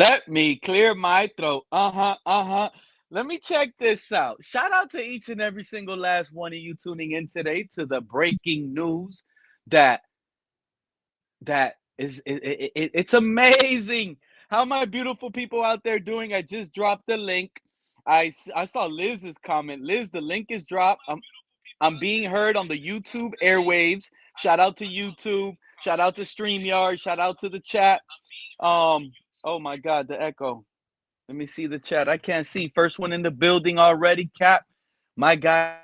Let me clear my throat. Uh-huh, uh-huh. Let me check this out. Shout out to each and every single last one of you tuning in today to the breaking news that that is it's amazing how my beautiful people out there doing. I just dropped the link. I saw Liz's comment. Liz, the link is dropped. I'm being heard on the YouTube airwaves. Shout out to YouTube. Shout out to StreamYard. Shout out to the chat. Oh my God, the echo. Let me see the chat. I can't see. First one in the building already. Cap, my guy.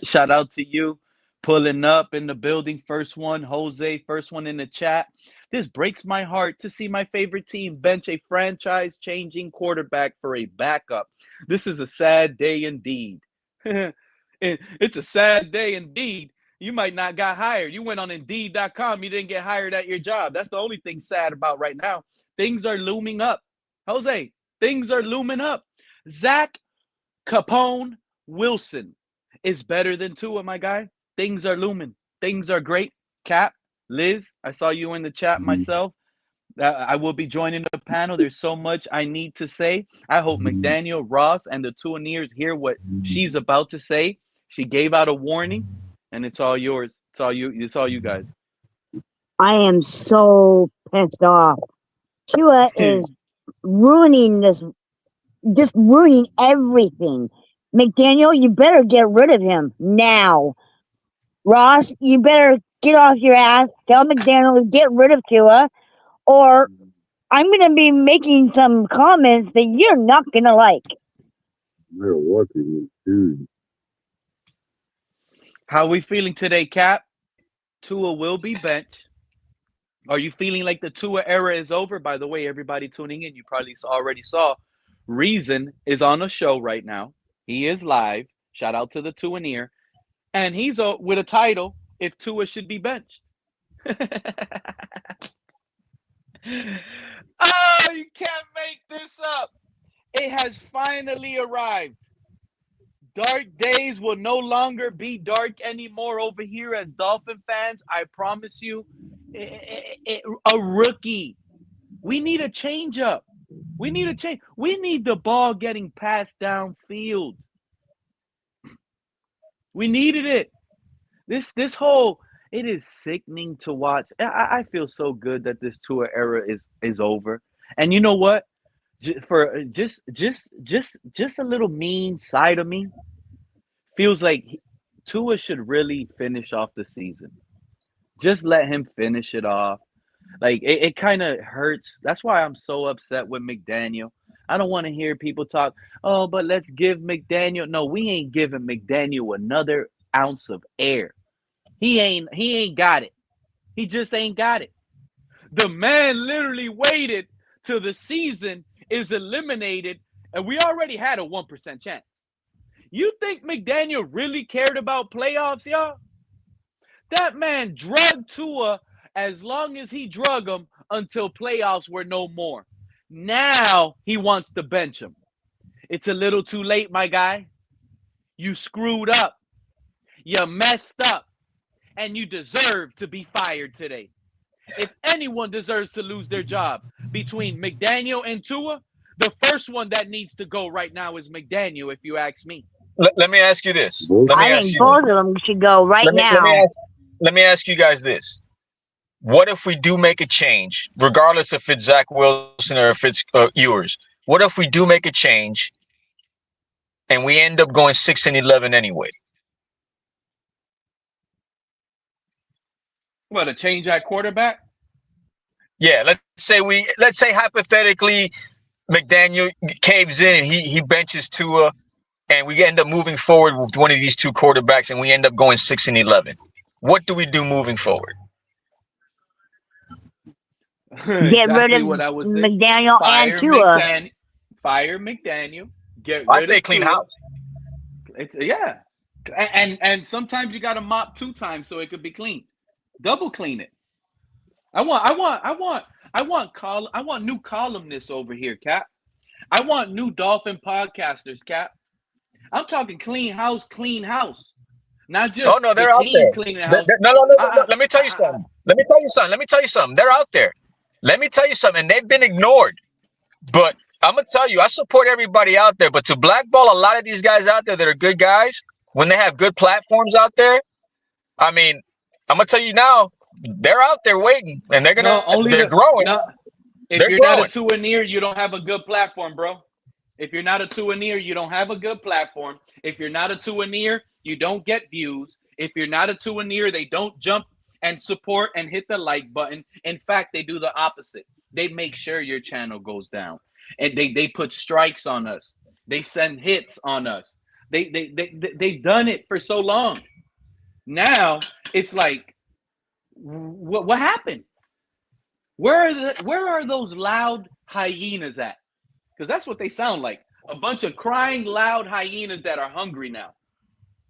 Shout out to you. Pulling up in the building. First one, Jose. First one in the chat. This breaks my heart to see my favorite team bench a franchise changing quarterback for a backup. This is a sad day indeed. It's a sad day indeed. You might not got hired. You went on Indeed.com. You didn't get hired at your job. That's the only thing sad about right now. Things are looming up. Jose, things are looming up. Zach Capone Wilson is better than Tua, my guy. Things are looming. Things are great. Cap, Liz, I saw you in the chat myself. I will be joining the panel. There's so much I need to say. I hope McDaniel, Ross, and the Tuaneers hear what she's about to say. She gave out a warning, and it's all yours. It's all you. It's all you guys. I am so pissed off. Tua is ruining this, just ruining everything. McDaniel, you better get rid of him now. Ross, you better get off your ass. Tell McDaniel to get rid of Tua, or I'm going to be making some comments that you're not going to like. You're working, dude. How are we feeling today, Cap? Tua will be benched. Are you feeling like the Tua era is over? By the way, everybody tuning in, you probably already saw Reason is on a show right now. He is live. Shout out to the Tuaneer. And he's with a title, If Tua Should Be Benched. Oh, you can't make this up. It has finally arrived. Dark days will no longer be dark anymore over here as Dolphin fans. I promise you, a rookie. We need a change up. We need a change. We need the ball getting passed downfield. We needed it. This whole, it is sickening to watch. I feel so good that this Tua era is over. And you know what? For just a little mean side of me feels like Tua should really finish off the season. Just let him finish it off. Like it kind of hurts. That's why I'm so upset with McDaniel. I don't want to hear people talk, oh, but let's give McDaniel. No, we ain't giving McDaniel another ounce of air. He ain't got it. He just ain't got it. The man literally waited till the season is eliminated, and we already had a 1% chance. You think McDaniel really cared about playoffs, y'all? That man drugged Tua as long as he drug him until playoffs were no more. Now he wants to bench him. It's a little too late, my guy. You screwed up. You messed up. And you deserve to be fired today. If anyone deserves to lose their job between McDaniel and Tua, the first one that needs to go right now is McDaniel, if you ask me. Let me ask you this. I think both of them should go right now. Let me ask you guys this. What if we do make a change, regardless if it's Zach Wilson or if it's yours? What if we do make a change and we end up going 6-11 anyway? What, a change at quarterback? Yeah, let's say hypothetically McDaniel caves in and he benches Tua, and we end up moving forward with one of these two quarterbacks and we end up going 6-11. What do we do moving forward? Get rid of McDaniel and Tua. Fire McDaniel. I say clean house. Yeah. And sometimes you got to mop 2 times so it could be clean. Double clean it. I want new columnists over here, Cap. I want new Dolphin podcasters, Cap. I'm talking clean house. Not just they're out there. Cleaning house. No. Let me tell you something. They're out there. Let me tell you something. And they've been ignored. But I'm gonna tell you, I support everybody out there. But to blackball a lot of these guys out there that are good guys when they have good platforms out there, I mean, I'm gonna tell you now, they're out there waiting, and No, only they're the growing. no. If They're you're not a growing. two-a-near, you don't have a good platform, bro. If you're not a two-a-near, you don't have a good platform. If you're not a two-a-near, you don't get views. If you're not a two-a-near, they don't jump and support and hit the like button. In fact, they do the opposite. They make sure your channel goes down, and they put strikes on us. They send hits on us. They've done it for so long. Now it's like, what happened? Where are those loud hyenas at? Because that's what they sound like. A bunch of crying loud hyenas that are hungry now.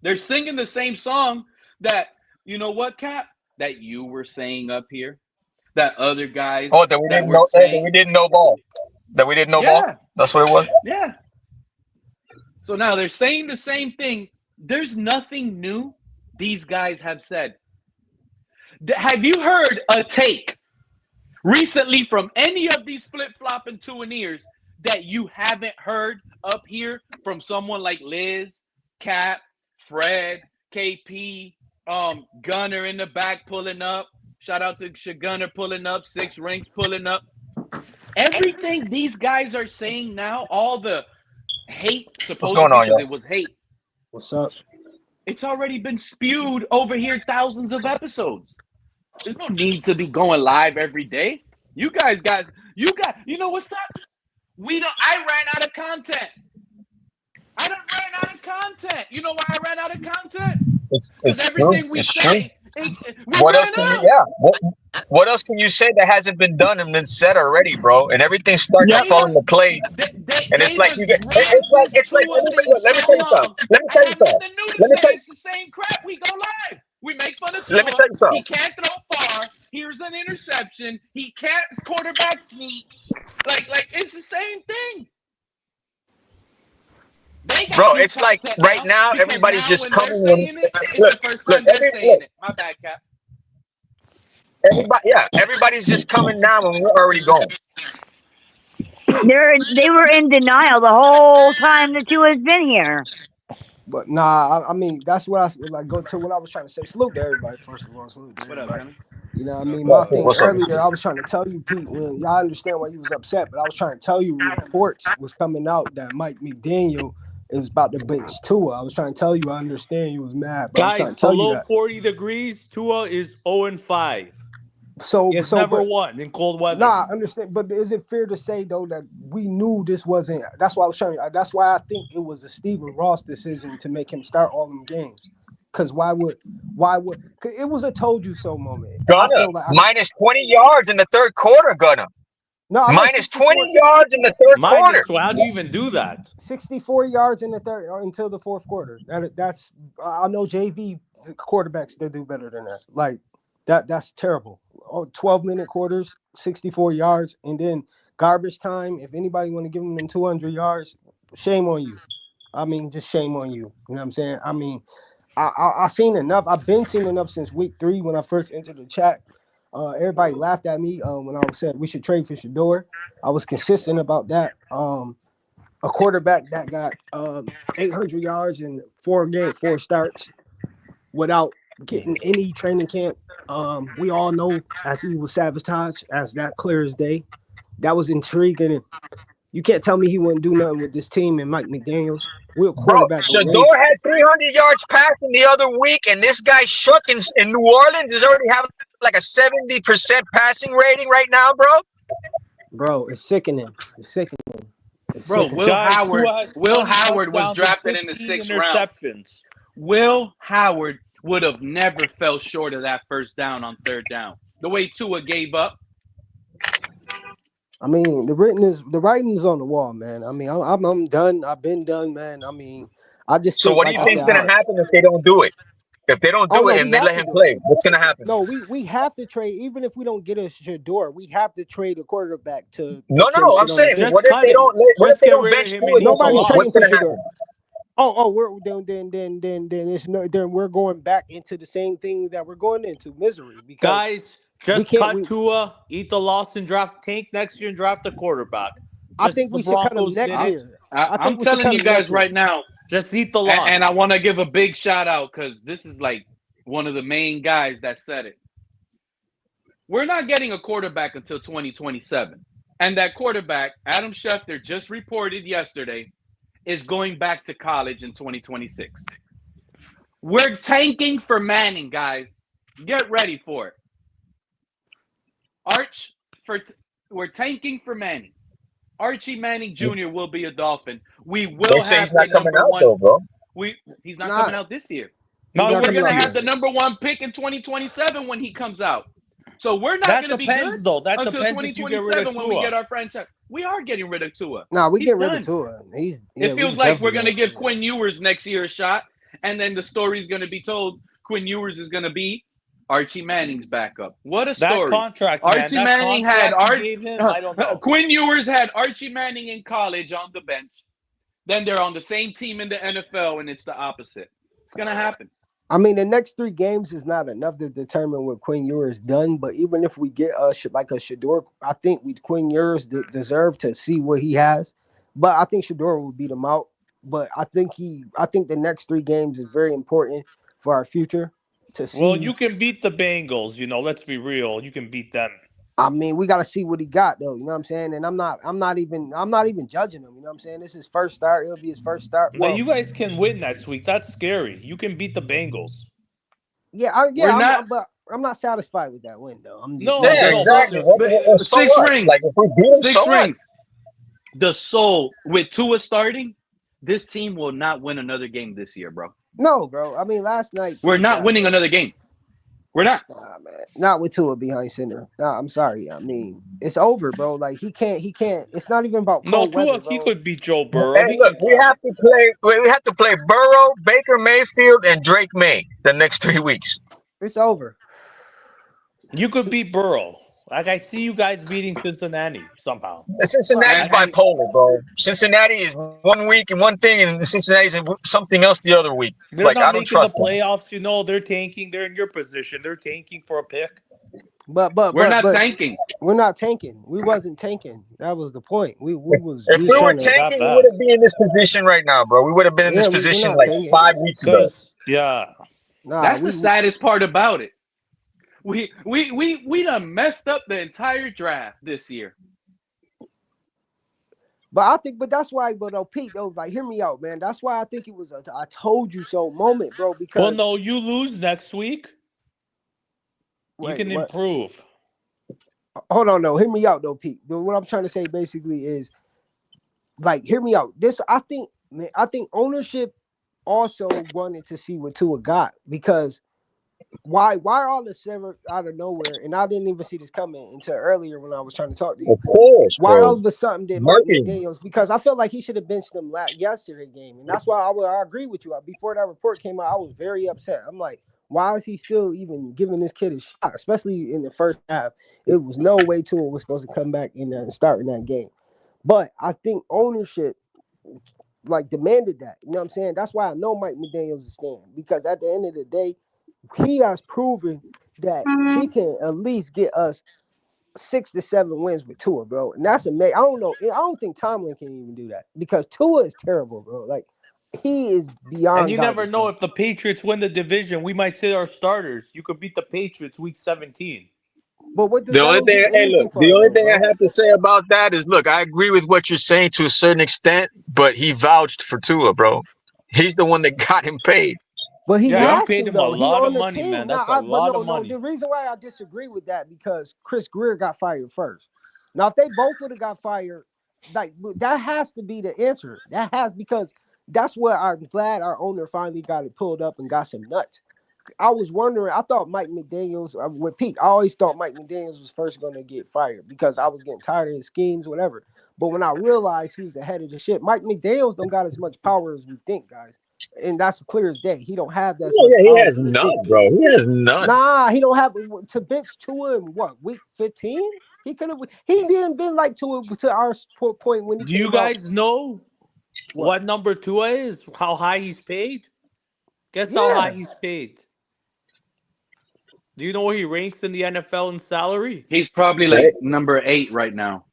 They're singing the same song that, you know what, Cap? That you were saying up here. That other guys Oh, that we that didn't were know. That saying. we didn't know ball. That we didn't know ball. Yeah, That's what it was. yeah. So now they're saying the same thing. There's nothing new these guys have said. Have you heard a take recently from any of these flip-flopping two-and-ears that you haven't heard up here from someone like Liz, Cap, Fred, KP, Gunner in the back pulling up? Shout out to Gunner pulling up, Six Rings pulling up. Everything these guys are saying now, all the hate, What's going supposedly, on, because y'all? it was hate, What's up? it's already been spewed over here thousands of episodes. There's no need to be going live every day. You know what sucks? I ran out of content. I done ran out of content. You know why I ran out of content? Because It's true. everything we It's true. say, we What else ran can you? out. Yeah. What else can you say that hasn't been done and been said already, bro? And everything's starting to They fall done, into place. And it's they like you done get. dragged this It's like. Tua thing Let so me tell you something. long. Let me I tell you have something. nothing new to Let me say. tell you. It's the same crap. We go live. We make fun of Let me Tua. tell you something. He can't throw far. Here's an interception. He can't quarterback sneak. Like it's the same thing. They got Bro, new it's like content right now now because everybody's now just when they're coming when saying it, it's the first time they're saying it. My bad, Cap. everybody's just coming now when we're already going. They were in denial the whole time that you has been here. But nah, I mean that's what I like go to what I was trying to say. Salute to everybody, first of all. Salute to What up, everybody. Gunner? You know what I mean? Yeah, My cool. thing What's up? earlier, I was trying to tell you, Pete, when y'all understand why you was upset, but I was trying to tell you reports was coming out that Mike McDaniel is about to bench Tua. I was trying to tell you I understand you was mad, but I was Guys, trying to tell you below that. 40 degrees, Tua is 0-5. He So has so never but won in cold weather. nah, I understand. But is it fair to say though that we knew this wasn't? That's why I was trying. That's why I think it was a Stephen Ross decision to make him start all them games. Because why would? 'Cause it was a told you so moment. I Gunner, feel like minus 20 yards in the third quarter, Gunner. no, I know Minus 20 64, yards in the third quarter. Minus, so how do you even do that? 64 yards in the third until the fourth quarter. That's I know JV quarterbacks they do better than that. Like that's terrible. 12-minute quarters, 64 yards, and then garbage time. If anybody want to give them 200 yards, shame on you. I mean, just shame on you. You know what I'm saying? I mean, I seen enough. I've been seeing enough since week 3 when I first entered the chat. Everybody laughed at me when I said we should trade for Shador. I was consistent about that. A quarterback that got 800 yards in 4 starts without getting any training camp. We all know as he was sabotaged, as that clear as day. That was intriguing. And you can't tell me he wouldn't do nothing with this team and Mike McDaniels. We're a Bro, quarterback away. Shador had 300 yards passing the other week, and this guy shook in New Orleans is already having like a 70% passing rating right now, bro. Bro, it's sickening. It's sickening. It's Bro, sickening. Guys, Tua has Will 20 Howard was touchdowns and drafted in the 15 6th round. interceptions. Will Howard would have never fell short of that first down on third down. The way Tua gave up. I mean, the writing's on the wall, man. I mean, I'm done. I've been done, man. I mean, I just So think, what do you like I think's said, gonna happen if they don't do it? If they don't oh do no, it we and they have let to him do it. play, what's gonna happen? No, we have to trade, even if we don't get a Shador, we have to trade a quarterback to No, make no, him no. I'm sit on the saying, bench. Just what if cut they him. don't? What if Just they get don't rid of bench him Tua and this move Nobody's week? on. trading What's for gonna Shador. happen? Then we're going back into the same thing that we're going into, misery, because Guys, We Just can't. cut Tua, eat the loss, and draft tank next year and draft a quarterback. I Just as think the we should cut him Broncos next did it. year. I I'm think we should telling cut you him next guys year. right now, Just eat the and I loss. want to give a big shout out because this is like one of the main guys that said it. We're not getting a quarterback until 2027. And that quarterback, Adam Schefter, just reported yesterday, is going back to college in 2026. We're tanking for Manning, guys. Get ready for it. Arch, for we're tanking for Manning. Archie Manning Jr. will be a Dolphin. We They will say he's have the not coming number out one. though, bro. He's not coming Not. out this year. He's No, But he not we're will coming gonna this out year. this have the year. number one pick in 2027 when he comes out. So we're not That gonna be good depends, though. That until depends if you get rid of 2027 when we get Tua. our franchise. We are getting rid of Tua. Nah, we He's get rid of done. Tua. It We feels like definitely we're get gonna rid of give Tua. Quinn Ewers next year a shot, and then the story's gonna be told. Quinn Ewers is gonna be Archie Manning's backup. What a That story! contract, man. Archie That Manning had contract you gave him, I don't know. Quinn Ewers had Archie Manning in college on the bench. Then they're on the same team in the NFL, and it's the opposite. It's gonna happen. I mean, the next 3 games is not enough to determine what Quinn Ewers done. But even if we get like a Shador, I think we Quinn Ewers deserve to see what he has. But I think Shador will beat him out. But I think the next 3 games is very important for our future to Well, see. you can beat the Bengals. Let's be real. You can beat them. I mean, we got to see what he got though. You know what I'm saying? And I'm not even judging him. You know what I'm saying? This is his first start. It'll be his first start. Now, Well, you guys can win next week. That's scary. You can beat the Bengals. yeah, We're not. but I'm not satisfied with that win though. I'm just, No, Yeah, no, but exactly. So Six what? rings. Like if we beat him, Six so what? rings. The soul with Tua starting, this team will not win another game this year, bro. no, bro. I mean, last night We're proved not that, winning bro. another game. We're not. Nah, man, not with Tua behind center. Nah, I'm sorry. I mean, it's over, bro. Like he can't. It's not even about no, cold weather, Tua, he bro. could beat Joe Hey, Burrow. He look, can travel. we have to play Burrow, Baker Mayfield, and Drake May the next 3 weeks. It's over. You could beat Burrow. Like, I see you guys beating Cincinnati somehow. Well, Cincinnati's And bipolar, bro. Cincinnati is one week and one thing, and Cincinnati's something else the other week. They're Like not I don't making the trust them. playoffs. They're tanking. They're in your position. They're tanking for a pick. we're not but tanking. we're not tanking. We wasn't tanking. That was the point. If We we was were trying to. That tanking, we would bad. have been in this position right now, bro. We would have been in this Yeah, we're position not like tanking. 5 weeks ago. Because, yeah. Nah, That's the saddest part about it. We done messed up the entire draft this year. But I think, but that's why, but Pete, though, like, hear me out, man. That's why I think it was a "I told you so" moment, bro. Well, Because no, you lose next week. You wait, can what? improve. Hold on, no, hear me out, though, Pete. What I'm trying to say basically is, like, hear me out. This, I think, man, I think ownership also wanted to see what Tua got because why all this ever out of nowhere, and I didn't even see this coming until earlier when I was trying to talk to you. Of course, Why all bro. of a sudden did Mike Marketing. McDaniels? Because I felt like he should have benched him yesterday game, and that's why I agree with you. Before that report came out, I was very upset. I'm like, why is he still even giving this kid a shot, especially in the first half? It was no way Tua was supposed to come back in there and start in that game. But I think ownership like demanded that. You know what I'm saying? That's why I know Mike McDaniels is staying because at the end of the day, he has proven that he can at least get us 6 to 7 wins with Tua, bro. And that's amazing. I don't know. I don't think Tomlin can even do that because Tua is terrible, bro. Like he is And beyond you never garbage, know bro. if the Patriots win the division. We might sit our starters. You could beat the Patriots week 17. But what The that only don't thing, do hey, look, anything for the us only though, thing I bro. have to say about that is, look, I agree with what you're saying to a certain extent, but he vouched for Tua, bro. He's the one that got him paid. But he Yeah, he has paid to him a though. He lot on of the money, team. man. That's a But lot of no. The money. reason why I disagree with that because Chris Greer got fired first. Now, if they both would have got fired, like that has to be the answer. That has because that's what I'm glad our owner finally got it pulled up and got some nuts. I was wondering. I thought Mike McDaniels with Pete. I always thought Mike McDaniels was first going to get fired because I was getting tired of his schemes, whatever. But when I realized who's the head of the ship, Mike McDaniels don't got as much power as we think, guys, and that's clear as day. He don't have as Yeah, much yeah, he power has as we think. none, bro. He has none. Nah, he don't have to bench Tua in what week 15. He could have. He didn't been like to our point when he Do you came out. guys know What? what number Tua is? How high he's paid? Guess how high Yeah, he's paid. Do you know where he ranks in the NFL in salary? He's probably Say like number 8 right now.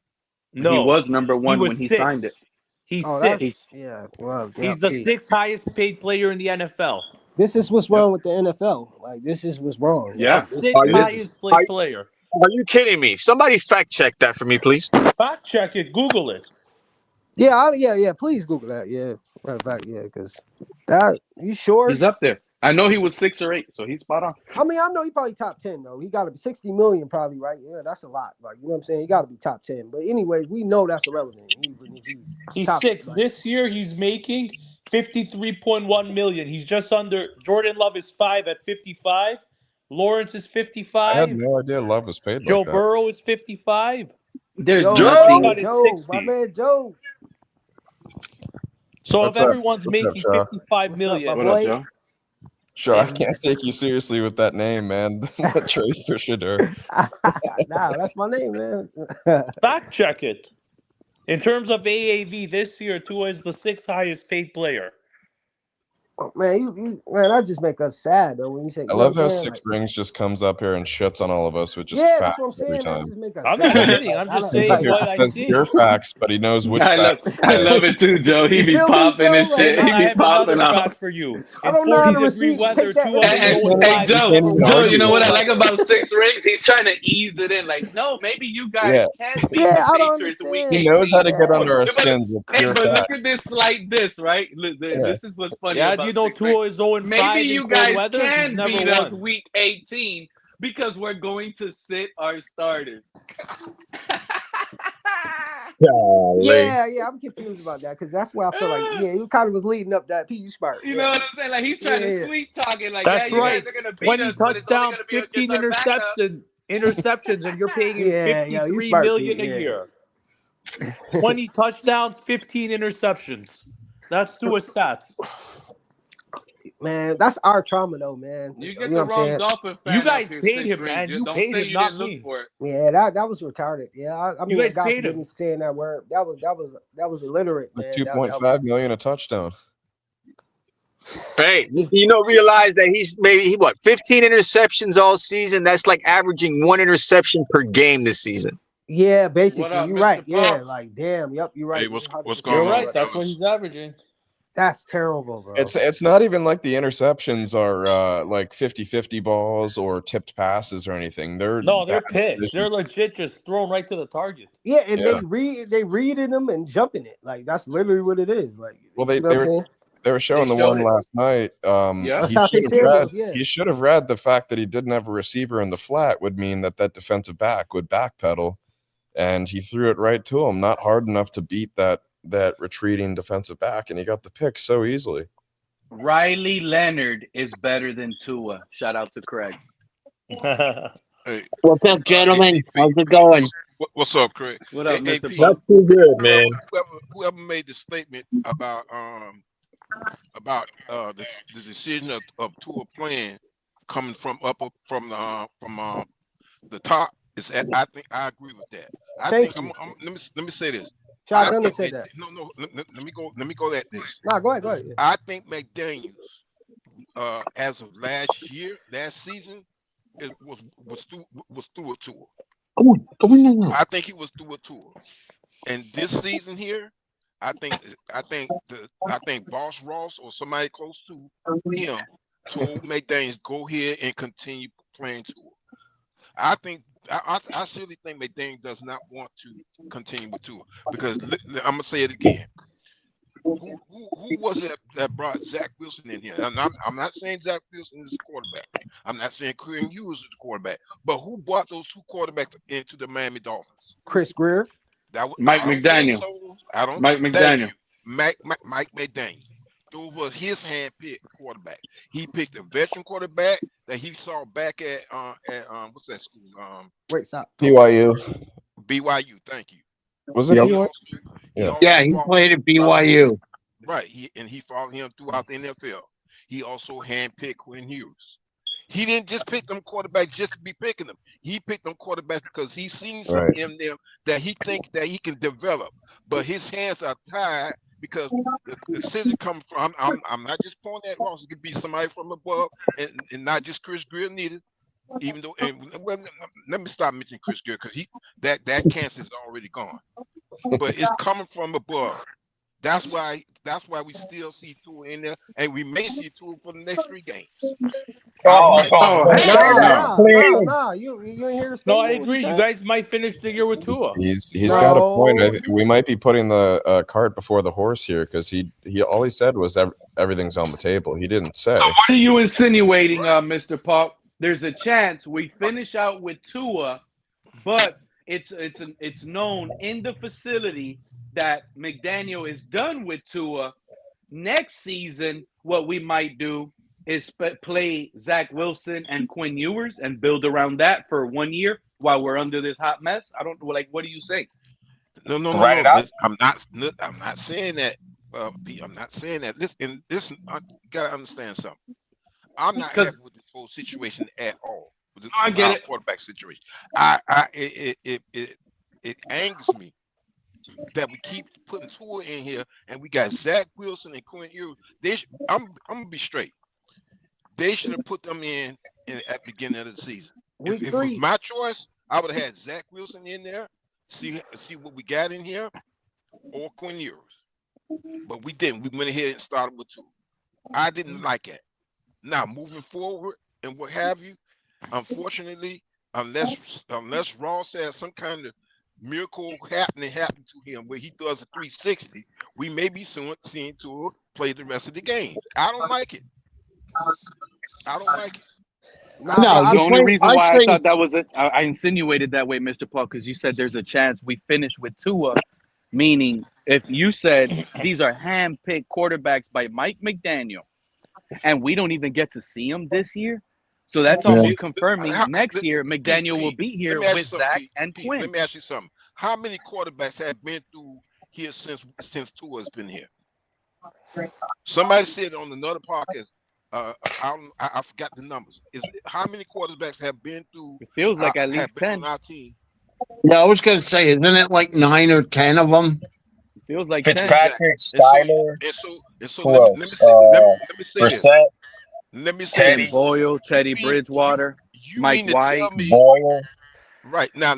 He No, was number he 1 was when he signed it. six. He's Oh, He six. that's yeah. Well, yeah. He's the sixth highest paid player in the NFL. This is what's Yep. wrong with the NFL. Like this is what's wrong. The Yeah. Are sixth you It is. highest are, paid player. are you kidding me? Somebody fact check that for me, please. Fact check it. Google it. Yeah, yeah. Please Google that. Yeah, matter of fact, yeah, because that you sure? He's up there. I know he was 6 or 8, so he's spot on. I mean, I know he probably top 10 though. He got to be 60 million probably, right? Yeah, that's a lot. Like you know what I'm saying? He got to be top 10. But anyways, we know that's irrelevant. Even if he's He's top, six. like This year he's making 53.1 million. He's just under Jordan Love is 5 at 55. Lawrence is I had 55. no idea Love was paid Joe like that. Burrow is 55. There's Joe, Joe, my nothing. man, Prescott is Joe, my 60. man, Joe. So if What's up? everyone's What's up, making Shaw? 55 What's up, my million, What up, boy? Joe? Shaw, I can't take you seriously with that name, man. That trade for Shador. Nah, that's my name, man. fact check it. In terms of AAV this year, Tua is the sixth highest paid player. Oh, man, man, that just make us sad though when you say, I you know love what I'm how saying? Six Like, Rings just comes up here and shits on all of us with just yeah, that's what I'm facts every saying. That time. just make us I'm sad. just Comes up, kidding. I'm Like, I just don't comes up saying like. here what and I says see. pure facts, but he knows which I love facts to I say. love it too, Joe. He You be feel me, popping Joe? and Like, shit. And He I be have popping another off. fact for you. I In don't know how 40 to degree receive. weather, Take that Tua as a may go And, in compliment. hey, 5 You Joe, can't different even Joe, weather you argue know with what I that. like weather. about Six Rings? He's trying to ease it in. Like, no, maybe you guys Yeah, can beat the Yeah, I don't Patriots in Week he understand. knows how 18. to get Yeah, But, under our but, skins with hey, pure but look facts. at this slight this, right? Look, Yeah, this is what's funny Yeah, do you about know Six Rings. Tua is 0 Maybe 5 in you cold guys weather? He's can never beat us won. Week 18 because we're going to sit our starters. golly. yeah. I'm confused about that because that's why I feel like you kind of was leading up that. P, you smart. You Yeah, know what I'm saying? Like he's trying to yeah, sweet talk it. Like, yeah, That's you guys right. are gonna beat 20 us, but it's only touchdowns, gonna be against 15 our backup. interceptions, and you're paying him yeah. You 53 smart, P. million a Yeah. year. 20 touchdowns, 15 interceptions. That's Tua's stats. Man, that's our trauma though, man. You You get know the what I'm wrong saying? Dolphin You fan up guys here, paid Six him, Rings. man. You Don't paid say him, you not didn't look me. for it. Yeah, that was retarded. Yeah, I You mean, guys God paid forgive him. me for saying that word. That was illiterate, for man. That was 2.5 million a touchdown. Hey, realize that he's maybe he what 15 interceptions all season. That's like averaging one interception per game this season. yeah, What basically, up, you're right. Mr. Yeah, Pops? like damn, yep, you're right. Hey, You're what's 100% You're going right on, right. about that. That's what fellas? he's averaging. That's terrible, bro. It's not even like the interceptions are like 50-50 balls or tipped passes or anything. They're No, they're bad picks. They're decisions. legit just thrown right to the target. Yeah, and Yeah. they reading them and jumping it. Like that's literally what it is. Like Well, you know what I'm saying? they were They showing the showed one it. last night. Yep. That's Asante Samuels. Yeah, He should have read the fact that he didn't have a receiver in the flat would mean that defensive back would backpedal, and he threw it right to him, not hard enough to beat that retreating defensive back, and he got the pick so easily. Riley Leonard is better than Tua. Shout out to Craig. Hey, What's up, gentlemen? AP, How's it going? what's up, Craig? What Hey, up, Mr. AP, Not Pop? too good, whoever man. whoever made the statement about the decision of Tua playing coming from the top I think I agree with that. I think thank you. let me say this. I Shotgunner think said that. no, let me go at this. Nah, go ahead. Yeah. I think McDaniels as of last season was through a tour. I think he was through a tour. And this season here, I think Boss Ross or somebody close to him told McDaniels go ahead and continue playing tour. I think I seriously think McDaniel does not want to continue with Tua because I'm gonna say it again. Who was it that brought Zach Wilson in here? And I'm not saying Zach Wilson is the quarterback. I'm not saying Quinn Ewers is the quarterback. But who brought those two quarterbacks into the Miami Dolphins? Chris Greer. Mike I don't think McDaniel. so. I don't. Mike Thank you, McDaniel. Mike McDaniel. Those was his hand-picked quarterback. He picked a veteran quarterback that he saw back at what's that school? Wait, stop. BYU. BYU. Thank you. Was it Yep. BYU? He Yeah. also Yeah, he followed played at him throughout BYU. right. He followed him throughout the NFL. He also handpicked Quinn Hughes. He didn't just pick them quarterbacks just to be picking them. He picked them quarterbacks because he's seen Right. something in them that he thinks that he can develop. But his hands are tied because the decision comes from. I'm not just pointing at Ross. It could be somebody from above, and not just Chris Greer needed. Even though, and well, let me stop mentioning Chris Garrett because that cancer is already gone. But it's coming from above. That's why we still see Tua in there, and we may see Tua for the next 3 games. I don't Oh, like oh, that. Oh oh, heck Nah, Shannon, no. nah, nah, please. nah. You ain't hear the No, I statement? What he agree. You said? guys might finish the year with Tua. He's got a point. No. We might be putting the cart before the horse here because he all he said was everything's on the table. He didn't say. What are you insinuating, Right. Mr. Pop? There's a chance we finish out with Tua, but it's known in the facility that McDaniel is done with Tua. Next season, what we might do is play Zach Wilson and Quinn Ewers and build around that for 1 year while we're under this hot mess. I don't like. What do you think? No, no, no, Write no. it out. I'm not saying that. Pete, I'm not saying that. Listen. You gotta understand something. I'm not Because happy with this whole situation at all. I With get our it. quarterback situation. It angers me that we keep putting Tua in here, and we got Zach Wilson and Quinn Ewers. I'm gonna be straight. They should have put them in at the beginning of the season. If Week it was 3. my choice, I would have had Zach Wilson in there. See what we got in here, or Quinn Ewers. But we didn't. We went ahead and started with two. I didn't like it. Now moving forward and what have you, unfortunately, unless Ross has some kind of miracle happen to him where he does a 360, we may be seeing Tua play the rest of the games. I don't like it. I don't like it. Nah, No, but The you only play. reason I why I say thought that was it, I insinuated that way, Mr. Paul, because you said there's a chance we finish with Tua, meaning if you said these are hand-picked quarterbacks by Mike McDaniel, and we don't even get to see them this year, so that's yeah. almost confirming next year Pete, McDaniel will Pete, be let here me ask you with something, Zach Pete. and Pete, let Quinn. me ask you something. How many quarterbacks have been through here since Tua's been here? Somebody said on another podcast. I forgot the numbers. Is how many quarterbacks have been through? It feels like at Have least been on 10. our team? Yeah, I was gonna say, isn't it like 9 or 10 of them? It feels like 10. Exactly. Fitzpatrick, And so Skyler, let who me else? say let me say this. Brissett, Let me say Tim this. Teddy, Boyle, You Teddy mean you Bridgewater, you Mike mean to tell White. me Boyle. right let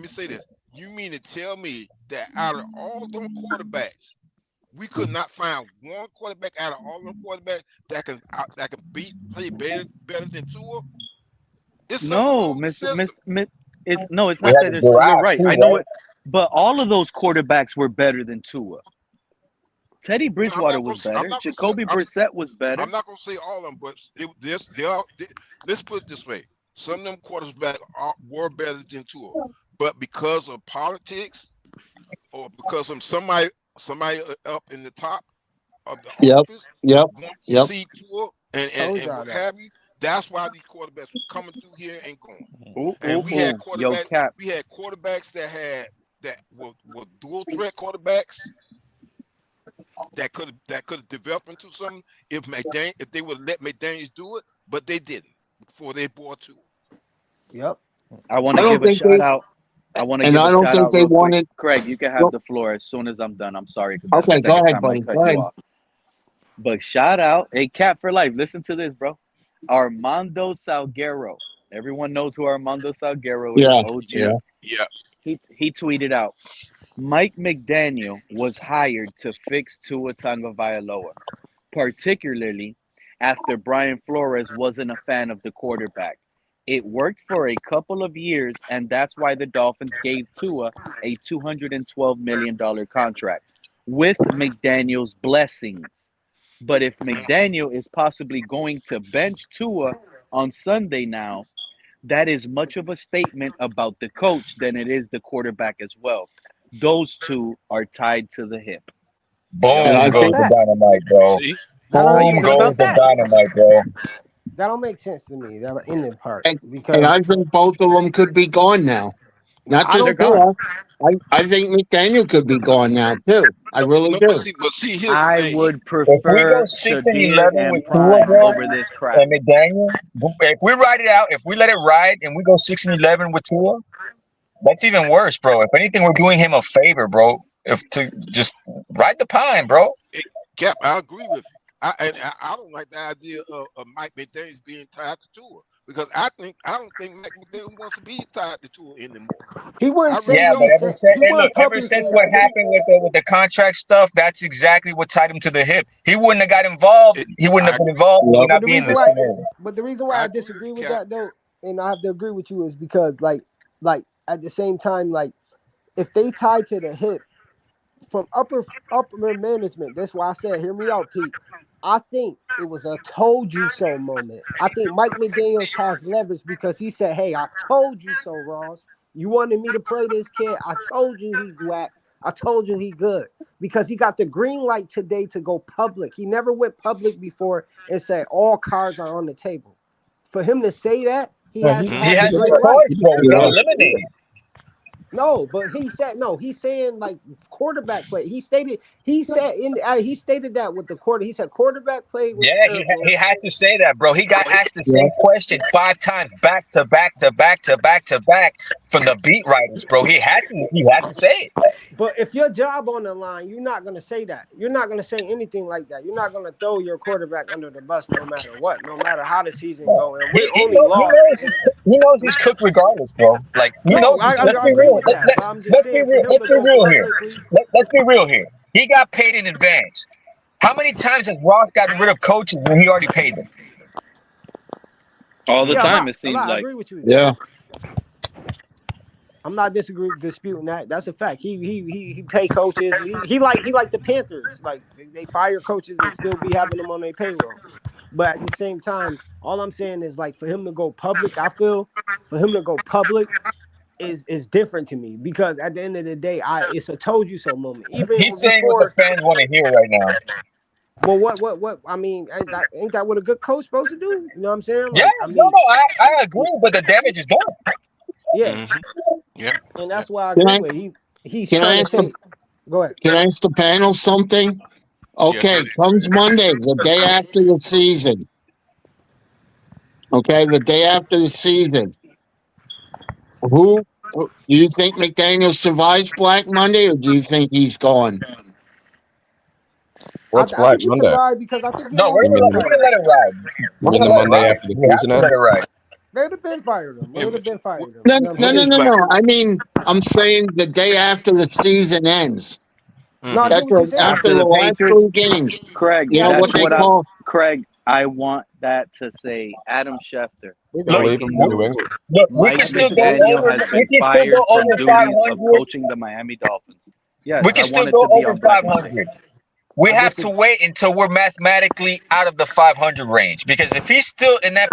me say this. You mean to tell me that out of all them quarterbacks, we could not find one quarterback out of all them quarterbacks that can play better than Tua? It's something No, wrong with the Mr. system. It's no, it's We not had that the it's you're giraffe right. too, I know right? it, but all of those quarterbacks were better than Tua. Teddy No, Bridgewater was I'm better. not gonna say Jacoby Brissett was I'm better. not gonna say all of them, but let's put it this way: some of them were better than Tua, but because of politics or because of somebody up in the top of the Yep, office yep, wants to yep. see Tua and, and, told and y'all what that. have you. That's why these quarterbacks were coming through here and going. Ooh, And ooh, ooh. Yo, Cap. we had quarterbacks that were dual threat quarterbacks that could have developed into something if they would let McDaniels do it, but they didn't before they bought two. Yep. I want I to don't give a think shout they, out. I want to and give I a don't shout think out they real quick. wanted. Craig, you can have Well, the floor as soon as I'm done. I'm sorry because that's the okay, go second ahead, time I buddy. cut Go you ahead. off. But shout out, a Cap for life. Listen to this, bro. Armando Salguero. Everyone knows who Armando Salguero is. Yeah, yeah. OG. Yeah, He tweeted out, Mike McDaniel was hired to fix Tua Tagovailoa, particularly after Brian Flores wasn't a fan of the quarterback. It worked for a couple of years, and that's why the Dolphins gave Tua a $212 million contract with McDaniel's blessings. But if McDaniel is possibly going to bench Tua on Sunday now, that is much of a statement about the coach than it is the quarterback as well. Those two are tied to the hip. yep. And Boom I That's a goes think, the fact. dynamite, bro. See, That don't How you even Boom feel make goes about the that? sense. dynamite, bro. That don't make sense to me. That ending part and, and because I think both of them could be gone now. Not I They're just don't. gone. Tua. I think McDaniel could be gone now too. I really no, do. but see, here's the I thing. would If we go prefer 6-11 Shadir and with Tua, Prime bro, over this crap. and McDaniel, if we ride it out, if we let it ride and we go 6-11 with Tua, that's even worse, bro. If anything, we're doing him a favor, bro. If to just ride the pine, bro. It, Cap, I agree with you. I don't like the idea of Mike McDaniels being tied to Tua because I don't think Mac McDaniel wants to be tied to Tua anymore. He I wouldn't say really Yeah, but he don't. said he wouldn't ever since publicly. what happened with the contract stuff, that's exactly what tied him to the hip. He wouldn't have got involved. It, He wouldn't have I been involved. He would Yep. But not the be in reason this why, scenario. I I agree with disagree you, with Cap. that though, and I have to agree with you is because like at the same time, like if they tie to the hip from upper management, that's why I said, hear me out, Pete. I think it was a told you so moment. I think Mike McDaniels has leverage because he said, "Hey, I told you so, Ross. You wanted me to play this kid. I told you he whack. I told you he good." Because he got the green light today to go public. He never went public before and said all cards are on the table. For him to say that, he Yeah, had he, to He have the had no green light. choice, bro. We got yeah. eliminated. No, but he said no. He's saying like quarterback play. He stated that with the quarter. He said quarterback play was Yeah, terrible. he had to say that, bro. He got asked the Yeah. same question 5 times back to back to back to back to back from the beat writers, bro. He had to say it. But if your job on the line, you're not gonna say that. You're not gonna say anything like that. You're not gonna throw your quarterback under the bus no matter what, no matter how the season go. And He we he, only know, he lost. knows he's cooked regardless, bro. Like No, let's I be agree real. with that. But I'm just Let's be saying for real. him Let's to be go real here. publicly, Let's be real here. He got paid in advance. How many times has Ross gotten rid of coaches when he already paid them? All the yeah, time it a seems lot. I like. agree with you there. Yeah. I'm not disputing that. That's a fact. He pay coaches. He like the Panthers. Like they fire coaches and still be having them on their payroll. But at the same time, all I'm saying is like for him to go public, I feel for him to go public is different to me because at the end of the day, it's a told you so moment. Even He's saying what the before, fans want to hear right now. well, what? I mean, ain't that what a good coach supposed to do? You know what I'm saying? Yeah, Like, I no, mean, no, I agree, but the damage is done. yeah, Hmm. Yeah, and yeah. that's why I Can agree I with he's can trying I to ask the take. Go ahead. can I ask the panel something? Yes, Okay, sir. comes Monday, the day after the season. Okay, the day after the season. Who do you think McDaniel survives Black Monday, or do you think he's gone? What's I Black think he Monday? survived because I think he No, would You have mean been the, we're gonna fired. let it ride. you We're mean gonna the let it Monday ride. after the We have season to let it ends? ride. They'd have been fired him. They Yeah, would have been fired him. No, You know what I'm no, when no, saying? is no, Black? no. I mean, I'm saying the day after the season ends. No, I Hmm. get That's what you're saying. after After the the last Patriots, three games. Craig, You Yeah, know I get what that's what they you're what saying. call? Craig, I want that to say Adam Schefter, We're gonna Look, leave him breaking to New news. England. we Mike can I still go disagree. McDaniel over. has We been can still go fired from over duties of 500. coaching the Miami Dolphins. Yes, We I can still want it go to be over on Black Monday. 500. We I have to disagree. wait until we're mathematically out of the 500 range because if he's still in that,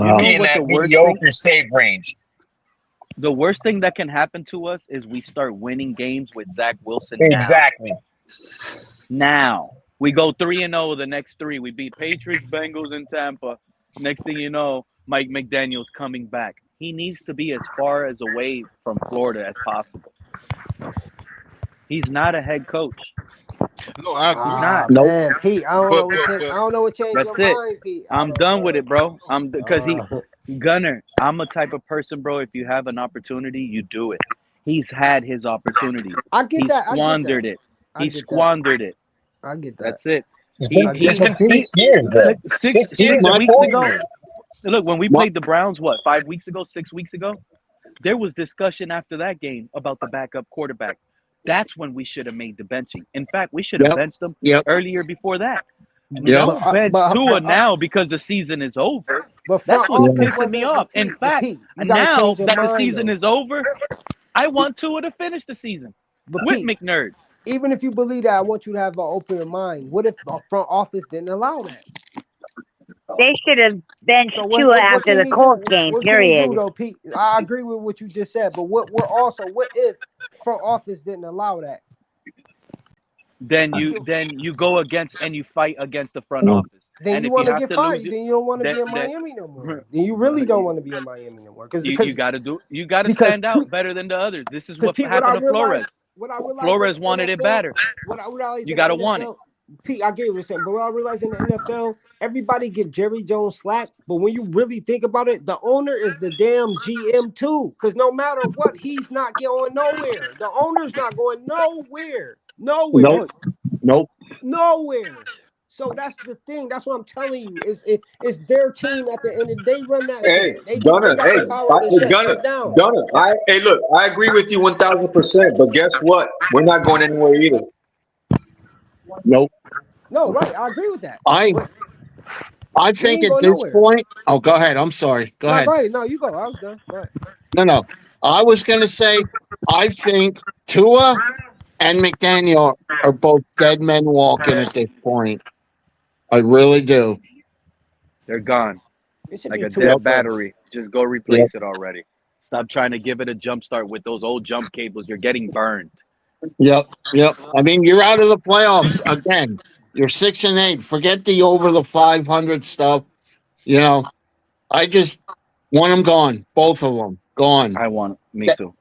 You Wow. know be in what that the worst thing? mediocre save range. The worst thing that can happen to us is we start winning games with Zach Wilson now. Exactly. Now we go 3-0 the next three. We beat Patriots, Bengals, and Tampa. Next thing you know, Mike McDaniel's coming back. He needs to be as far as away from Florida as possible. He's not a head coach. No, I He's agree. not. Nope. Man, Pete, I don't know what But I don't know what changed your That's it. mind, Pete. I I'm don't done with know. it, bro. I'm because he Uh, Gunner. I'm a type of person, bro. If you have an opportunity, you do it. He's had his opportunities. I get He that. I get that. squandered it. I He get that. squandered it. I get that. That's it. It's He been I get it's he that. been he. 6 years, bro. Six 6 years six of My weeks point. ago. poisoning. Look, when we My, played the Browns, what 5 weeks ago, 6 weeks ago, there was discussion after that game about the backup quarterback. That's when we should have made the benching. In fact, we should have yep. benched him Yep. earlier before that. Yep. Don't bench Tua now because the season is over. but That's front what's Yeah. office pissing me wasn't. off. But In Pete, fact, you got to now change your that the mind season though. is over, I want Tua to finish the season But with Pete, McNerd. even if you believe that, I want you to have an open mind. What if the front office didn't allow that? They should have benched So Tua what after can the he Colts do? game. What can he do Period. though, Pete? I agree with what you just said, but what if front office didn't allow that? You feel Then you go against and you fight against the front Mm. office. then And you if you want to have get to lose, fired. Then you don't want to be in then Miami no more. Then you really don't want to be in Miami no more. you got to do you got to Because stand out better than the others. This is because what Pete, happened to Flores. what I realized in Flores the wanted it NFL, better. what I realized You in the got to want it. NFL, Pete, I get what you're saying, but what I realized in the NFL, everybody give Jerry Jones slack, but when you really think about it, the owner is the damn GM too. Because no matter what, he's not going nowhere. The owner's not going nowhere, Nope. nowhere, Nope. nowhere. So that's the thing. That's what I'm telling you. It's their team at the end of the day. Run that Hey, shit. They Gunner. got Hey, the power to hey, shut Gunner. shit down. Gunner. Hey, look. I agree with you 1,000%. But guess what? We're not going anywhere either. Nope. No, right. I agree with that. I But I we think ain't at going this nowhere. point. Oh, go ahead. I'm sorry. Go No, ahead. go ahead. No, you go. I was done. Go ahead. No. I was going to say, I think Tua and McDaniel are both dead men walking at this point. I really do. They're gone It should like be a Tua Yep. dead first. battery. Just go Yep. replace it already. Stop trying to give it a jump start with those old jump cables. You're getting burned. Yep. I mean, you're out of the playoffs again. You're 6-8. Forget the over the 500 stuff. You know, I just want them gone. Both of them gone. I want me That too.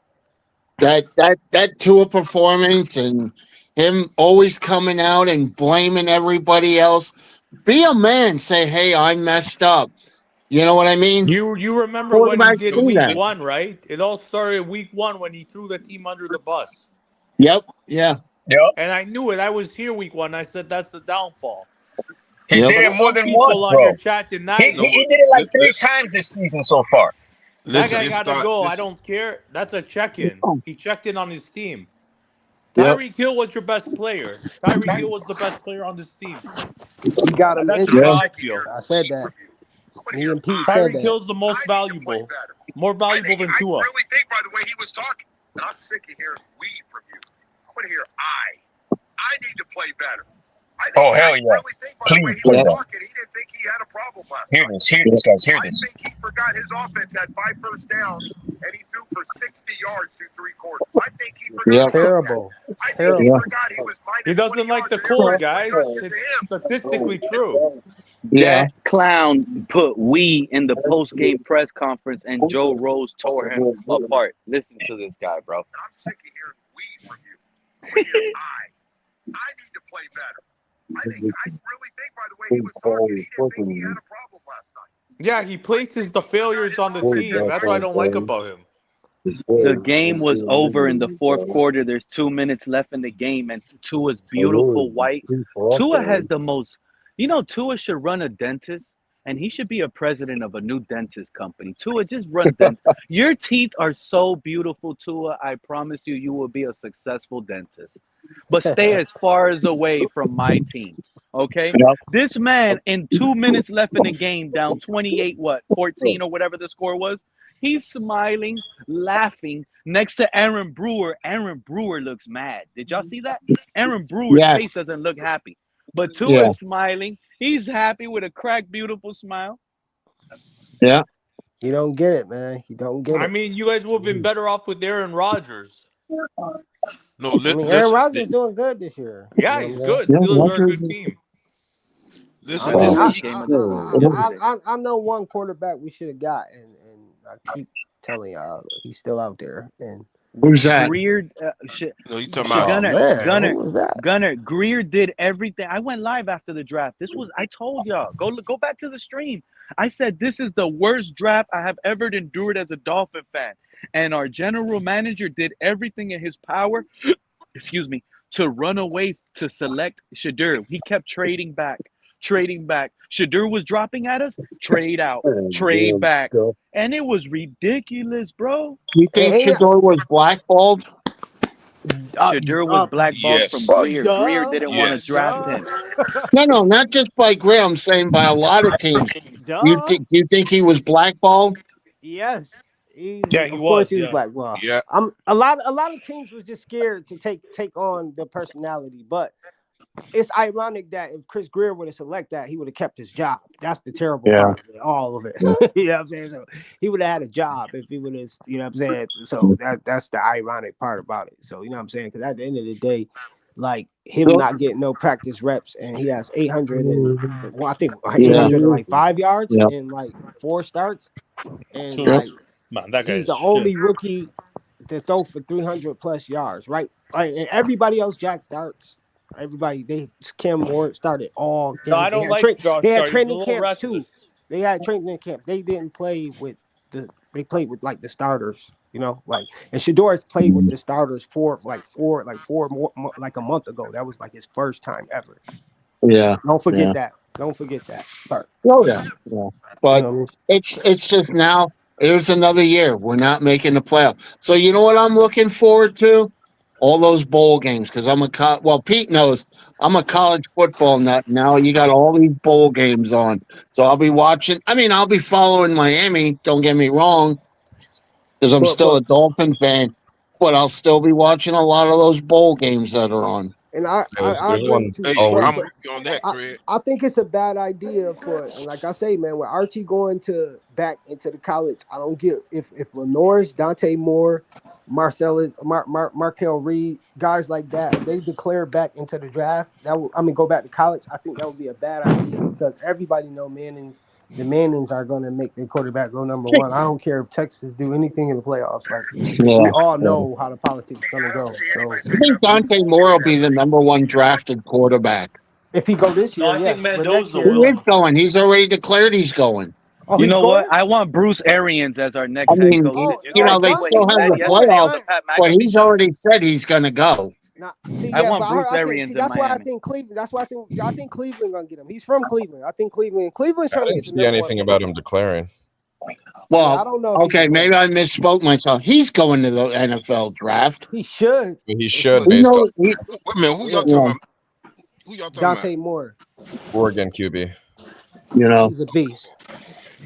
that Tua performance and him always coming out and blaming everybody else. Be a man. Say, hey, I messed up. You know what I mean? You remember what he Quarterbacks did do week that. one, right? It all started week one when he threw the team under the bus. Yep. Yeah. Yep. And I knew it. I was here week one. I said that's the downfall. He Yep. did But it more some than once, people on your bro. chat He, denied he, No, it. but he did it like three listen, times this season so far. That listen. guy It got to start. go. I Listen, don't care. That's a check-in. He checked in on his team. Yep. Tyreek Hill was your best player. Tyreek Hill was the best player on this team. We got him That's just how Yeah. I feel. I said that. Me and Pete said Tyreek that. Hill's the most valuable. More valuable than Tua. Oh, hell yeah. Please play Yep. that. Hear Yep. this, guys. Hear this. Yep. Terrible. Yeah. Terrible. He doesn't like the cold, guys. It's statistically true. Yeah. That clown put "we" in the post game press conference, and Joe Rose tore him apart. Listen to this guy, bro. Yeah, he places the failures on the team. That's what I don't like about him. The game was over in the fourth quarter. There's 2 minutes left in the game, and Tua's beautiful white. Tua has the most. Tua should run a dentist, and he should be a president of a new dentist company. Tua, just run dent. Your teeth are so beautiful, Tua. I promise you, you will be a successful dentist. But stay as far as away from my team. Okay? Yep. This man, in 2 minutes left in the game, down 28, 14 or whatever the score was, he's smiling, laughing next to Aaron Brewer. Aaron Brewer looks mad. Did y'all see that? Aaron Brewer's face Yes. doesn't look happy. But Tua Yeah. is smiling. He's happy with a cracked, beautiful smile. Yeah. You don't get it, man. You don't get I it. mean, you guys would have been better off with Aaron Rodgers. no. I mean, Aaron Listen. Rodgers doing good this year. You Yeah, know what he's I'm saying? good. Yeah. Steelers are a good team. I Listen. That was the mean, Listen. worst game of the yesterday. I know one quarterback we should have got, and I keep telling y'all he's still out there. And Who's that? Greer, You talking about? oh Gunner, man, who Gunner, was that? Gunner. Greer did everything. I went live after the draft. I told y'all, go back to the stream. I said this is the worst draft I have ever endured as a Dolphin fan. And our general manager did everything in his power, excuse me, to run away to select Shadur. He kept trading back, trading back. Shadur was dropping at us, trade out, trade back. And it was ridiculous, bro. You think And, Shador was blackballed? Shadur was blackballed from Yes. Greer. Greer duh, didn't want to Yes. draft duh, him. No, not just by Gray. I'm saying by a lot of teams. duh. Do you think he was blackballed? Yes, Yeah, he of course was. he was Yeah. black. Well, Yeah. I'm a lot of teams was just scared to take on the personality, but it's ironic that if Chris Greer would have selected that, he would have kept his job. That's the terrible Yeah. part of it, all of it. You know what I'm saying? So he would have had a job if he would have, you know what I'm saying? So that's the ironic part about it. So you know what I'm saying? Because at the end of the day, like him So, not getting no practice reps, and he has 800 and well, I think yeah. 805 yards Yeah. in like 4 starts, and Two. Yep. like Man, that guy he's is the shit. only rookie to throw for 300 plus yards, right? Like and everybody else Jack darts. Everybody Cam Ward started all No, I games. don't like Josh They had Dart. He's a training little camps too. restless. They had training camp. They didn't play with they played with like the starters, you know, like and Shador's played with the starters for like four more like a month ago. That was like his first time ever. Yeah. Don't forget Yeah. that. Don't forget that part. Oh yeah. Yeah. You But know what I mean? it's just now. There's another year. We're not making the playoff. So you know what I'm looking forward to? All those bowl games because I'm well. Pete knows I'm a college football nut now. You got all these bowl games on, so I'll be watching. I mean, I'll be following Miami. Don't get me wrong, because I'm still But a Dolphin fan. But I'll still be watching a lot of those bowl games that are on. and I, Yeah, I, I there's agree one with you. Hey, all But I'm week. with you on that, I, Craig. I think it's a bad idea for, and like I say, man, with Archie going to back into the college, I don't get if Lenore's, Dante Moore, Marcellus, Markel Reed, guys like that, if they declare back into the draft, go back to college. I think that would be a bad idea because everybody know the Mannings are going to make their quarterback go number one. I don't care if Texas do anything in the playoffs. Like we Yeah. all know how the politics going to go. So I think Dante Moore will be the number one drafted quarterback. if he go this No, year, I think yes, but next Mendoza He year, is will. going. He's already declared he's going. oh, You he's know what? going. I want Bruce Arians as our I next head mean, coach he, because Oh, you're you gonna oh, know, they see what he still Dante. have said the yesterday on playoffs, the I Pat but McAfee he's show. already said he's going to go. not see. I Yeah, want but Bruce I think see Arians in that's why I Miami. think Cleveland. That's why I think Cleveland gonna get him. He's from Cleveland. I think Cleveland's I trying to didn't get the see number one anything pick. about him declaring. Yeah, I Well, don't know if he okay, maybe declared. I misspoke myself. He's going to the NFL draft. He should. But he If should he, He based on knows. He, Wait a minute, who yeah, y'all talking yeah, about? Who y'all talking about? Dante Moore. Oregon QB. you know. He's a beast.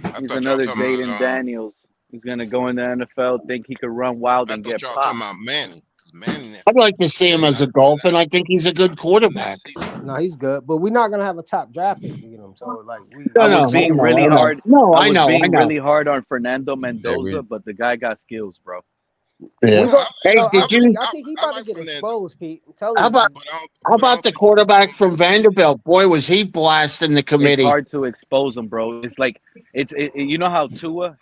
I He's thought y'all another talking Jaden about. Daniels. He's gonna go in the NFL, think he could run wild I and thought get y'all talking popped. about Manning. 'Cause Manning, I'd like to see him Manning as not a coming Dolphin. out I think he's a good next quarterback. season. No, he's good, but we're not gonna have a top draft pick to get him. So like we, No, I no, was I we being know, really I know. hard. No, I I was know, I being know. really hard on Fernando Yeah, Mendoza, we but the guy got skills, bro. Yeah. we go. Hey, No, did you? I think he I about to like get Fernando, exposed, Pete. I'm How telling about you. how but I about don't the think I quarterback don't from think he's ready. Vanderbilt? Boy, was he blasting the It's committee. hard to expose him, bro. It's like you know how Tua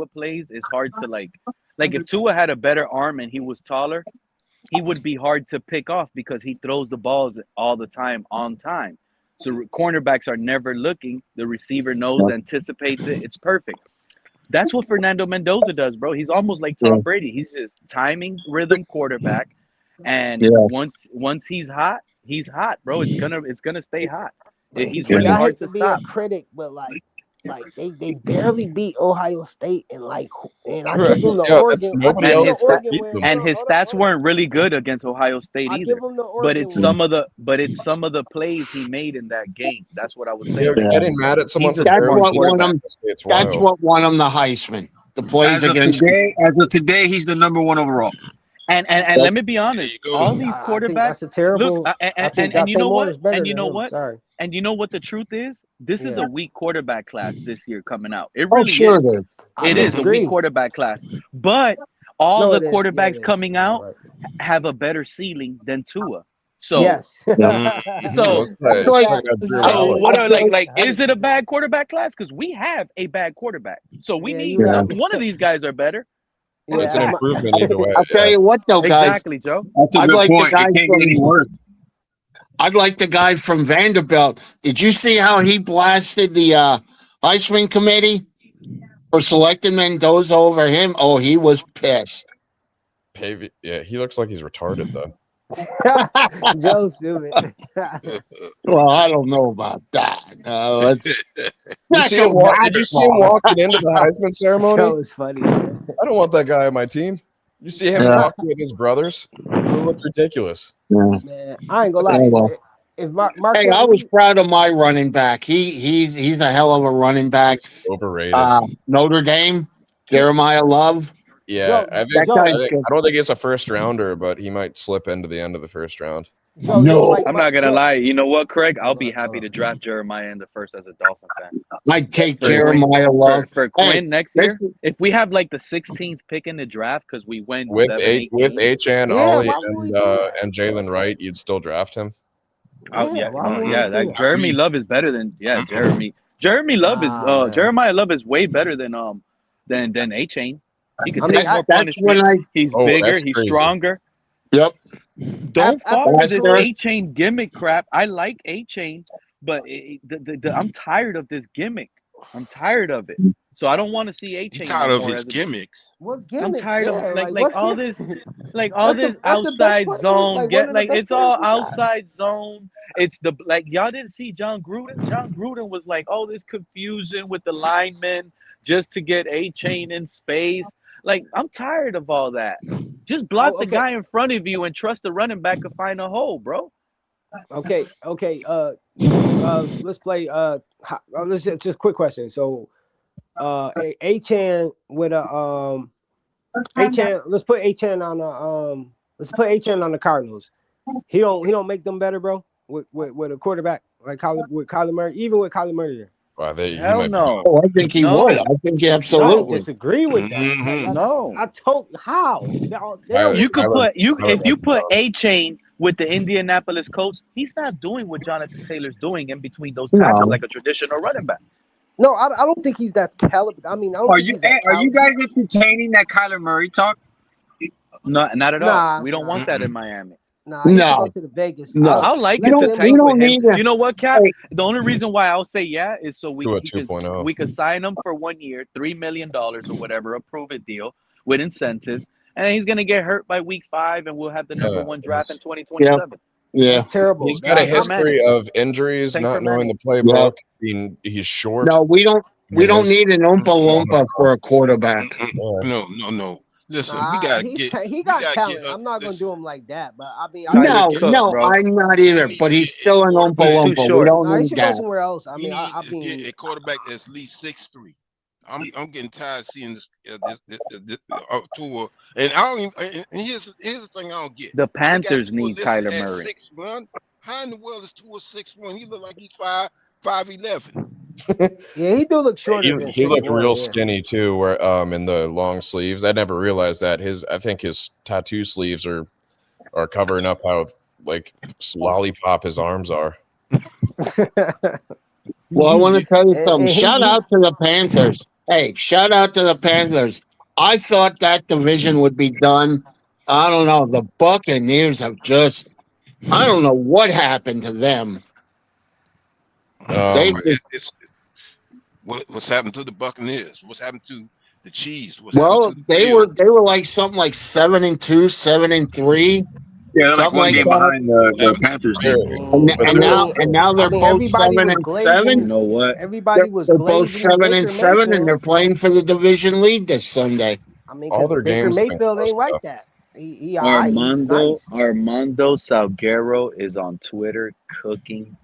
plays. It's hard to like if Tua had a better arm and he was taller, he would be hard to pick off because he throws the balls all the time on time. So cornerbacks are never looking. The receiver knows, anticipates it. It's perfect. That's what Fernando Mendoza does, bro. He's almost like Yeah, Tom Brady. He's just timing rhythm quarterback, and yeah, once he's hot, bro. It's gonna stay hot. He's Pete, really yeah. I hard hate to to be a stop. critic, but like they barely beat Ohio State and I Right. give them the Yeah, that's Oregon. I nobody give And them else the his has stat Oregon beat win. them. Hold and on, his hold on, stats hold on. weren't really good against Ohio State I give either. them the But Oregon it's win. some of the plays he made in that game. That's what I was Yeah, saying. Yeah. getting mad at someone He's for a That's barely smart what beating won quarterback. him. Ohio State's That's wild. what won him the Heisman. The plays against. As of today, he's the number one overall. And let me be There you honest, go. all these I think quarterbacks that's a look terrible. I think and you Dante know Moore what? is better And you than know him. what? Sorry. And you know what the truth is? This is Yeah, a weak quarterback class this year coming out. It Oh, really sure is. it is. I It Yeah. is a weak disagree. quarterback class. But all No, the it is. Yeah, it quarterbacks is. coming You're out right. have a better ceiling than Tua. So Yes. Yeah. Mm. Well, so this I guy, feel this like guy Facts. got Drew I, so Howard. I what are feel like like is it a 100%. bad quarterback class? Because we have a bad quarterback. So we Yeah, you need yeah. got. one of these guys are better. Yeah, It's an as Fact. my improvement either way. I'll tell Yeah. you what though, guys. Exactly, Joe. That's a I'd good like the point. guy It can't get from any worse. I'd like the guy from Vanderbilt. Did you see how he blasted the Heisman committee for selecting Mendoza over him? Oh, he was pissed. Yeah, he looks like he's retarded though. Joe's stupid. Well, I don't know about that. You Back see him of walk? Did you see him basketball. walking into the Heisman ceremony? Joe is funny. Man. I don't want that guy on my team. You see him Yeah. walking with his brothers? They look ridiculous. Yeah. Man, I ain't gonna Yeah, lie. well. If Hey, Markel I was Reed, proud of my running back. He's a hell of a running back. He's overrated. Notre Dame, Jeremiah Love. Yeah, Joe, I think That Joe, guy's good. I don't think he's a first rounder, but he might slip into the end of the first round. Joe, you don't No, like I'm my not gonna Joe. lie. You know what, Craig? I'll Hold be on, hold happy on. to draft Jeremiah in the first as a Dolphin fan. I'd take For Quinn, Jeremiah Love. for Hey, Quinn next year, listen, if we have like the 16th pick in the draft because we win With 7, 8 games. Achan, Yeah, Ollie, why would we do that? and Jalen Wright, you'd still draft him. Oh Yeah, yeah, why no, would we yeah. do That that? I Jeremy agree. Love is better than Jeremy Love is Nah, man. Jeremiah Love is way better than A Chain. He could I take mean, more that's when punishment. He's Oh, bigger. that's He's crazy. stronger. Yep. Don't fall after for his this Lester. career, A Chain gimmick crap. I like A Chain, but I'm tired of this gimmick. I'm tired of it. So I don't want to see A You Chain no tired of more his as a. gimmicks. What I'm gimmick? tired of Yeah, like what all gimmick? this, like all this That's the best outside player. zone. Like one Get of the like best it's players all we got. outside zone. It's the like y'all didn't see John Gruden. John Gruden was like all this confusion with the linemen just to get A Chain in space. Like I'm tired of all that. Just block Oh, the okay, guy in front of you and trust the running back to find a hole, bro. okay. Let's play. Let's just quick question. So, A-Chan with a A-Chan. Let's put A-Chan on the Let's put A-Chan on the Cardinals. He don't make them better, bro. With a quarterback like with Kyler Murray, even with Kyler Murray there. Wow, he Hell might be. no, Oh, I think he would. no, I think he I absolutely. disagree with that. Like Hmm no. I told how they don't Kyler, You make could them. Kyler, put you Kyler if might you be put gone. A Chain with the Indianapolis Colts, he's not doing what Jonathan Taylor's doing in between those tackles No. like a traditional running back. No, I don't think he's that caliber. I mean, I don't Are think you he's that are you caliber. guys entertaining that Kyler Murray talk? Not at all. Nah, We don't want nah, that Mm-mm. in Miami. nah. He should go No. to the Vegas. No. I'll like We it Let to don't. them. We tank for don't him. need to. You know what, Cap? Hey, The only reason why I'll say yeah is so To a he could 2.0. we could sign him for 1 year, $3 million or whatever, a prove it deal with incentives, and he's gonna get hurt by week 5, and we'll have the number Yeah, one draft in yeah. 2027. Yeah. That's terrible. he's got a Tank for history Manning. of injuries, Tank for not knowing Manning. the Yeah. playbook. He's short. No, we don't. I We mean, don't this need an Oompa Loompa for a quarterback. Mm-mm. No, no, no. Listen, Nah, he we got gotta get talent. I'm not gonna listen, do him like that. But I mean, I Nah, think he's he No, could. cooked, no, bro. I'm not we either. need But to he's get a still an Oompa He's quarterback. too Loompa. We short. don't Nah, he need should go that. somewhere else. I We mean, need I to get mean, a quarterback that's at least 6'3". I'm getting tired of seeing this tour. And I don't even. And here's the thing I don't get. The They got Panthers Tua need listed Kyler at Murray. 6'1". How in the world is Tua 6'1"? He look like he's 5'11". yeah, he do look shorter than he looked 6'1". real Yeah. skinny too, where in the long sleeves. I never realized that I think his tattoo sleeves are covering up how like lollipop his arms are. Well, I want to tell you something. And Shout he out to the Panthers. Hey, shout out to the Panthers. I thought that division would be done. I don't know. The Buccaneers have just. I don't know what happened to them. They Um, just. It's what's happened to the Buccaneers? What's happened to the Chiefs? What's happened Well, to the they were Bills? like something like 7-2, 7-3, Yeah, they're like something one like game that. behind What the happened to the Panthers now. Ravens? but And they're now I they're mean, both everybody seven was and You glazing. seven. know what? Everybody was They're both glazing 7-7, and Baker they're Mayfield. playing for the division lead this Sunday. I mean, all because their Baker games have been Mayfield close ain't like though. that. He all right. He's Armando nice. Armando Salguero is on Twitter cooking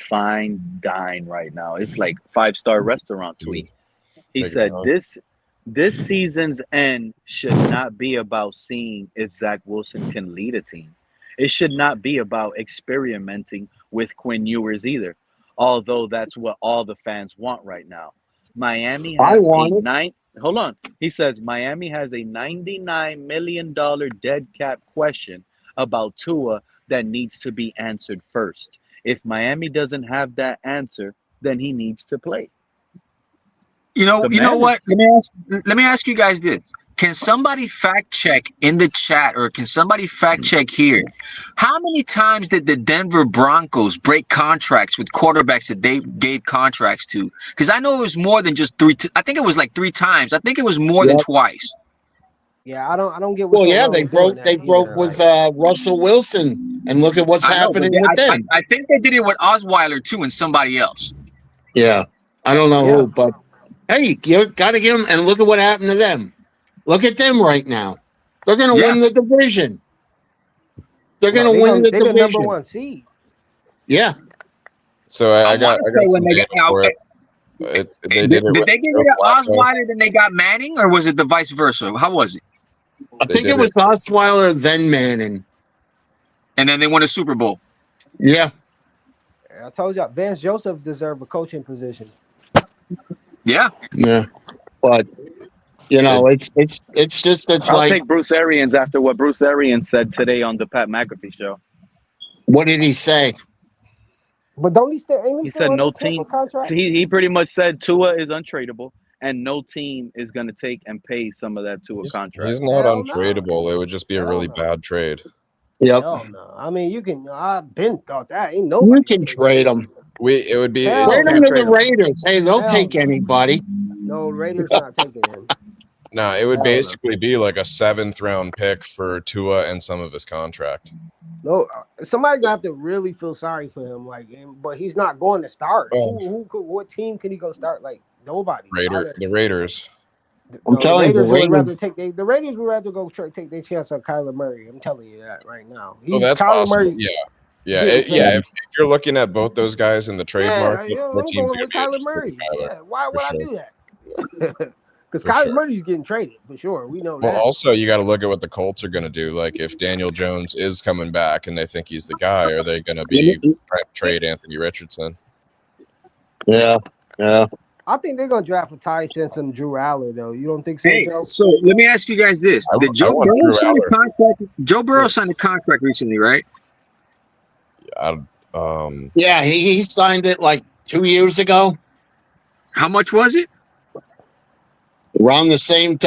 fine dine right now. It's like 5-star restaurant tweet. Dude, He make it said fun. this season's end should not be about seeing if Zach Wilson can lead a team. It should not be about experimenting with Quinn Ewers either. Although that's what all the fans want right now. Miami I has a want it. nine hold on. He says Miami has a $99 million dead cap question about Tua that needs to be answered first. If Miami doesn't have that answer, then he needs to play. The You know man is what? Let me ask you guys this. Can somebody fact check in the chat or can somebody fact check here? How many times did the Denver Broncos break contracts with quarterbacks that they gave contracts to? Because I know it was more than just I think it was like 3 times. I think it was more than Yep. twice. Yeah, I don't get what's Well, so yeah, wrong with doing they that broke either. with Like, Russell Wilson, and look at what's I know, but happening with them. I think they did it with Osweiler too and somebody else. Yeah, I don't know yeah, who, but hey, you got to get them, and look at what happened to them. Look at them right now. They're going to Yeah. win the division. They're well, going to win the they the number division. one seed. Yeah. So I got wanna say when some they data got for it. They did it Did with they get Joe rid of Flacco. Osweiler then they got Manning or was it the vice versa? How was it? I They think did it was Osweiler, then Manning. And then they won a Super Bowl. Yeah. I told you, Vance Joseph deserved a coaching position. Yeah. Yeah. But, you know, it's I'll like, take Bruce Arians after what Bruce Arians said today on the Pat McAfee show. what did he say? But don't he still? Ain't he He still said under no Tampa team. contract? He pretty much said Tua is untradeable, and no team is going to take and pay some of that Tua He's contract. not Hell no. untradeable. It would just be a Hell really no. bad trade. Yep. Hell no. I mean, you can. I've been thought that ain't You nobody can gonna trade them. It would be Hell Trade You them can't to trade the him. Raiders. Hey, they'll Hell take no. anybody. No, Raiders not taking him. No, it would Hell no. basically be like a 7th-round pick for Tua and some of his contract. No, somebody gonna have to really feel sorry for him. Like, but he's not going to start. Well, What team can he go start? Like nobody. The Raiders. I'm No, telling you, the Raiders would rather Raiders. take the Raiders would rather go take their chance on Kyler Murray. I'm telling you that right now. Oh, that's Kyler possible. Murray. Yeah. If you're looking at both those guys in the trade market, what I'm teams going are with gonna be Kyler interested in Murray. Kyler? Yeah, why For would I sure. do that? Because For Kyler sure. Murray's getting traded for sure. We know Well, that. also you got to look at what the Colts are going to do. Like if Daniel Jones is coming back and they think he's the guy, are they going to be trying to trade Anthony Richardson? Yeah. I think they're gonna draft a Ty Simpson, Drew Aller though. You don't think so, Hey, Joe? so let me ask you guys this: Did Joe want Burrow Drew sign a Aller. contract? Joe Burrow signed a contract recently, right? Yeah, he signed it like 2 years ago. How much was it? Around the same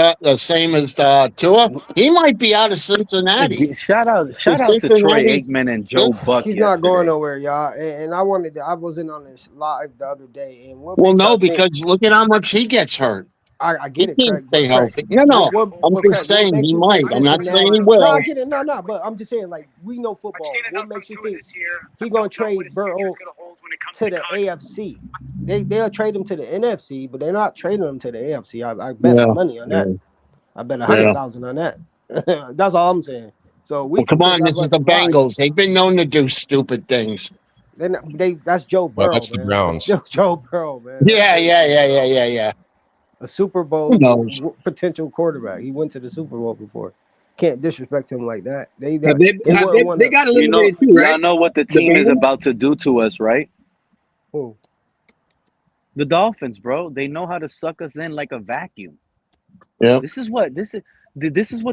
as Tua. He might be out of Cincinnati. Shout out to Troy Cincinnati's- Aikman and Joe Buck. He's not going nowhere, y'all. And I wasn't on this live the other day. And what Well, makes no, y'all think- because look at how much he gets hurt. I He get it, can't Craig. stay but Craig, healthy. No. I'm Craig, just saying makes he you might. think I'm not saying Cincinnati- he will. No, I get it. No, but I'm just saying, like, we know football. What makes you think he gonna trade Burrow to the AFC? They'll trade him to the NFC, but they're not trading him to the AFC. I bet my money on that. I bet 100,000 on that. That's all I'm saying. So we Come on, think this is that's the right. Bengals. They've been known to do stupid things. That's Joe Burrow, Well, that's the man. Browns. That's Joe Burrow, man. Yeah. A Super Bowl potential quarterback. He went to the Super Bowl before. Can't disrespect him like that. They got eliminated too, right? Y'all know what the team is about to do to us, right? Who? The Dolphins, bro. They know how to suck us in like a vacuum. Yeah. This is what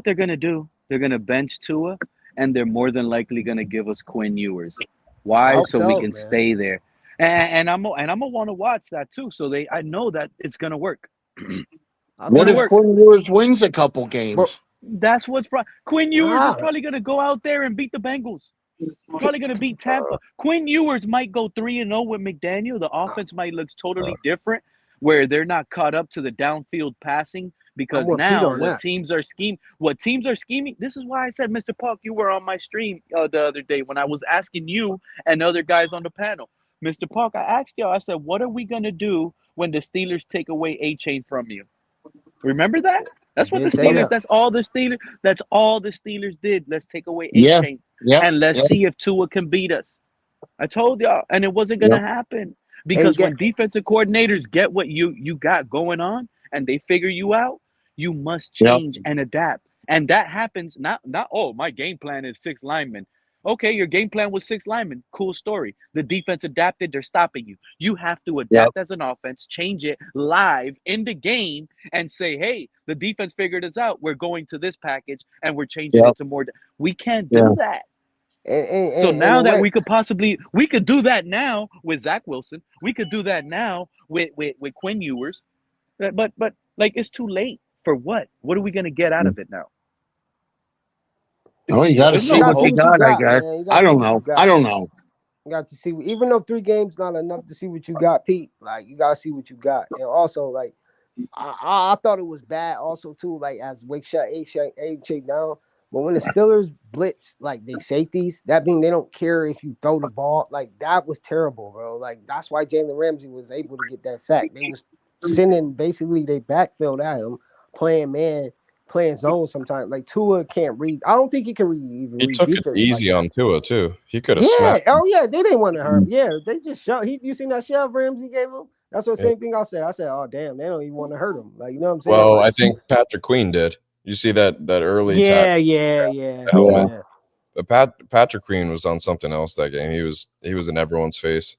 they're gonna do. They're gonna bench Tua, and they're more than likely gonna give us Quinn Ewers. Why? So we can stay there. And I'm gonna want to watch that too. So I know that it's gonna work. What if Quinn Ewers wins a couple games? That's what's Quinn Ewers is probably gonna go out there and beat the Bengals. Probably gonna beat Tampa. Quinn Ewers might go 3-0 with McDaniel. The offense might look totally different, where they're not caught up to the downfield passing. Because now what teams are scheming. This is why I said, Mr. Puck, you were on my stream the other day when I was asking you and other guys on the panel. Mr. Puck, I asked y'all, I said, what are we gonna do when the Steelers take away A-Chain from you? Remember that? That's what the Steelers. That's all the Steelers did. Let's take away A-Chain and let's see if Tua can beat us. I told y'all, and it wasn't gonna happen because when defensive coordinators get what you got going on and they figure you out, you must change and adapt. And that happens not my game plan is 6 linemen. Okay, your game plan was 6 linemen. Cool story. The defense adapted. They're stopping you. You have to adapt as an offense, change it live in the game, and say, hey, the defense figured us out. We're going to this package, and we're changing it to more. We can't do that. So now that we could do that now with Zach Wilson. We could do that now with Quinn Ewers. But like it's too late. For what? What are we going to get out of it now? Oh, you got to see what they got, I guess. I don't know. You got to see, even though 3 games not enough to see what you got, Pete. Like you got to see what you got, and also like I thought it was bad, also too. Like as Wake shut A-Chain down, but when the Steelers blitz like they safeties, that means they don't care if you throw the ball. Like that was terrible, bro. Like that's why Jalen Ramsey was able to get that sack. They was sending basically they backfield at him, playing man. Playing zone sometimes. Like Tua can't read. I don't think he can read. He took it easy on Tua too. He could have smacked him. Oh yeah, they didn't want to hurt him. Yeah, they just shot. You seen that shove Ramsey gave him? That's the same thing I said. I said, oh damn, they don't even want to hurt him. Like you know what I'm saying? Well, like, I think Patrick Queen did. You see that early Yeah. But Patrick Queen was on something else that game. He was in everyone's face.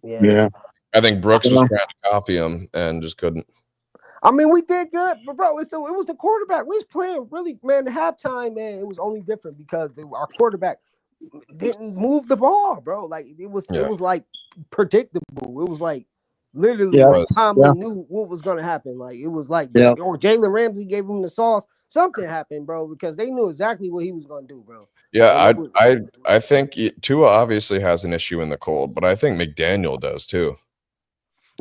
Yeah. I think Brooks was trying to copy him and just couldn't. I mean, we did good, but bro, it was the quarterback. We was playing really, man. The halftime, man, it was only different because our quarterback didn't move the ball, bro. Like it was like predictable. It was like literally Tomlin knew what was gonna happen. Like it was like, or Jalen Ramsey gave him the sauce. Something happened, bro, because they knew exactly what he was gonna do, bro. Yeah, I think Tua obviously has an issue in the cold, but I think McDaniel does too.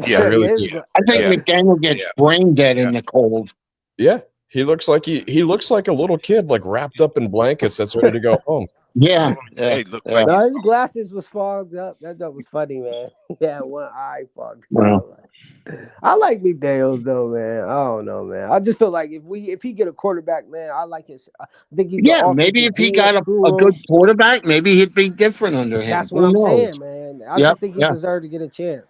I Yeah, really his do. yeah, gla- I think yeah, McDaniel gets yeah, brain dead yeah. in the cold. Yeah, he looks like he looks like a little kid, like wrapped up in blankets, that's ready to go home. Yeah, Hold on. yeah, Hey, look yeah. like No, he's his glasses was fogged up. That joke was funny, man. He had one eye fogged Well, up. I like McDaniels though, man. I don't know, man. I just feel like if he get a quarterback, man, I like his. I think he's an yeah, maybe offensive if he got a guru. good quarterback, maybe he'd be different under him. That's what Who I'm saying, knows? man. I Yep, just think he yeah, deserved to get a chance.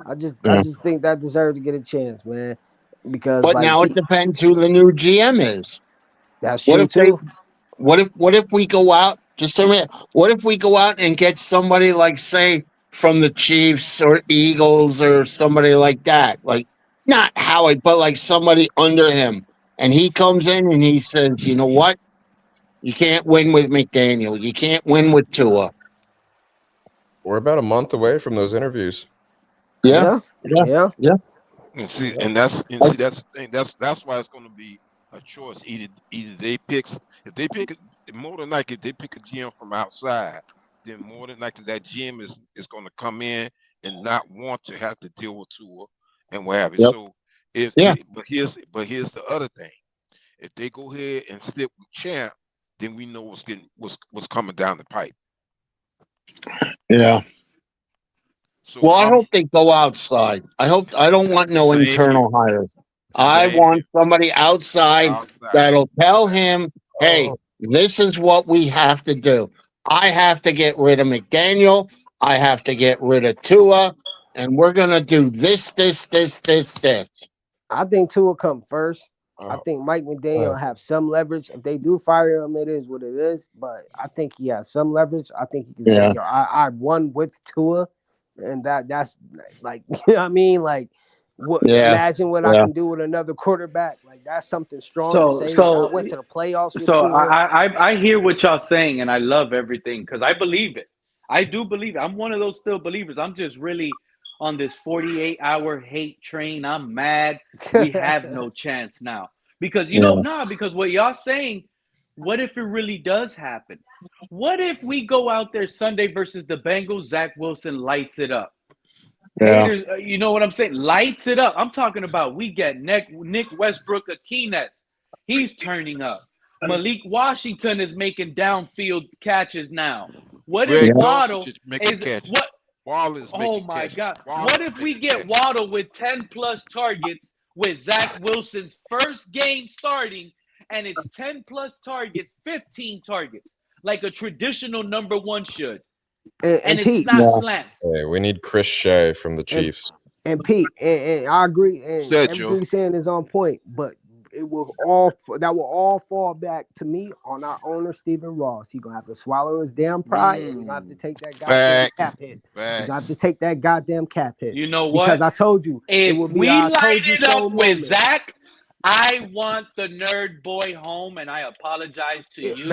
I yeah. just think that deserved to get a chance, man. Because But like now it depends who the new GM is. that's What true if they? too. What if we go out? Just a minute. What if we go out and get somebody like, say, from the Chiefs or Eagles or somebody like that? Like, not Howie, but like somebody under him, and he comes in and he says, "You know what? You can't win with McDaniel. You can't win with Tua." We're about a month away from those interviews. Yeah, Yeah, yeah, yeah, yeah. and see, yeah. That's- that's the thing. That's why it's going to be a choice. Either they pick if they pick more than likely if they pick a GM from outside, then more than likely that GM is going to come in and not want to have to deal with Tua and what have you. Yep. So if Yeah. here's the other thing. If they go ahead and stick with Champ, then we know what's coming down the pipe. Yeah. So Well, I I'm hope they go outside. I don't want no same here, internal hires. I same here, want somebody outside outside. that'll tell him, hey, this is what we have to do. I have to get rid of McDaniel. I have to get rid of Tua. And we're going to do this. I think Tua come first. I Oh, think Mike uh, McDaniel have some leverage. If they do fire him, it is what it is. But I think he has some leverage. I think he can say, Yeah. "Yo, I won with Tua," and that's like, you know what I mean, like, what? Yeah. Imagine what I Yeah. can do with another quarterback. Like that's something strong to So say. I so went to the playoffs with so Tua. I hear what y'all saying, and I love everything because I believe it. I do believe it. I'm one of those still believers. I'm just really on this 48-hour hate train. I'm mad. We have no chance now because Yeah. because what y'all saying. What if it really does happen? What if we go out there Sunday versus the Bengals? Zach Wilson lights it up. Yeah. Haters, you know what I'm saying? Lights it up. I'm talking about we get Nick Westbrook Akines. He's turning up. Malik Washington is making downfield catches now. What if Yeah. Greg Dulcich Waddle is making is catches. what? Waller is Oh making my catches. God. Waller What is if we making get catches. Waddle with 10 plus targets with Zach Wilson's first game starting and it's 10 plus targets, 15 targets, like a traditional number one should. And And it's Pete not Yeah. slants. hey, we need Chris Shea from the and Chiefs. and Pete and I agree, What's and that, everything Joe? you're saying is on point. But that will all fall back to me on our owner Stephen Ross. He's gonna have to swallow his damn pride, and he's gonna have to take that goddamn Facts. cap hit. He's gonna have Facts. to take that goddamn cap hit You know because what? I told you it If will be we a I light told you it up so with moment. Zach, I want the nerd boy home, and I apologize to you.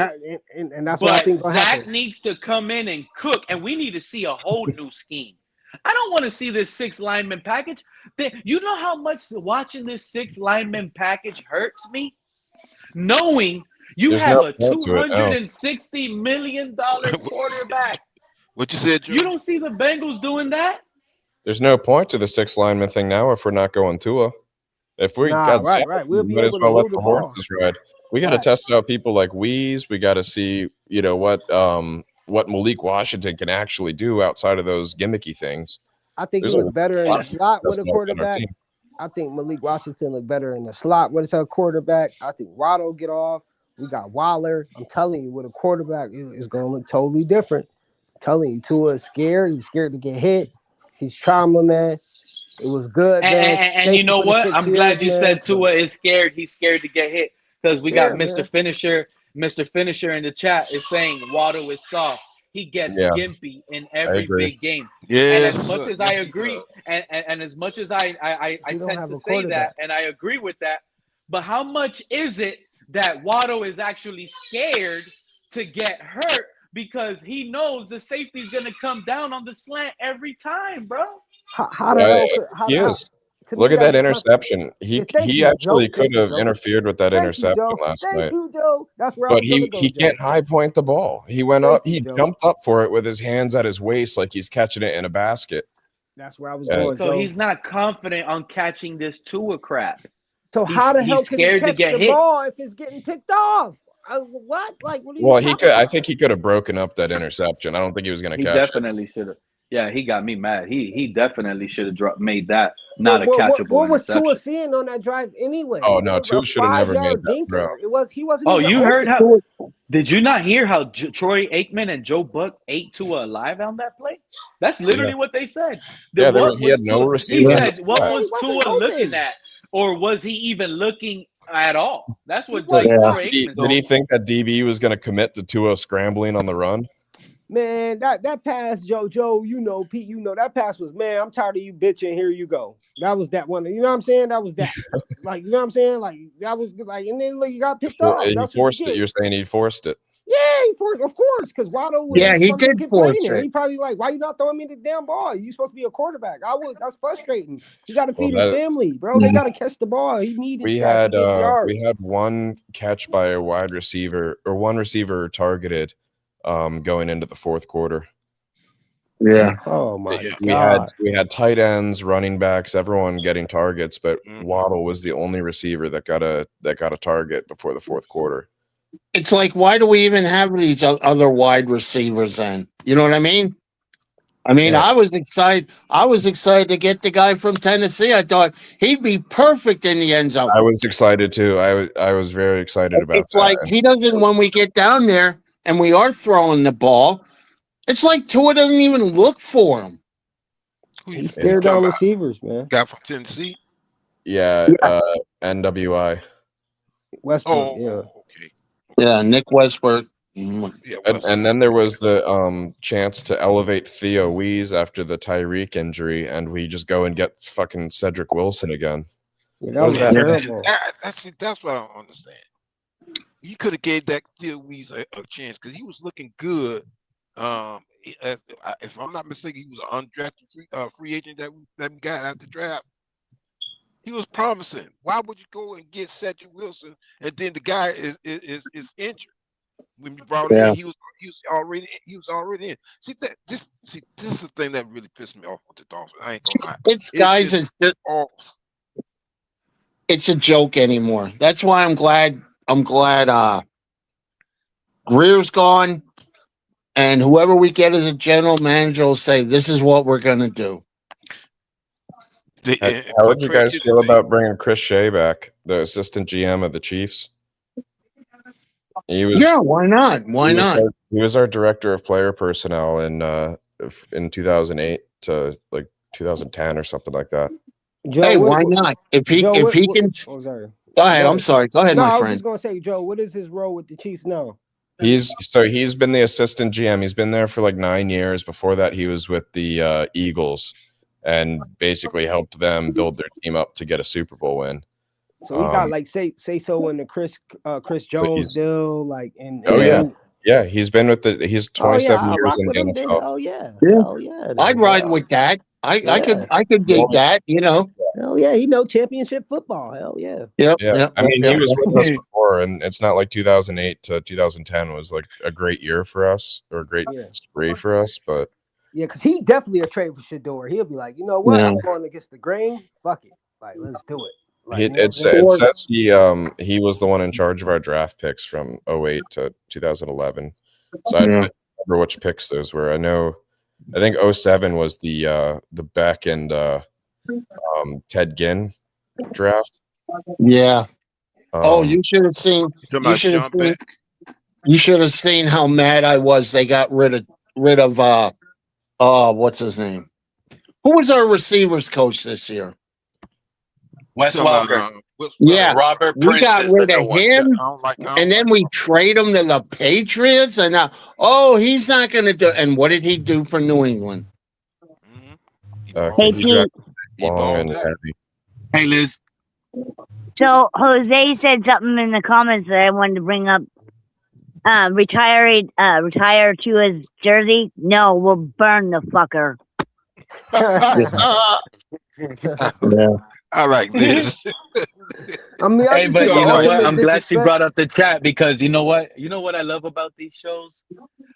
And that's what I But think gonna Zach happen. needs to come in and cook, and we need to see a whole new scheme. I don't want to see this six lineman package. You know how much watching this six lineman package hurts me? Knowing you There's have no a point to it. No, $260 million quarterback. What you said, You Joe? don't see the Bengals doing that? there's no point to the six lineman thing now if we're not going Tua. If we Nah, got Zach, right. we We'll be might as able to well let move the the ball. horses ride. We got to Right. test out people like Weeze. We got to see, what Malik Washington can actually do outside of those gimmicky things. I think he There's a looked better in lot the of people slot with a testing out on our quarterback. team. I think Malik Washington looked better in the slot with a quarterback. I think Waddle get off. We got Waller. I'm telling you, with a quarterback, it's going to look totally different. I'm telling you, Tua is scared. He's scared to get hit. He's trauma, man. It was good, man. And you Thank you know for the what? 6 I'm years, glad you man. said Tua is scared. He's scared to get hit because we got Yeah, Mr. man. Finisher. Mr. Finisher in the chat is saying Waddle is soft. He gets Yeah, gimpy in I every agree. big game. And Yes, as much sir. as I Yes, he agree, does. and as much as I He don't tend have to a say that, quarterback. and I agree with that, but how much is it that Waddle is actually scared to get hurt because he knows the safety is going to come down on the slant every time, bro? How the Yeah, hell could he how is. to Look me at that that's perfect. interception. Yeah, He thank he you, actually Joe. could Thank you, have Joe. interfered with that Thank you, interception Joe. last Thank night. you, Joe. That's where I But was gonna he go, Joe. can't high point the ball. He went Thank up, you, he Joe. jumped up for it with his hands at his waist like he's catching it in a basket. That's where I was Yeah. going, So Joe. he's not confident on catching this Tua crap. So how the hell He's can he scared to catch get the hit. ball if it's getting picked off? What? Like, what are you Well, he talking could. I about? think he could have broken up that interception. I don't think he was going to He catch it. definitely should have. Yeah, he got me mad. He definitely should have made that not a What catchable was Tua interception. seeing on that drive anyway? Oh It no, was a Tua should have never made 5-yard that throw. dinker. He wasn't Oh, even you heard open. how? Did you not hear how Troy Aikman and Joe Buck ate Tua alive on that play? That's literally what they said. Yeah, What he had was no Tua? He receiver in the said, "What flat. Yeah, he was wasn't Tua looking open. at, or was he even looking at all?" That's what wasn't Yeah. Troy Aikman Did he said. think that DB was going to commit to Tua scrambling on the run? Man, that pass, Joe, you know, Pete, you know, that pass was, man, I'm tired of you bitching. Here you go. That was that one. You know what I'm saying? That was that. Like, you know what I'm saying? Like, that was like, and then look, you got picked off. He That's what forced you it. get. You're saying he forced it. Yeah, of course, because Waddle was Yeah, he supposed to did get force playing there. it. He probably like, why you not throwing me the damn ball? You supposed to be a quarterback. That's frustrating. He got to Well, feed his family, bro. They got to catch the ball. He needed we catch. had He get yards. one catch by a wide receiver, or one receiver targeted going into the fourth quarter. Yeah. Oh my We god. had tight ends, running backs, everyone getting targets, but Mhm. Waddle was the only receiver that got a target before the fourth quarter. It's like, why do we even have these other wide receivers then? You know what I mean? Yeah. I was excited. I was excited to get the guy from Tennessee. I thought he'd be perfect in the end zone. I was excited too. I was very excited about It's that. like he doesn't, when we get down there and we are throwing the ball, it's like Tua doesn't even look for him. He stared down receivers, man. Guy from Tennessee. Yeah, NWI. Westbrook, yeah. Okay. Yeah, Nick Westbrook. Yeah, And then there was the chance to elevate Theo Wees after the Tyreek injury, and we just go and get fucking Cedric Wilson again. Yeah, that What was is that? terrible. That's what I don't understand. You could have gave that Theo Wees a chance because he was looking good. If I'm not mistaken, he was an undrafted free agent that we got at the draft. He was promising. Why would you go and get Cedric Wilson and then the guy is injured? When you brought him in, he was already in. This is the thing that really pissed me off with the Dolphins. I ain't gonna lie. It's a joke anymore. That's why I'm glad Greer's gone, and whoever we get as a general manager will say, this is what we're gonna do. How would you guys feel about bringing Chris Shea back, the assistant GM of the Chiefs? Why not? He was our director of player personnel in 2008 to like 2010 or something like that. Joe, why not? If he can. Oh, sorry. Go ahead. I'm sorry. Go ahead, my I was friend. just gonna say, Joe, what is his role with the Chiefs now? He's been the assistant GM. He's been there for like 9 years. Before that, he was with the Eagles and basically helped them build their team up to get a Super Bowl win. So he got like say so in the Chris Jones deal, like yeah. He's been with he's 27 years in the NFL. Oh yeah. I'd ride with that. I could dig that. You know. Hell yeah, he know championship football. Hell yeah. Yep. I mean, he was with us before, and it's not like 2008 to 2010 was like a great year for us or a great spree for us, but yeah, because he definitely a trade for Shador. He'll be like, you know what, I'm going against the grain. Fuck it, like let's do it. Like, it says he was the one in charge of our draft picks from 2008 to 2011. So I don't remember which picks those were. I think 2007 was the Beck and Ted Ginn draft. Yeah. You should have seen. You should have seen how mad I was. They got rid of what's his name? Who was our receivers coach this year? Wes Welker. Robert Prince. We got rid of him, and then we trade him to the Patriots, and now, he's not going to do. And what did he do for New England? Hey, Liz. So Jose said something in the comments that I wanted to bring up. Retire to his jersey. No, we'll burn the fucker. All right, Liz. Hey, but you know what? I'm glad she brought up the chat because you know what? You know what I love about these shows?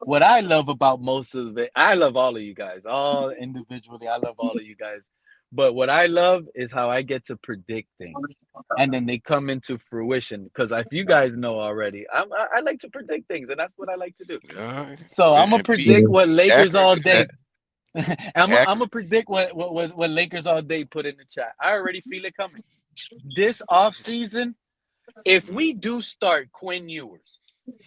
what I love about most of it, I love all of you guys, all individually. I love all of you guys. But what I love is how I get to predict things, and then they come into fruition. Because if you guys know already, I like to predict things, and that's what I like to do. So I'm gonna And Pete, predict what Lakers accurate all with that. day. I'm gonna Accurate. predict what Lakers all day put in the chat. I already feel it coming. This off season, if we do start Quinn Ewers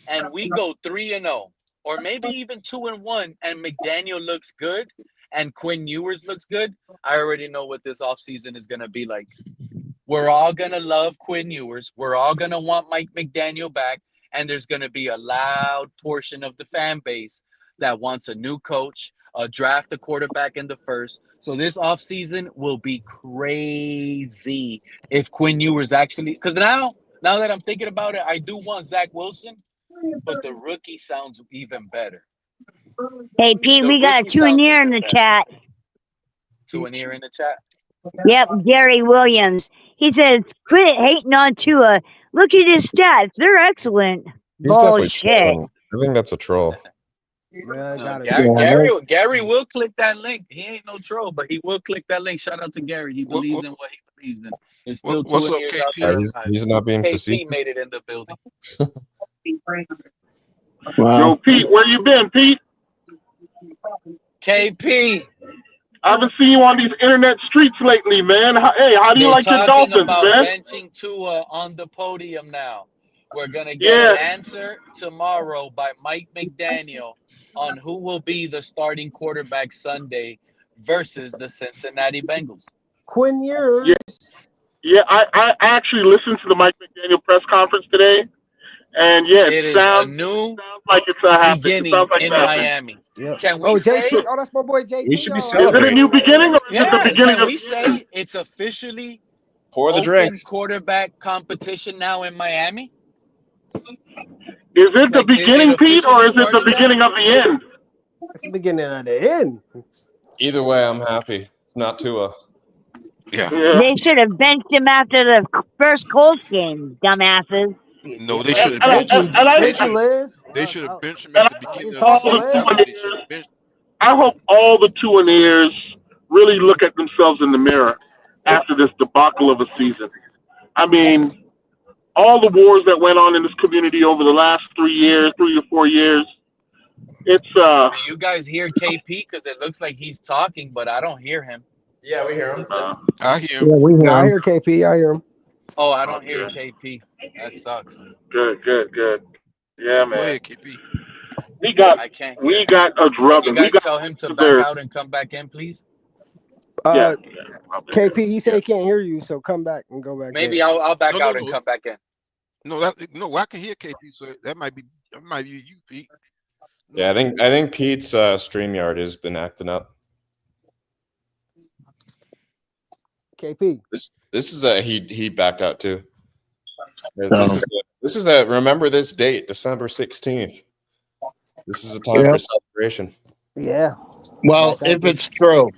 and we go 3-0, or maybe even 2-1, and McDaniel looks good and Quinn Ewers looks good, I already know what this offseason is gonna be like. We're all gonna love Quinn Ewers. We're all gonna want Mike McDaniel back, and there's gonna be a loud portion of the fan base that wants a new coach, draft a quarterback in the first. So this offseason will be crazy if Quinn Ewers actually, because now that I'm thinking about it, I do want Zach Wilson, but the rookie sounds even better. Hey, Pete, The we got a rookie sounds two-near in even the better. chat. To an ear in the chat. Yep, Gary Williams. He says, quit hating on Tua. Look at his stats. They're excellent. He's definitely Bullshit. trolling. I think that's a troll. Man, No, gotta Gary will click that link. He ain't no troll, but he will click that link. Shout out to Gary. He believes in what he believes in. There's still What's two up, years out KP? there. He's not being facetious. KP made it in the building. Wow. Yo, Pete, where you been, Pete? KP. I haven't seen you on these internet streets lately, man. Hey, how do you They're like your talking Dolphins, about man? benching Tua on the podium now. We're gonna get Yeah. an answer tomorrow by Mike McDaniel on who will be the starting quarterback Sunday versus the Cincinnati Bengals. Quinn Ewers. Yeah, I actually listened to the Mike McDaniel press conference today, and yeah, It is a new like it's happening. It beginning sounds like in it's happening. Miami. Yep. Can we Oh, say? JP. Oh, that's my boy JP. We should be Is it a celebrating. new beginning, or is it the Yeah, beginning can of we the say end? it's officially Pour the open drinks. quarterback competition now in Miami? Is it the Like, beginning, Pete, or is it the started now? beginning of the end? It's the beginning of the end. Either way, I'm happy. It's not Tua. Yeah. They should have benched him after the first Colts game, dumbasses. No, they should have Thank benched you. him. Thank you, Liz. They should have benched him And at the I beginning of Talk the to season. Liz. That's what they should have benched. I hope all the Tuaneers really look at themselves in the mirror after this debacle of a season. I mean, all the wars that went on in this community over the last 3 or 4 years, it's Do you guys hear KP? Because it looks like he's talking, but I don't hear him. Yeah, we hear him. I hear Yeah, him. we No, I hear him. hear KP. I hear him. Oh, I don't hear Okay. KP. That sucks. Good. Yeah, Go man. ahead, KP. I can't hear him. We got a Can you drubbing. We guys got tell him to back there. out and come back in, please? Yeah. KP, he said Yeah. he can't hear you, so come back and go back Maybe in. I'll back No, out and come back in. No, I can hear KP. So that might be you, Pete. Yeah, I think Pete's StreamYard has been acting up. KP. This is a he backed out too. This is a remember this date, December 16th. This is a time for celebration. Yeah. Well, if it's true,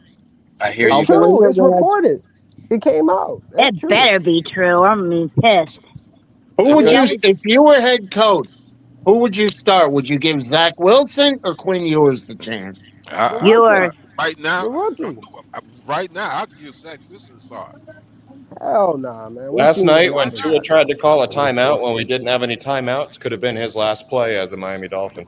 I hear I'll you. believe True. it It's when I see recorded. It came out. That's It true. better be true. I'm gonna be pissed. Who would you, Okay. if you were head coach, who would you start? Would you give Zach Wilson or Quinn Ewers the chance? Ewers. Right now, The rookie. right now, I'll give Zach Wilson a start. Hell nah, man. Last night when We've seen Tua tried to call a timeout when we didn't have any timeouts, could have been his last play as a Miami Dolphin.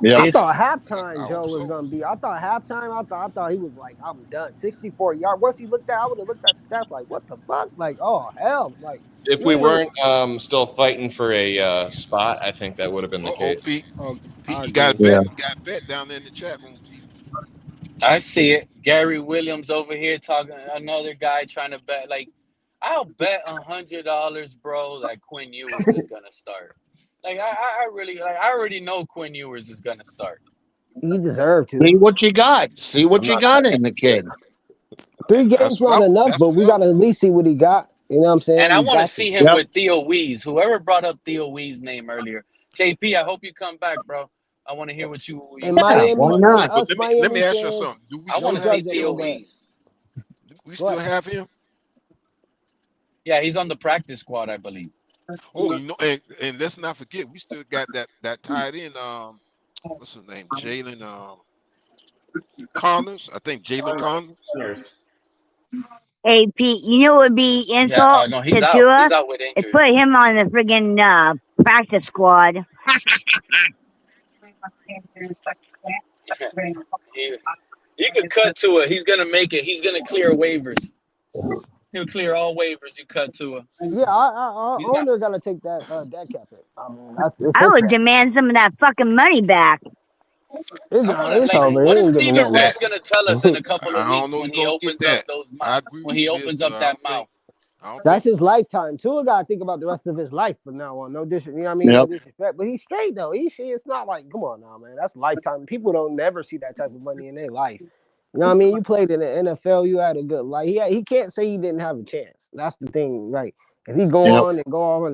Yeah. I thought halftime I Joe hope was so. gonna be. I thought halftime. I thought he was like, I'm done. 64 yards. Once he looked at, I would have looked at the stats like, what the fuck? Like, oh hell, like. If we weren't still fighting for a spot, I think that would have been the case. Pete, I you got agree. bet. You got bet down there in the chat room, Pete. I see it. Gary Williams over here talking. Another guy trying to bet. Like, I'll bet $100, bro, that Quinn Ewers is gonna start. Like, I really, like, I already know Quinn Ewers is gonna start. You deserve to. See what you got. See what you got in the kid. 3 games not enough, but we gotta at least see what he got. You know what I'm saying? And I want to see him Yep. with Theo Wees. Whoever brought up Theo Wees' name earlier. KP, I hope you come back, bro. I want to hear what you In say. Miami, Why not? us Let Miami me ask you fans, something. Do we I want to still see have Theo Theo Wees. Wees. we still have him? Yeah, he's on the practice squad, I believe. Oh, you know, and let's not forget, we still got that tight end. what's his name? Jalen Connors. I think Jalen Connors. Hey, Pete, you know what would be Yeah, insult no, he's to out. Tua? He's out with Is injury. put him on the friggin' practice squad. he, you could cut to it. He's gonna make it. He's gonna clear waivers. He'll clear all waivers. You cut to it. Yeah, our He's not. owner gotta take that dead cap hit. I mean, it's I his would fault. demand some of that fucking money back. I want to It's like. over. He What is ain't giving Steven nothing That Ross back. gonna tell us in a couple of I don't weeks know. when He he gonna get opens up that. those I mouth? agree When with he you there, opens but up that mouth. I don't That's think. his lifetime. Tua gotta think about the rest of his life from now on. No you know what I mean? No Yep. disrespect, but he's straight though. It's not like, come on now, man. That's lifetime. People don't never see that type of money in their life. You know what I mean? You played in the NFL. You had a good life. He can't say he didn't have a chance. That's the thing, right? If he Yep. go on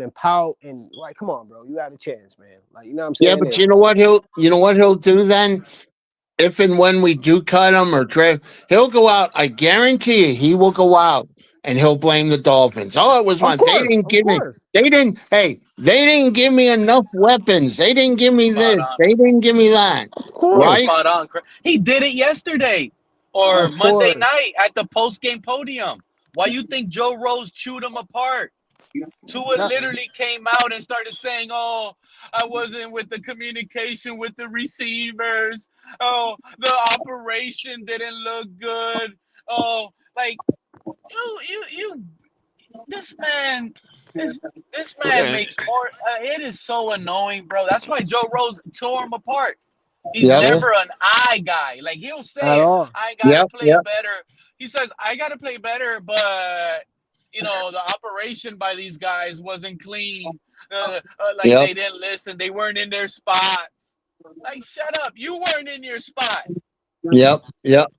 and pout and like, come on, bro, you had a chance, man. Like, you know what I'm Yeah, saying? but you know what he'll do then? If and when we do cut him or trade, he'll go out. I guarantee you, he will go out and he'll blame the Dolphins. Oh, it was my. They didn't Of give me. course, They didn't. Hey, they didn't give me enough weapons. They didn't give me Spot this. on. They didn't give me that. of course, Right? Spot on. He did it yesterday or of Monday course. night at the post game podium. Why you think Joe Rose chewed him apart? Tua That, literally came out and started saying, "Oh, I wasn't with the communication with the receivers. Oh, the operation didn't look good. Oh, like you this man this this man Yeah, makes more it is so annoying, bro. That's why Joe Rose tore him apart. He's Yep. yeah, never an I guy. Like he'll say at it. all. I gotta Yep. play Yep. better. He says I gotta play better, but the operation by these guys wasn't clean. Like Yep. they didn't listen. They weren't in their spots. Like shut up. You weren't in your spot. Yep. Yep.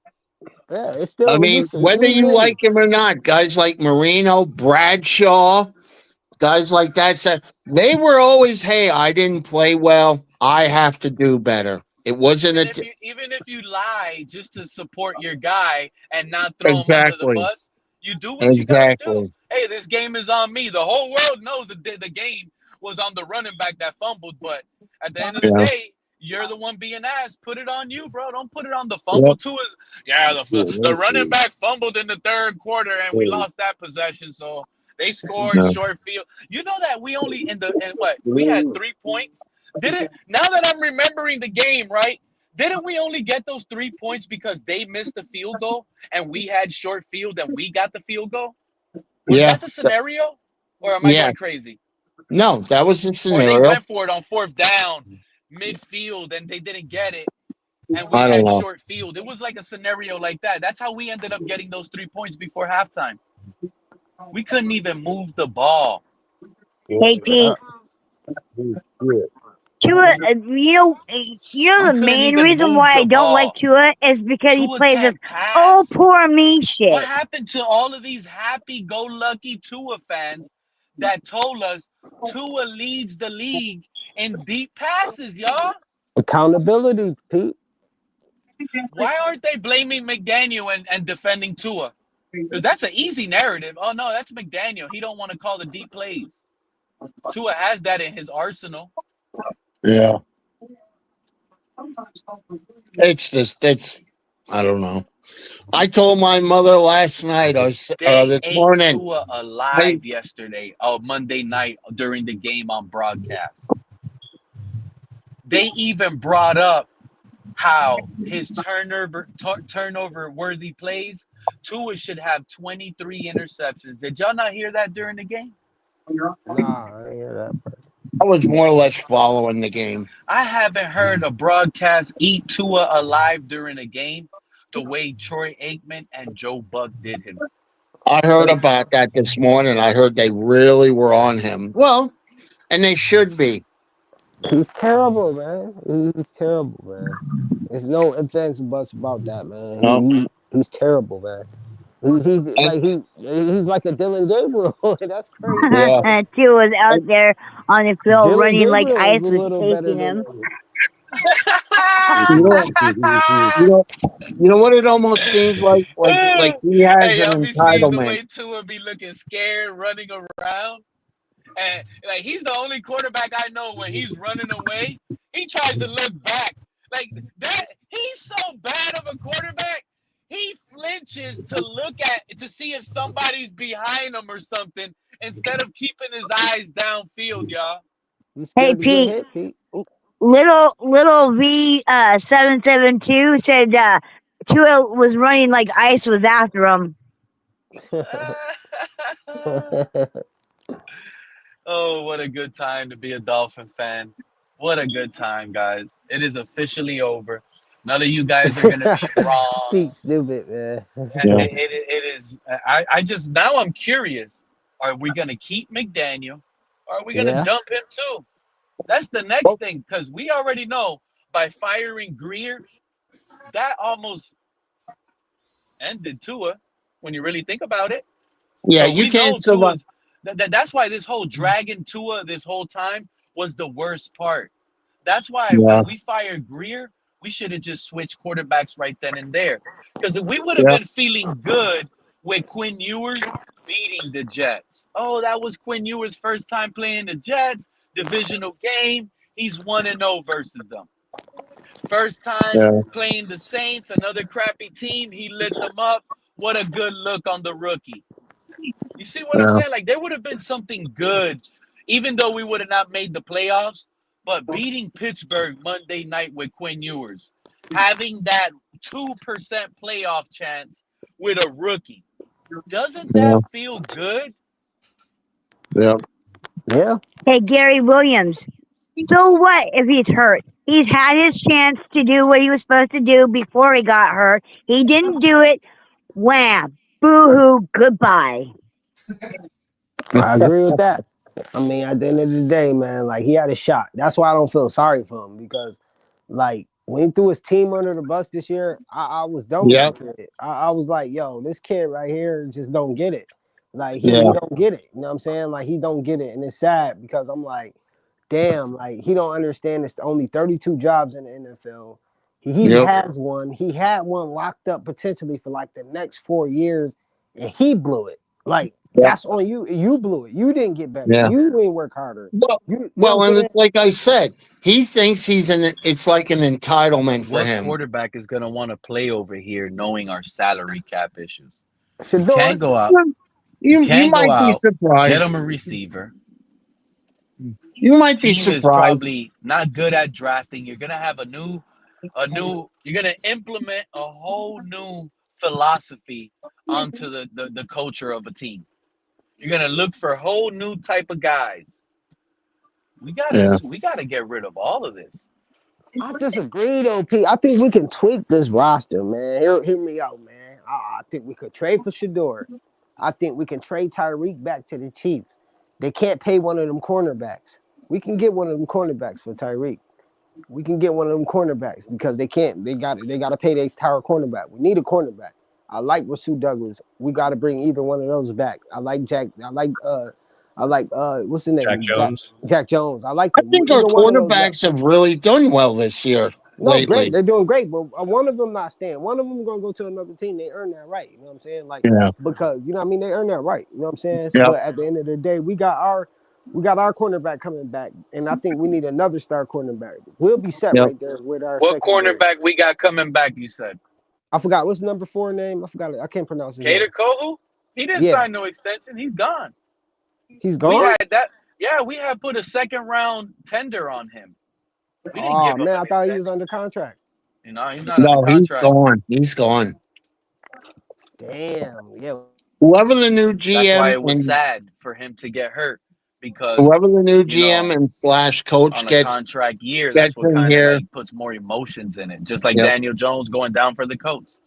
Yeah, it's I still mean, listen. whether New you niggas. like him or not, guys like Marino, Bradshaw, guys like that said they were always, "Hey, I didn't play well. I have to do better." It wasn't Even if you lie just to support your guy and not throw him under the exactly, bus, you do what you got to do. exactly. Hey, this game is on me. The whole world knows that the game was on the running back that fumbled, but at the end of the Yeah. day, you're the one being asked. Put it on you, bro. Don't put it on the fumble Yep. too. Yeah, the running back fumbled in the third quarter and we lost that possession. So they scored No. short field. You know that we only in what we had 3 points. Did it now that I'm remembering the game, right? Didn't we only get those 3 points because they missed the field goal and we had short field and we got the field goal? Was Yeah. that the scenario? Or am I going Yes. crazy? No, that was the Or they scenario. went for it on fourth down, midfield, and they didn't get it, and we I don't had know. short field. It was like a scenario like that. That's how we ended up getting those 3 points before halftime. We couldn't even move the ball. Hey, Pete. Tua, We the couldn't main even reason move why I the don't like ball. Tua is because he Tua plays this can't "oh pass. poor me" What shit. happened to all of these happy-go-lucky Tua fans that told us Tua leads the league in deep passes, y'all? Accountability, Pete. Why aren't they blaming McDaniel and defending Tua? Because that's an easy narrative. Oh no, that's McDaniel. He don't want to call the deep plays. Tua has that in his arsenal. Yeah. It's I don't know. I told my mother last night or They this ate morning. Tua I alive yesterday, Monday night during the game on broadcast. They even brought up how his turnover worthy plays, Tua should have 23 interceptions. Did y'all not hear that during the game? Nah, I ain't hear that part. I was more or less following the game. I haven't heard a broadcast eat Tua alive during a game the way Troy Aikman and Joe Buck did him. I heard about that this morning. I heard they really were on him. Well, and they should be. He's terrible, man. He's terrible, man. There's no offense buts about that, man. No. He's terrible, man. And, He's like a Dylan Gabriel. That's crazy. yeah. Tua was out there on the field Dylan running like Gabriel is ice a was little better chasing than him. You know, you know, you know what it almost seems like? Like he has Hey, an y'all be seeing the entitlement. way Tua be looking scared, running around. And like he's the only quarterback I know when he's running away, he tries to look back Like that, he's so bad of a quarterback. He flinches to see if somebody's behind him or something instead of keeping his eyes downfield, y'all. You Hey, scared to get Pete. hit, Pete? Little V 772 said Tua was running like ice was after him. Oh, what a good time to be a Dolphin fan. What a good time, guys. It is officially over. None of you guys are going to be wrong. Pete, stupid, man. Yeah. It is. Now I'm curious. Are we going to keep McDaniel? Or are we going to Yeah. dump him too? That's the next thing because we already know by firing Greer, that almost ended Tua when you really think about it. Yeah, So you we know can't survive. Tua's. That's why this whole dragging Tua this whole time was the worst part. That's why Yeah, when we fired Greer, we should have just switched quarterbacks right then and there. Because we would have yeah, been feeling good with Quinn Ewers beating the Jets. Oh, that was Quinn Ewers' first time playing the Jets, divisional game. He's 1-0 versus them. First time yeah, playing the Saints, another crappy team. He lit them up. What a good look on the rookie. You see what I'm yeah, saying? Like there would have been something good, even though we would have not made the playoffs. But beating Pittsburgh Monday night with Quinn Ewers, having that 2% playoff chance with a rookie, doesn't yeah, that feel good? yeah, Yeah. Hey, Gary Williams. So what if he's hurt? He's had his chance to do what he was supposed to do before he got hurt. He didn't do it. Wham! Boo hoo! Goodbye. I agree with that. I mean, at the end of the day, man, like he had a shot. That's why I don't feel sorry for him because, like, when he threw his team under the bus this year, I was done with yeah, the kid. I was like, yo, this kid right here just don't get it. Like he yeah, don't get it. You know what I'm saying? Like he don't get it, and it's sad because I'm like, damn, like he don't understand. It's only 32 jobs in the NFL. He yep, has one. He had one locked up potentially for like the next 4 years, and he blew it. Like yep, that's on you. You blew it. You didn't get better. yeah. You didn't work harder. Well, You know well, what I'm and saying? it's like I said, he thinks it's like an entitlement for What him. quarterback is going to want to play over here knowing our salary cap issues? You Shador. can't go out. Well, You you can't go might be out, get surprised. him a receiver. You might be Team is surprised. probably not good at drafting. You're gonna have you're gonna implement a whole new philosophy onto the culture of a team. You're gonna look for a whole new type of guys. Yeah, We gotta get rid of all of this. I disagree though, Pete. I think we can tweak this roster, man. Hear me out, man. I think we could trade for Shador. I think we can trade Tyreek back to the Chiefs. They can't pay one of them cornerbacks. We can get one of them cornerbacks for Tyreek. We can get one of them cornerbacks because they can't. They got to pay their tower cornerback. We need a cornerback. I like Rasul Douglas. We got to bring either one of those back. I like Jack. I like what's his Jack name? Jones. Jack Jones. I like I them. think our Either one of those guys. quarterbacks have really done well this year No, great. lately. They're doing great, but one of them not staying. One of them gonna go to another team. They earn that right. You know what I'm saying? Like Yeah, because you know what I mean. They earn that right. You know what I'm saying? yeah, But at the end of the day, we got our cornerback coming back, and I think we need another star cornerback. We'll be set yeah. right there with our What secondary. cornerback we got coming back? You said I forgot what's number 4 name. I forgot it. I can't pronounce his Cater name. Kohu. He didn't Yeah, sign no extension. He's gone. he's We gone. had that. Yeah, we had put a second round tender on him. We didn't Oh give him man, an I thought he was extension. under contract. You know, he's not under No, he's contract. gone. He's gone. Damn. Yeah. Whoever the new That's why GM it was and sad for him to get hurt because, whoever the new you GM know, and slash coach on a contract year, that's gets what in kind of here. like puts more emotions in it. Just like Yep, Daniel Jones going down for the Colts.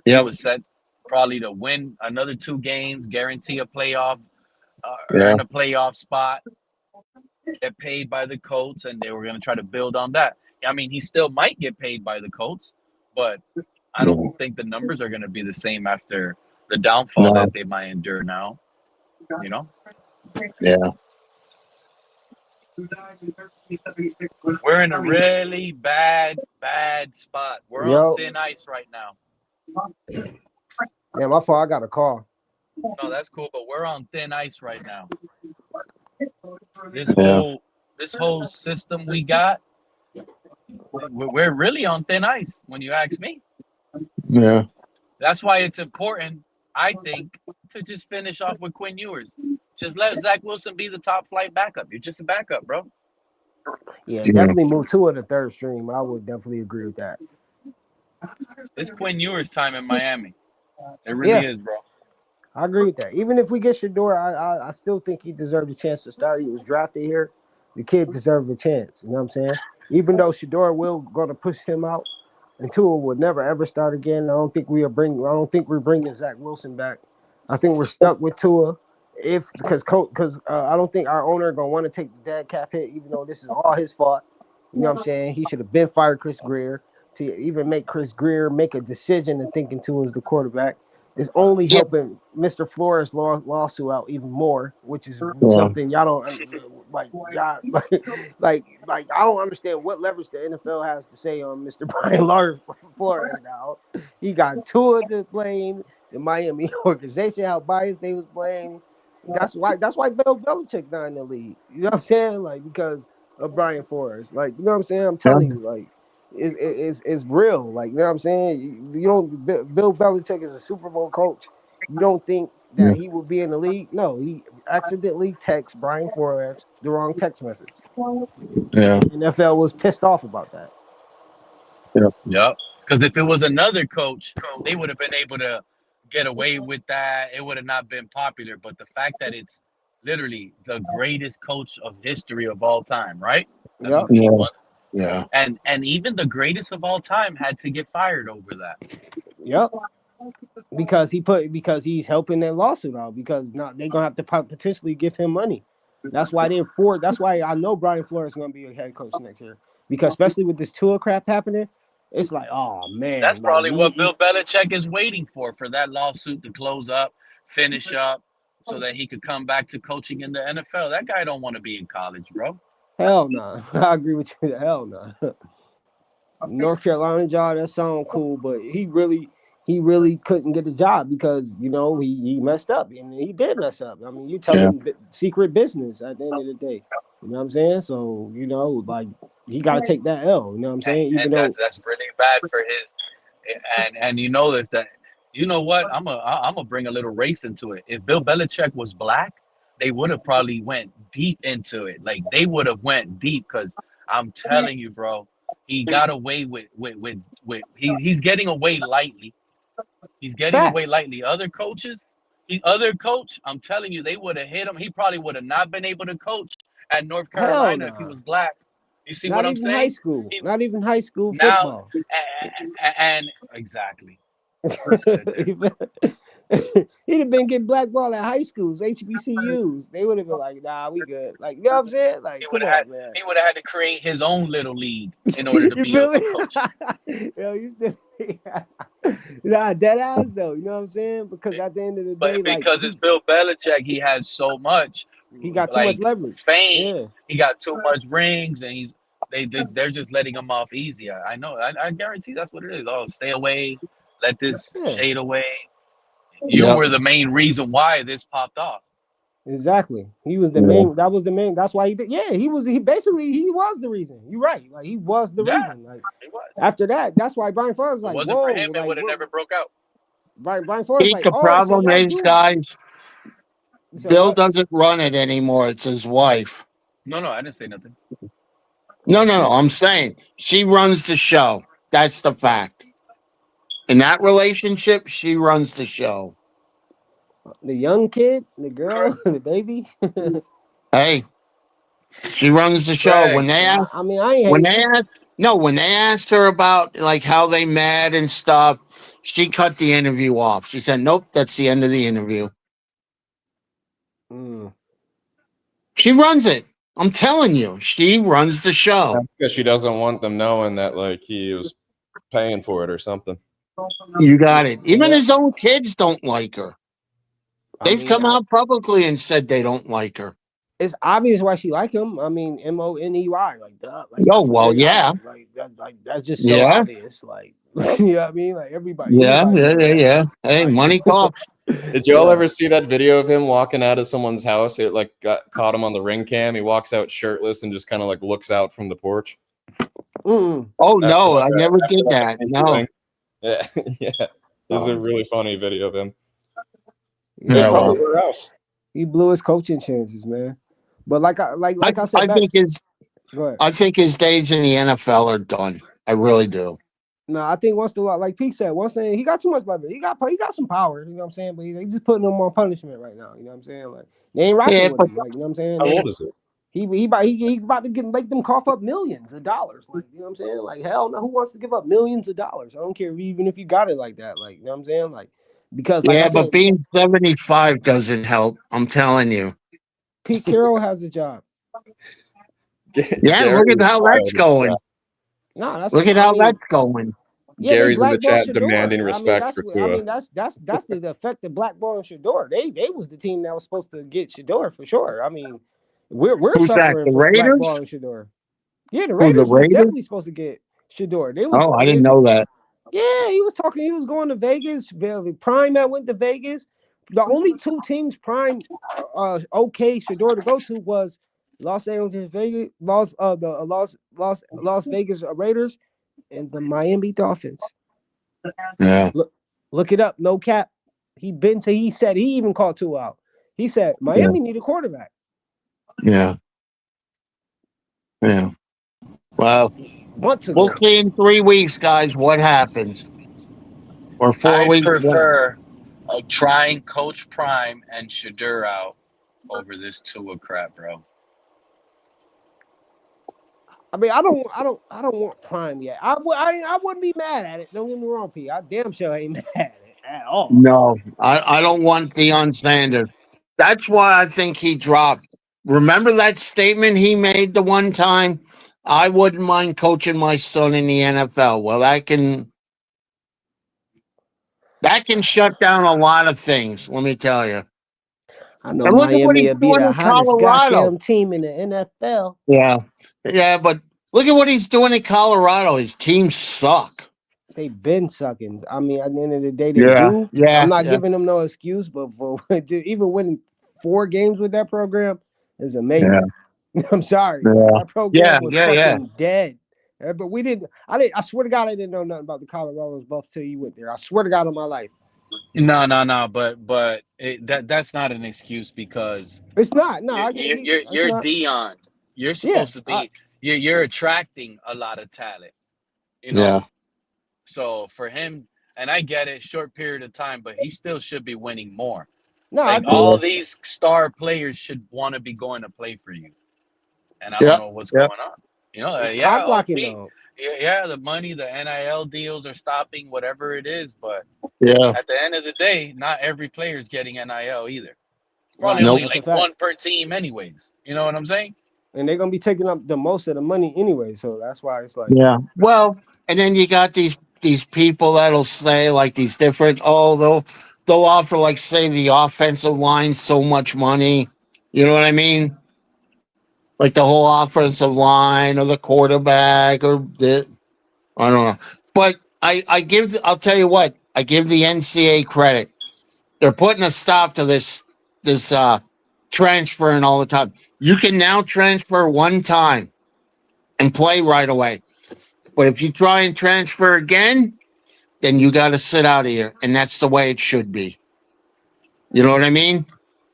He yep, was set probably to win another 2 games, guarantee a playoff, yeah, earn a playoff spot, get paid by the Colts, and they were going to try to build on that. I mean, he still might get paid by the Colts, but I yeah. don't think the numbers are going to be the same after the downfall No, that they might endure now. You know, yeah, we're in a really bad spot. We're on Yo. thin ice right now. Yeah, my fault. I got a call. No, that's cool, but we're on thin ice right now. This yeah, whole this whole system we got, we're really on thin ice when you ask me. Yeah. That's why it's important, I think, to just finish off with Quinn Ewers. Just let Zach Wilson be the top flight backup. You're just a backup, bro. Yeah, Yeah. definitely move to the third string. I would definitely agree with that. It's Quinn Ewers' time in Miami. It Yeah, really is, bro. I agree with that. Even if we get Shador, I still think he deserved a chance to start. He was drafted here. The kid deserved a chance. You know what I'm saying? Even though Shador will going to push him out, and Tua would never ever start again. I don't think we're bringing Zach Wilson back. I think we're stuck with Tua. If because I don't think our owner gonna want to take the dead cap hit, even though this is all his fault. You know what I'm saying? He should have been fired Chris Greer to even make Chris Greer make a decision and thinking Tua is the quarterback. Is only Yeah. helping Mr. Flores' lawsuit out even more, which is Yeah. something y'all don't like. Y'all like I don't understand what leverage the NFL has to say on Mr. Brian Flores now. He got Tua to blame, the Miami organization, how biased they was blamed. That's why Bill Belichick not in the league. You know what I'm saying? Like because of Brian Flores. Like you know what I'm saying? I'm telling you, like it's real. Like you know what I'm saying? You don't. Bill Belichick is a Super Bowl coach. You don't think Yeah. that he would be in the league? No, he accidentally texted Brian Flores the wrong text message. Yeah. NFL was pissed off about that. Yep. Because if it was another coach, they would have been able to get away with that. It would have not been popular. But the fact that it's literally the greatest coach of history of all time, right? That's Yep. what he Yeah. won. Yeah. And even the greatest of all time had to get fired over that. Yep. Because he's helping that lawsuit out. Because now they're gonna have to potentially give him money. That's why That's why I know Brian Flores is gonna be a head coach next year. Because especially with this Tua crap happening, it's like, oh That's man, like probably what Bill Belichick is waiting for that lawsuit to close up, finish up, so that he could come back to coaching in the NFL. That guy don't want to be in college, bro. hell no. I agree with you. Hell no. North Carolina job, that sound cool, but he really couldn't get a job because he messed up and he did mess up. I mean, you Yeah. telling secret business at the end of the day. You know what I'm saying? So like he got to take that L. You know what I'm saying? Even And though that's really bad for his. And you know that you know what I'm gonna bring a little race into it. If Bill Belichick was black, they would have probably went deep into it. Like they would have went deep because I'm telling you, bro, he got away with he's getting away lightly. He's getting away facts, lightly. Other coaches, other coach, I'm telling you, they would have hit him. He probably would have not been able to coach at North hell Carolina if he no. was black. You see what Not I'm even high saying? school. He, Not even high school now, football. and exactly. First said it there. He'd have been getting blackballed at high schools, HBCUs. They would have been like, nah, we good. Like, you know what I'm saying? Like, come on, man. He would have had to create his own little league in order to You be a feel me? coach. Yo, you still nah, dead ass though. You know what I'm saying? Because at the end of the day, But like because it's Bill Belichick, he has so much he got too much like leverage. fame. Yeah, He got too much rings, and they're just letting him off easy. I know. I guarantee that's what it is. Oh, stay away. Let this yeah, shade away. You Yep. were the main reason why this popped off. exactly. He was the Yeah. main. That was the main. That's why he did. Yeah, he was. He basically he was the reason. You're right. Like he was the Yeah, reason. Like he was. after that, that's why Brian Flores was If it like, wasn't for whoa, him, it like would have what? never broke out. Brian Flores Pete, like, the oh, so problem y'all is, do. guys, You said Bill what? doesn't run it anymore. It's his wife. No, I didn't say nothing. No. I'm saying she runs the show. That's the fact. In that relationship, she runs the show. The young kid, the girl, Correct. the baby. Hey, she runs the show. Greg, I mean, I ain't When they hating. asked her about like how they met and stuff, she cut the interview off. She said, "Nope, that's the end of the interview." Mm. She runs it. I'm telling you, she runs the show. That's because she doesn't want them knowing that like he was paying for it or something. You got it. Even Yeah, his own kids don't like her. I They've mean, come out publicly and said they don't like her. it's obvious why she like him. I mean, Money, like duh, like Oh that's well, very yeah, obvious. Like that's just so yeah, obvious. Like you know what I mean? Like yeah, anybody yeah, know yeah, that. yeah. Hey, Like money talks. Did y'all yeah. ever see that video of him walking out of someone's house? It caught him on the ring cam. He walks out shirtless and just kind of like looks out from the porch. Mm-mm. Oh after no, I never did that that. pinky No. ring. Yeah, yeah. There's a really funny video of him. Yeah, That's Yeah, probably well, her house. he blew his coaching chances, man. But like I said I back. think his Go ahead. I think his days in the NFL are done. I really do. No, I think once the like Pete said, once he got too much leverage. He got some power. You know what I'm saying? But they just putting him on punishment right now. You know what I'm saying? Like they ain't rocking Yeah, with but him. Like you know what I'm saying? How Like, old is he? he about to make them cough up millions of dollars. Like you know what I'm saying? Like hell no, who wants to give up millions of dollars? I don't care even if you got it like that. Like you know what I'm saying? Like because like I yeah, but said, being 75 doesn't help. I'm telling you. Pete Carroll has a job. Yeah, Gary look at is how that's wild in the going. chat. No, that's Look at I how mean, that's going. yeah, they Gary's in the blackballed chat Shador. demanding I mean, respect for Tua. that's the effect of blackballing Shador. They was the team that was supposed to get Shador for sure. I mean, we're Who's that? suffering The for Raiders? blackballing Shador. Yeah, the Who, the Raiders was definitely Raiders? supposed to get Shador. They was Oh, I didn't know that. yeah, he was talking. He was going to Vegas. Prime that went to Vegas. The only two teams Prime okay Shador to go to was Los Angeles Vegas, Las Vegas Raiders and the Miami Dolphins. Yeah, Look it up. No cap. He said he even called two out. He said yeah, Miami need a quarterback. yeah, yeah. Well, Months we'll ago. see in 3 weeks, guys, what happens. Or 4 weeks. prefer trying Coach Prime and Shadur out over this Tua crap, bro. I mean, I don't want Prime yet. I wouldn't be mad at it. Don't get me wrong, P. I damn sure ain't mad at it at all. No, I don't want Deion Sanders. That's why I think he dropped. Remember that statement he made the one time? I wouldn't mind coaching my son in the NFL. Well, that can shut down a lot of things, let me tell you. I know And look at what Miami he's will be doing the in hottest Colorado. goddamn team in the NFL. Yeah. Yeah, but look at what he's doing in Colorado. His teams suck. They've been sucking. I mean, at the end of the day, they Yeah. do. I'm Yeah. not Yeah. giving them no excuse, but even winning 4 games with that program is Yeah. amazing. I'm sorry. Yeah. That Yeah. program was Yeah. Yeah. fucking dead. But we didn't. I swear to God, I didn't know nothing about the Colorado's Buff till you went there. I swear to God on my life. No. But that's not an excuse because It's not. No, it's you're not. Dion. You're Yeah. supposed to be. You're attracting a lot of talent. You Yeah. know. So for him, and I get it, short period of time, but he still should be winning more. No, I Like agree. all these star players should want to be going to play for you, and I don't Yeah. know what's Yeah. going on. You know, It's yeah, cock blocking OP, though. yeah, the money, the NIL deals are stopping, whatever it is. But Yeah. at the end of the day, not every player is getting NIL either. Probably Right. only Nope. That's a like fact. one per team, anyways. You know what I'm saying? And they're gonna be taking up the most of the money anyway. So that's why it's like Yeah. Well, and then you got these people that'll say like these different. Oh, they'll offer like say the offensive line so much money. You know what I mean? Like the whole offensive line or the quarterback or the I don't know. But I'll tell you what I give the NCAA credit. They're putting a stop to this transferring all the time. You can now transfer one time and play right away. But if you try and transfer again, then you got to sit out of here, and that's the way it should be. You know what I mean?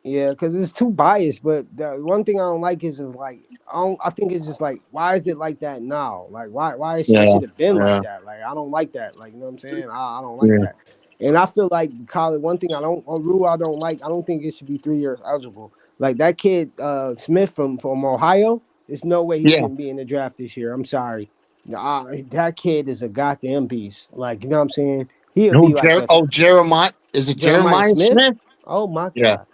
yeah, because it's too biased. But the one thing I don't like is like I think it's just like why is it like that now? Like why it Yeah, should have been like yeah, that? Like I don't like that. Like you know what I'm saying? I don't like yeah, that. And I feel like college. One thing a rule I don't like. I don't think it should be 3 years eligible. Like that kid Smith from Ohio. There's no way he yeah. shouldn't be in the draft this year. I'm sorry. That kid is a goddamn beast. Like you know what I'm saying? He'll be like a Jeremiah? Is it Jeremiah Jeremiah Smith. Smith? Oh my Yeah. god.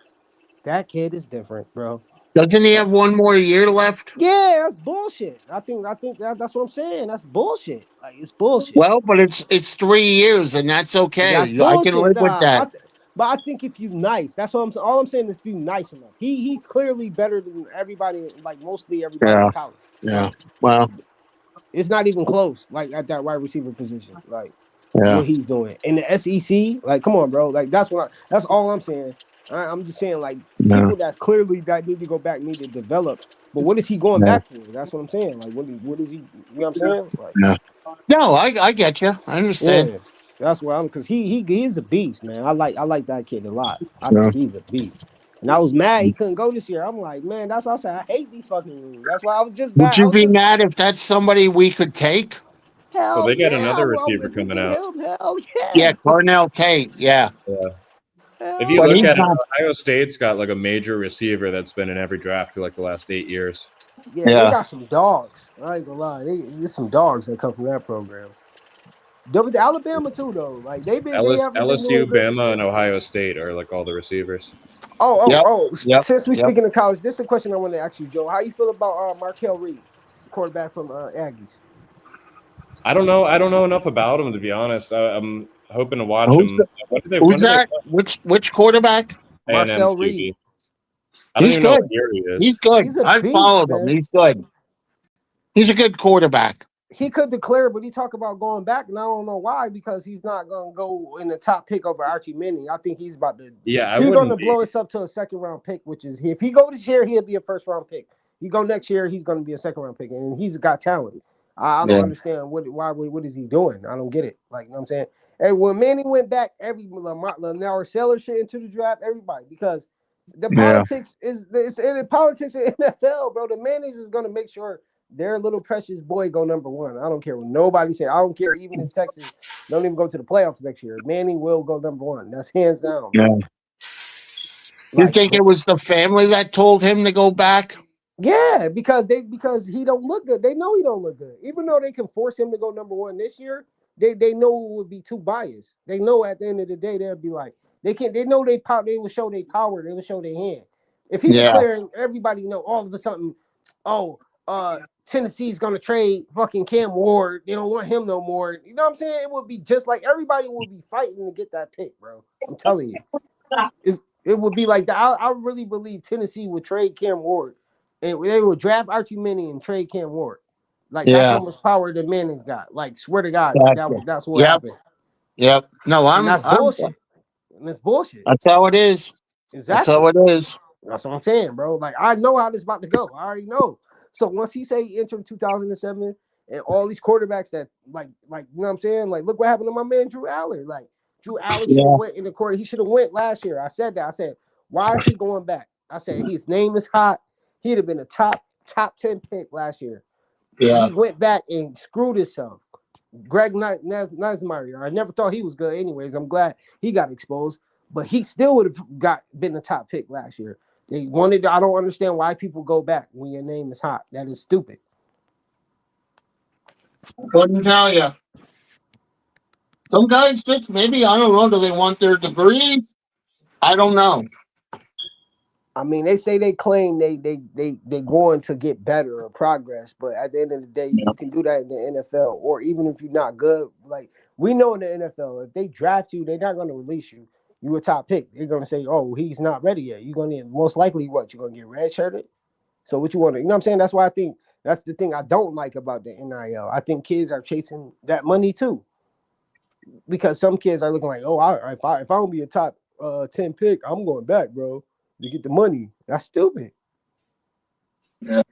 That kid is different, bro. Doesn't he have one more year left? Yeah, that's bullshit. That's what I'm saying. That's bullshit. Like it's bullshit. Well, but it's 3 years, and that's That's okay. I can bullshit. live with that. But I think if you nice, that's what I'm saying. All I'm saying is if you nice enough. He's clearly better than everybody, like mostly everybody Yeah, in college. yeah. Like Well, it's not even close. Like at that wide receiver position, like yeah. what he's doing in the SEC. Like come on, bro. Like that's all I'm saying. I'm just saying, like, No. people that's clearly that need to go back need to develop. But what is he going Yeah. back for? That's what I'm saying. Like, what is he? You know what I'm saying? Like, Yeah. No, I get you. I understand. yeah, that's where I'm because he's a beast, man. I like that kid a lot. I Yeah. think he's a beast. And I was mad he couldn't go this year. I'm like, man, that's what I said. I hate these fucking rules. That's why I was just Would bad. I you was be just mad if that's somebody we could take? Well, hell they got yeah. another Well, receiver if we coming get out. him, hell Yeah, yeah. Cornell Tate. Yeah. Yeah. If you Hell But look he's at it, yeah. not. Ohio State's got like a major receiver that's been in every draft for like the last 8 years. Yeah, they Yeah. got some dogs. I ain't gonna lie. There's some dogs that come from that program. Alabama too, though. Like they haven't been doing LSU, good this Bama, and year. Ohio State are like all the receivers. Yep. Yep. Since we Yep. speaking of college, this is a question I want to ask you, Joe. How you feel about Markel Reed, quarterback from Aggies? I don't know. I don't know enough about him to be honest. I'm hoping to watch Who's him. When who's do they that? Which quarterback? play A&M's Marcel Reed. QB? I don't He's even know good. what year he He's is. good. He's a I beast, followed him. man. He's good. He's a good quarterback. He could declare, but he talked about going back, and I don't know why, because he's not gonna go in the top pick over Archie Manning. I think he's about to. Yeah, I He's gonna wouldn't be. blow us up to a second round pick, which is if he go this year, he'll be a first round pick. You go next year, he's gonna be a second round pick, and he's got talent. I don't Yeah. understand what is he doing? I don't get it. Like, you know what I'm saying? And when Manning went back, every Lamar Seller shit into the draft, everybody, because the Yeah. politics is it's in the politics of NFL, bro. The Mannings is gonna make sure their little precious boy go number one. I don't care what nobody say. I don't care even if Texas don't even go to the playoffs next year. Manning will go number one. That's hands down, bro. Yeah. You Like, think it was the family that told him to go back? yeah, because he don't look good. They know he don't look good. Even though they can force him to go number one this year, they know it would be too biased. They know at the end of the day they'll be like they know they will show their power, they will show their hand. If he Yeah. declaring, everybody know all of a sudden, oh, Tennessee's gonna trade fucking Cam Ward. They don't want him no more. You know what I'm saying? It would be just like everybody would be fighting to get that pick, bro. I'm telling you. It would be like that. I really believe Tennessee would trade Cam Ward, and they would draft Archie Manning and trade Cam Ward. Like, that's Yeah. how much power that Manning's got. Like, swear to God, Gotcha. that's what Yep. happened. Yep. No, And that's bullshit. And it's bullshit. That's how it is. That's Exactly. how it is. That's what I'm saying, bro. Like, I know how this is about to go. I already know. So once he say he entered 2007, and all these quarterbacks that like you know what I'm saying? Like, look what happened to my man Drew Aller. Like, Drew Aller should have Yeah. went in the court. He should have went last year. I said that. I said, why is he going back? I said his name is hot. He'd have been a top 10 pick last year. Yeah. He went back and screwed himself. Greg Neismeyer. I never thought he was good. Anyways, I'm glad he got exposed, but he still would have been the top pick last year. They wanted. I don't understand why people go back when your name is hot. That is stupid. Couldn't tell you. Some guys just maybe I don't know. Do they want their degrees? I don't know. I mean, they say they claim they going to get better or progress, but at the end of the day, you can do that in the NFL, or even if you're not good. Like, we know in the NFL, if they draft you, they're not going to release you. You a top pick. They're going to say, oh, he's not ready yet. You're going to most likely what? You're going to get redshirted. So what you want to, you know what I'm saying? That's why I think that's the thing I don't like about the NIL. I think kids are chasing that money too, because some kids are looking like, oh, if I don't be a top 10 pick, I'm going back, bro, to get the money. That's stupid. Yeah.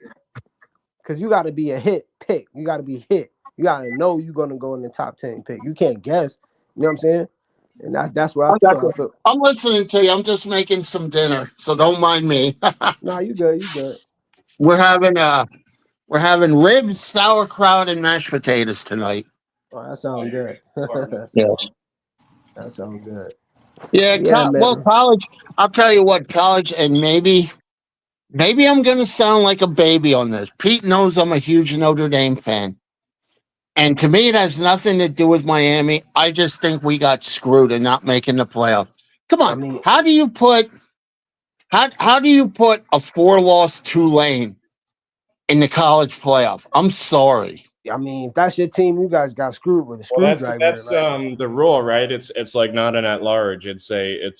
Because you got to be a hit pick. You got to be hit. You got to know you're going to go in the top 10 pick. You can't guess. You know what I'm saying? And that's what I feel. I'm listening to you. I'm just making some dinner, so don't mind me. Nah, you good. You good. We're having ribs, sauerkraut, and mashed potatoes tonight. Oh, that sounds good. Yes. That sounds good. Yeah. Yeah, man. Well, college. I'll tell you what, college, and maybe I'm going to sound like a baby on this. Pete knows I'm a huge Notre Dame fan. And to me, it has nothing to do with Miami. I just think we got screwed in not making the playoff. Come on. I mean, how do you put a 4-loss Tulane in the college playoff? I'm sorry. I mean, if that's your team, you guys got screwed with a screwdriver. That's the rule, right? It's like not an at large. It's a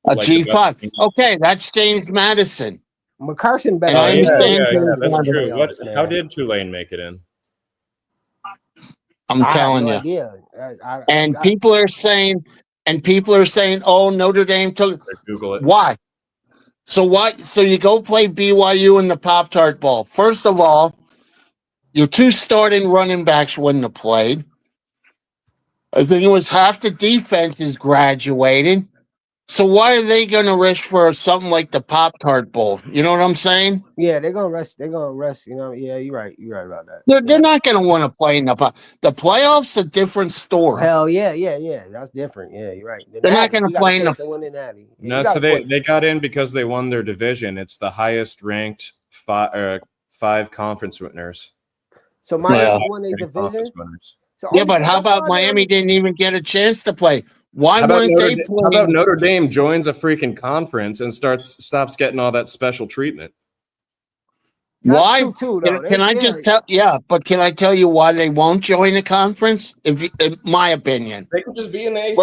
like G5. Okay, that's James Madison. McCarson better. I understand. Yeah, that's true. How did Tulane make it in? I'm telling you. Idea. And people are saying, and people are saying, "Oh, Notre Dame took." Google it. Why? So what? So you go play BYU in the Pop-Tart Bowl. First of all, your two starting running backs wouldn't have played. I think it was half the defense is graduated. So why are they going to risk for something like the Pop-Tart Bowl? You know what I'm saying? Yeah, they're gonna rest. They're gonna rest. You know. Yeah, you're right. You're right about that. They're not going to want to play in the playoffs. A different story. Hell yeah. That's different. Yeah, you're right. The They're not Natty, going to you got a play in the. chance to win the Natty. Yeah, No, you got so a they, point. they got in because they won their division. It's the highest ranked five conference winners. So The Miami five won a conference division. winners. So Yeah, only, but how that's about why Miami didn't even get a chance to play? Why How about weren't they playing? How about Notre Dame joins a freaking conference and stops getting all that special treatment? That's Why? true too, though. Can I just tell? Yeah, but can I tell you why they won't join a conference? In my opinion, They could just be in the ACC.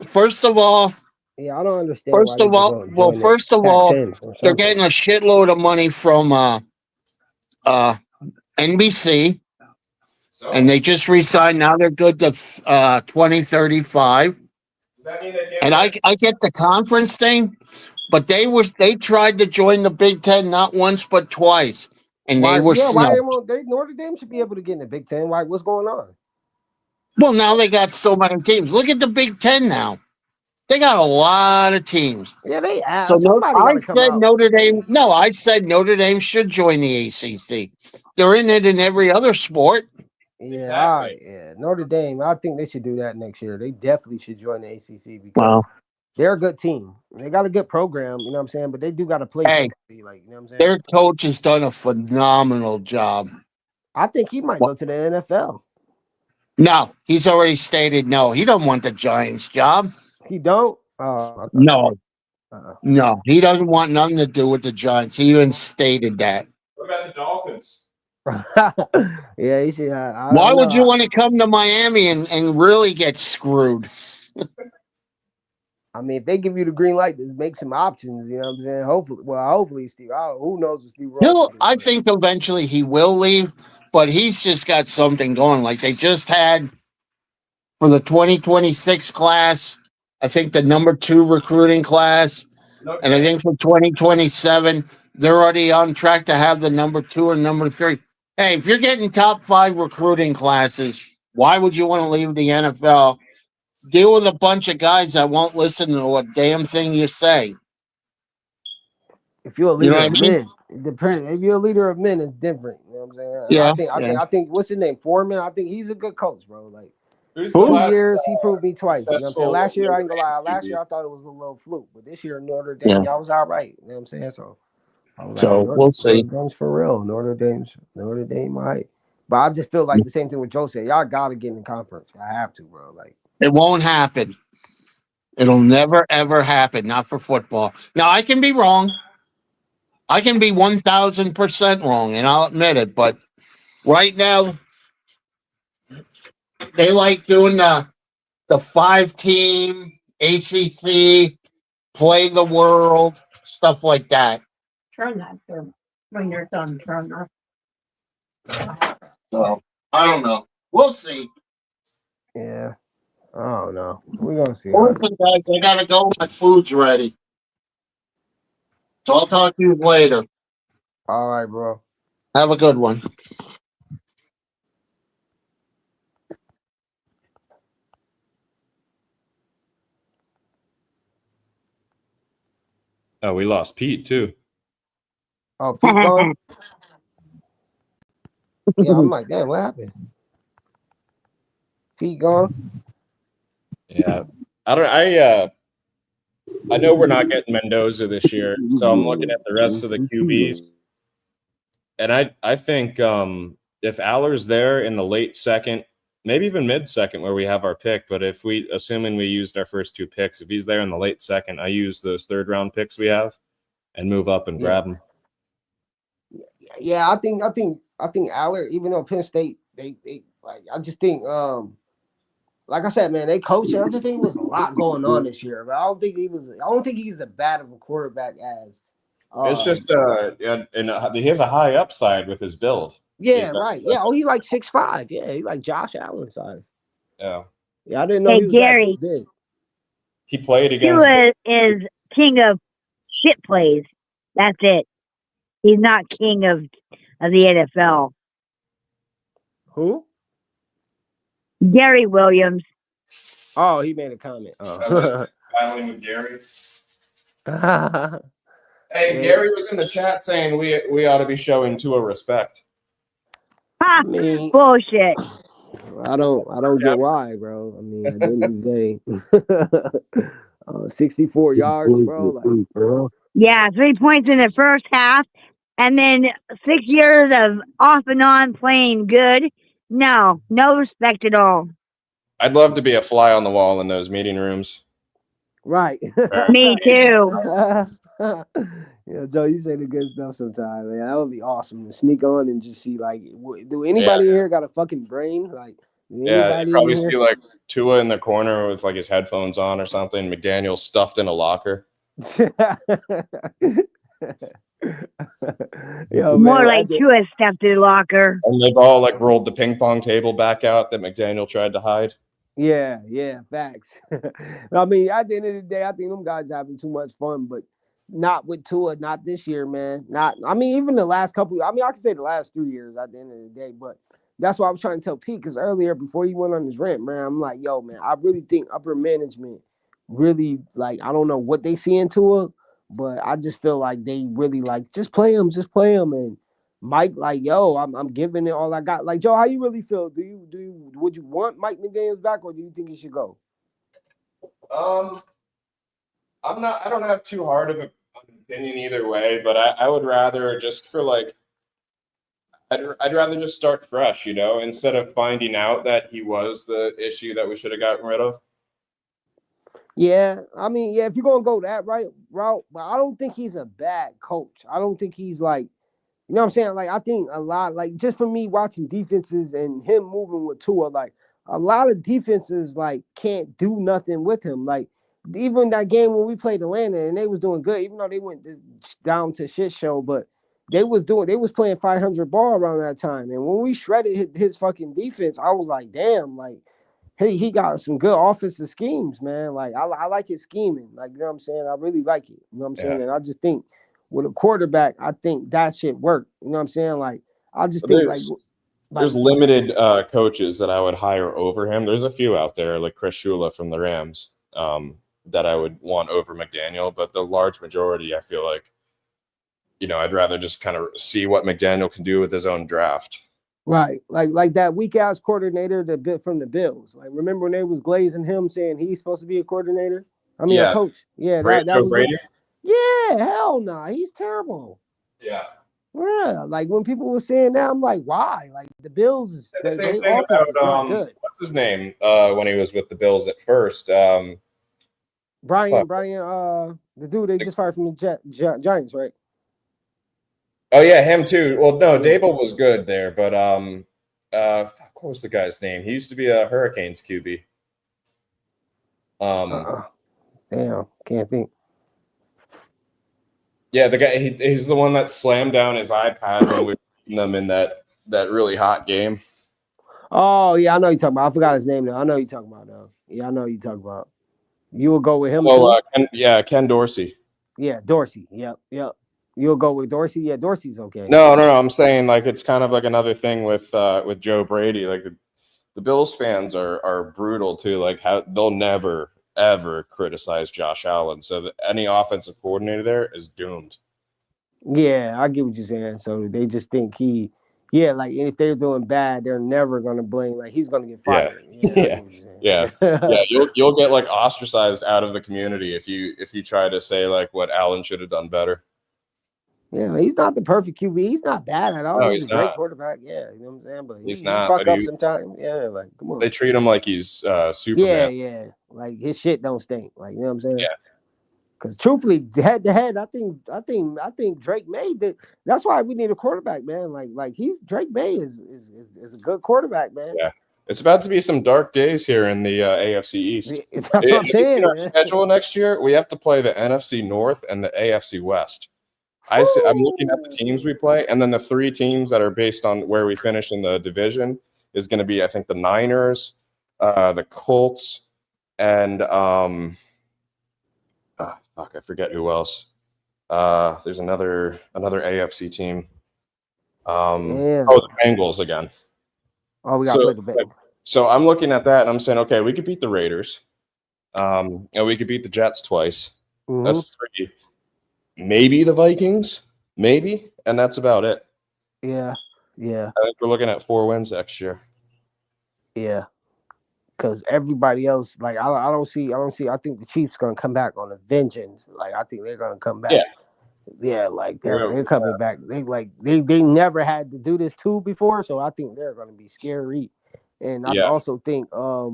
First of all, Yeah, I don't understand why they just won't well, join first the of all, Pac-10 or they're something. getting a shitload of money from NBC, and they just re-signed. Now they're good to 2035. Does that mean they can't And I get the conference thing, but they tried to join the Big Ten not once but twice, and Why? they were Yeah, why snubbed. they won't? Notre Dame should be able to get in the Big Ten. Why? What's going on? Well, now they got so many teams. Look at the Big Ten now. They got a lot of teams. Yeah, they asked. So Somebody I got to come said out. Notre Dame. No, I said Notre Dame should join the ACC. They're in it in every other sport. Yeah, all right. Yeah, Notre Dame. I think they should do that next year. They definitely should join the ACC because they're a good team. They got a good program. You know what I'm saying? But they do got to play. Hey, like, you know what I'm saying? their coach has done a phenomenal job. I think he might go to the NFL. No, he's already stated no. He don't want the Giants job. He don't. No, no, he doesn't want nothing to do with the Giants. He even stated that. What about the Dolphins? Yeah, he should. Why would you want to come to Miami and really get screwed? I mean, if they give you the green light, just make some options. You know what I'm saying? Hopefully, Steve. Who knows what Steve Ross? I think eventually he will leave, but he's just got something going. Like they just had for the 2026 class, I think the number 2 recruiting class, and I think for 2027 they're already on track to have the number 2 or number 3. Hey, if you're getting top 5 recruiting classes, why would you want to leave the NFL? Deal with a bunch of guys that won't listen to a damn thing you say. If you're a leader of men, it depends. If you're a leader of men, it's different. You know what I'm saying? Yeah. I think what's his name? Foreman. I think he's a good coach, bro. Like 2 years, he proved me twice. You know what I'm saying? Last year, I ain't gonna lie. Last year, I thought it was a little fluke, but this year, Notre Dame, y'all was all right. You know what I'm saying? So I was we'll see. Notre Dame's for real. Notre Dame, might. But I just feel like the same thing with Joe said. Y'all gotta get in the conference. I have to, bro. Like it won't happen. It'll never ever happen. Not for football. Now I can be wrong. I can be 1,000% wrong, and I'll admit it. But right now, they like doing the 5-team ACC, play the world, stuff like that. Turn that when you're done. Turn that. So I don't know. We'll see. yeah. I don't know. We're gonna see. Listen, guys, I gotta go. My food's ready. So I'll talk to you later. All right, bro. Have a good one. Oh, we lost Pete too. Oh, Pete gone? Yeah, I'm like, damn, what happened? Pete gone? Yeah, I know we're not getting Mendoza this year, so I'm looking at the rest of the QBs, and I think if Aller's there in the late second, maybe even mid second where we have our pick, but assuming we used our first 2 picks, if he's there in the late second, I use those 3rd round picks we have and move up and grab him. Yeah, I think Aller, even though Penn State, they like, I just think like I said, man, they coach. I just think there was a lot going on this year, but I don't think he's as bad of a quarterback as. It's just and he has a high upside with his build. Yeah, right. Yeah, he like 6'5". Yeah, he like Josh Allen size. Yeah. Yeah, I didn't know Hey, he was that Gary, big. He played against. Tua is king of shit plays. That's it. He's not king of the NFL. Who? Gary Williams. Oh, he made a comment. Oh. Battling with Gary. Yeah. Hey, Gary was in the chat saying we ought to be showing Tua respect. Ha! I mean, Bullshit. I don't get why, bro. I mean, at the end of the day, 64 yards, bro. Like, Yeah, 3 points in the first half, and then 6 years of off and on playing good. No respect at all. I'd love to be a fly on the wall in those meeting rooms. right. Me too. Yeah, Joe, you say the good stuff sometimes, man. That would be awesome to sneak on and just see, like, do anybody in here got a fucking brain? Like, Yeah, you anybody probably in see here? like Tua in the corner with like his headphones on or something. McDaniel stuffed in a locker. Yo, More man, like Tua stepped in the locker. And they've all like rolled the ping pong table back out that McDaniel tried to hide. Yeah, facts. I mean, at the end of the day, I think them guys having too much fun, but not with Tua, not this year, man. I mean, even the last couple. I mean, I can say the last 3 years at the end of the day, but that's what I was trying to tell Pete because earlier before he went on his rant, man, I'm like, yo, man, I really think upper management really like I don't know what they see in Tua, but I just feel like they really like just play him, and Mike, like, yo, I'm giving it all I got. Like, Joe, how you really feel? Would you want Mike McDaniels back, or do you think he should go? I don't have too hard of an opinion either way, but I would rather just for like, I'd rather just start fresh, you know, instead of finding out that he was the issue that we should have gotten rid of. Yeah, I mean, yeah, if you're gonna go that route, but I don't think he's a bad coach. I don't think he's like. You know what I'm saying? Like, I think a lot, like, just for me watching defenses and him moving with Tua, like, a lot of defenses, like, can't do nothing with him. Like, even that game when we played Atlanta and they was doing good, even though they went down to shit show, but they was playing 500 ball around that time. And when we shredded his fucking defense, I was like, damn, like, he got some good offensive schemes, man. Like, I like his scheming. Like, you know what I'm saying? I really like it. You know what I'm saying? And I just think, with a quarterback, I think that shit work. You know what I'm saying? Like, I just think there's limited coaches that I would hire over him. There's a few out there, like Chris Shula from the Rams, that I would want over McDaniel. But the large majority, I feel like, you know, I'd rather just kind of see what McDaniel can do with his own draft. Right, like that weak ass coordinator that bit from the Bills. Like, remember when they was glazing him, saying he's supposed to be a coordinator? I mean, a coach. Yeah, that was Brady. Yeah, hell no, he's terrible. Yeah. Yeah, like when people were saying that, I'm like, why? Like the Bills is their offense is not good. What's his name? When he was with the Bills at first, Brian, the dude they just fired from the Giants, right? Oh yeah, him too. Well, no, Dable was good there, but what was the guy's name? He used to be a Hurricanes QB. Damn, can't think. Yeah, the guy he's the one that slammed down his iPad when we were beating them in that really hot game. Oh yeah, I know you're talking about. I forgot his name now. I know you're talking about now. Yeah, I know you're talking about. You will go with him too? Ken Dorsey. Yeah, Dorsey. Yep. You'll go with Dorsey. Yeah, Dorsey's okay. No. I'm saying like it's kind of like another thing with Joe Brady. Like the Bills fans are brutal too. Like how they'll never ever criticize Josh Allen. So any offensive coordinator there is doomed. Yeah, I get what you're saying. So they just think like if they're doing bad, they're never gonna blame. Like he's gonna get fired. Yeah. You'll get like ostracized out of the community if you try to say like what Allen should have done better. Yeah, he's not the perfect QB. He's not bad at all. No, he's a great quarterback. Yeah, you know what I'm saying? But he's not. Fuck up sometimes. Yeah, like come on. They treat him like he's Superman. Yeah. Like his shit don't stink. Like you know what I'm saying? Yeah. Because truthfully, head to head, I think Drake May did. That's why we need a quarterback, man. Like Drake May is a good quarterback, man. Yeah. It's about to be some dark days here in the AFC East. That's what I'm saying. In our schedule next year, we have to play the NFC North and the AFC West. I'm looking at the teams we play, and then the three teams that are based on where we finish in the division is going to be, I think, the Niners, the Colts, and I forget who else. There's another AFC team. Damn. The Bengals again. Oh, we got to play the Bengals. So I'm looking at that and I'm saying, okay, we could beat the Raiders. And we could beat the Jets twice. Mm-hmm. That's 3. Maybe the Vikings, maybe, and that's about it. Yeah. I think we're looking at 4 wins next year. Yeah. Because everybody else, like I don't see. I think the Chiefs gonna come back on a vengeance. Like I think they're gonna come back. Yeah, like they're coming back. They never had to do this too before, so I think they're gonna be scary. And I also think I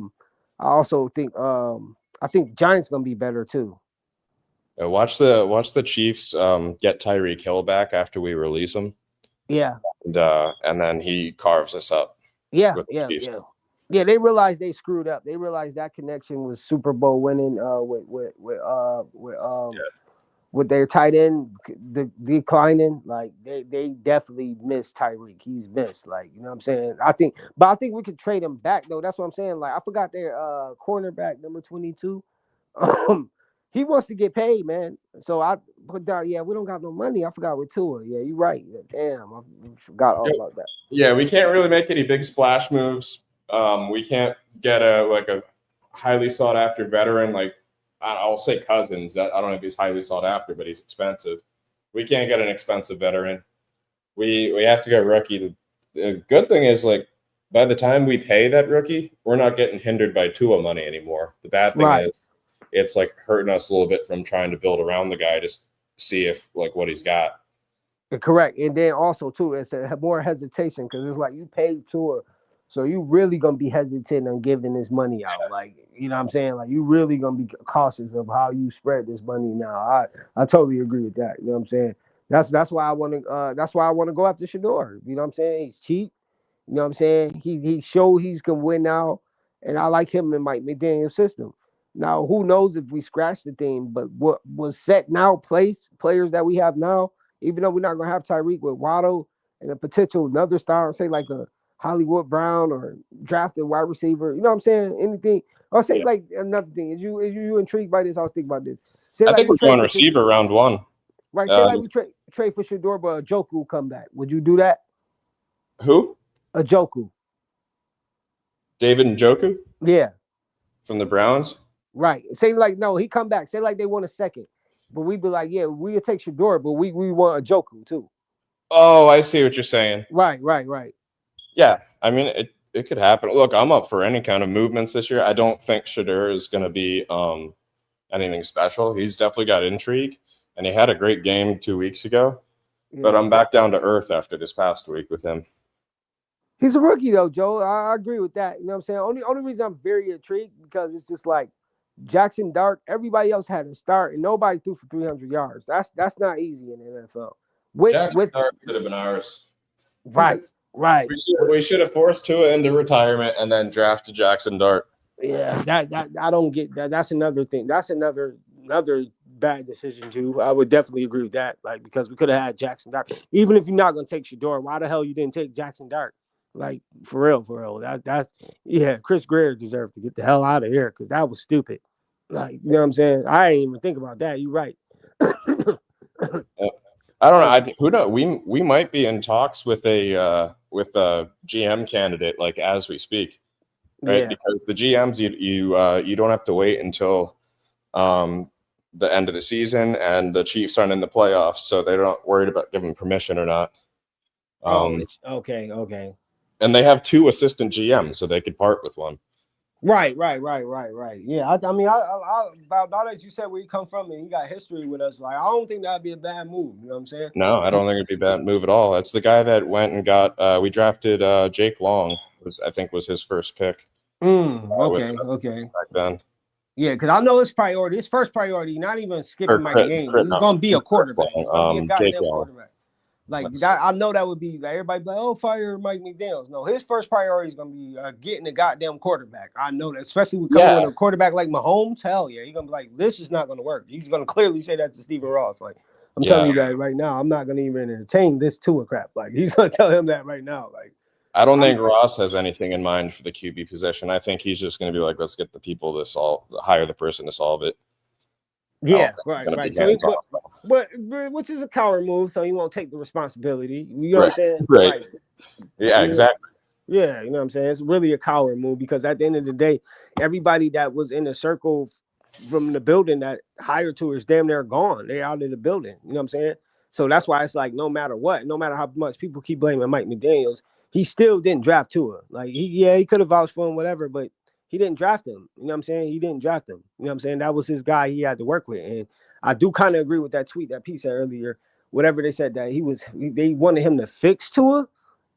think the Giants gonna be better too. Watch the Chiefs get Tyreek Hill back after we release him. Yeah. And then he carves us up. Yeah. They realized they screwed up. They realized that connection was Super Bowl winning with their tight end declining. Like they definitely missed Tyreek. He's missed. Like, you know what I'm saying? I think we could trade him back though. That's what I'm saying. Like I forgot their cornerback number 22. He wants to get paid, man. So I put down, we don't got no money. I forgot with Tua. Yeah, you're right. Damn, I forgot all about that. Yeah, we can't really make any big splash moves. We can't get a highly sought after veteran like I'll say Cousins. I don't know if he's highly sought after, but he's expensive. We can't get an expensive veteran. We have to get rookie. The good thing is, like, by the time we pay that rookie, we're not getting hindered by Tua money anymore. The bad thing is it's like hurting us a little bit from trying to build around the guy to see if like what he's got. Correct. And then also too, it's a more hesitation because it's like you paid Tua, so you really gonna be hesitant on giving this money out. Like, you know what I'm saying? Like you really gonna be cautious of how you spread this money now. I totally agree with that. You know what I'm saying? That's why I want to go after Shador. You know what I'm saying? He's cheap. You know what I'm saying? He showed he's can win now, and I like him in Mike McDaniel's system. Now, who knows if we scratch the thing, but what was set now, players that we have now, even though we're not going to have Tyreek with Waddle and a potential another star, say like a Hollywood Brown or drafted wide receiver, you know what I'm saying? Anything. I'll say like another thing. Is you intrigued by this? I was thinking about this. I think we're going receiver round 1. Right. Say like we trade for Shador, but Njoku come back. Would you do that? Who? Njoku. David Njoku? Yeah. From the Browns? Right. Say like no, he come back. Say like they want a second, but we'd be like, yeah, we'll take Shador, but we want Njoku too. Oh, I see what you're saying. Right. Yeah, I mean it could happen. Look, I'm up for any kind of movements this year. I don't think Shador is going to be anything special. He's definitely got intrigue, and he had a great game 2 weeks ago. Yeah. But I'm back down to earth after this past week with him. He's a rookie though, Joe. I agree with that. You know what I'm saying? Only reason I'm very intrigued because it's just like Jackson Dart, everybody else had to start, and nobody threw for 300 yards. That's not easy in the NFL. Jackson Dart should have been ours. Right. We should have forced Tua into retirement and then drafted Jackson Dart. Yeah, that I don't get that. That's another thing. That's another bad decision too. I would definitely agree with that. Like because we could have had Jackson Dart. Even if you're not gonna take Shador, why the hell you didn't take Jackson Dart? Like for real. That's Chris Greer deserved to get the hell out of here because that was stupid. Like, you know what I'm saying? I ain't even think about that. You're right. I don't know. Who knows? We might be in talks with a GM candidate like as we speak, right? Yeah. Because the GMs you don't have to wait until the end of the season, and the Chiefs aren't in the playoffs, so they're not worried about giving permission or not. Okay. And they have 2 assistant GMs, so they could part with one. Right. Yeah, I mean, I about that you said where you come from and you got history with us. Like, I don't think that'd be a bad move. You know what I'm saying? No, I don't think it'd be a bad move at all. That's the guy that went and got. We drafted Jake Long. I think was his first pick. Okay. Back then. Yeah, because I know his priority. His first priority, not even skipping my game. It's going to be a quarterback. It's going to be a goddamn quarterback. Like that, I know that would be like everybody be like, oh, fire Mike McDaniel. No, his first priority is gonna be getting a goddamn quarterback. I know that, especially with coming with a quarterback like Mahomes. Hell yeah, he's gonna be like, this is not gonna work. He's gonna clearly say that to Stephen Ross. Like, I'm telling you that right now. I'm not gonna even entertain this Tua crap. Like, he's gonna tell him that right now. Like, I don't think Ross has anything in mind for the QB position. I think he's just going to be like, let's get the people to hire the person to solve it. Yeah, right. So, but which is a coward move, so he won't take the responsibility. You know what I'm saying? Right. Like, yeah, exactly. Yeah, you know what I'm saying? It's really a coward move because at the end of the day, everybody that was in the circle from the building that hired to is damn near gone. They're out of the building. You know what I'm saying? So that's why it's like no matter what, no matter how much people keep blaming Mike McDaniels, he still didn't draft Tua. Like he could have vouched for him, whatever, but he didn't draft him. You know what I'm saying? He didn't draft him. You know what I'm saying? That was his guy he had to work with. And I do kind of agree with that tweet that Pete said earlier. Whatever they said that they wanted him to fix Tua.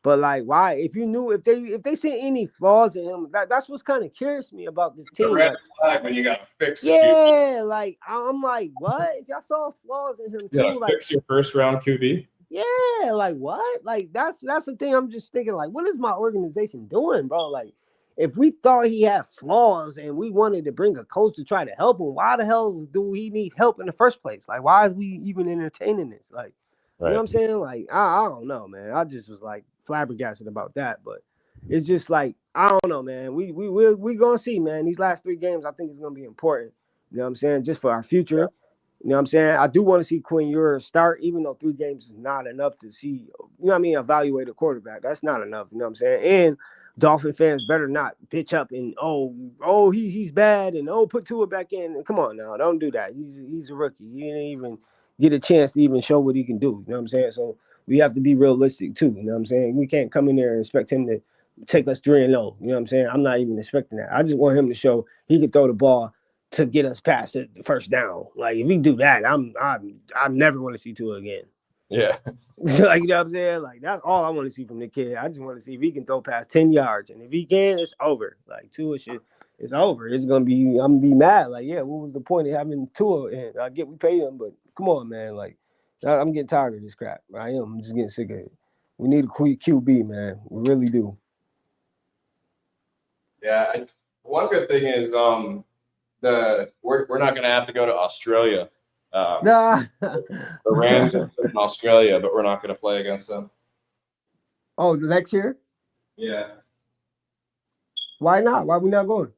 But like, why? If you knew if they see any flaws in him, that's what's kind of curious me about this team. The red flag when you gotta fix it. Yeah, like I'm like, what? If y'all saw flaws in him too, like fix your first round QB. Yeah, like what? Like that's the thing. I'm just thinking, like, what is my organization doing, bro? Like, if we thought he had flaws and we wanted to bring a coach to try to help him, why the hell do we need help in the first place? Like, why is we even entertaining this? Like, you know what I'm saying? Like, I don't know, man. I just was like flabbergasted about that, but it's just like I don't know, man. We gonna see, man. These last 3 games, I think it's gonna be important. You know what I'm saying? Just for our future. You know what I'm saying? I do want to see Quinn Ewers start, even though 3 games is not enough to see, you know what I mean, evaluate a quarterback. That's not enough, you know what I'm saying? And Dolphin fans better not bitch up and he's bad and put Tua back in. Come on now, don't do that. He's a rookie. He didn't even get a chance to even show what he can do. You know what I'm saying? So we have to be realistic too. You know what I'm saying? We can't come in there and expect him to take us 3-0. You know what I'm saying? I'm not even expecting that. I just want him to show he can throw the ball to get us past the first down. Like if he do that, I never want to see Tua again. Yeah. Like you know what I'm saying? Like that's all I want to see from the kid. I just want to see if he can throw past 10 yards. And if he can, it's over. Like Tua it's over. I'm gonna be mad. Like, yeah, what was the point of having Tua? And I get we paid him, but come on, man. Like I'm getting tired of this crap. I am. I'm just getting sick of it. We need a QB, man. We really do. Yeah. One good thing is we're not going to have to go to Australia. The Rams are in Australia, but we're not going to play against them. Oh, the next year? Yeah. Why not? Why are we not going?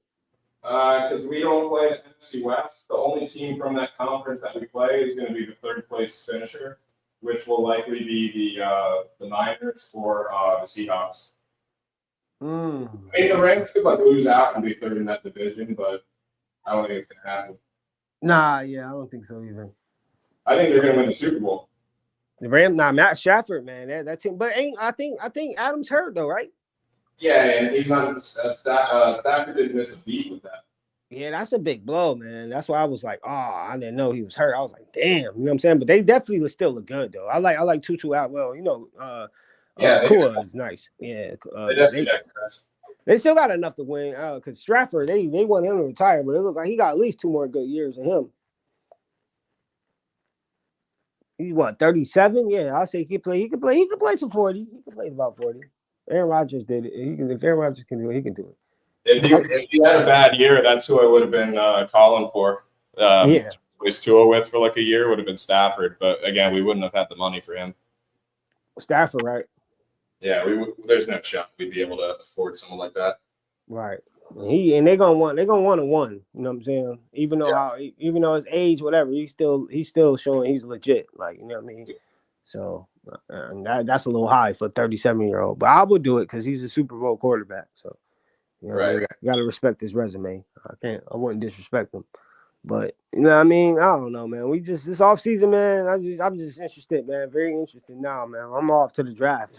Because we don't play the NFC West. The only team from that conference that we play is going to be the 3rd place finisher, which will likely be the Niners or the Seahawks. I mean, the Rams could lose out and be 3rd in that division, but I don't think it's going to happen. Nah, yeah, I don't think so either. I think they're going to win the Super Bowl. The Rams, Matt Stafford, man, that team. But I think Adams hurt though, right? Yeah, and he's on. Stafford didn't miss a beat with that. Yeah, that's a big blow, man. That's why I was like, I didn't know he was hurt. I was like, damn, you know what I'm saying? But they definitely was still look good though. I like Tutu out well. You know, Kua is nice. Yeah, they definitely. They still got enough to win. Because Stratford, they want him to retire, but it looks like he got at least 2 more good years in him. He's what, 37? Yeah, I'll say he can play some 40. He can play about 40. Aaron Rodgers did it. If Aaron Rodgers can do it, he can do it. If he had a bad year, that's who I would have been calling for. Was Tua with for like a year would have been Stafford, but again, we wouldn't have had the money for him. Stafford, right? Yeah, there's no shot we'd be able to afford someone like that. Right. They're gonna want a one. You know what I'm saying? Even though his age, whatever, he's still showing he's legit. Like, you know what I mean? So that's a little high for a 37-year-old. But I would do it because he's a Super Bowl quarterback. So you gotta respect his resume. I wouldn't disrespect him. But you know what I mean? I don't know, man. We just this offseason, man. I'm just interested, man. Very interested now, man. I'm off to the draft.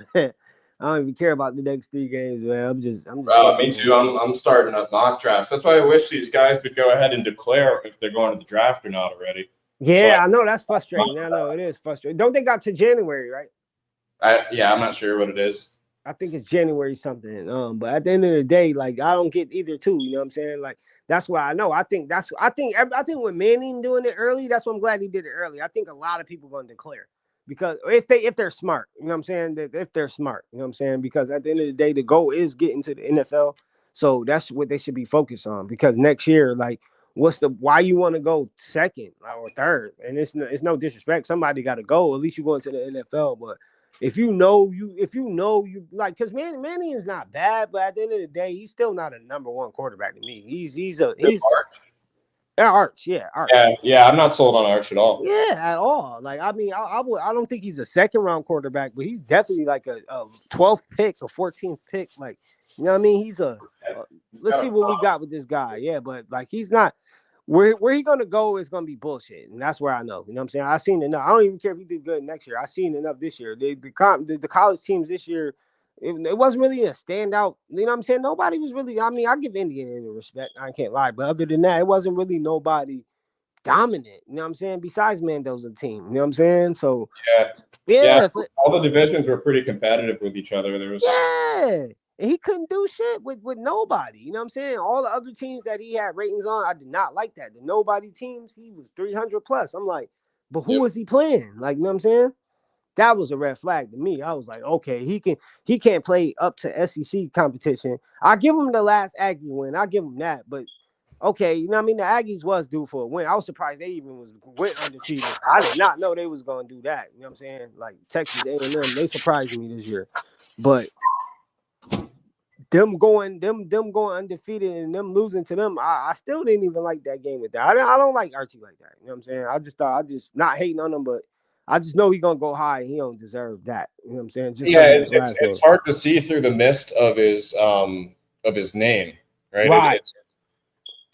I don't even care about the next 3 games, man. I'm just me too. I'm starting a mock draft. That's why I wish these guys would go ahead and declare if they're going to the draft or not already. Yeah, I know that's frustrating. I know it is frustrating. Don't they got to January, right? I'm not sure what it is. I think it's January something. But at the end of the day, like I don't get either two. You know what I'm saying? Like that's why I know. I think with Manning doing it early, that's why I'm glad he did it early. I think a lot of people are going to declare. Because if they're smart, you know what I'm saying? If they're smart, you know what I'm saying? Because at the end of the day, the goal is getting to the NFL. So that's what they should be focused on. Because next year, like, why you want to go 2nd or 3rd? And it's no disrespect. Somebody got to go. At least you go into the NFL. But if you know you like, because Manning is not bad, but at the end of the day, he's still not a number one quarterback to me. He's Arch, yeah, Arch. Yeah, I'm not sold on Arch at all. Yeah, at all. Like, I mean, I don't think he's a second round quarterback, but he's definitely like a 12th pick, a 14th pick. Like, you know what I mean? He's let's see what we got with this guy. Yeah, but like, he's not where he gonna go is gonna be bullshit, and that's where I know. You know what I'm saying? I seen enough. I don't even care if he did good next year. I seen enough this year. The college teams this year. It wasn't really a standout. You know what I'm saying? Nobody was really. I mean, I give Indiana respect. I can't lie, but other than that, it wasn't really nobody dominant. You know what I'm saying? Besides Mendoza's team. You know what I'm saying? So yeah. All the divisions were pretty competitive with each other. There was and he couldn't do shit with nobody. You know what I'm saying? All the other teams that he had ratings on, I did not like that. The nobody teams, he was 300 plus. I'm like, but who is he playing? Like, you know what I'm saying? That was a red flag to me. I was like, okay, he can't play up to SEC competition. I give him the last Aggie win. I give him that, but okay, you know what I mean? The Aggies was due for a win. I was surprised they even went undefeated. I did not know they was gonna do that. You know what I'm saying? Like Texas A&M, they surprised me this year. But them going undefeated and them losing to them, I still didn't even like that game with that. I don't like Archie like that. You know what I'm saying? I just not hating on him, but I just know he's gonna go high and he don't deserve that. You know what I'm saying? Just it's hard to see through the mist of his name, right? Right.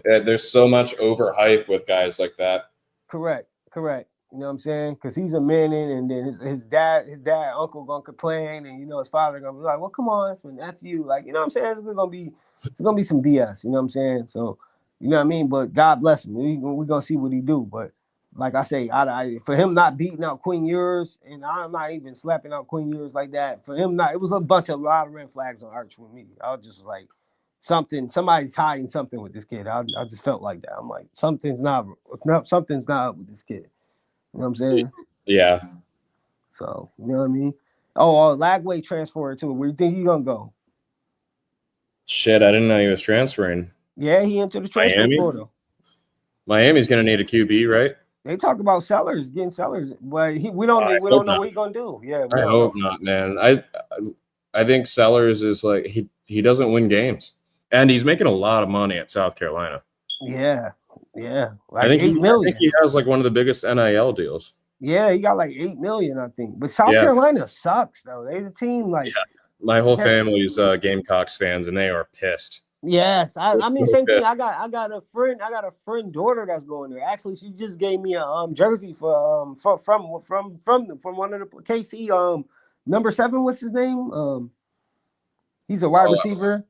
There's so much overhype with guys like that. Correct. You know what I'm saying? Because he's a Manning, and then his dad, uncle gonna complain, and his father gonna be like, "Well, come on, it's my nephew." Like, you know what I'm saying? It's gonna be some BS. You know what I'm saying? So, you know what I mean? But God bless him. We're gonna see what he do. But like I say, for him not beating out Quinn Ewers, and I'm not even slapping out Quinn Ewers like that. For him not, it was a lot of red flags on Arch with me. I was just like, somebody's hiding something with this kid. I just felt like that. I'm like, something's not up with this kid. You know what I'm saying? Yeah. So, you know what I mean? Oh, Lagway transferred too. Where you think he gonna go? Shit, I didn't know he was transferring. Yeah, he entered the transfer portal. Miami's gonna need a QB, right? They talk about getting Sellers, but we don't know what he's gonna do. Yeah, I hope not, man. I think Sellers is like he doesn't win games, and he's making a lot of money at South Carolina. Yeah, like I think $8 million. I think he has like one of the biggest NIL deals. Yeah, he got like $8 million, I think. But South Carolina sucks though. They the team like. Yeah. My whole family's Gamecocks fans, and they are pissed. Yes, I mean, same thing. I got a friend daughter that's going there. Actually, she just gave me a jersey from one of the KC number 7. What's his name? He's a wide receiver.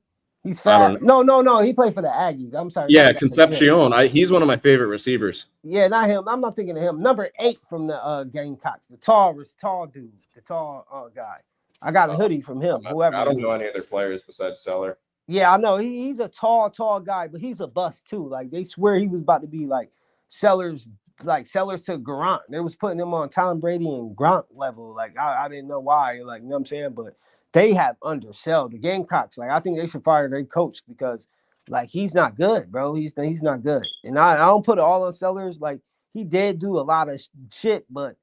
He's fat. No. He played for the Aggies. I'm sorry. Yeah, Concepcion. He's one of my favorite receivers. Yeah, not him. I'm not thinking of him. Number 8 from the Gamecocks. The tall dude. The tall guy. I got a hoodie from him. Whoever. I don't know any other players besides Seller. Yeah, I know. He's a tall guy, but he's a bust too. Like, they swear he was about to be like Sellers to Grant. They was putting him on Tom Brady and Grant level. Like, I didn't know why. Like, you know what I'm saying? But they have undersell the Gamecocks. Like, I think they should fire their coach because, like, he's not good, bro. He's not good. And I don't put it all on Sellers. Like, he did do a lot of shit, but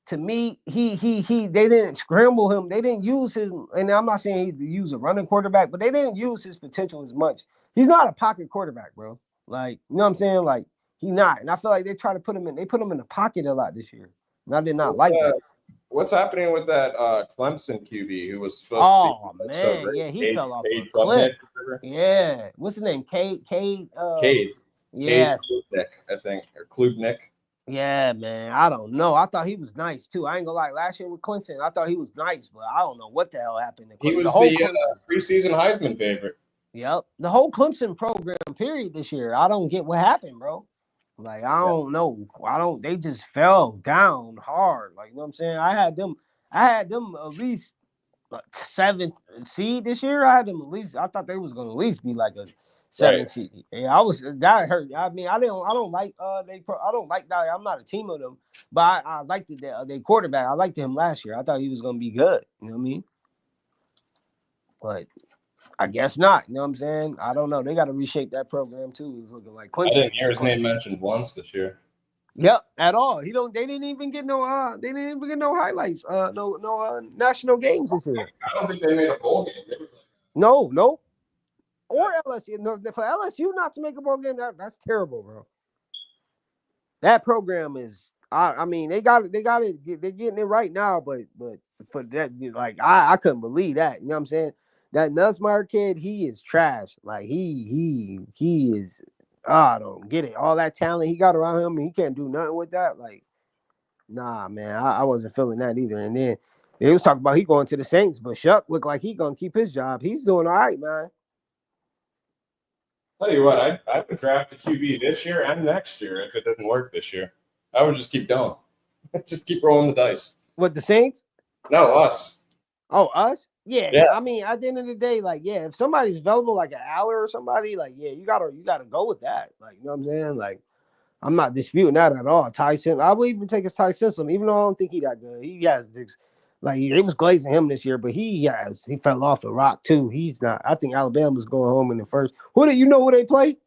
to me, they didn't scramble him. They didn't use him. And I'm not saying he use a running quarterback, but they didn't use his potential as much. He's not a pocket quarterback, bro. Like, you know what I'm saying? Like, he's not. And I feel like they try to put him in the pocket a lot this year. And I did not like that. What's happening with that Clemson QB who was supposed to be so great? Yeah, he fell off a cliff. Yeah. What's his name? Cade. Yes. Klubnik, I think. Or Klubnik. Yeah, man. I don't know. I thought he was nice too. I ain't gonna lie. Last year with Clemson, I thought he was nice, but I don't know what the hell happened to Clemson. He was the preseason Heisman favorite. Yep. The whole Clemson program, period, this year. I don't get what happened, bro. Like, I don't know. They just fell down hard. Like, you know what I'm saying? I had them at least 7th seed this year. I thought they was gonna at least be like a 7th seed. And that hurt. I mean, I don't like that. I'm not a team of them, but I liked their quarterback. I liked him last year. I thought he was gonna be good. You know what I mean? But I guess not. You know what I'm saying? I don't know. They got to reshape that program too. It's looking like Clemson. I didn't hear his name mentioned once this year. Yep, at all. He don't. They didn't even get no. They didn't even get no highlights. No national games this year. I don't think they made a bowl game. No. Or LSU. No, for LSU not to make a bowl game, that's terrible, bro. That program is. I mean, they got it. They're getting it right now, but for that, like, I couldn't believe that. You know what I'm saying? That Nussmeyer kid, he is trash. Like he is. I don't get it. All that talent he got around him, he can't do nothing with that. Like, nah, man, I wasn't feeling that either. And then they was talking about he going to the Saints, but Shuck looked like he gonna keep his job. He's doing all right, man. Tell you what, I would draft a QB this year and next year if it didn't work this year. I would just keep going. Just keep rolling the dice. What, the Saints? No, us. Oh, us? Yeah. Yeah. I mean, at the end of the day, like, yeah, if somebody's available, like an Aller or somebody, like, yeah, you gotta go with that. Like, you know what I'm saying? Like, I'm not disputing that at all. Tyson, I would even take his Ty Simpson, even though I don't think he that good. He has this, like, it was glazing him this year, but he fell off the rock too. He's not. I think Alabama's going home in the first. Who do you know who they play?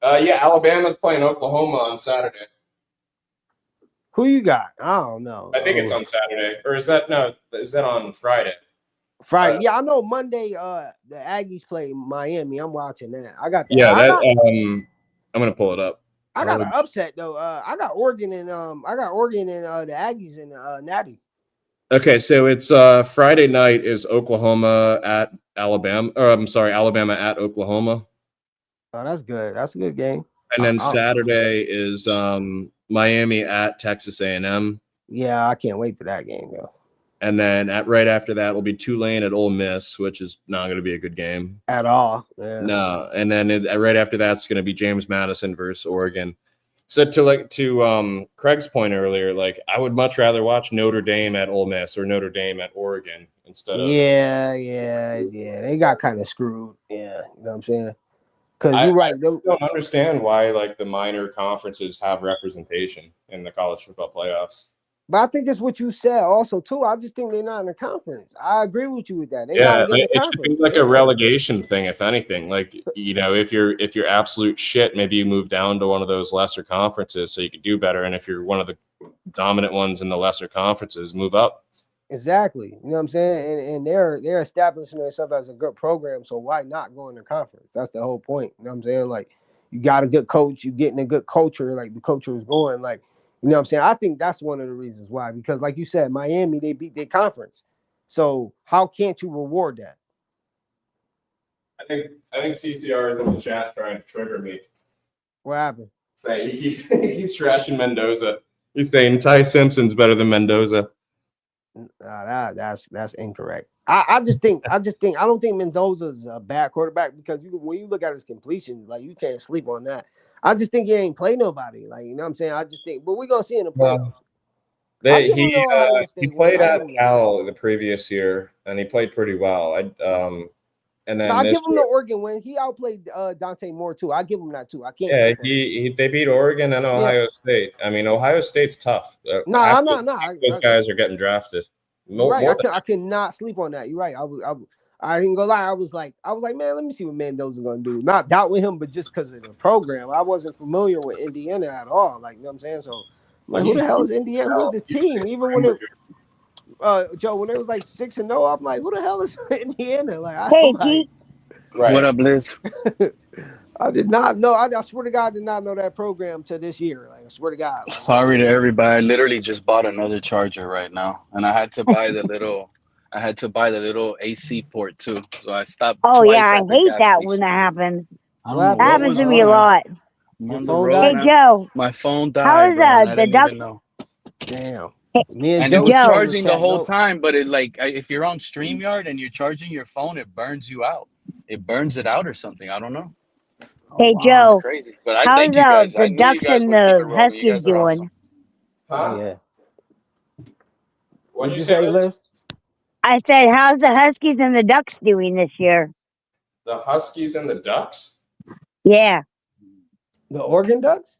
Yeah, Alabama's playing Oklahoma on Saturday. Who you got? I don't know. I think it's on Saturday, or is that on Friday? Friday. Yeah, I know Monday. The Aggies play Miami. I'm watching that. I got. I'm gonna pull it up. I got an upset though. I got Oregon and the Aggies and Natty. Okay, so it's Friday night is Oklahoma at Alabama. Or I'm sorry, Alabama at Oklahoma. Oh, that's good. That's a good game. And then Saturday is Miami at Texas A&M. Yeah, I can't wait for that game though. And then right after that will be Tulane at Ole Miss, which is not going to be a good game at all. Yeah. No, and then right after that's going to be James Madison versus Oregon. So to Craig's point earlier, like I would much rather watch Notre Dame at Ole Miss or Notre Dame at Oregon instead of. Yeah. They got kind of screwed. Yeah, you know what I'm saying? Because you're right. I don't understand why like the minor conferences have representation in the college football playoffs. But I think it's what you said also too. I just think they're not in the conference. I agree with you with that. It should be like a relegation thing, if anything. Like, you know, if you're absolute shit, maybe you move down to one of those lesser conferences so you could do better. And if you're one of the dominant ones in the lesser conferences, move up. Exactly. You know what I'm saying? And they're establishing themselves as a good program. So why not go in the conference? That's the whole point. You know what I'm saying? Like, you got a good coach, you getting a good culture, like the culture is going, like. You know what I'm saying? I think that's one of the reasons why. Because, like you said, Miami, they beat their conference. So how can't you reward that? I think CTR is in the chat trying to trigger me. What happened? He keeps trashing Mendoza. He's saying Ty Simpson's better than Mendoza. That's incorrect. I don't think Mendoza's a bad quarterback because when you look at his completion, like you can't sleep on that. I just think he ain't play nobody. Like, you know what I'm saying? I just think, but we're going to see in the playoffs. He played at Cal the previous year, and he played pretty well. And then I give him the Oregon win. He outplayed Dante Moore, too. I give him that, too. I can't. Yeah, they beat Oregon and Ohio State. I mean, Ohio State's tough. Those guys are getting drafted. I cannot sleep on that. You're right. I ain't gonna lie. I was like, man, let me see what Mendoza's gonna do. Not doubt with him, but just because of the program. I wasn't familiar with Indiana at all. Like, you know what I'm saying? So, like, who the hell is Indiana? Who's the team? Even when Joe, when it was like 6-0, I'm like, who the hell is Indiana? Like, What up, Liz? I did not know. I swear to God, I did not know that program to this year. Like, I swear to God. Like, sorry to everybody. I literally just bought another charger right now, and I had to buy the little. I had to buy the little AC port too, so I stopped. Oh yeah, I hate that when that happens. That happens to me a lot. Hey Joe, my phone died. How is the duck? Damn. And it was charging the whole time, but it if you're on StreamYard and you're charging your phone, it burns you out. It burns it out or something. I don't know. Hey Joe, crazy. But I thank you guys. The Ducks and the Huskies doing? Awesome. Oh yeah. What'd you say, Liz? I said, how's the Huskies and the Ducks doing this year? The Huskies and the Ducks? Yeah. The Oregon Ducks?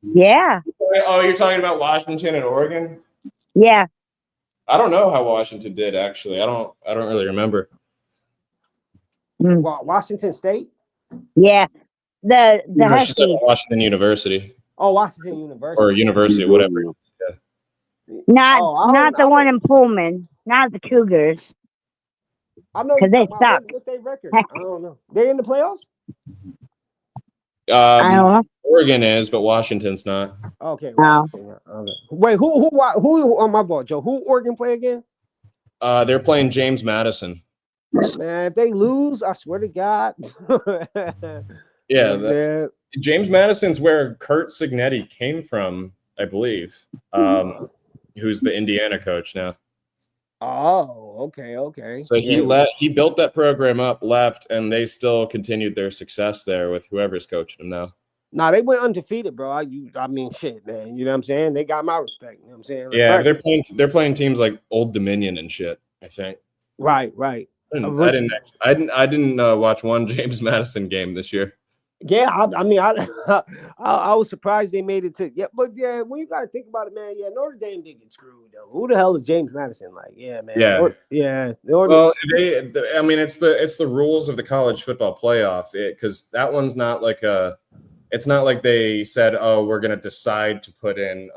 Yeah. Oh, you're talking about Washington and Oregon? Yeah. I don't know how Washington did, actually. I don't really remember. Washington State? Yeah. The Huskies. Washington University. Oh, Washington University. or University, whatever. Yeah. Not Oh, the one in Pullman. Not the Cougars. I know you Because they talking about suck. what's their record? I don't know. They in the playoffs? I don't know. Oregon is, but Washington's not. Okay, No. Washington. Okay. Wait, who on my ball, Joe? Who Oregon play again? They're playing James Madison. Man, if they lose, I swear to God. Yeah, James Madison's where Kurt Signetti came from, I believe. Who's the Indiana coach now? Oh, okay. So he built that program up, left, and they still continued their success there with whoever's coaching them now. Nah, they went undefeated, bro. I mean, shit, man. You know what I'm saying? They got my respect. You know what I'm saying? Like, yeah, they're playing teams like Old Dominion and shit, I think. Right. I didn't watch one James Madison game this year. Yeah, I was surprised they made it to. Yeah, but yeah, when you gotta think about it, man. Yeah, Notre Dame did get screwed though. Who the hell is James Madison? Like, yeah, man. Well, I mean, it's the rules of the college football playoff. Because that one's not like a. It's not like they said, "Oh, we're gonna decide to put in."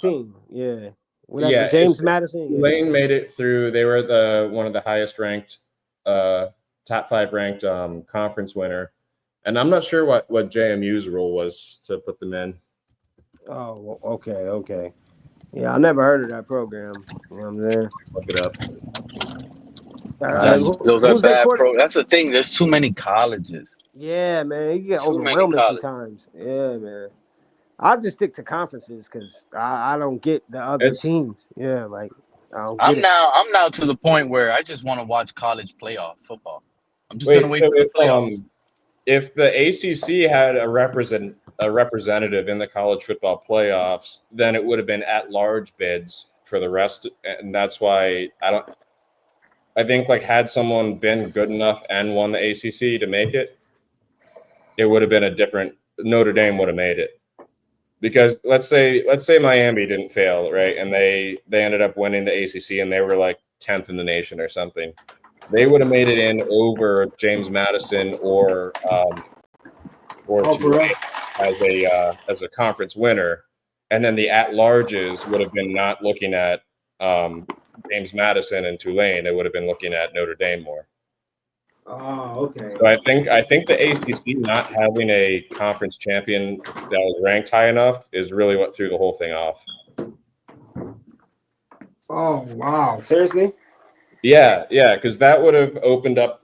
Team. Yeah. James Madison. Lane made it through. They were one of the highest ranked. Top 5 ranked conference winner, and I'm not sure what JMU's rule was to put them in. Oh, okay. Yeah, I never heard of that program. You know what I'm saying? Look it up. Those are bad programs. That's the thing. There's too many colleges. Yeah, man, you get overwhelming sometimes. Yeah, man. I just stick to conferences because I don't get the other teams. Yeah, like I'm now to the point where I just want to watch college playoff football. I'm just gonna wait for the playoffs. If the ACC had a representative in the college football playoffs, then it would have been at-large bids for the rest, and that's why I think like had someone been good enough and won the ACC to make it, it would have been a different. Notre Dame would have made it. Because let's say Miami didn't fail, right? And they ended up winning the ACC and they were like 10th in the nation or something. They would have made it in over James Madison or Tulane as a conference winner. And then the at-larges would have been not looking at James Madison and Tulane. They would have been looking at Notre Dame more. Oh, okay. So I think the ACC not having a conference champion that was ranked high enough is really what threw the whole thing off. Oh, wow. Seriously? Yeah, because that would have opened up.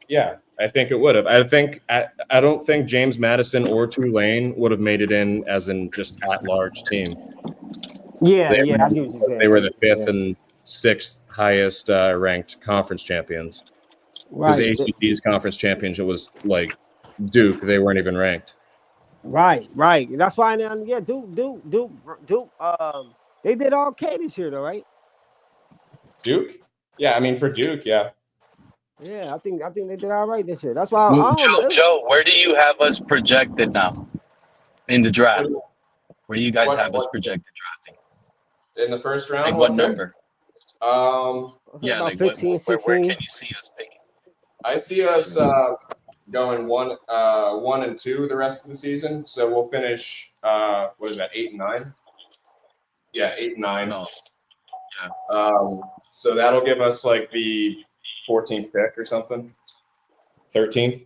Yeah, I think it would have. I don't think James Madison or Tulane would have made it in as in just at-large team. Yeah, I get what you're saying. They were the 5th and 6th highest ranked conference champions. Because the ACC's conference championship was like Duke. They weren't even ranked. Right. That's why now, Duke. They did okay this year, though, right? Duke? Yeah, I mean for Duke, yeah. Yeah, I think they did all right this year. That's why. Joe, where do you have us projected now in the draft? Where do you guys have us projected drafting? In the first round? Like what number? Yeah, like 15, 16. Where can you see us picking? I see us going 1 and 2 the rest of the season. So we'll finish 8 and 9? Yeah, 8 and 9. No. Yeah. So that'll give us like the 14th pick or something. 13th?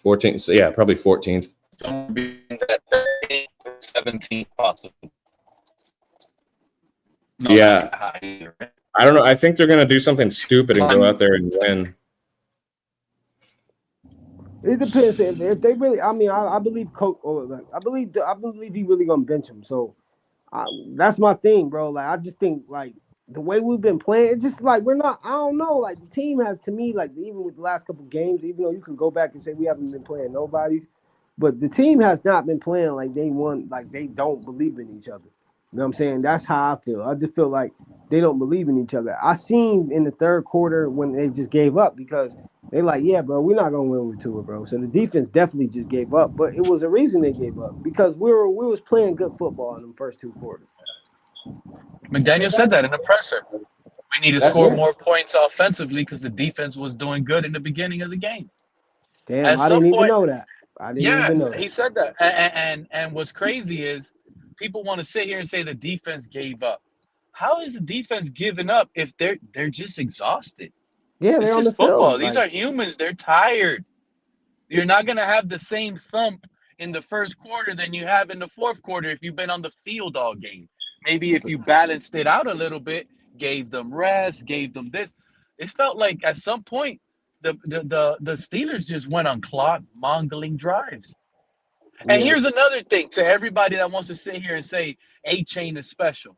14th. So yeah, probably 14th. Somewhere between that 13th and 17th possibly. No, yeah. I don't know. I think they're going to do something stupid and go out there and win. It depends if they really. I mean, I believe Coach. I believe he really gonna bench him. So that's my thing, bro. Like I just think like the way we've been playing, it's just like we're not. I don't know. Like the team has to me like even with the last couple games, even though you can go back and say we haven't been playing nobody's, but the team has not been playing like they want. Like they don't believe in each other. You know what I'm saying? That's how I feel. I just feel like they don't believe in each other. I seen in the third quarter when they just gave up because they like, yeah, bro, we're not gonna win with Tua, bro. So the defense definitely just gave up, but it was a reason they gave up because we was playing good football in the first 2 quarters. McDaniel said that in the presser. We need to score more points offensively because the defense was doing good in the beginning of the game. Damn, I didn't even know that. I didn't Yeah, even know he that. said that. And what's crazy is people want to sit here and say the defense gave up. How is the defense giving up if they're just exhausted? Yeah, they're This on is the football. field. These Like, are humans. They're tired. You're not gonna have the same thump in the first quarter than you have in the fourth quarter if you've been on the field all game. Maybe if you balanced it out a little bit, gave them rest, gave them this. It felt like at some point the Steelers just went on clock mongling drives. And yeah. here's another thing to everybody that wants to sit here and say A Chain is special.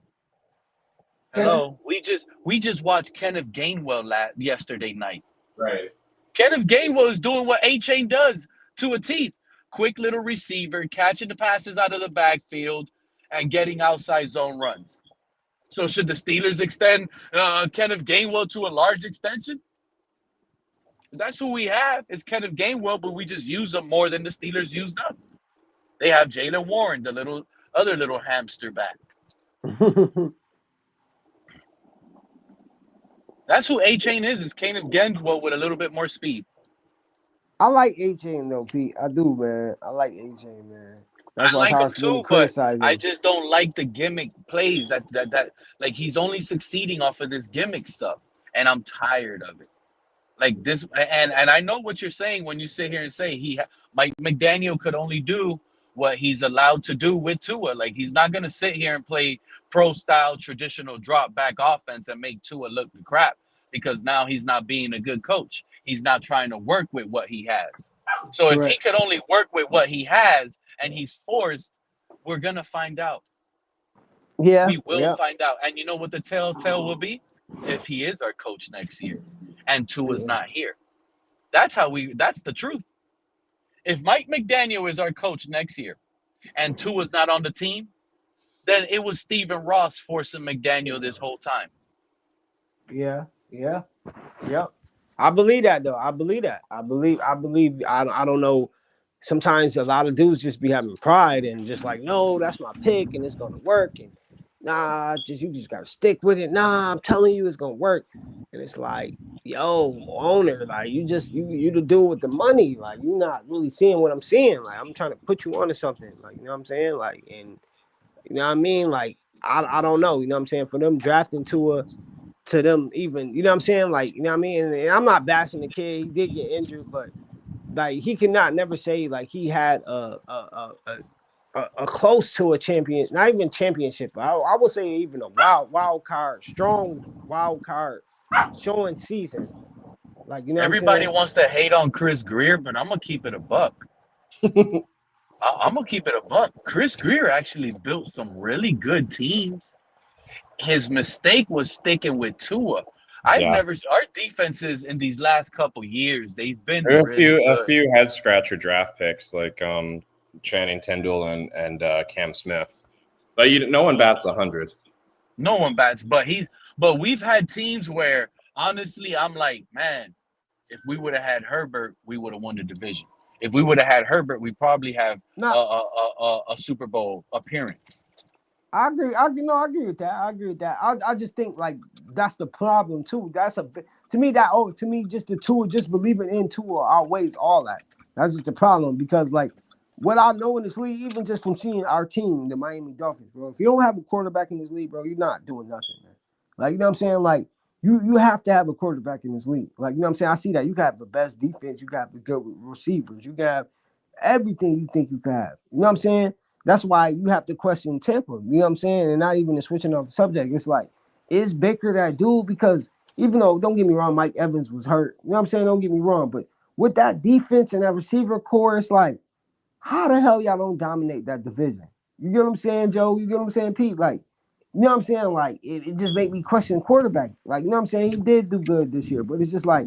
Hello, we just watched Kenneth Gainwell yesterday night. Right. Kenneth Gainwell is doing what A Chain does to a T. Quick little receiver, catching the passes out of the backfield, and getting outside zone runs. So should the Steelers extend Kenneth Gainwell to a large extension? That's who we have is Kenneth Gainwell, but we just use him more than the Steelers used up. They have Jalen Warren, the other little hamster back. That's who A Chain is Kenneth Gainwell with a little bit more speed. I like A-Chain though, Pete. I do, man. I like A-Chain, man. That's I why it's like him hard for me to too, but criticize I him. just don't like the gimmick plays that like he's only succeeding off of this gimmick stuff, and I'm tired of it. Like this, and I know what you're saying when you sit here and say Mike McDaniel could only do what he's allowed to do with Tua. Like he's not gonna sit here and play pro style traditional drop back offense and make Tua look the crap because now he's not being a good coach. He's not trying to work with what he has. So if he Correct. could only work with what he has and he's forced, we're gonna find out. Yeah, We will yeah, find out. And you know what the telltale will be? If he is our coach next year and Tua's yeah. not here. That's the truth. If Mike McDaniel is our coach next year and Tua's not on the team, then it was Stephen Ross forcing McDaniel this whole time. Yeah, yeah, yeah. I believe that though. I believe that. I believe. I don't know. Sometimes a lot of dudes just be having pride and just like, no, that's my pick and it's gonna work. And nah, just you just gotta stick with it. Nah, I'm telling you, it's gonna work. And it's like, yo, owner, like you the dude with the money. Like you're not really seeing what I'm seeing. Like I'm trying to put you onto something. Like you know what I'm saying. Like and you know what I mean. Like I don't know. You know what I'm saying. For them drafting to them even, you know what I'm saying? Like, you know what I mean? And I'm not bashing the kid. He did get injured, but like he cannot never say like he had a close to a champion, not even championship. I would say even a wild card, strong wild card showing season. Like, you know what I'm Everybody saying? wants to hate on Chris Greer, but I'm gonna keep it a buck. I'm gonna keep it a buck. Chris Greer actually built some really good teams. His mistake was sticking with Tua. I've Yeah. never our defenses in these last couple years, they've been There are really a good. few head scratcher draft picks like Channing Tindall and Cam Smith. But no one bats 100. No one bats, but we've had teams where honestly I'm like, man, if we would have had Herbert, we would have won the division. If we would have had Herbert, we probably have Not a Super Bowl appearance. I agree. I agree with that. I agree with that. I just think like that's the problem too. That's to me to me just the Tua, just believing in Tua outweighs all that. That's just the problem because like what I know in this league, even just from seeing our team, the Miami Dolphins, bro. If you don't have a quarterback in this league, bro, you're not doing nothing, man. Like you know what I'm saying? Like you have to have a quarterback in this league. Like you know what I'm saying? I see that you got the best defense, you got the good receivers, you got everything you think you can have. You know what I'm saying? That's why you have to question Tampa. You know what I'm saying? And not even switching off the subject. It's like, is Baker that dude? Because even though, don't get me wrong, Mike Evans was hurt. You know what I'm saying? Don't get me wrong. But with that defense and that receiver core, it's like, how the hell y'all don't dominate that division? You get what I'm saying, Joe? You get what I'm saying, Pete? Like, you know what I'm saying? Like, it just made me question quarterback. Like, you know what I'm saying? He did do good this year, but it's just like,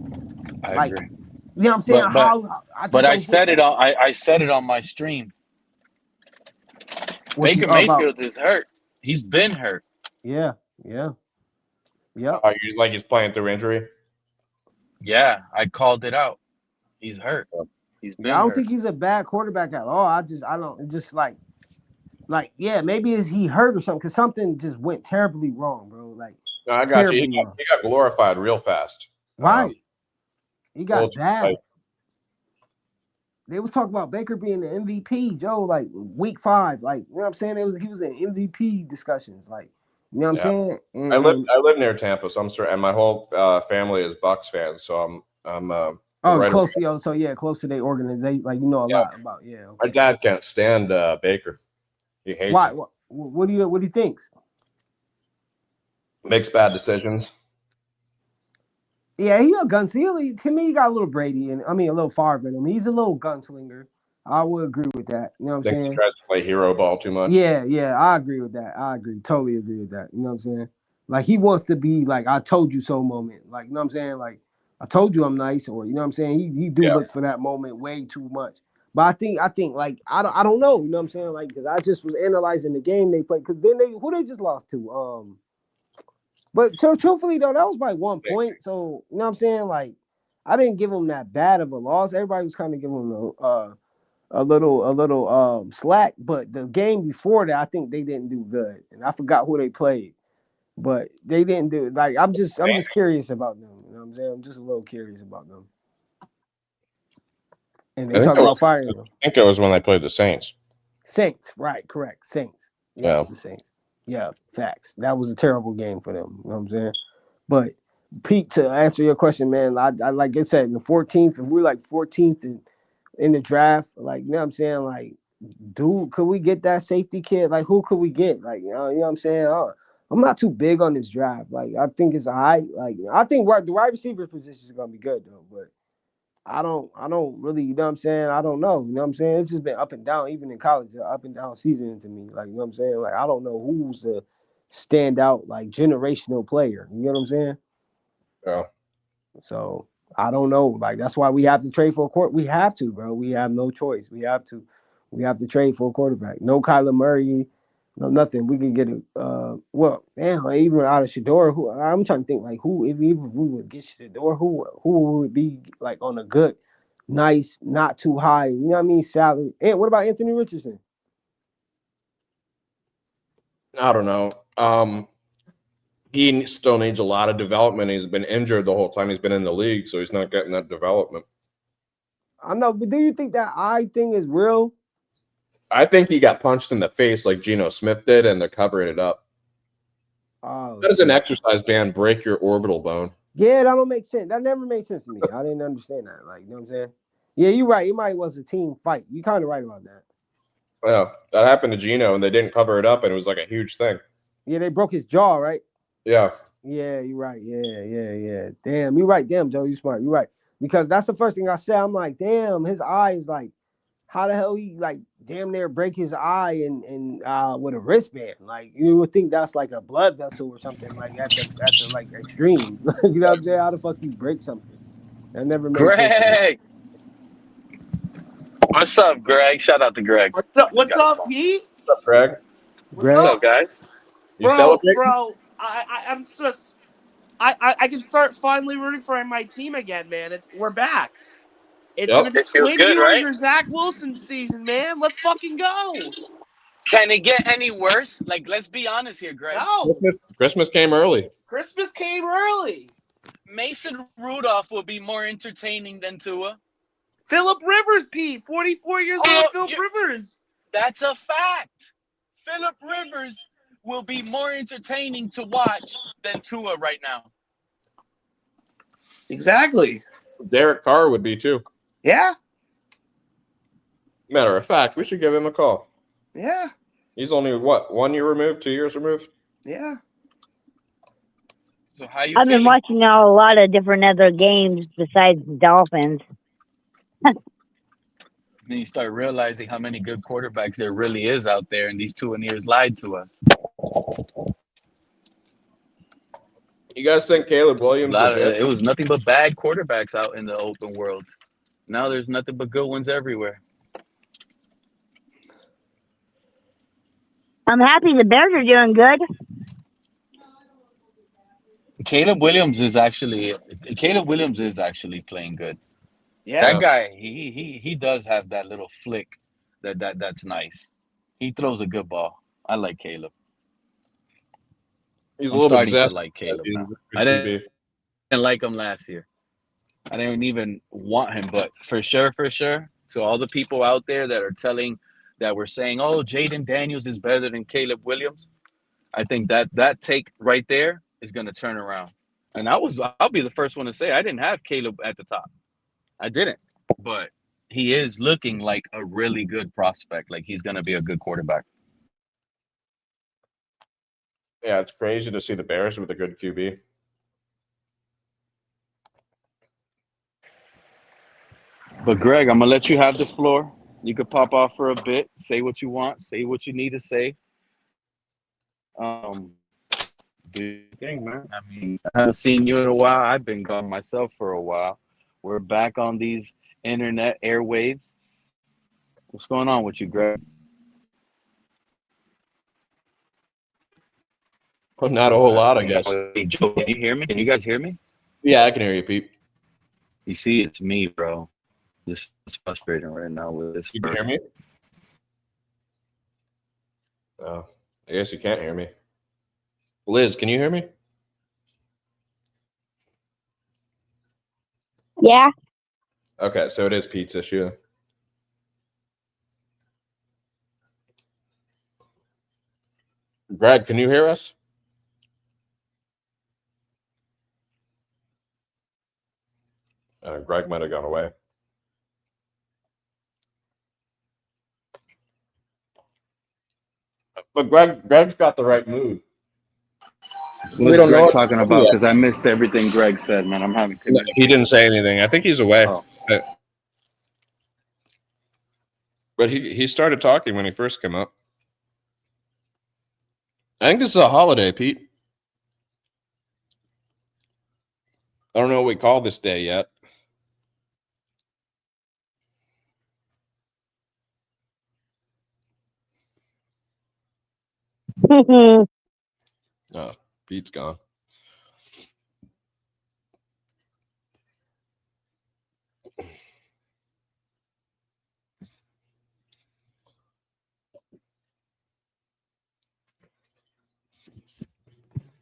I like, agree. you know what I'm saying? But but How I just but I don't get said it on I said it on my stream. what you Baker talk about. Mayfield is hurt. He's been hurt. Yeah, yeah, yeah. You like he's playing through injury? Yeah, I called it out. He's hurt. He's Yeah, I been don't hurt. think he's a bad quarterback at all. I don't just yeah, maybe is he hurt or something because something just went terribly wrong, bro. Like No, I got you. terribly wrong. He got glorified real fast. Right. He got Like, bad. they was talking about Baker being the MVP, Joe, like week 5. Like, you know what I'm saying? He was in MVP discussions. Like, you know what I'm saying? I live near Tampa, so I'm sure, and my whole family is Bucks fans, so I'm right close, away. so yeah, close to their organization. Like, you know a lot about My okay. dad can't stand Baker. He hates Why? him. What do you think? Makes bad decisions. Yeah, he a gunslinger. To me, he got a little Brady and a little Favre in him. He's a little gunslinger. I would agree with that. You know what I'm Thinks he saying? tries to play hero ball too much. Yeah, I agree with that. I agree, totally agree with that. You know what I'm saying? Like he wants to be like I told you so moment. Like, you know what I'm saying? Like I told you I'm nice, or you know what I'm saying? He do look for that moment way too much. But I think like I don't know. You know what I'm saying? Like because I just was analyzing the game they played. Because then who they just lost to. But so truthfully though, that was by 1 point. So you know what I'm saying? Like I didn't give them that bad of a loss. Everybody was kind of giving them a little slack. But the game before that, I think they didn't do good. And I forgot who they played. But they didn't do like I'm just curious about them. You know what I'm saying? I'm just a little curious about them. And they talk about firing them. I think it was when they played the Saints. Saints, right, correct. Saints. Yeah, the Saints. Yeah, facts. That was a terrible game for them. You know what I'm saying? But Pete, to answer your question, man, I like I said, in the 14th, if we're like 14th in the draft, like, you know what I'm saying? Like, dude, could we get that safety kid? Like, who could we get? Like, you know what I'm saying? I'm not too big on this draft. Like, I think it's a high. Like, I think the wide receiver position is gonna be good though. But I don't really, you know what I'm saying? I don't know. You know what I'm saying? It's just been up and down, even in college, up and down season to me. Like, you know what I'm saying? Like, I don't know who's a standout, like, generational player. You know what I'm saying? Yeah. So I don't know. Like, that's why we have to trade for a court. We have to, bro. We have no choice. We have to trade for a quarterback. No Kyler Murray, no nothing. We can get it. Well, damn, even out of Shador, who I'm trying to think like who if even we would get Shador, who would be like on a good, nice, not too high. You know what I mean? Salary. And what about Anthony Richardson? I don't know. He still needs a lot of development. He's been injured the whole time he's been in the league, so he's not getting that development. I know, but do you think that eye thing is real? I think he got punched in the face like Geno Smith did, and they're covering it up. Oh, How does an exercise band break your orbital bone? Yeah, that don't make sense. That never made sense to me. I didn't understand that. Like, you know what I'm saying? Yeah, you're right. It might was a team fight. You kind of right about that. Yeah, that happened to Geno, and they didn't cover it up, and it was like a huge thing. Yeah, they broke his jaw, right? Yeah. Yeah, you're right. Yeah. Damn, you're right. Damn, Joe, you smart. You're right. Because that's the first thing I said. I'm like, damn, his eye is like, how the hell he like damn near break his eye and with a wristband? Like you would think that's like a blood vessel or something like at the like extreme. You know what I'm saying? How the fuck you break something? That never made sense to me. Greg, what's up, Greg? Shout out to Greg. What's up, Pete? What's up, Greg? Greg? What's up, guys? You celebrating? Bro, I'm just I can start finally rooting for my team again, man. We're back. It's gonna be Twin Ewers or Zach Wilson season, man. Let's fucking go. Can it get any worse? Like, let's be honest here, Greg. No. Christmas came early. Christmas came early. Mason Rudolph will be more entertaining than Tua. Phillip Rivers, Pete. 44 years old Phillip Rivers. That's a fact. Phillip Rivers will be more entertaining to watch than Tua right now. Exactly. Derek Carr would be too. Yeah. Matter of fact, we should give him a call. Yeah. He's only, 1 year removed, 2 years removed? Yeah. So how you I've been watching now a lot of different other games besides the Dolphins. Then you start realizing how many good quarterbacks there really is out there, and these 2 years lied to us. You guys think Caleb Williams legit? It was nothing but bad quarterbacks out in the open world. Now there's nothing but good ones everywhere. I'm happy the Bears are doing good. Caleb Williams is actually playing good. Yeah. That guy, he does have that little flick that's nice. He throws a good ball. I like Caleb. He's I'm a little starting to obsessed. like Caleb now. I didn't like him last year. I didn't even want him, but for sure, So all the people out there that are that we're saying, oh, Jaden Daniels is better than Caleb Williams, I think that take right there is going to turn around. And I'll be the first one to say I didn't have Caleb at the top. I didn't, but he is looking like a really good prospect. Like he's going to be a good quarterback. Yeah, it's crazy to see the Bears with a good QB. But Greg, I'm gonna let you have the floor. You could pop off for a bit, say what you want, say what you need to say. Um, do your thing, man. I mean, I haven't seen you in a while. I've been gone myself for a while. We're back on these internet airwaves. What's going on with you, Greg? Not a whole lot, I guess. Hey, Joe, can you hear me? Can you guys hear me? Yeah, I can hear you, Pete. You see, it's me, bro. This is frustrating right now with this. You can hear me? Oh, I guess you can't hear me. Liz, can you hear me? Yeah. Okay, so it is Pete's issue. Greg, can you hear us? Greg might have gone away. But Greg's got the right mood. What's Greg talking about? Because I missed everything Greg said, man. I'm having He didn't say anything. I think he's away. Oh. But he started talking when he first came up. I think this is a holiday, Pete. I don't know what we call this day yet. Oh, Pete's gone.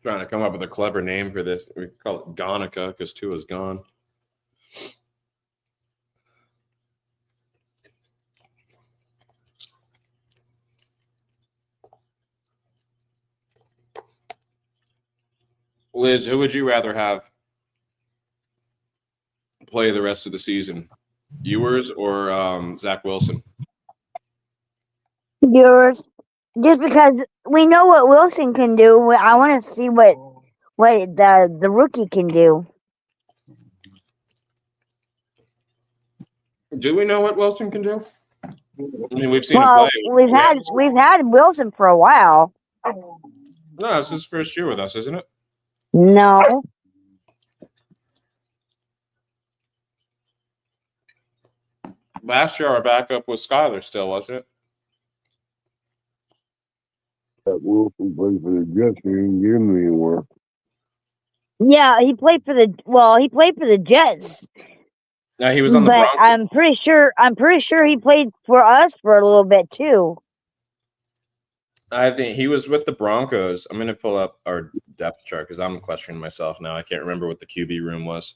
Trying to come up with a clever name for this. We call it Gonica because Tua's gone. Liz, who would you rather have play the rest of the season? Ewers or Zach Wilson? Yours. Just because we know what Wilson can do, I want to see what the rookie can do. Do we know what Wilson can do? I mean, we've seen him play. We've had Wilson for a while. No, it's his first year with us, isn't it? No. Last year, our backup was Skyler still, wasn't it? That Wilson played for the Jets. He didn't give me any work. Yeah, he played for the Jets. No, he was on the Broncos. I'm pretty sure he played for us for a little bit too. I think he was with the Broncos. I'm going to pull up our depth chart because I'm questioning myself now. I can't remember what the QB room was.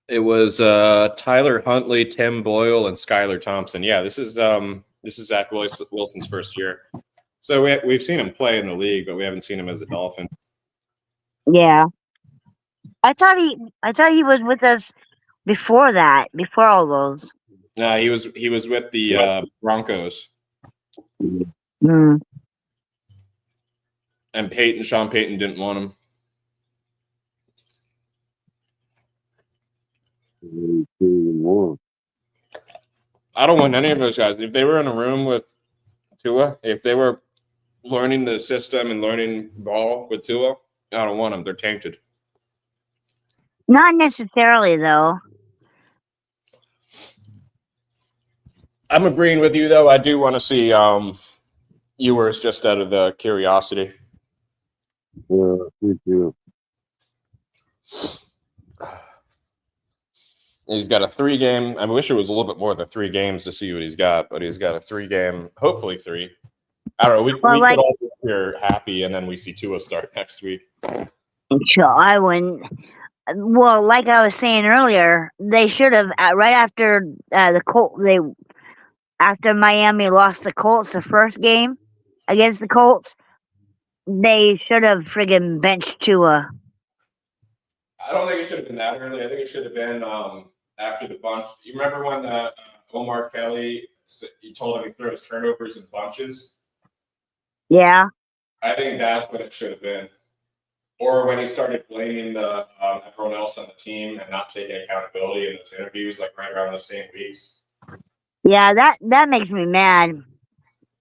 It was Tyler Huntley, Tim Boyle, and Skylar Thompson. Yeah, this is Zach Wilson's first year. So we've seen him play in the league, but we haven't seen him as a Dolphin. Yeah, I thought he was with us before that. Before all those. No, he was with the Broncos. Mm. And Sean Payton didn't want him. I don't want any of those guys. If they were in a room with Tua, if they were learning the system and learning ball with Tua, I don't want them. They're tainted. Not necessarily, though. I'm agreeing with you, though. I do want to see Ewers just out of the curiosity. Yeah, me too. He's got a 3-game. I wish it was a little bit more than 3 games to see what he's got, but he's got a 3-game, hopefully 3. I don't know. We could all be here happy, and then we see Tua start next week. Sure, I wouldn't. Well, like I was saying earlier, they should have right after the Colts. After Miami lost the Colts the first game against the Colts, they should have friggin' benched Tua. I don't think it should have been that early. I think it should have been after the bunch. You remember when Omar Kelly, you told him he throws turnovers in bunches? Yeah. I think that's what it should have been. Or when he started blaming everyone else on the team and not taking accountability in those interviews, like right around the same weeks. Yeah, that makes me mad.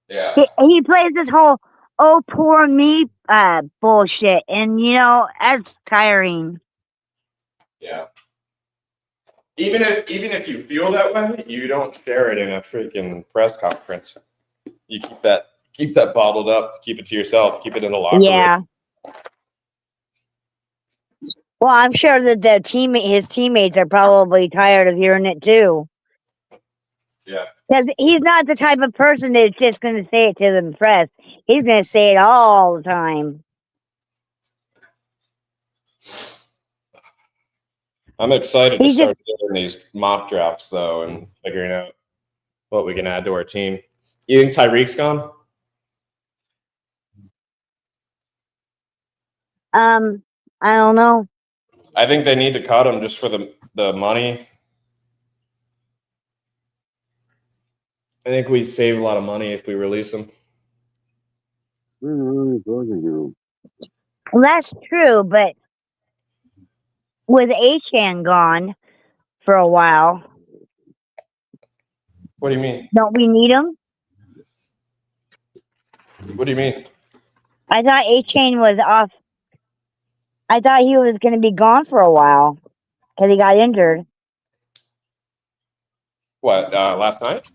Yeah. He plays this whole "oh poor me" bullshit, and that's tiring. Yeah. Even if you feel that way, you don't share it in a freaking press conference. You keep that bottled up, keep it to yourself, keep it in the locker room. Yeah. Well, I'm sure that his teammates are probably tired of hearing it too. Yeah. Because he's not the type of person that's just going to say it to the press. He's going to say it all the time. I'm excited to start doing these mock drafts, though, and figuring out what we can add to our team. You think Tyreek's gone? I don't know. I think they need to cut him just for the money. I think we save a lot of money if we release him. Well, that's true, but with Achan gone for a while. What do you mean? Don't we need him? What do you mean? I thought Achan was off. I thought he was going to be gone for a while because he got injured. What, last night?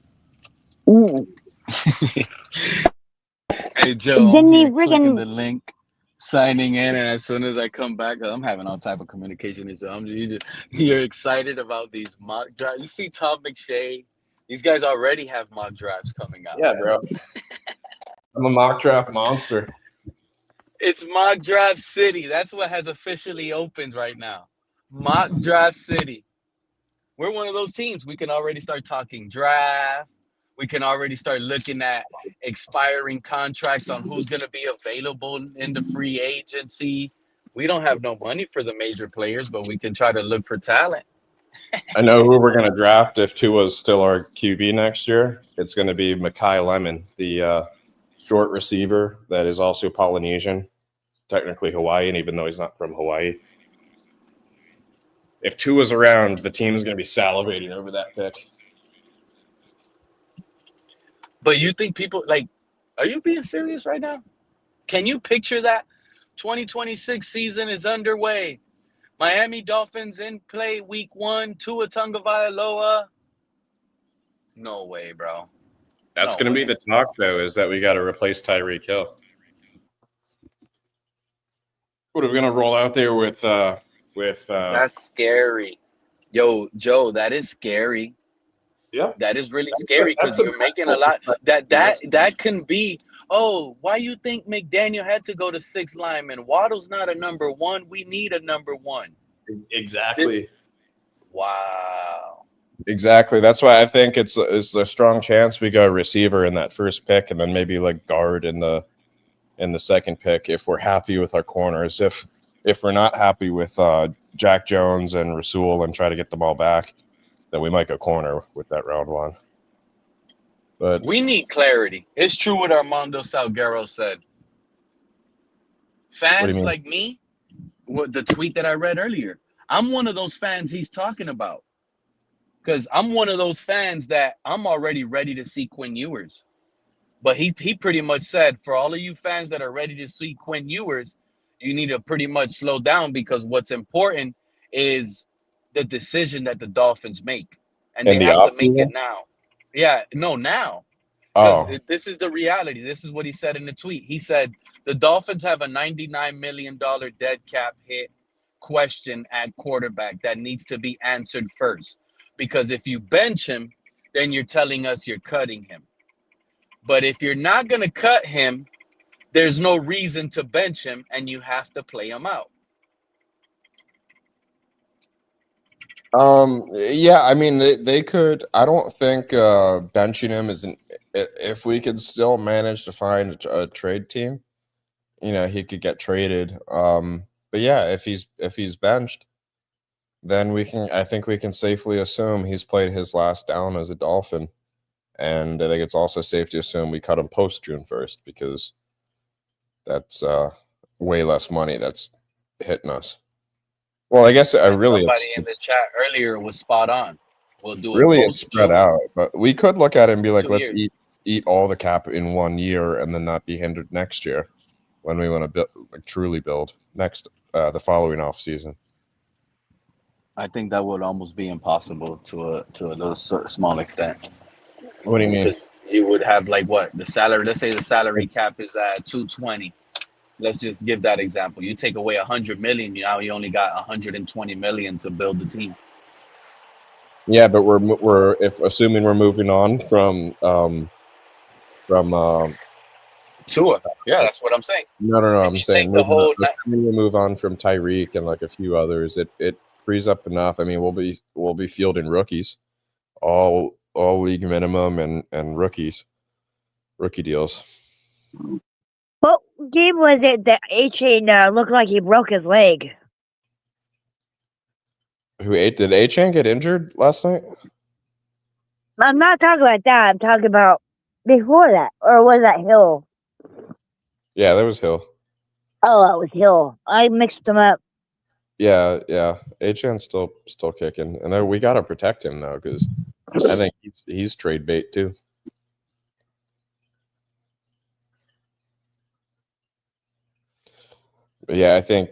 Hey, Joe, I'm here clicking the link, signing in, and as soon as I come back, I'm having all type of communication issues. You're excited about these mock drafts. You see Tom McShay? These guys already have mock drafts coming out. Yeah, bro. I'm a mock draft monster. It's Mock Draft City. That's what has officially opened right now. Mock Draft City. We're one of those teams. We can already start talking draft. We can already start looking at expiring contracts on who's going to be available in the free agency. We don't have no money for the major players, but we can try to look for talent. I know who we're going to draft if Tua's still our QB next year. It's going to be Mekhi Lemon, the short receiver that is also Polynesian, technically Hawaiian, even though he's not from Hawaii. If Tua's around, the team's going to be salivating over that pick. But you think people, are you being serious right now? Can you picture that? 2026 season is underway. Miami Dolphins in play week 1, Tua Tagovailoa. No way, bro. That's going to be the talk, though, is that we got to replace Tyreek Hill. What are we going to roll out there with That's scary. Yo, Joe, that is scary. Yeah. That is really scary because you're making a lot. That can be, why you think McDaniel had to go to 6 linemen? Waddle's not a number 1. We need a number 1. Exactly. Wow. Exactly. That's why I think it's a strong chance we go receiver in that first pick, and then maybe guard in the second pick if we're happy with our corners. If we're not happy with Jack Jones and Rasul and try to get them all back, then we might go corner with that round 1. But we need clarity. It's true what Armando Salguero said. Fans like me, the tweet that I read earlier, I'm one of those fans he's talking about. Because I'm one of those fans that I'm already ready to see Quinn Ewers. But he pretty much said, for all of you fans that are ready to see Quinn Ewers, you need to pretty much slow down because what's important is the decision that the Dolphins make. And they have to make it now. Yeah, no, now. Because this is the reality. This is what he said in the tweet. He said, the Dolphins have a $99 million dead cap hit question at quarterback that needs to be answered first. Because if you bench him, then you're telling us you're cutting him. But if you're not going to cut him, there's no reason to bench him, and you have to play him out. Yeah, I mean they could. I don't think benching him isn't. If we could still manage to find a trade team, he could get traded. But yeah, if he's benched, then I think we can safely assume he's played his last down as a Dolphin, and I think it's also safe to assume we cut him post June 1st because that's way less money that's hitting us. Well, I guess Somebody in the chat earlier was spot on. We'll do it really post it's spread June. out, but we could look at it and be like, 2 let's years. eat all the cap in 1 year and then not be hindered next year when we want to truly build next the following off season. I think that would almost be impossible to a little small extent. What do you mean? Because you would have like what the salary. Let's say the salary cap is at 220. Let's just give that example. You take away 100 million. Now you only got 120 million to build the team. Yeah, but we're assuming we're moving on from Tua. Yeah, that's what I'm saying. No. I'm saying we'll move on from Tyreek and like a few others. It frees up enough. I mean, we'll be fielding rookies, all league minimum and rookie deals. What game was it that A-Chain looked like he broke his leg? Did A-Chain get injured last night? I'm not talking about that. I'm talking about before that. Or was that Hill? Yeah, that was Hill. Oh, that was Hill. I mixed them up. Yeah. A-Chain's still kicking. And then we got to protect him, though, because I think he's trade bait, too. But yeah, I think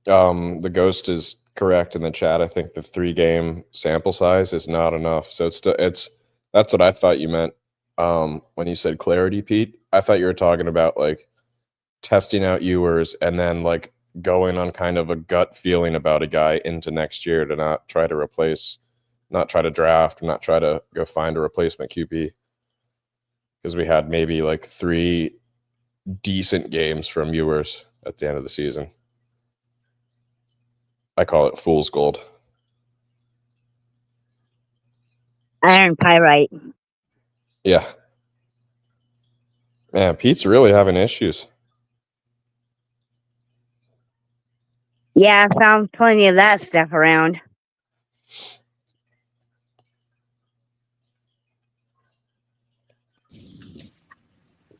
the Ghost is correct in the chat. I think the 3-game sample size is not enough. So that's what I thought you meant when you said clarity, Pete. I thought you were talking about like testing out Ewers and then like going on kind of a gut feeling about a guy into next year to not try to replace, not try to draft, not try to go find a replacement QB. Because we had maybe like 3 decent games from Ewers at the end of the season. I call it fool's gold. Iron pyrite. Yeah. Man, Pete's really having issues. Yeah, I found plenty of that stuff around.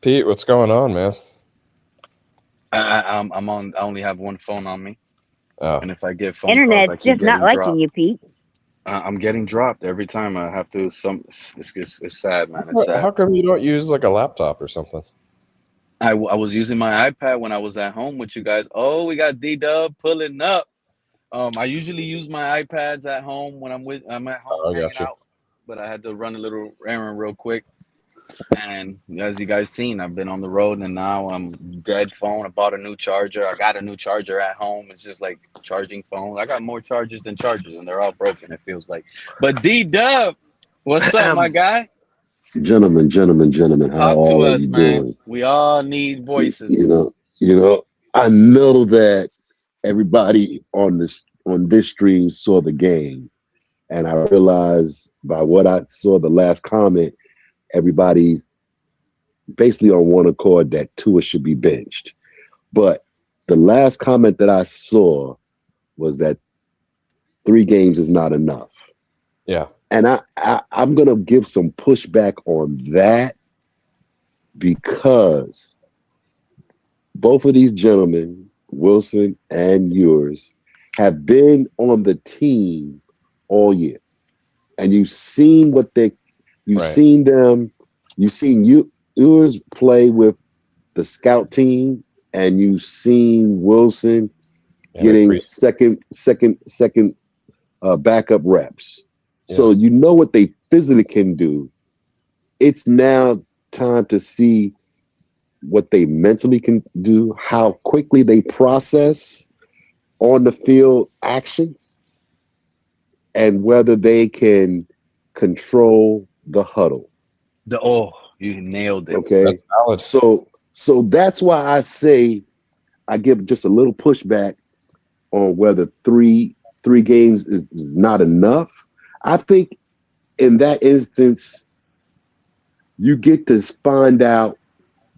Pete, what's going on, man? I'm on. I only have one phone on me, and if I get phone Internet's calls, I keep just not getting liking dropped. You, Pete. I'm getting dropped every time. I have to. It's sad, man. It's sad. How come you don't use like a laptop or something? I was using my iPad when I was at home with you guys. Oh, we got D-Dub pulling up. I usually use my iPads at home when I'm at home hanging out, but I had to run a little errand real quick. And as you guys seen, I've been on the road, and now I'm dead phone. I bought a new charger. I got a new charger at home. It's just like charging phone. I got more chargers than chargers, and they're all broken, it feels like. But D-Dub, what's up, my guy? Gentlemen, how Talk to are us, you man. doing? We all need voices. You know, I know that everybody on this stream saw the game, and I realized by what I saw the last comment, everybody's basically on one accord that Tua should be benched. But the last comment that I saw was that 3 games is not enough. Yeah. And I'm going to give some pushback on that because both of these gentlemen, Wilson and Ewers, have been on the team all year. And you've seen seen them, you've seen Ewers play with the scout team, and you've seen Wilson getting second backup reps. Yeah. So you know what they physically can do. It's now time to see what they mentally can do, how quickly they process on the field actions. and whether they can control the huddle. You nailed it. Okay, That's valid. so that's why I say I give just a little pushback on whether three games is not enough. I think in that instance, you get to find out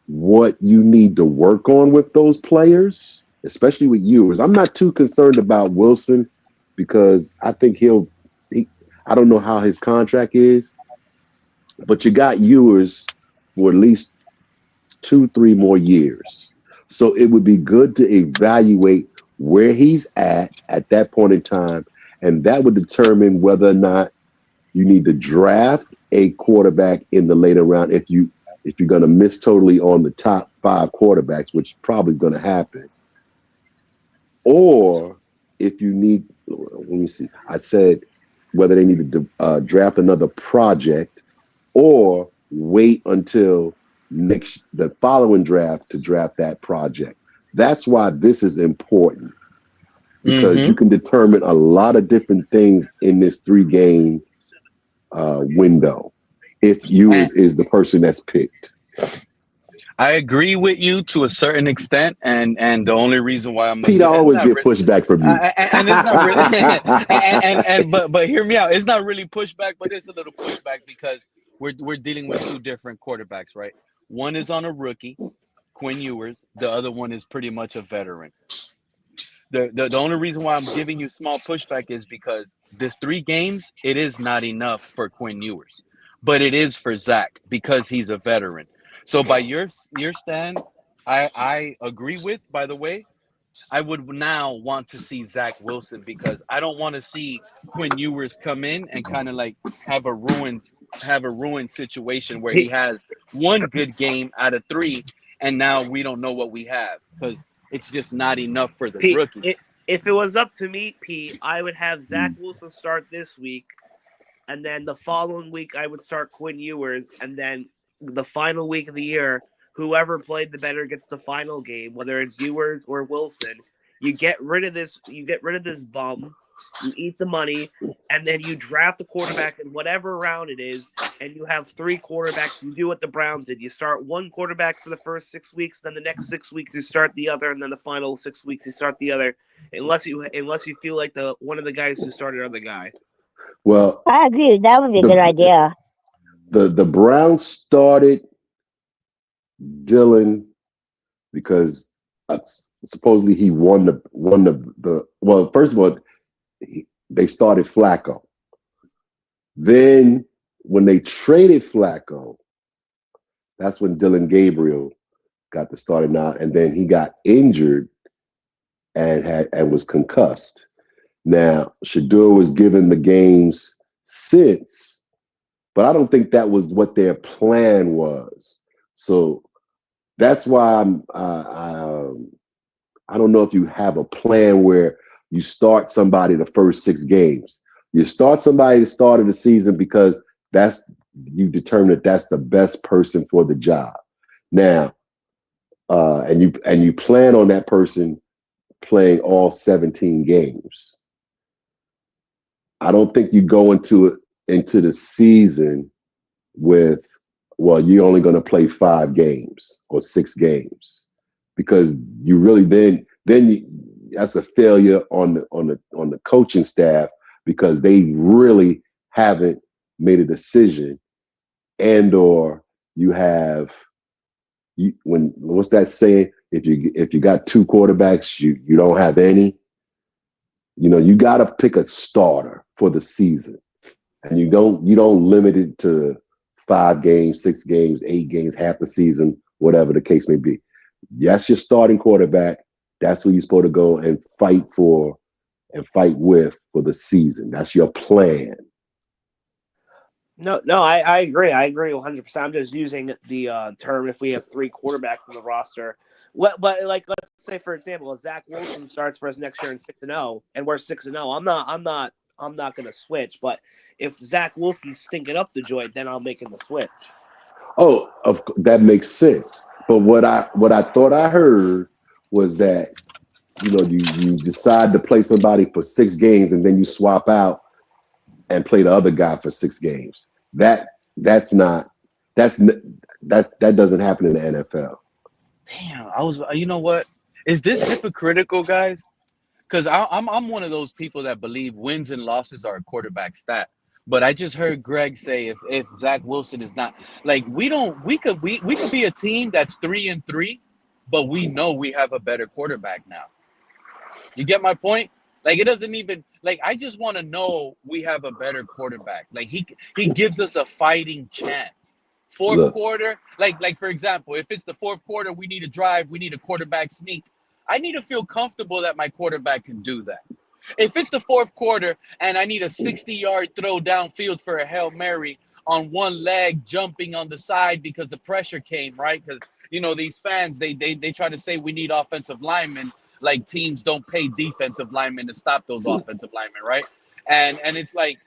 what you need to work on with those players, especially with Ewers. I'm not too concerned about Wilson because I think I don't know how his contract is, but you got Ewers for at least 2-3 more years. So it would be good to evaluate where he's at that point in time, and that would determine whether or not you need to draft a quarterback in the later round if you're going to miss totally on the top 5 quarterbacks, which probably is going to happen. Or if you need, let me see, I said whether they need to draft another project or wait until the following draft to draft that project. That's why this is important, because you can determine a lot of different things in this 3-game window if Ewers is the person that's picked. I agree with you to a certain extent, and the only reason why I'm Pete, I always get pushback from you, and it's not really, but hear me out. It's not really pushback, but it's a little pushback because we're dealing with 2 different quarterbacks, right? One is on a rookie, Quinn Ewers. The other one is pretty much a veteran. The only reason why I'm giving you small pushback is because this 3 games, it is not enough for Quinn Ewers, but it is for Zach because he's a veteran. So by your stand, I agree with. By the way, I would now want to see Zach Wilson because I don't want to see Quinn Ewers come in and kind of like have a ruined situation where he has 1 good game out of 3, and now we don't know what we have because it's just not enough for the Pete, rookie. if it was up to me, Pete, I would have Zach Wilson start this week, and then the following week I would start Quinn Ewers, and then the final week of the year, whoever played the better gets the final game, whether it's Ewers or Wilson. You get rid of this bum, you eat the money, and then you draft a quarterback in whatever round it is, and you have 3 quarterbacks. You do what the Browns did. You start 1 quarterback for the first 6 weeks, then the next 6 weeks you start the other, and then the final 6 weeks you start the other, unless you feel like one of the guys who started are the guy. Well, I agree. That would be a good idea. The Browns started Dylan because supposedly he won the well, first of all, they started Flacco. Then when they traded Flacco, that's when Dylan Gabriel got the starting out, and then he got injured and was concussed. Now Shador was given the games since, but I don't think that was what their plan was. So that's why I don't know if you have a plan where you start somebody the first 6 games. You start somebody the start of the season because you determine that's the best person for the job. Now, and you plan on that person playing all 17 games. I don't think you go into the season with, well, you're only going to play 5 games or 6 games, because you really that's a failure on the coaching staff, because they really haven't made a decision, and or what's that saying? If you got 2 quarterbacks, you don't have any. You got to pick a starter for the season, and you don't limit it to 5 games, 6 games, 8 games, half the season, whatever the case may be. That's your starting quarterback. That's who you're supposed to go and fight for and fight with for the season. That's your plan. No, I agree. I agree 100%. I'm just using the term if we have 3 quarterbacks on the roster. But like, let's say for example, if Zach Wilson starts for us next year in 6-0, and we're 6-0, I'm not going to switch. But if Zach Wilson's stinking up the joint, then I'll make him the switch. Oh, that makes sense. But what I thought I heard was that you decide to play somebody for 6 games and then you swap out and play the other guy for 6 games. That's not that's that doesn't happen in the NFL. Damn, I was. You know what? Is this hypocritical, guys? Because I'm one of those people that believe wins and losses are a quarterback stat. But I just heard Greg say if Zach Wilson is not like we could be a team that's 3-3, but we know we have a better quarterback now. You get my point? Like it doesn't even like I just want to know we have a better quarterback. Like he gives us a fighting chance. Fourth Look, quarter, like for example, if it's the fourth quarter, we need a drive, we need a quarterback sneak. I need to feel comfortable that my quarterback can do that. If it's the fourth quarter and I need a 60-yard throw downfield for a Hail Mary on one leg jumping on the side because the pressure came, right? Because these fans they try to say we need offensive linemen, like teams don't pay defensive linemen to stop those offensive linemen, right? And it's like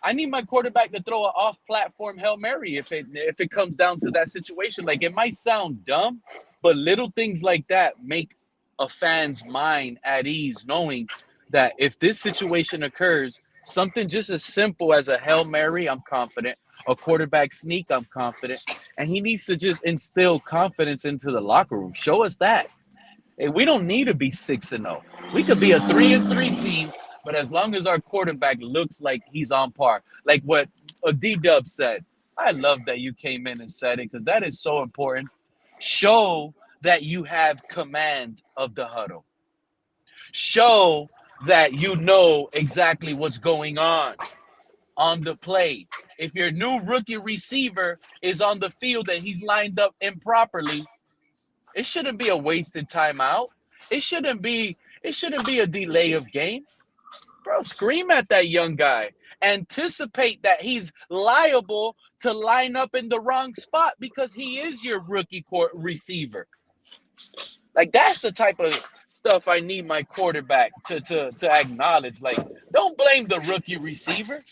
I need my quarterback to throw an off-platform Hail Mary if it comes down to that situation. Like it might sound dumb, but little things like that make a fan's mind at ease, knowing that if this situation occurs, something just as simple as a Hail Mary, I'm confident, a quarterback sneak, I'm confident, and he needs to just instill confidence into the locker room. Show us that. Hey, we don't need to be 6-0. We could be a 3-3 team, but as long as our quarterback looks like he's on par, like what D-Dub said. I love that you came in and said it because that is so important. Show that you have command of the huddle. Show that you know exactly what's going on the play. If your new rookie receiver is on the field and he's lined up improperly, it shouldn't be a wasted timeout. It shouldn't be a delay of game. Bro, scream at that young guy. Anticipate that he's liable to line up in the wrong spot because he is your rookie receiver. Like that's the type of stuff I need my quarterback to acknowledge. Like, don't blame the rookie receiver.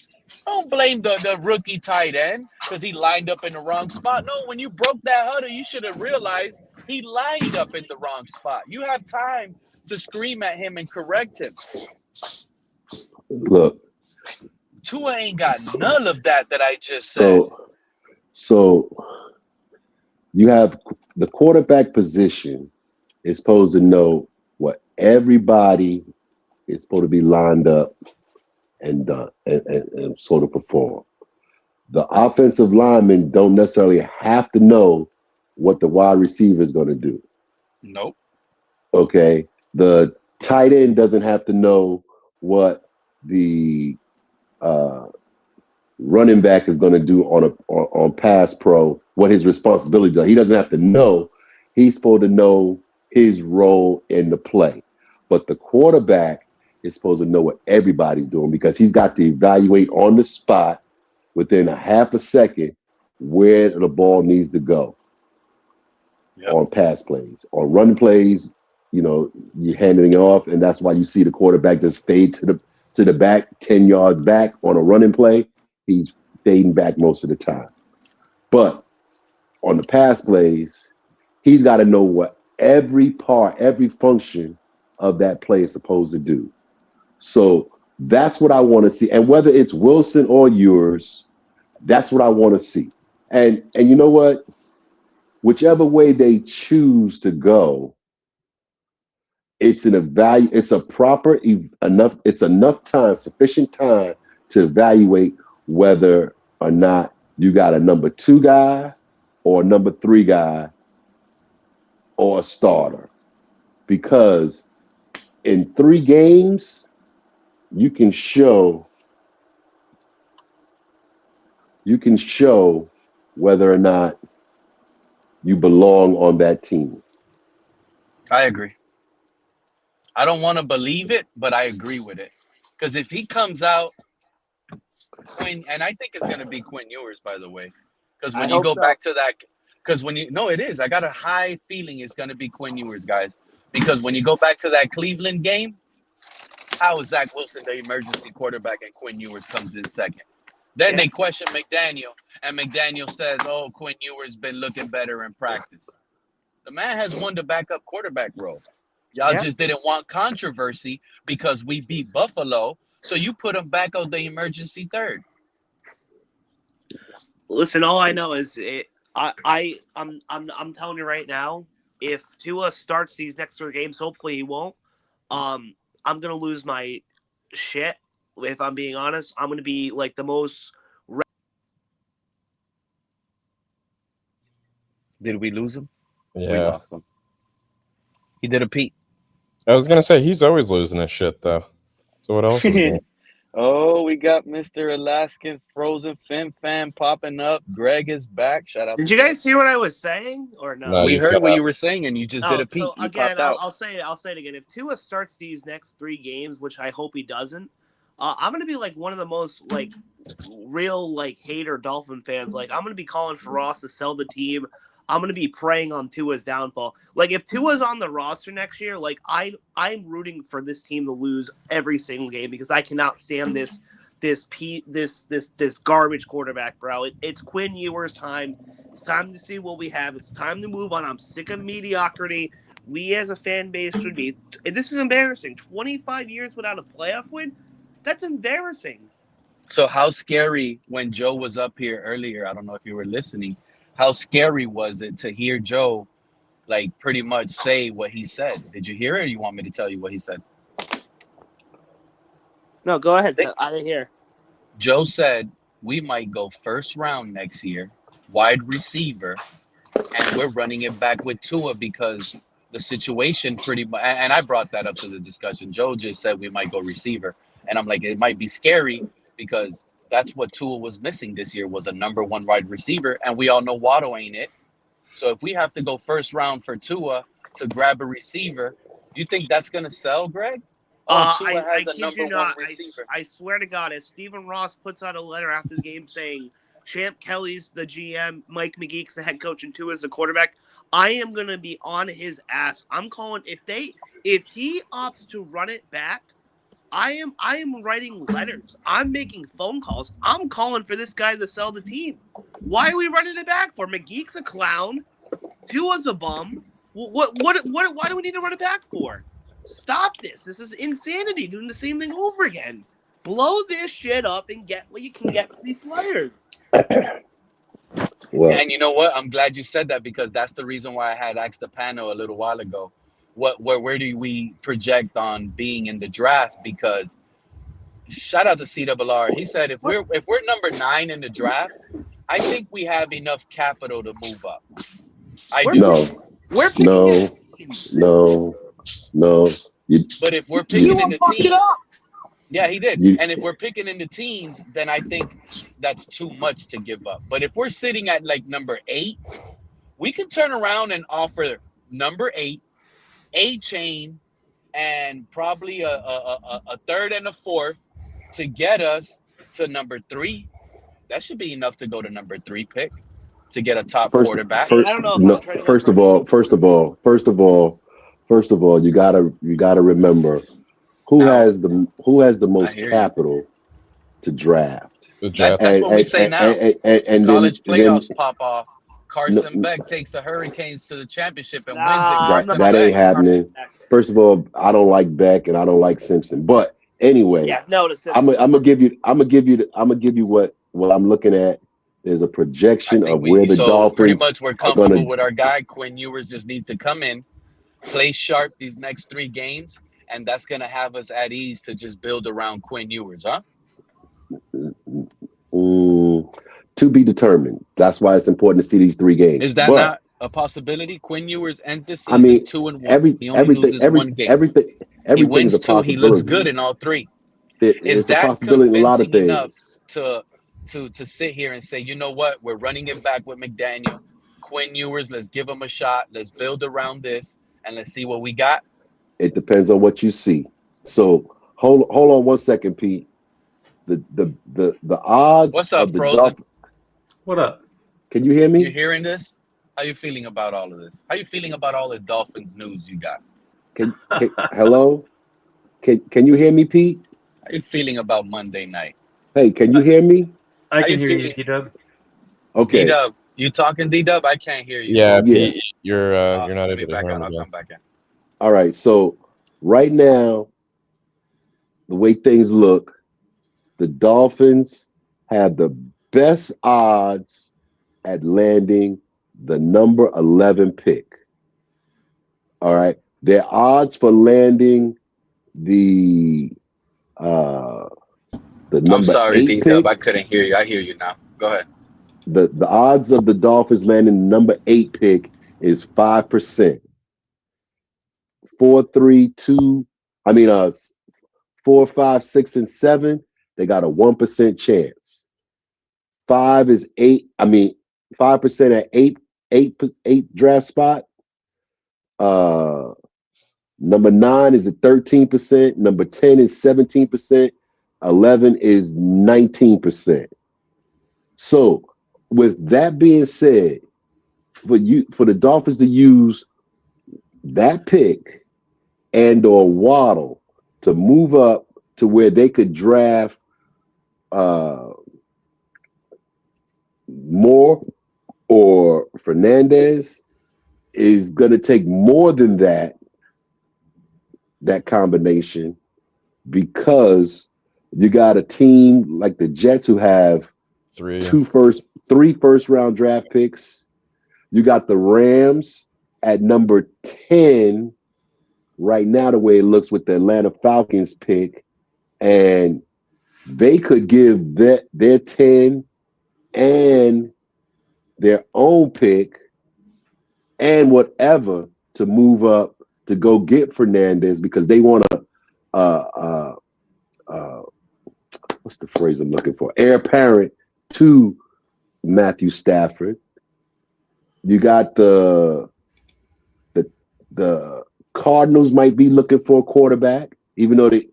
Don't blame the rookie tight end because he lined up in the wrong spot. No, when you broke that huddle, you should have realized he lined up in the wrong spot. You have time to scream at him and correct him. look. Tua ain't got none of that I just said. So you have the quarterback position is supposed to know what everybody is supposed to be lined up and done and sort of perform. The offensive linemen don't necessarily have to know what the wide receiver is going to do. Nope. Okay. The tight end doesn't have to know what the running back is going to do on pass pro, what his responsibilities are. He doesn't have to know. He's supposed to know his role in the play. But the quarterback is supposed to know what everybody's doing because he's got to evaluate on the spot within a half a second where the ball needs to go. Yep. On pass plays. On run plays, you're handing it off, and that's why you see the quarterback just fade to the back, 10 yards back on a running play. He's fading back most of the time. But on the pass plays, he's got to know what every part, every function of that play is supposed to do. So that's what I want to see. And whether it's Wilson or yours, that's what I want to see. And you know what? Whichever way they choose to go, it's enough time, sufficient time to evaluate whether or not you got a number 2 guy or a number 3 guy or a starter. Because in 3 games, you can show whether or not you belong on that team. I agree. I don't want to believe it, but I agree with it. Because if he comes out, Quinn, and I think it's going to be Quinn Ewers, by the way. Because when you go back to that, it is. I got a high feeling it's going to be Quinn Ewers, guys. Because when you go back to that Cleveland game, how is Zach Wilson the emergency quarterback and Quinn Ewers comes in second? Then they question McDaniel, and McDaniel says, oh, Quinn Ewers been looking better in practice. The man has won the backup quarterback role. Y'all just didn't want controversy because we beat Buffalo. So you put him back on the emergency third. Listen, all I know is I'm telling you right now, if Tua starts these next 3 games, hopefully he won't. I'm gonna lose my shit. If I'm being honest, I'm gonna be like the most. Did we lose him? Yeah. We lost him. He did a Pete. I was gonna say he's always losing his shit though. So what else is going? Oh, we got Mr. Alaskan Frozen Fin Fan popping up. Greg is back. Shout out. Did you guys hear what I was saying or no? We heard what you were saying, and you just did a Pete. So You again, popped out. I'll say it again. If Tua starts these next 3 games, which I hope he doesn't, I'm gonna be like one of the most like real like hater Dolphin fans. Like I'm gonna be calling for Ross to sell the team. I'm gonna be preying on Tua's downfall. Like if Tua's on the roster next year, like I'm rooting for this team to lose every single game because I cannot stand this garbage quarterback, bro. It's Quinn Ewers' time. It's time to see what we have. It's time to move on. I'm sick of mediocrity. We as a fan base should be. This is embarrassing. 25 years without a playoff win? That's embarrassing. So how scary when Joe was up here earlier, I don't know if you were listening, how scary was it to hear Joe like pretty much say what he said? Did you hear it, or you want me to tell you what he said? No, go ahead. I didn't hear. Joe said we might go first round next year, wide receiver, and we're running it back with Tua because the situation pretty much, and I brought that up to the discussion. Joe just said we might go receiver, and I'm like, it might be scary because that's what Tua was missing this year was a number 1 wide receiver, and we all know Waddle ain't it. So if we have to go first round for Tua to grab a receiver, you think that's going to sell, Greg? Tua has a number 1 receiver. I swear to God, if Stephen Ross puts out a letter after the game saying Champ Kelly's the GM, Mike McGeek's the head coach, and Tua's the quarterback, I am going to be on his ass. I'm calling if he opts to run it back, I am writing letters. I'm making phone calls. I'm calling for this guy to sell the team. Why are we running it back for? McGeek's a clown. Tua's a bum. Why do we need to run it back for? Stop this. This is insanity. Doing the same thing over again. Blow this shit up and get what you can get for these players. Well, and you know what? I'm glad you said that because that's the reason why I had asked the panel a little while ago. Where do we project on being in the draft? Because shout out to CWR. He said if we're number 9 in the draft, I think we have enough capital to move up. No. But if we're picking in the team, yeah, he did. And if we're picking in the teams, then I think that's too much to give up. But if we're sitting at like number 8, we can turn around and offer number 8, a chain, and probably a third and a fourth to get us to number 3. That should be enough to go to number 3 pick to get a top quarterback. I don't know. First of all, you gotta remember who has the most capital to draft. That's what we say now. And college playoffs pop off. Carson Beck takes the Hurricanes to the championship and wins it. That ain't happening. First of all, I don't like Beck and I don't like Simpson. But anyway, I'm gonna give you what I'm looking at. There's a projection of where the Dolphins. Pretty much, we're comfortable with our guy. Quinn Ewers just needs to come in, play sharp these next 3 games, and that's gonna have us at ease to just build around Quinn Ewers, huh? To be determined. That's why it's important to see these 3 games. Is that not a possibility? Quinn Ewers ends the season 2-1. He only loses 1 game. He wins 2. He looks good in all 3. Is that possibility? A lot of things enough to sit here and say, you know what? We're running it back with McDaniel, Quinn Ewers. Let's give him a shot. Let's build around this, and let's see what we got. It depends on what you see. So hold on 1 second, Pete. The odds. What's up, of the Frozen? What up? Can you hear me? You hearing this? How you feeling about all of this? How you feeling about all the Dolphins news you got? Hello? Can you hear me, Pete? How you feeling about Monday night? Hey, can you hear me? I can hear you, D-Dub. Okay. D-Dub, you talking, D-Dub? I can't hear you. Yeah, Pete, you're not able to hear me. I'll come back in. All right, so right now, the way things look, the Dolphins have the best odds at landing the number 11 pick. All right. Their odds for landing the I'm number sorry, 8 D-Dub. pick. I couldn't hear you. I hear you now. Go ahead. The odds of the Dolphins landing the number 8 pick is 5%. 4, 3, 2. I mean, 4, 5, 6, and 7. They got a 1% chance. 5 is 8. I mean, 5% at 8 draft spot. Number 9 is at 13%. Number 10 is 17%. 11 is 19%. So, with that being said, for the Dolphins to use that pick and/or Waddle to move up to where they could draft Moore or Fernandez is going to take more than that combination, because you got a team like the Jets who have 3 first round draft picks. You got the Rams at number 10 right now, the way it looks with the Atlanta Falcons pick, and they could give their 10 and their own pick and whatever to move up to go get Fernandez, because they want to what's the phrase I'm looking for? Heir apparent to Matthew Stafford. You got the Cardinals might be looking for a quarterback, even though they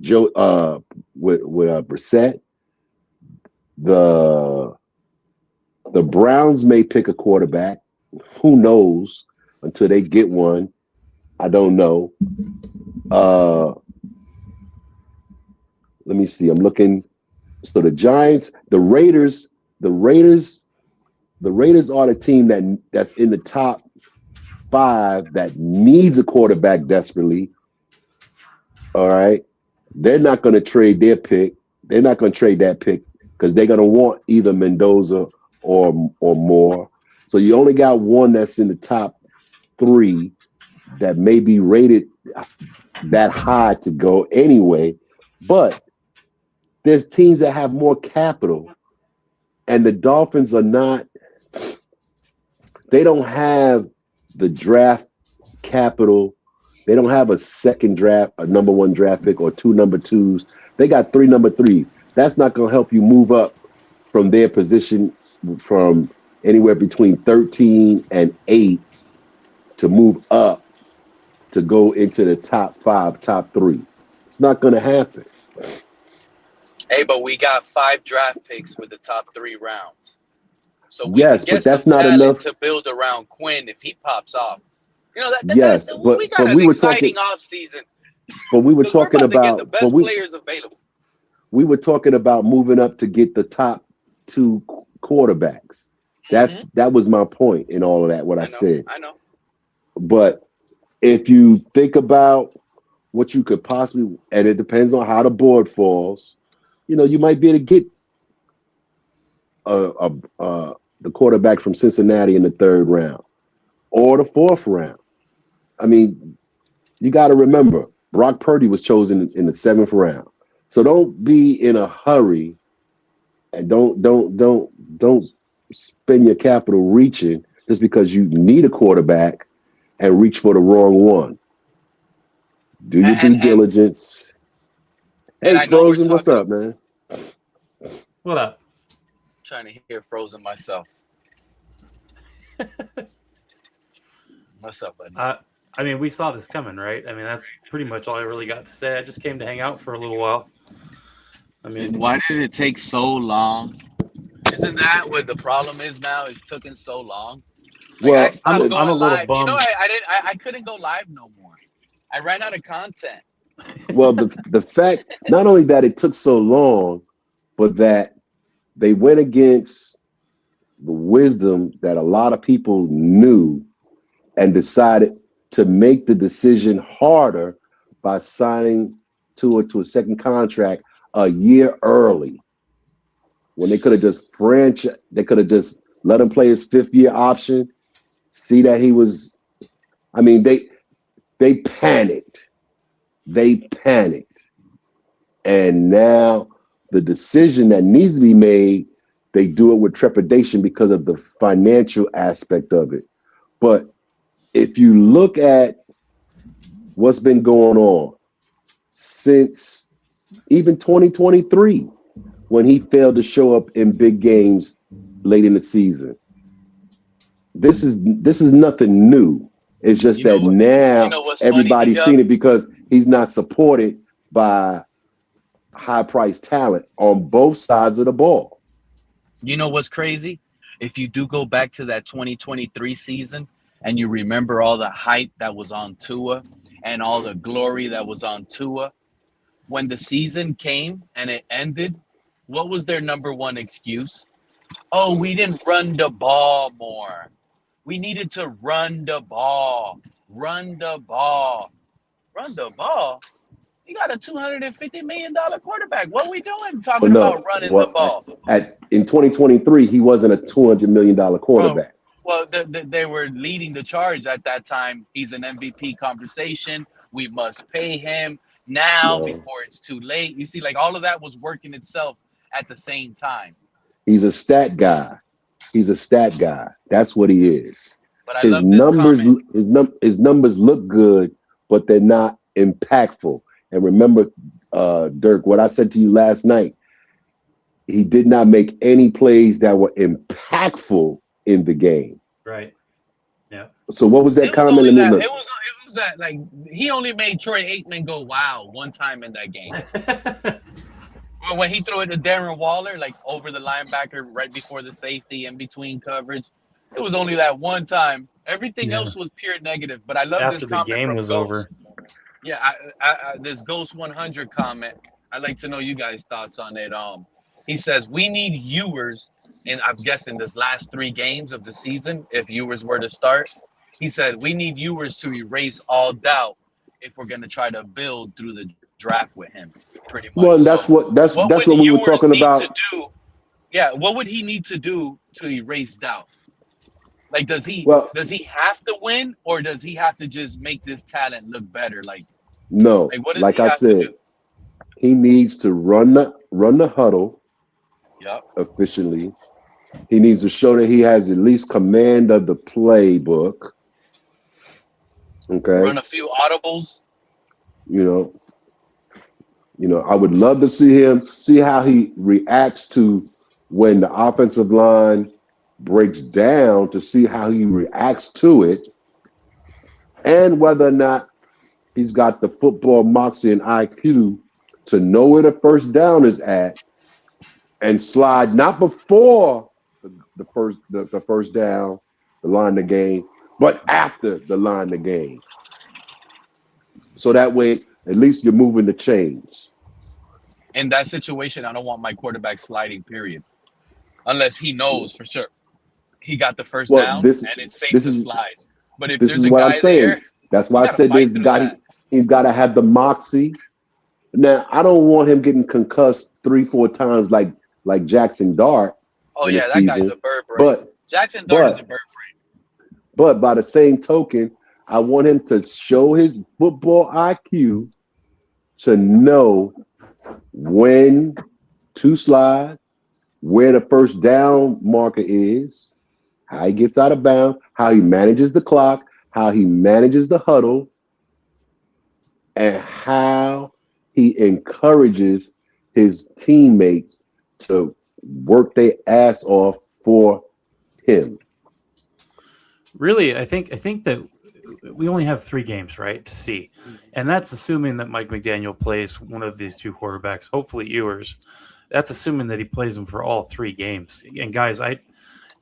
Joe with Brissett. The Browns may pick a quarterback. Who knows until they get one? I don't know. Let me see. I'm looking. So the Giants, the Raiders are the team that's in the top 5 that needs a quarterback desperately. All right. They're not going to trade their pick. They're not going to trade that pick because they're going to want either Mendoza or more. So you only got one that's in the top 3 that may be rated that high to go anyway. But there's teams that have more capital, and the Dolphins are not. They don't have the draft capital. They don't have a second draft, a number 1 draft pick, or 2 number 2s. They got 3 number 3s. That's not going to help you move up from their position from anywhere between 13 and 8 to move up to go into the top 5, top 3. It's not going to happen. Hey, but we got 5 draft picks with the top 3 rounds. So we yes, can get but that's some not talent enough to build around Quinn if he pops off. You know, yes, we got an exciting offseason. But we were talking about to get the best but players available. We were talking about moving up to get the top 2 quarterbacks. That was my point in all of that, what I said. I know. But if you think about what you could possibly, and it depends on how the board falls, you might be able to get the quarterback from Cincinnati in the 3rd round or the 4th round. I mean, you got to remember, Brock Purdy was chosen in the 7th round. So don't be in a hurry, and don't spend your capital reaching just because you need a quarterback and reach for the wrong one. Do your due diligence. Hey, Frozen, what's up, man? What up? I'm trying to hear Frozen myself. What's up, buddy? I mean, we saw this coming, right? I mean, that's pretty much all I really got to say. I just came to hang out for a little while. I mean, why did it take so long? Isn't that what the problem is now? It's taking so long. Like, well, I'm a little live. bummed. I couldn't go live no more. I ran out of content. Well, the fact, not only that it took so long, but that they went against the wisdom that a lot of people knew and decided to make the decision harder by signing Tua to a second contract a year early when they could have just they could have just let him play his 5th-year option, see that he was. I mean, they panicked. They panicked. And now the decision that needs to be made, they do it with trepidation because of the financial aspect of it. But if you look at what's been going on since even 2023, when he failed to show up in big games late in the season, this is nothing new. It's just that now everybody's seen it because he's not supported by high-priced talent on both sides of the ball. You know what's crazy? If you do go back to that 2023 season and you remember all the hype that was on Tua and all the glory that was on Tua, when the season came and it ended, what was their number one excuse? Oh, we didn't run the ball more. We needed to run the ball. Run the ball. Run the ball? You got a $250 million quarterback. What are we doing talking about running the ball? In 2023, he wasn't a $200 million quarterback. Well, they were leading the charge at that time. He's an MVP conversation. We must pay him now before it's too late. You see, like all of that was working itself at the same time. He's a stat guy. He's a stat guy. That's what he is. But his numbers look good, but they're not impactful. And remember, Dirk, what I said to you last night, he did not make any plays that were impactful in the game. Right. Yeah. So what was that comment? It was that like he only made Troy Aikman go wow one time in that game. When he threw it to Darren Waller, like over the linebacker right before the safety in between coverage, it was only that one time. Everything else was pure negative. But I love after this the comment game from was Ghost. over. Yeah, this Ghost 100 comment. I'd like to know you guys' thoughts on it. He says we need Ewers, and I'm guessing this last 3 games of the season, if Ewers were to start, he said we need Ewers to erase all doubt if we're going to try to build through the draft with him. Pretty much. Well, that's what we were talking about. What would he need to do to erase doubt? Like, does he have to win, or does he have to just make this talent look better? No, like I said, he needs to run the huddle efficiently. He needs to show that he has at least command of the playbook. Okay. Run a few audibles. You know, I would love to see how he reacts to when the offensive line breaks down, to see how he reacts to it, and whether or not he's got the football moxie and IQ to know where the first down is at and slide not before the first down, the line of the game, but after the line of the game. So that way, at least you're moving the chains. In that situation, I don't want my quarterback sliding, period. Unless he knows for sure he got the first down and it's safe to slide. But if there's a guy there, that's why I said there's the guy. He's got to have the moxie. Now, I don't want him getting concussed 3-4 times like Jackson Dart. Oh yeah, that guy's a bird brain. Jackson Dart is a bird brain. But by the same token, I want him to show his football IQ to know when to slide, where the first down marker is, how he gets out of bounds, how he manages the clock, how he manages the huddle, and how he encourages his teammates to work their ass off for him. Really, I think that we only have 3 games, right, to see. And that's assuming that Mike McDaniel plays one of these 2 quarterbacks, hopefully Ewers. That's assuming that he plays them for all 3 games. And guys,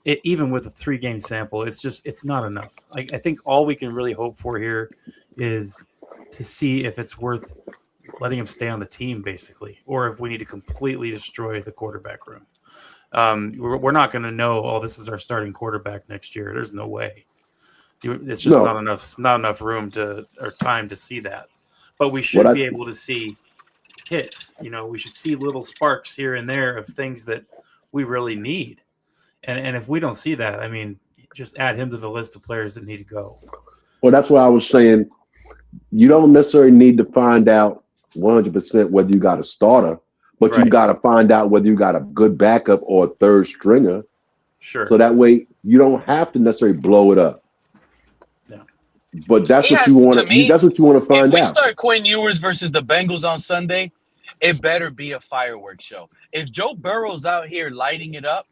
even with a 3-game sample, it's not enough. I think all we can really hope for here is to see if it's worth letting him stay on the team, basically, or if we need to completely destroy the quarterback room. We're not going to know, oh, this is our starting quarterback next year. There's no way. It's just not enough room or time to see that. But we should be able to see hits. We should see little sparks here and there of things that we really need. And if we don't see that, I mean, just add him to the list of players that need to go. Well, that's why I was saying you don't necessarily need to find out 100% whether you got a starter, but you got to find out whether you got a good backup or a third stringer. Sure. So that way you don't have to necessarily blow it up. Yeah. But that's what you want to. That's what you want to find if we out. start Quinn Ewers versus the Bengals on Sunday, it better be a fireworks show. If Joe Burrow's out here lighting it up,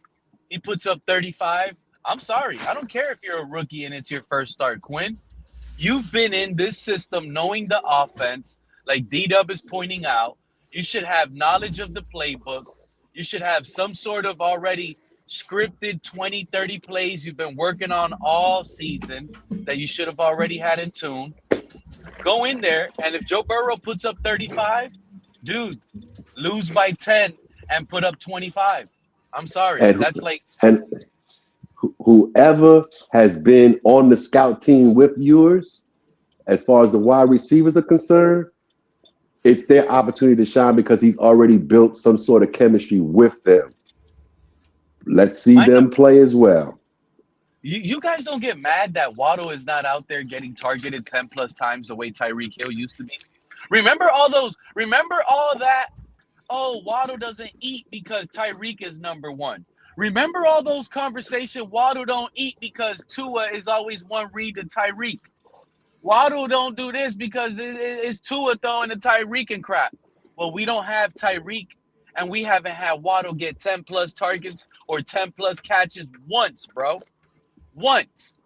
he puts up 35. I'm sorry. I don't care if you're a rookie and it's your first start, Quinn. You've been in this system knowing the offense, like D-Dub is pointing out. You should have knowledge of the playbook. You should have some sort of already scripted 20, 30 plays you've been working on all season that you should have already had in tune. Go in there, and if Joe Burrow puts up 35, dude, lose by 10 and put up 25. I'm sorry. That's like... And whoever has been on the scout team with viewers, as far as the wide receivers are concerned, it's their opportunity to shine because he's already built some sort of chemistry with them. Let's see them play as well. You guys don't get mad that Waddle is not out there getting targeted 10 plus times the way Tyreek Hill used to be. Remember all that? Oh, Waddle doesn't eat because Tyreek is number one. Remember all those conversations? Waddle don't eat because Tua is always one read to Tyreek. Waddle don't do this because it's Tua throwing the Tyreek and crap. Well, we don't have Tyreek, and we haven't had Waddle get 10 plus targets or 10 plus catches once, bro. Once.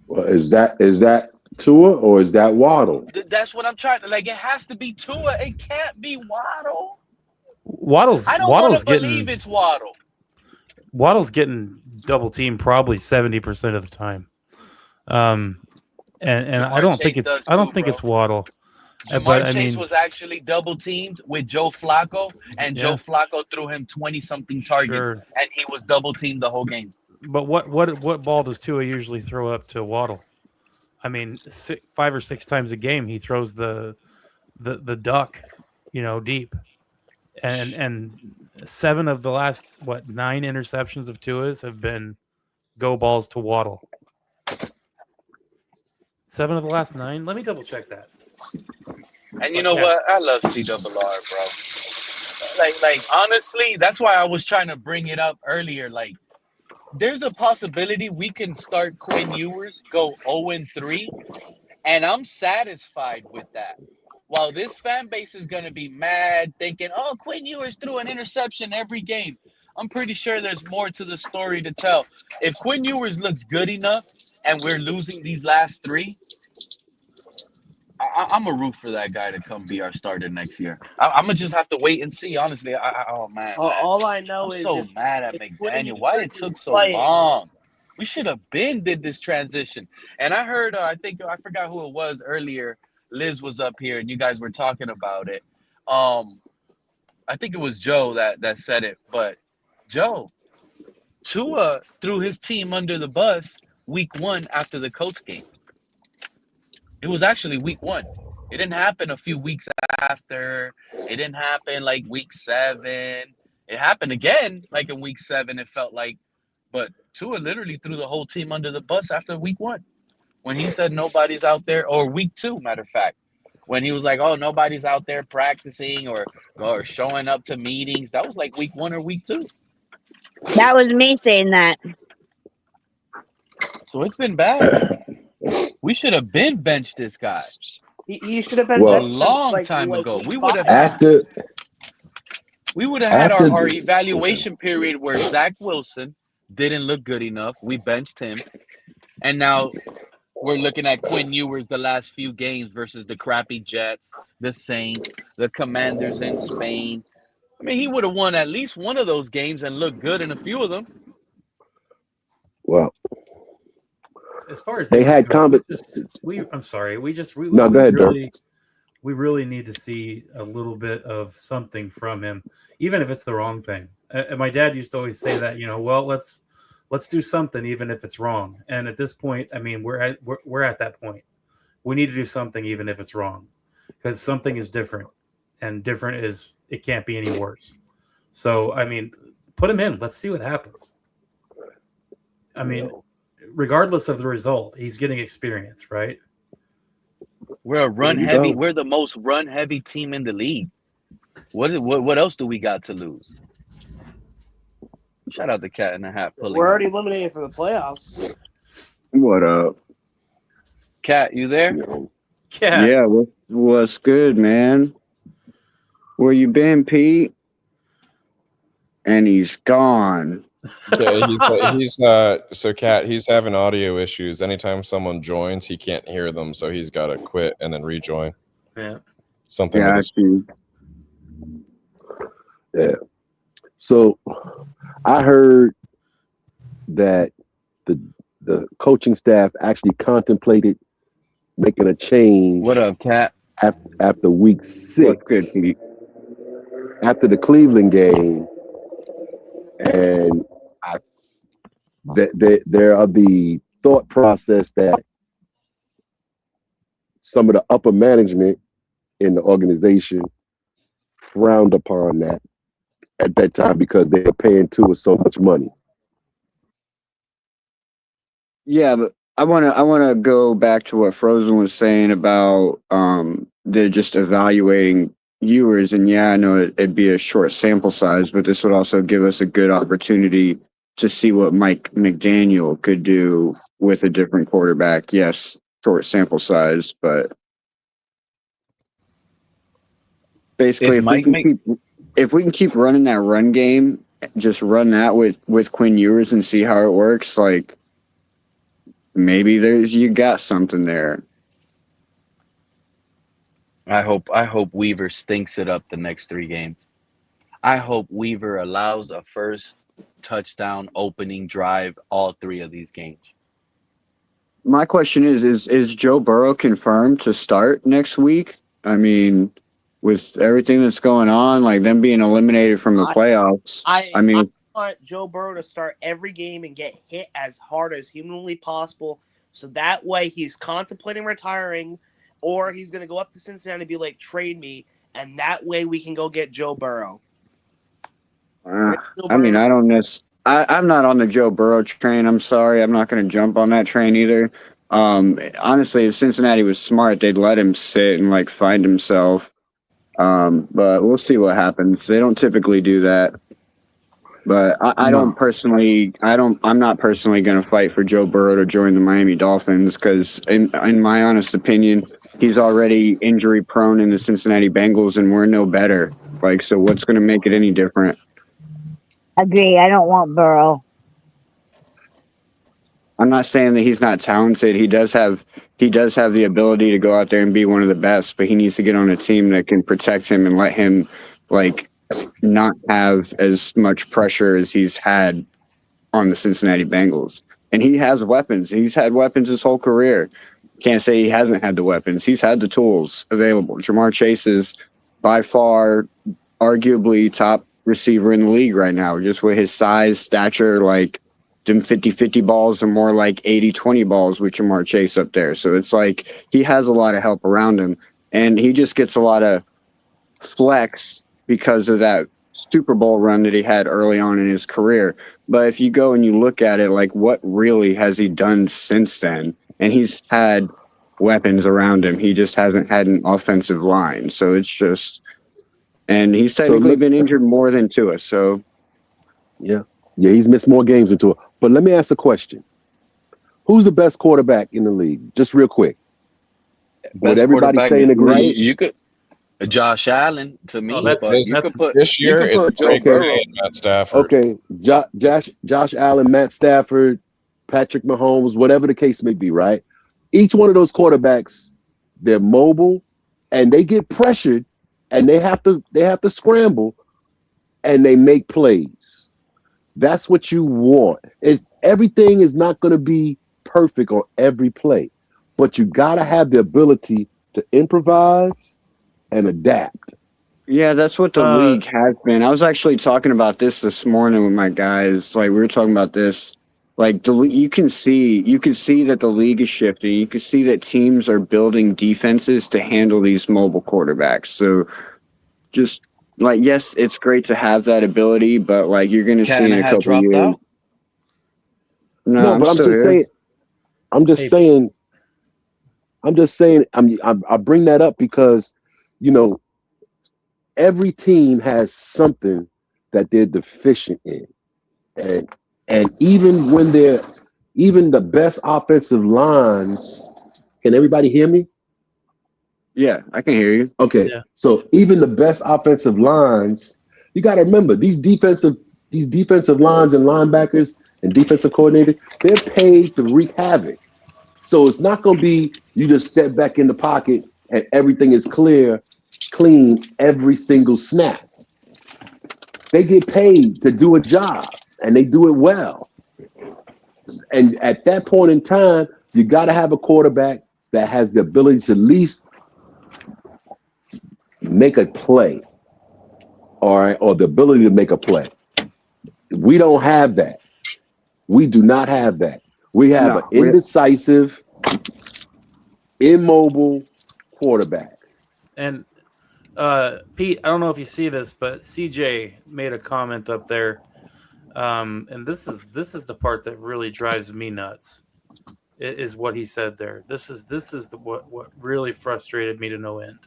Well, is that Tua or is that Waddle? That's what I'm trying to like. It has to be Tua. It can't be Waddle. I don't want to believe it's Waddle. Waddle's getting double teamed probably 70% of the time. And I don't think it's Waddle. Jamar Chase was actually double teamed with Joe Flacco, and Joe Flacco threw him 20-something targets, and he was double teamed the whole game. But what ball does Tua usually throw up to Waddle? I mean, 5 or 6 times a game he throws the duck, deep, and 7 of the last 9 interceptions of Tua's have been go balls to Waddle. 7 of the last 9. Let me double check that. And you know what? I love CRR, bro. Like honestly, that's why I was trying to bring it up earlier. Like, there's a possibility we can start Quinn Ewers, go 0-3, and I'm satisfied with that. While this fan base is going to be mad, thinking, oh, Quinn Ewers threw an interception every game. I'm pretty sure there's more to the story to tell. If Quinn Ewers looks good enough and we're losing these last 3, I'm a root for that guy to come be our starter next year. I'm gonna just have to wait and see. Honestly, oh man, all I know I'm is so mad at McDaniel. Why it took so long? We should have did this transition. And I heard, I forgot who it was earlier. Liz was up here, and you guys were talking about it. I think it was Joe that said it. But Joe, Tua threw his team under the bus week 1 after the Colts game. It was actually week 1. It didn't happen a few weeks after. It didn't happen like week 7. It happened again like in week 7, it felt like. But Tua literally threw the whole team under the bus after week 1. When he said nobody's out there, or week 2, matter of fact. When he was like, oh, nobody's out there practicing or showing up to meetings. That was like week 1 or week 2. That was me saying that. So it's been bad. We should have benched this guy. He should have been a long time ago. We would have had our evaluation period where Zach Wilson didn't look good enough. We benched him, and now we're looking at Quinn Ewers the last few games versus the crappy Jets, the Saints, the Commanders in Spain. I mean, he would have won at least one of those games and looked good in a few of them. Well, as far as they had go ahead, we really need to see a little bit of something from him, even if it's the wrong thing. My dad used to always say that, well, let's do something, even if it's wrong. And at this point, I mean, we're at that point. We need to do something, even if it's wrong, because something is different. and different is it can't be any worse. So, I mean, put him in. Let's see what happens. I mean, regardless of the result, he's getting experience, right? We're a run heavy. We're the most run heavy team in the league. What else do we got to lose? Shout out the Cat in the Hat. We're already eliminated for the playoffs. What up? Cat, you there? Cat. Yeah, what's good, man? Where you been, Pete? And he's gone. Yeah, he's so Cat, he's having audio issues. Anytime someone joins, he can't hear them, so he's got to quit and then rejoin. Yeah. Something Yeah, I with see. Yeah. So I heard that the coaching staff actually contemplated making a change. What up, Cat? After week 6. What's good, Pete? After the Cleveland game, and there are the thought process that some of the upper management in the organization frowned upon that at that time because they were paying Tua so much money. Yeah, but I wanna go back to what Frozen was saying about they're just evaluating viewers, and yeah, I know it'd be a short sample size, but this would also give us a good opportunity to see what Mike McDaniel could do with a different quarterback. Yes, short sample size, but basically, if we can keep running that run game, just run that with Quinn Ewers and see how it works, like maybe you got something there. I hope Weaver stinks it up the next 3 games. I hope Weaver allows a first touchdown opening drive all 3 of these games. My question is Joe Burrow confirmed to start next week? I mean, with everything that's going on, like them being eliminated from the playoffs, I want Joe Burrow to start every game and get hit as hard as humanly possible, so that way he's contemplating retiring, or he's going to go up to Cincinnati and be like, trade me, and that way we can go get Joe Burrow. I mean, I'm not on the Joe Burrow train. I'm sorry. I'm not going to jump on that train either. Honestly, if Cincinnati was smart, they'd let him sit and like find himself. But we'll see what happens. They don't typically do that. But I'm not personally going to fight for Joe Burrow to join the Miami Dolphins because, in my honest opinion, he's already injury prone in the Cincinnati Bengals, and we're no better. Like, so what's going to make it any different? Agree. I don't want Burrow. I'm not saying that he's not talented. He does have the ability to go out there and be one of the best, but he needs to get on a team that can protect him and let him like not have as much pressure as he's had on the Cincinnati Bengals. And he has weapons. He's had weapons his whole career. Can't say he hasn't had the weapons. He's had the tools available. Jamar Chase is by far arguably top receiver in the league right now, just with his size, stature, like them 50-50 balls are more like 80-20 balls with Jamar Chase up there. So it's like he has a lot of help around him, and he just gets a lot of flex because of that Super Bowl run that he had early on in his career. But if you go and you look at it, like what really has he done since then? And he's had weapons around him. He just hasn't had an offensive line. So it's just, and he's technically been injured more than Tua. So yeah, he's missed more games than Tua. But let me ask a question: who's the best quarterback in the league? Just real quick. Would everybody say and agree? Right? You could. Josh Allen to me, but you could put this year. It's Joe Burrow and Matt Stafford. Okay, Josh Allen, Matt Stafford, Patrick Mahomes, whatever the case may be. Right? Each one of those quarterbacks, they're mobile, and they get pressured, and they have to scramble, and they make plays. That's what you want. Everything is not going to be perfect on every play, but you got to have the ability to improvise and adapt. Yeah, that's what the league has been. I was actually talking about this morning with my guys. Like, we were talking about this. Like, you can see that the league is shifting. You can see that teams are building defenses to handle these mobile quarterbacks. So just like, yes, it's great to have that ability, but like you're gonna see in a had couple dropped years. out. No, I'm but I'm still just here. saying. I'm just Hey, saying. I'm just saying. I bring that up because, you know, every team has something that they're deficient in, and even when even the best offensive lines. Can everybody hear me? Yeah, I can hear you. Okay, yeah. so even the best offensive lines, you got to remember these defensive lines and linebackers and defensive coordinators, they're paid to wreak havoc. So it's not going to be you just step back in the pocket and everything is clean every single snap. They get paid to do a job and they do it well. And at that point in time, you got to have a quarterback that has the ability to at least make a play, all right, or the ability to make a play. We don't have that. We do not have that. We have an No, indecisive, immobile quarterback. And Pete, I don't know if you see this, but CJ made a comment up there, and this is the part that really drives me nuts. Is what he said there. This is what really frustrated me to no end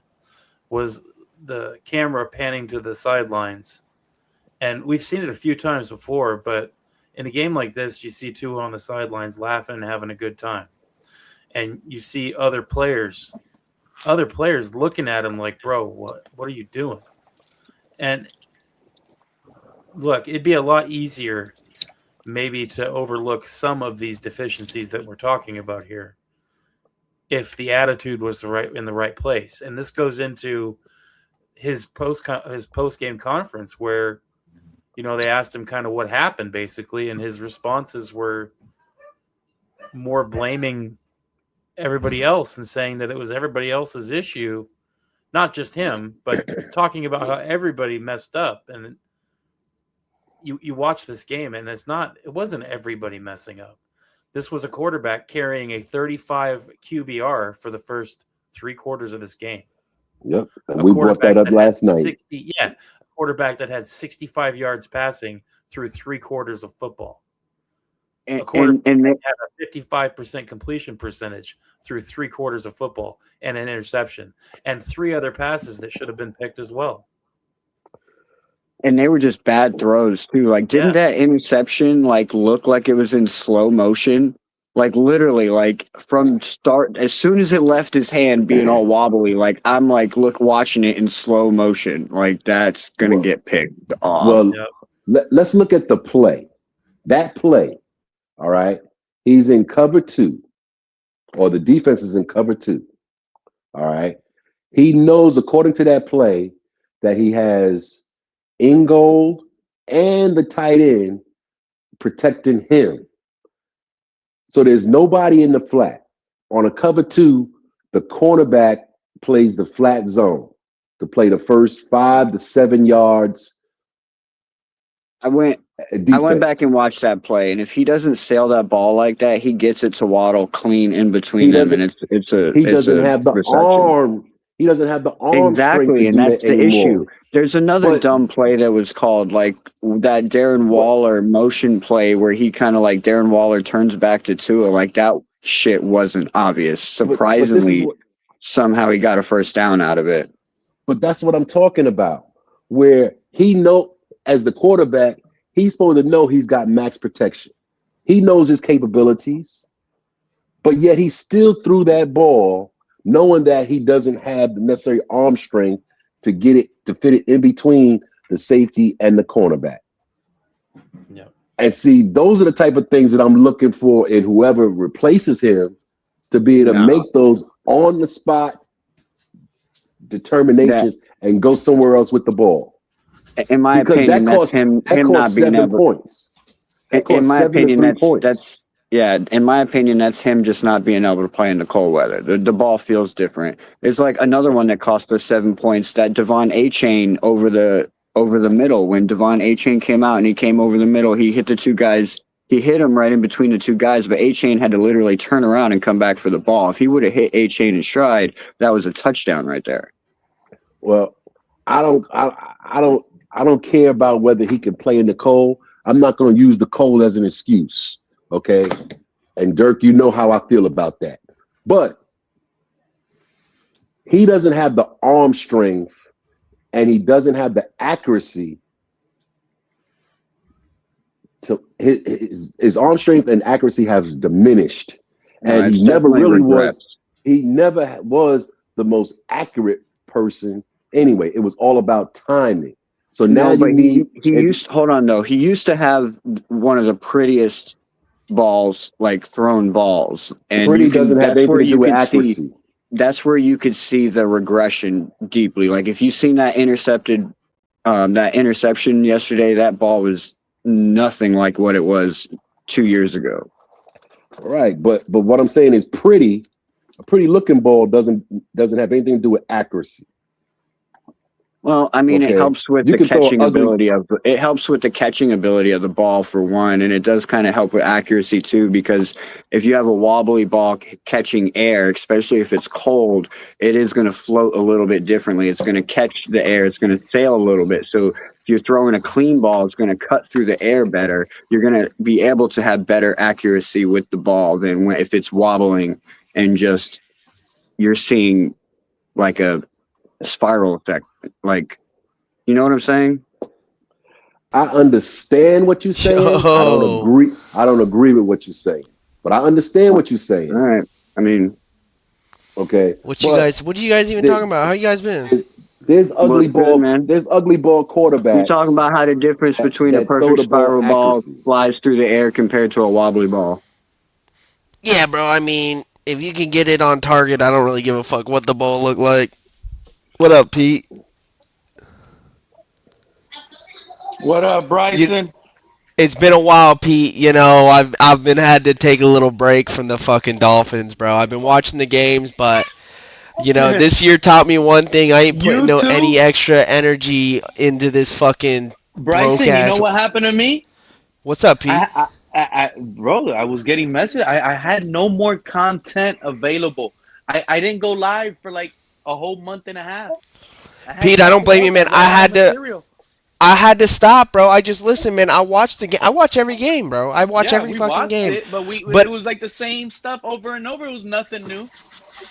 was the camera panning to the sidelines, and we've seen it a few times before, but in a game like this, you see Tua on the sidelines laughing and having a good time, and you see other players looking at him like, bro, what are you doing? And look, it'd be a lot easier maybe to overlook some of these deficiencies that we're talking about here if the attitude was in the right place. And this goes into his post game conference where, you know, they asked him kind of what happened basically, and his responses were more blaming everybody else and saying that it was everybody else's issue, not just him, but talking about how everybody messed up. And you watch this game, and it wasn't everybody messing up. This was a quarterback carrying a 35 QBR for the first 3 quarters of this game. Yep, and we brought that up last night. A quarterback that had 65 yards passing through 3 quarters of football. A quarterback that had a 55% completion percentage through 3 quarters of football and an interception, and 3 other passes that should have been picked as well. And they were just bad throws too. Like, didn't that interception like look like it was in slow motion? Like literally, like from start, as soon as it left his hand, being all wobbly. Like I'm like watching it in slow motion. Like that's gonna get picked off. Well, let's look at the play. That play, all right. He's in cover 2, or the defense is in cover 2. All right. He knows, according to that play, that he has Ingold and the tight end protecting him. So there's nobody in the flat. On a cover 2, the cornerback plays the flat zone to play the first 5 to 7 yards. I went back and watched that play, and if he doesn't sail that ball like that, he gets it to Waddle clean in between them, and he doesn't have the arm. He doesn't have the arm strength to and do that's that the anymore. issue. There's another dumb play that was called like that Darren Waller motion play where he kind of like Darren Waller turns back to Tua. Like that shit wasn't obvious. Surprisingly, somehow he got a first down out of it. But that's what I'm talking about. Where as the quarterback, he's supposed to know he's got max protection. He knows his capabilities, but yet he still threw that ball knowing that he doesn't have the necessary arm strength to fit it in between the safety and the cornerback. Yeah. And see, those are the type of things that I'm looking for in whoever replaces him to be able to make those on the spot determinations and go somewhere else with the ball. In my opinion, that's him not being able. Points. In my opinion, in my opinion, that's him just not being able to play in the cold weather. The ball feels different. It's like another one that cost us 7 points. That Devon Achane over the middle. When Devon Achane came out and he came over the middle, he hit the 2 guys. He hit him right in between the 2 guys, but Achane had to literally turn around and come back for the ball. If he would have hit Achane in stride, that was a touchdown right there. Well, I don't I don't care about whether he can play in the cold. I'm not going to use the cold as an excuse. Okay. And Dirk, you know how I feel about that. But he doesn't have the arm strength and he doesn't have the accuracy to his arm strength and accuracy has diminished. And he never really was. He never was the most accurate person anyway. It was all about timing. So now you need. Hold on though. He used to have one of the prettiest balls, like thrown balls, and pretty doesn't have anything to do with accuracy. That's where you could see the regression deeply. Like if you seen that interception yesterday, that ball was nothing like what it was 2 years ago. Right, but what I'm saying is a pretty looking ball doesn't have anything to do with accuracy. Well, I mean, it helps with the catching ability of the ball for one, and it does kind of help with accuracy too. Because if you have a wobbly ball catching air, especially if it's cold, it is going to float a little bit differently. It's going to catch the air. It's going to sail a little bit. So if you're throwing a clean ball, it's going to cut through the air better. You're going to be able to have better accuracy with the ball than if it's wobbling and just you're seeing like a spiral effect. Like, you know what I'm saying? I understand what you're saying. I don't agree with what you're saying, but I understand what you're saying. All right. I mean, okay. What are you guys even talking about? How you guys been? There's ugly ball, man. There's ugly ball quarterbacks. You're talking about how the difference between a perfect spiral ball flies through the air compared to a wobbly ball. Yeah, bro. I mean, if you can get it on target, I don't really give a fuck what the ball look like. What up, Pete? What up, Bryson? It's been a while, Pete. You know, I've been had to take a little break from the fucking Dolphins, bro. I've been watching the games, but you know, this year taught me one thing. I ain't putting any extra energy into this fucking Bryson, you know what happened to me? What's up, Pete? Bro, I was getting messages. I had no more content available. I didn't go live for like a whole month and a half. Pete, I don't blame you, man. I had to stop, bro. I just listen, man. I watch every game, bro. I watch every fucking game. But it was like the same stuff over and over. It was nothing new.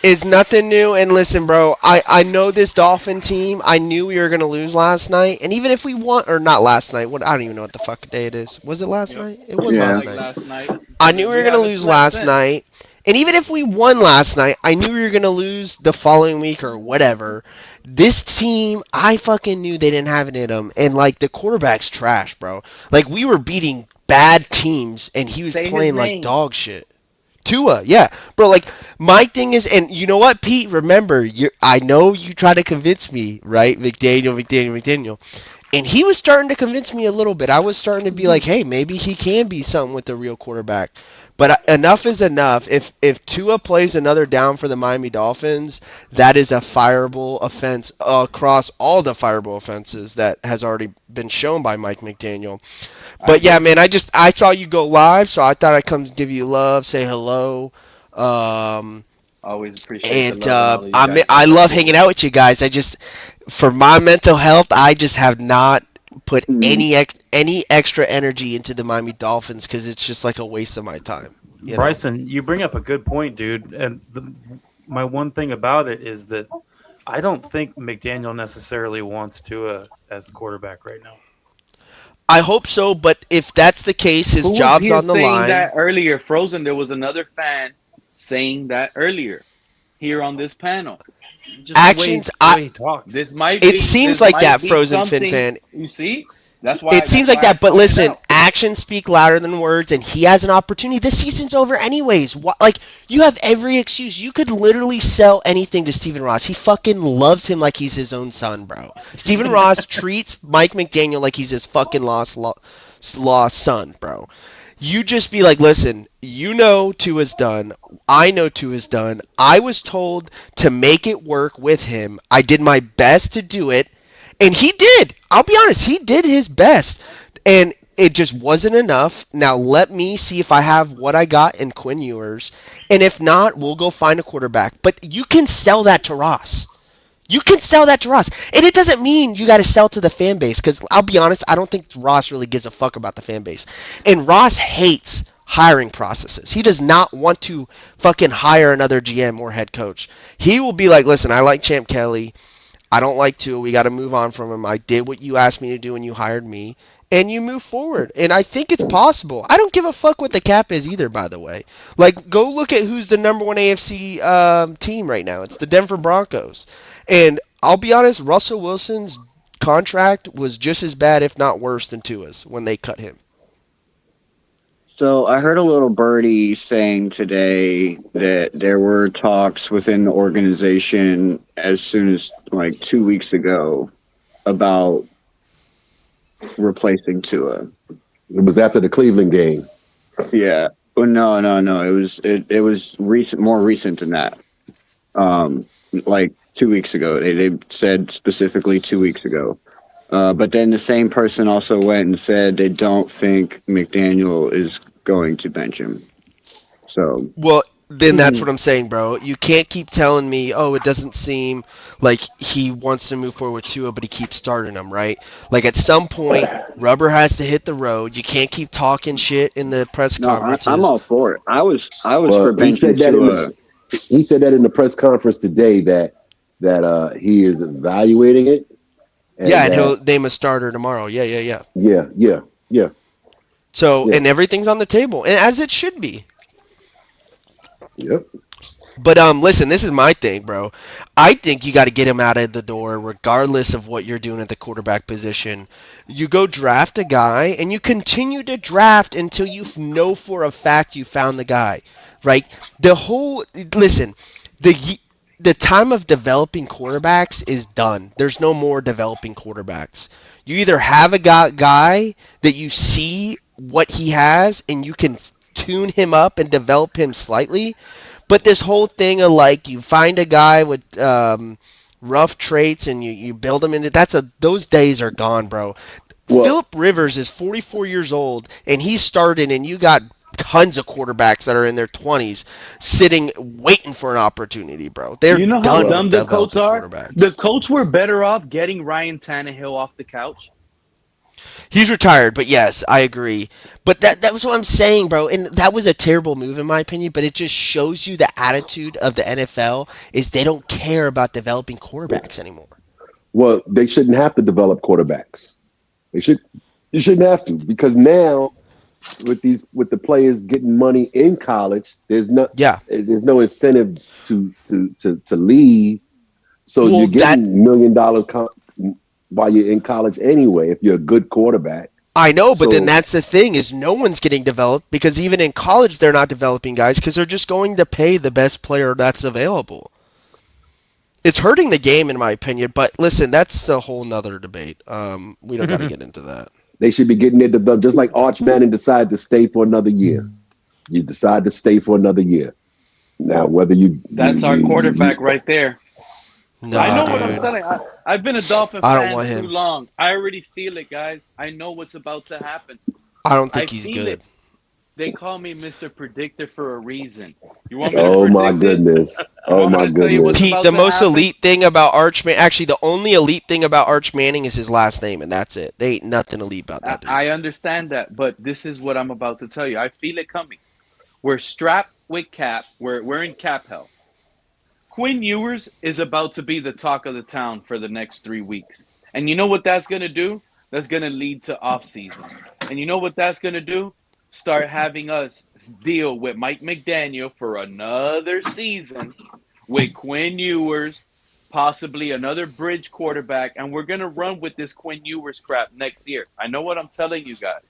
It's nothing new. And listen, bro, I know this Dolphin team. I knew we were gonna lose last night. And even if we won, or not last night, I don't even know what the fuck day it is. Was it last night? It was last night. I knew we were gonna lose last night. And even if we won last night, I knew we were going to lose the following week or whatever. This team, I fucking knew they didn't have it in them. And, like, the quarterback's trash, bro. Like, we were beating bad teams, and he was playing like dog shit. Tua, yeah. Bro, like, my thing is, and you know what, Pete? Remember, I know you try to convince me, right? McDaniel. And he was starting to convince me a little bit. I was starting to be like, hey, maybe he can be something with the real quarterback. But enough is enough. If Tua plays another down for the Miami Dolphins, that is a fireable offense across all the fireable offenses that has already been shown by Mike McDaniel. But yeah, man, I saw you go live, so I thought I'd come give you love, say hello. Always appreciate and I love hanging out with you guys. For my mental health, I just have not put any extra energy into the Miami Dolphins because it's just like a waste of my time. Bryson, you bring up a good point, dude. And my one thing about it is that I don't think McDaniel necessarily wants Tua as the quarterback right now. I hope so, but if that's the case, his job's on the line. Saying that earlier, Frozen. There was another fan saying that earlier here on this panel. Actions. This might. It seems like that, Frozen fan. You see, that's why it seems like that. But listen, actions speak louder than words, and he has an opportunity. The season's over, anyways. Like you have every excuse. You could literally sell anything to Stephen Ross. He fucking loves him like he's his own son, bro. Stephen Ross treats Mike McDaniel like he's his fucking lost son, bro. You just be like, listen, you know Tua's done. I know Tua's done. I was told to make it work with him. I did my best to do it. And he did. I'll be honest. He did his best. And it just wasn't enough. Now let me see if I have what I got in Quinn Ewers. And if not, we'll go find a quarterback. But you can sell that to Ross. You can sell that to Ross. And it doesn't mean you got to sell to the fan base, because I'll be honest, I don't think Ross really gives a fuck about the fan base. And Ross hates hiring processes. He does not want to fucking hire another GM or head coach. He will be like, listen, I like Champ Kelly. I don't like Tua. We got to move on from him. I did what you asked me to do when you hired me. And you move forward. And I think it's possible. I don't give a fuck what the cap is either, by the way. Like, go look at who's the number one AFC team right now. It's the Denver Broncos. And I'll be honest, Russell Wilson's contract was just as bad, if not worse, than Tua's when they cut him. So I heard a little birdie saying today that there were talks within the organization as soon as like 2 weeks ago about replacing Tua. It was after the Cleveland game. Yeah. Well, no. It was recent, more recent than that. Like 2 weeks ago. They said specifically 2 weeks ago. But then the same person also went and said they don't think McDaniel is going to bench him. So well, then that's what I'm saying, bro. You can't keep telling me, oh, it doesn't seem like he wants to move forward with Tua, but he keeps starting him, right? Like at some point, rubber has to hit the road. You can't keep talking shit in the press conferences. I'm all for it. I was for benching Tua. He said that in the press conference today that he is evaluating it. And he'll name a starter tomorrow. Yeah. Yeah. So, and everything's on the table, and as it should be. Yep. But listen, this is my thing, bro. I think you got to get him out of the door, regardless of what you're doing at the quarterback position. You go draft a guy, and you continue to draft until you know for a fact you found the guy, right? Listen, the time of developing quarterbacks is done. There's no more developing quarterbacks. You either have a guy that you see what he has, and you can tune him up and develop him slightly. But this whole thing of like you find a guy with rough traits and you build him into those days are gone, bro. Well, Phillip Rivers is 44 years old and he's starting, and you got tons of quarterbacks that are in their 20s sitting waiting for an opportunity, bro. They're you know how dumb the Colts are. Quarterbacks. The Colts were better off getting Ryan Tannehill off the couch. He's retired, but yes, I agree. But that was what I'm saying, bro. And that was a terrible move in my opinion, but it just shows you the attitude of the NFL is they don't care about developing quarterbacks anymore. Well, they shouldn't have to develop quarterbacks. You shouldn't have to, because now with the players getting money in college, there's no incentive to leave. So you're getting $1 million while you're in college anyway, if you're a good quarterback. I know, but then that's the thing is no one's getting developed, because even in college they're not developing guys because they're just going to pay the best player that's available. It's hurting the game in my opinion, but listen, that's a whole nother debate. We don't got to get into that. They should be getting it developed, just like Arch Manning decided to stay for another year. You decide to stay for another year. Now, whether that's our quarterback right there. No, I know dude. what I'm telling you. I've been a Dolphin fan too long. I already feel it, guys. I know what's about to happen. I don't think he's good. It. They call me Mr. Predictor for a reason. You want me to Oh my goodness. Oh my goodness. Pete, the most elite thing about Arch Manning, actually the only elite thing about Arch Manning is his last name, and that's it. They ain't nothing elite about that dude. I understand that, but this is what I'm about to tell you. I feel it coming. We're strapped with cap. We're in cap hell. Quinn Ewers is about to be the talk of the town for the next 3 weeks. And you know what that's going to do? That's going to lead to off-season. And you know what that's going to do? Start having us deal with Mike McDaniel for another season with Quinn Ewers, possibly another bridge quarterback, and we're going to run with this Quinn Ewers crap next year. I know what I'm telling you guys.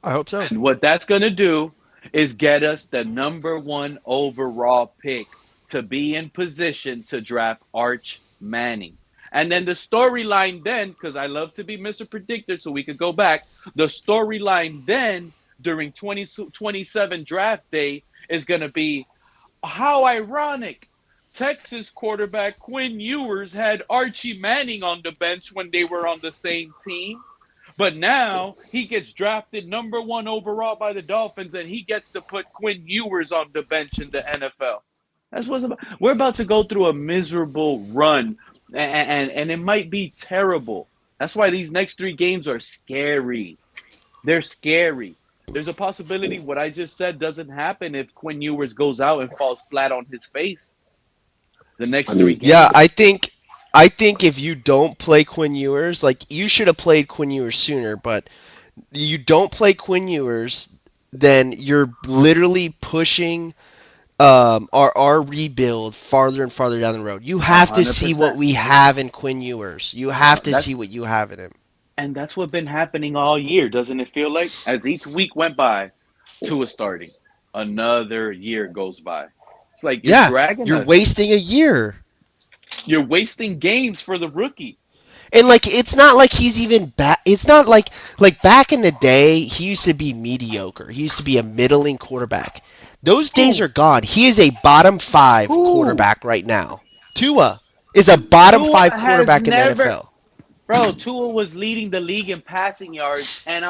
I hope so. And what that's going to do is get us the number 1 overall pick to be in position to draft Arch Manning. And then the storyline then, because I love to be Mr. Predictor so we could go back, the storyline then during 2027 draft day is going to be, how ironic, Texas quarterback Quinn Ewers had Archie Manning on the bench when they were on the same team. But now he gets drafted number 1 overall by the Dolphins, and he gets to put Quinn Ewers on the bench in the NFL. That's what's about. We're about to go through a miserable run and it might be terrible. That's why these next 3 games are scary. They're scary. There's a possibility what I just said doesn't happen if Quinn Ewers goes out and falls flat on his face the I next three mean, Yeah, games. I think if you don't play Quinn Ewers, like you should have played Quinn Ewers sooner, but you don't play Quinn Ewers, then you're literally pushing our rebuild farther and farther down the road. You A have to hundred see what percent. we have in Quinn Ewers. You have to That's see what you have in him. and that's what's been happening all year, doesn't it feel like? As each week went by, Tua starting, another year goes by. It's like it's Yeah, dragging you're us. wasting a year. You're wasting games for the rookie. And like it's not like he's even back. It's not like back in the day he used to be mediocre. He used to be a middling quarterback. Those days Who? are gone. He is a bottom 5 Who? quarterback right now. Tua is a bottom Tua 5 has quarterback in the never, NFL. bro. Tua was leading the league in passing yards, and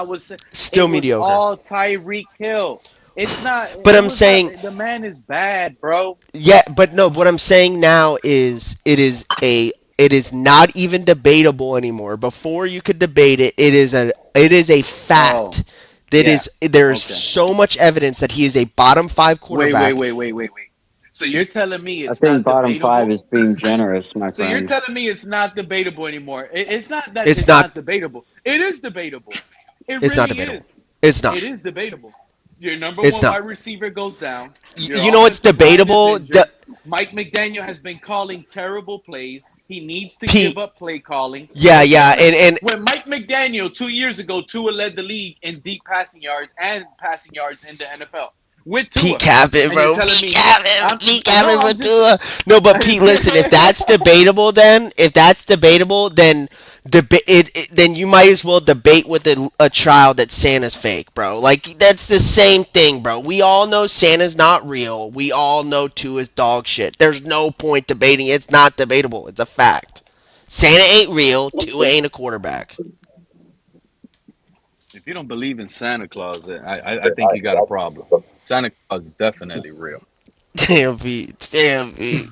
Still it was mediocre. all Tyreek Hill. It's not. But It I'm was not. saying The man is bad, bro. yeah, but no, what I'm saying now is it is not even debatable anymore. Before you could debate it, it is a Oh, fact that yeah. is there is Okay. so much evidence that he is a bottom 5 quarterback. Wait. So you're telling me I it's think not bottom 5 debatable? is being generous, my So you're friend. telling me it's not debatable anymore? It's not that It's it's not not debatable. It is debatable. It it's not really debatable. is. It's not. It is debatable. Your number It's one not. wide receiver goes down. Your You know what's offensive line is debatable? injured. Mike McDaniel has been calling terrible plays. He needs to give Pete. up play calling. Yeah, Okay, yeah, and when Mike McDaniel 2 years ago, Tua led the league in deep passing yards and passing yards in the NFL with Pete Tua. capping, And you're bro. telling Pete me capping. Pete no? capping for I'm just Tua. No, but Pete, listen. If that's debatable, then then you might as well debate with a child that Santa's fake, bro. Like that's the same thing, bro. We all know Santa's not real. We all know Tua's dog shit. There's no point debating. It's not debatable. It's a fact. Santa ain't real. Tua ain't a quarterback. if you don't believe in Santa Claus, I think you got a problem. Santa Claus is definitely real. Damn, Pete. Damn, Pete.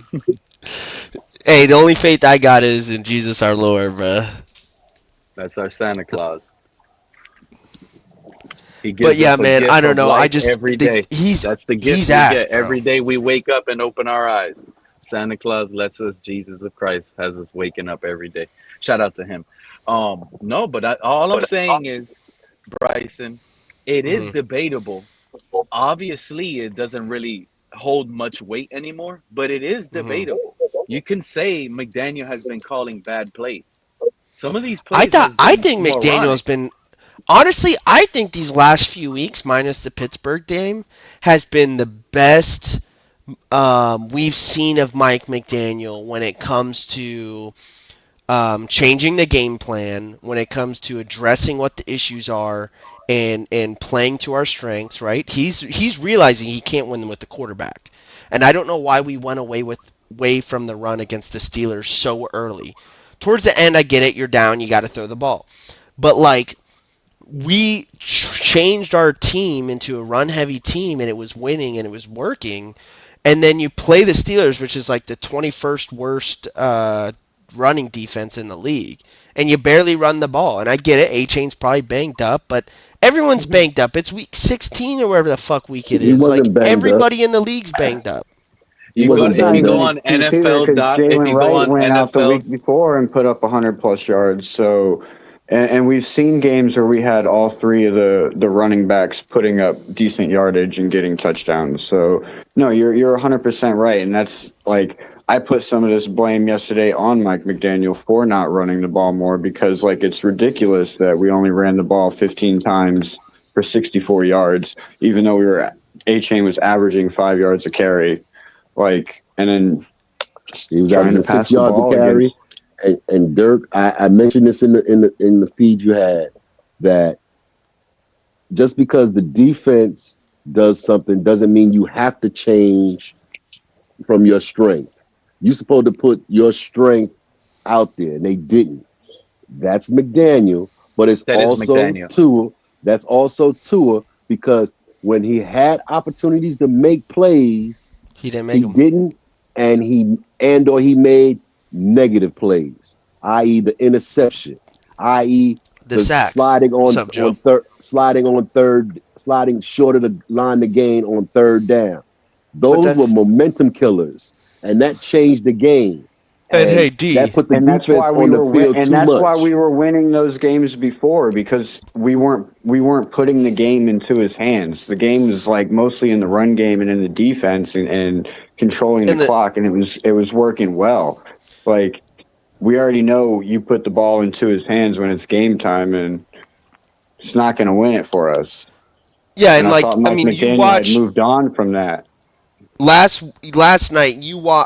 Hey, the only faith I got is in Jesus our Lord, bro. That's our Santa Claus. He But gives yeah, us a man, I gift don't of know. I life just every day. That's the gift he's we ass, get bro. every day we wake up and open our eyes. Santa Claus lets us, Jesus of Christ has us waking up every day. Shout out to him. No, but all I'm saying is, Bryson, it is Mhm. debatable. Obviously, it doesn't really hold much weight anymore, but it is Mhm. debatable. You can say McDaniel has been calling bad plays. Some of these plays has I been think McDaniel's moronic. been honestly. I think these last few weeks, minus the Pittsburgh game, has been the best we've seen of Mike McDaniel when it comes to changing the game plan, when it comes to addressing what the issues are, and playing to our strengths. Right? He's realizing he can't win with the quarterback, and I don't know why we went away from the run against the Steelers so early. Towards the end, I get it. You're down. You got to throw the ball, but like we changed our team into a run heavy team and it was winning and it was working, and then you play the Steelers, which is like the 21st worst running defense in the league, and you barely run the ball. And I get it, A Chain's probably banged up, but everyone's banged up. It's week 16 or whatever the fuck week it he is. Like wasn't banged up. everybody in the league's banged up. He You go wasn't It's not if you banged even go up. an on excuse either NFL because dot if Jalen you go Wright on went out the NFL week before and put up 100 plus yards. So, and we've seen games where we had all three of the running backs putting up decent yardage and getting touchdowns. So, no, you're 100% right, and that's like I put some of this blame yesterday on Mike McDaniel for not running the ball more because like it's ridiculous that we only ran the ball 15 times for 64 yards, even though A Chain was averaging 5 yards a carry. Like, and then just He was trying to averaging six pass the yards a ball carry. against. And Dirk, I mentioned this in the feed you had that just because the defense does something doesn't mean you have to change from your strength. You're supposed to put your strength out there, and they didn't. That's McDaniel, but it's that is also McDaniel. Tua. That's also Tua because when he had opportunities to make plays, He didn't make he them. didn't, and he made negative plays, i.e., the interception, i.e., The the sacks. What's up, Joe? sliding short of the line to gain on third down. Those were that's momentum killers, and that changed the game. And And hey, that D. put the And that's why defense we on the were field too much. winning those games before, because we weren't putting the game into his hands. The game was like mostly in the run game and in the defense and controlling the And the clock, and it was working well. Like, we already know you put the ball into his hands when it's game time, and it's not going to win it for us. yeah, And and I like thought I Mike mean, you McDaniel had watch moved on from that. last night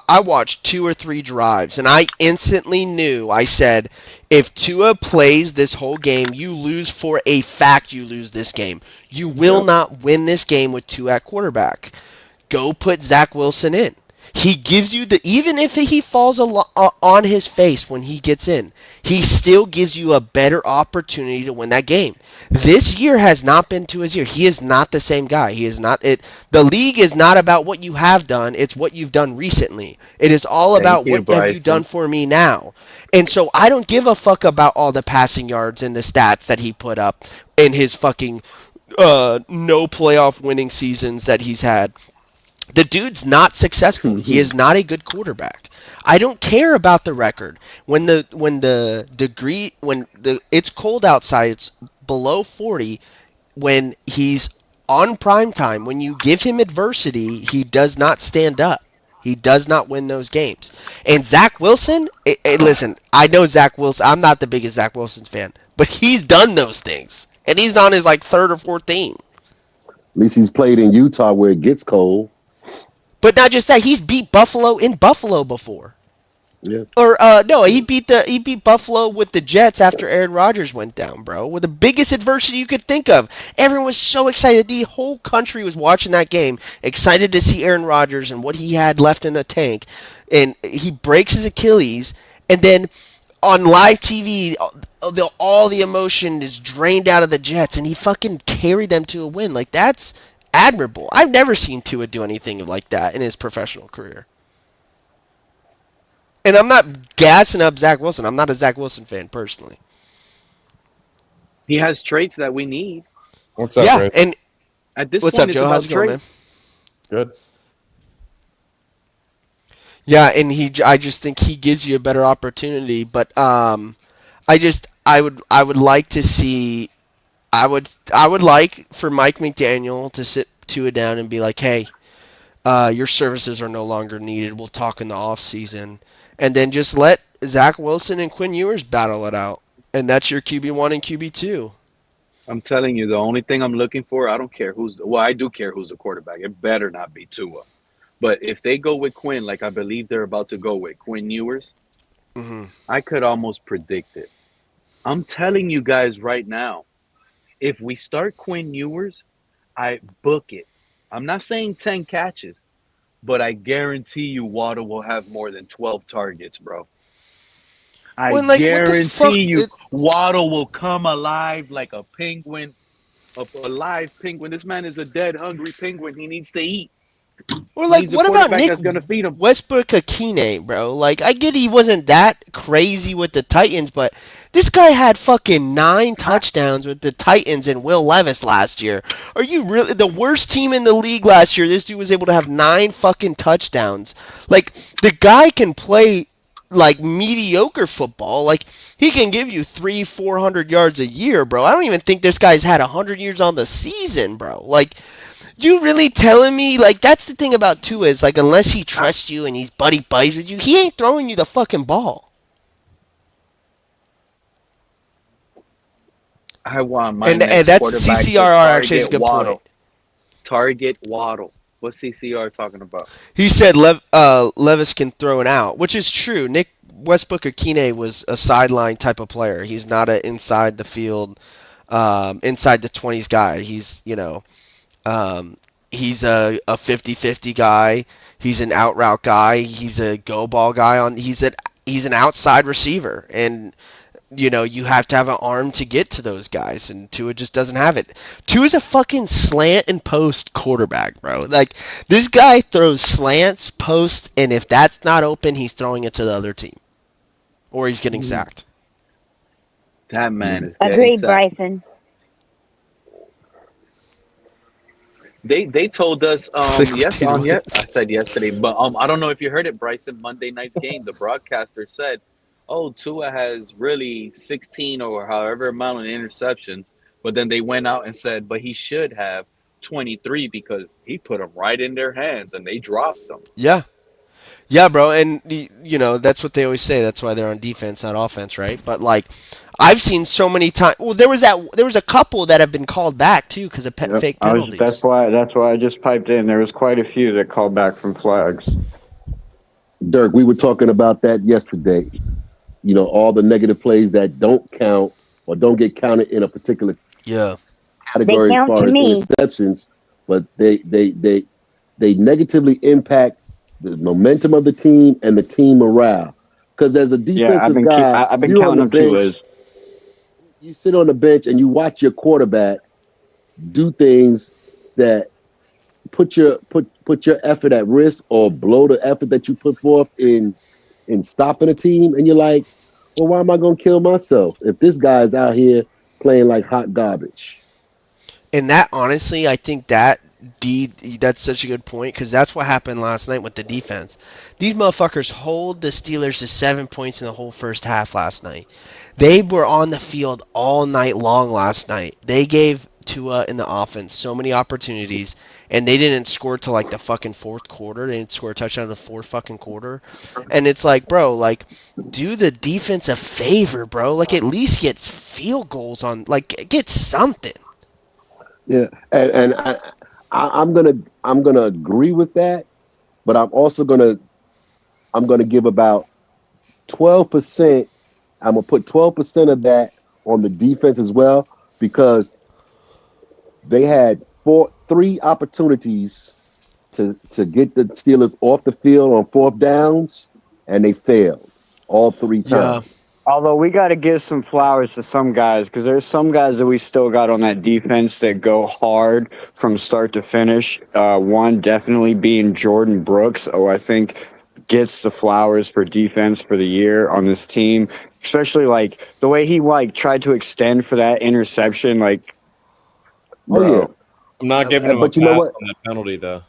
I watched 2 or 3 drives and I instantly knew. I said, if Tua plays this whole game, you lose for a fact. You lose this game. You will not win this game with Tua at quarterback. Go put Zach Wilson in. He gives you even if he falls on his face when he gets in, he still gives you a better opportunity to win that game. This year has not been Tua's year. He is not the same guy. He is not it. The league is not about what you have done. It's what you've done recently. It is all Thank about you, what have you done Bryson. for me now. And so I don't give a fuck about all the passing yards and the stats that he put up in his fucking no playoff winning seasons that he's had. The dude's not successful. He is not a good quarterback. I don't care about the record. When it's cold outside, it's below 40. When he's on prime time, when you give him adversity, he does not stand up. He does not win those games. And Zach Wilson, listen, I know Zach Wilson. I'm not the biggest Zach Wilson fan, but he's done those things, and he's on his like third or fourth team. At least he's played in Utah where it gets cold. But not just that, he's beat Buffalo in Buffalo before. Yeah. Or no, he beat Buffalo with the Jets after Aaron Rodgers went down, bro. With the biggest adversity you could think of. Everyone was so excited. The whole country was watching that game, excited to see Aaron Rodgers and what he had left in the tank. And he breaks his Achilles, and then on live TV, all the emotion is drained out of the Jets, and he fucking carried them to a win. Like, that's admirable. I've never seen Tua do anything like that in his professional career. And I'm not gassing up Zach Wilson. I'm not a Zach Wilson fan personally. He has traits that we need. What's up, Yeah, Ray? and At this what's point, up, it's Joe? about How's it going, man? traits. Good. Yeah, and I just think he gives you a better opportunity. But I would like to see. I would like for Mike McDaniel to sit Tua down and be like, hey, your services are no longer needed. We'll talk in the off season, and then just let Zach Wilson and Quinn Ewers battle it out, and that's your QB1 and QB2. I'm telling you, the only thing I'm looking for, I don't care I do care who's the quarterback. It better not be Tua. But if they go with Quinn, like I believe they're about to go with Quinn Ewers, I could almost predict it. I'm telling you guys right now, if we start Quinn Ewers, I book it. I'm not saying 10 catches, but I guarantee you Waddle will have more than 12 targets, bro. I Well, like, what the fuck? guarantee you Waddle will come alive like a penguin, a live penguin. This man is a dead, hungry penguin. He needs to eat. Or like, Needs a what about quarterback Nick that's gonna feed him. Westbrook-Akine, bro? Like, I get he wasn't that crazy with the Titans, but this guy had fucking 9 touchdowns with the Titans and Will Levis last year. Are you really the worst team in the league last year? This dude was able to have 9 fucking touchdowns. Like, the guy can play like mediocre football. Like, he can give you 300-400 yards a year, bro. I don't even think this guy's had 100 yards on the season, bro. Like, you really telling me? Like, that's the thing about Tua is, like, unless he trusts you and he's buddy buddies with you, he ain't throwing you the fucking ball. I want my And next that's quarterback to CCRR actually is a target good Waddle. point. Target Waddle. What's CCR talking about? He said Levis can throw it out, which is true. Nick Westbrook-Akine was a sideline type of player. He's not an inside the field, inside the 20s guy. He's, he's a 50-50 guy. He's an out route guy. He's a go ball guy. He's an outside receiver, and you have to have an arm to get to those guys, and Tua just doesn't have it. Tua's a fucking slant and post quarterback, bro. Like, this guy throws slants, posts, and if that's not open, he's throwing it to the other team. or he's getting sacked. That man is getting Agreed, sacked. Bryson. They told us Like, yes dude, what? I said yesterday, but I don't know if you heard it, Bryson. Monday night's game, the broadcaster said, "Oh, Tua has really 16 or however amount of interceptions," but then they went out and said, "But he should have 23 because he put them right in their hands and they dropped them." Yeah. Yeah, bro, and you know that's what they always say. That's why they're on defense, not offense, right? But like, I've seen so many times. Well, there was a couple that have been called back too because of Yep. fake That's penalties. why I just piped in. There was quite a few that called back from flags. Dirk, we were talking about that yesterday. You know, all the negative plays that don't count or don't get counted in a particular Yeah. They category as count far to as me. interceptions, but they negatively impact the momentum of the team and the team morale. Because as a Yeah, defensive guy, I've been you're on counting the them too, bench, Liz. you sit on the bench and you watch your quarterback do things that put your effort at risk or blow the effort that you put forth in stopping a team, and you're like, well, why am I going to kill myself if this guy's out here playing like hot garbage? And that honestly, I think that's such a good point because that's what happened last night with the defense. These motherfuckers hold the Steelers to 7 points in the whole first half last night. They were on the field all night long last night. They gave Tua in the offense so many opportunities, and they didn't score till like the fucking fourth quarter. They didn't score a touchdown in the fourth fucking quarter. And it's like, bro, like, do the defense a favor, bro. Like, at least get field goals on, like, get something. Yeah, and I'm gonna agree with that, but I'm gonna give about 12%. I'm gonna put 12% of that on the defense as well because they had three opportunities to get the Steelers off the field on fourth downs, and they failed all three Yeah. times. Although we got to give some flowers to some guys because there's some guys that we still got on that defense that go hard from start to finish. One definitely being Jordan Brooks. Oh, I think gets the flowers for defense for the year on this team, especially like the way he like tried to extend for that interception. Like, Oh yeah, bro, I'm not giving him a but you know pass what? on that penalty though.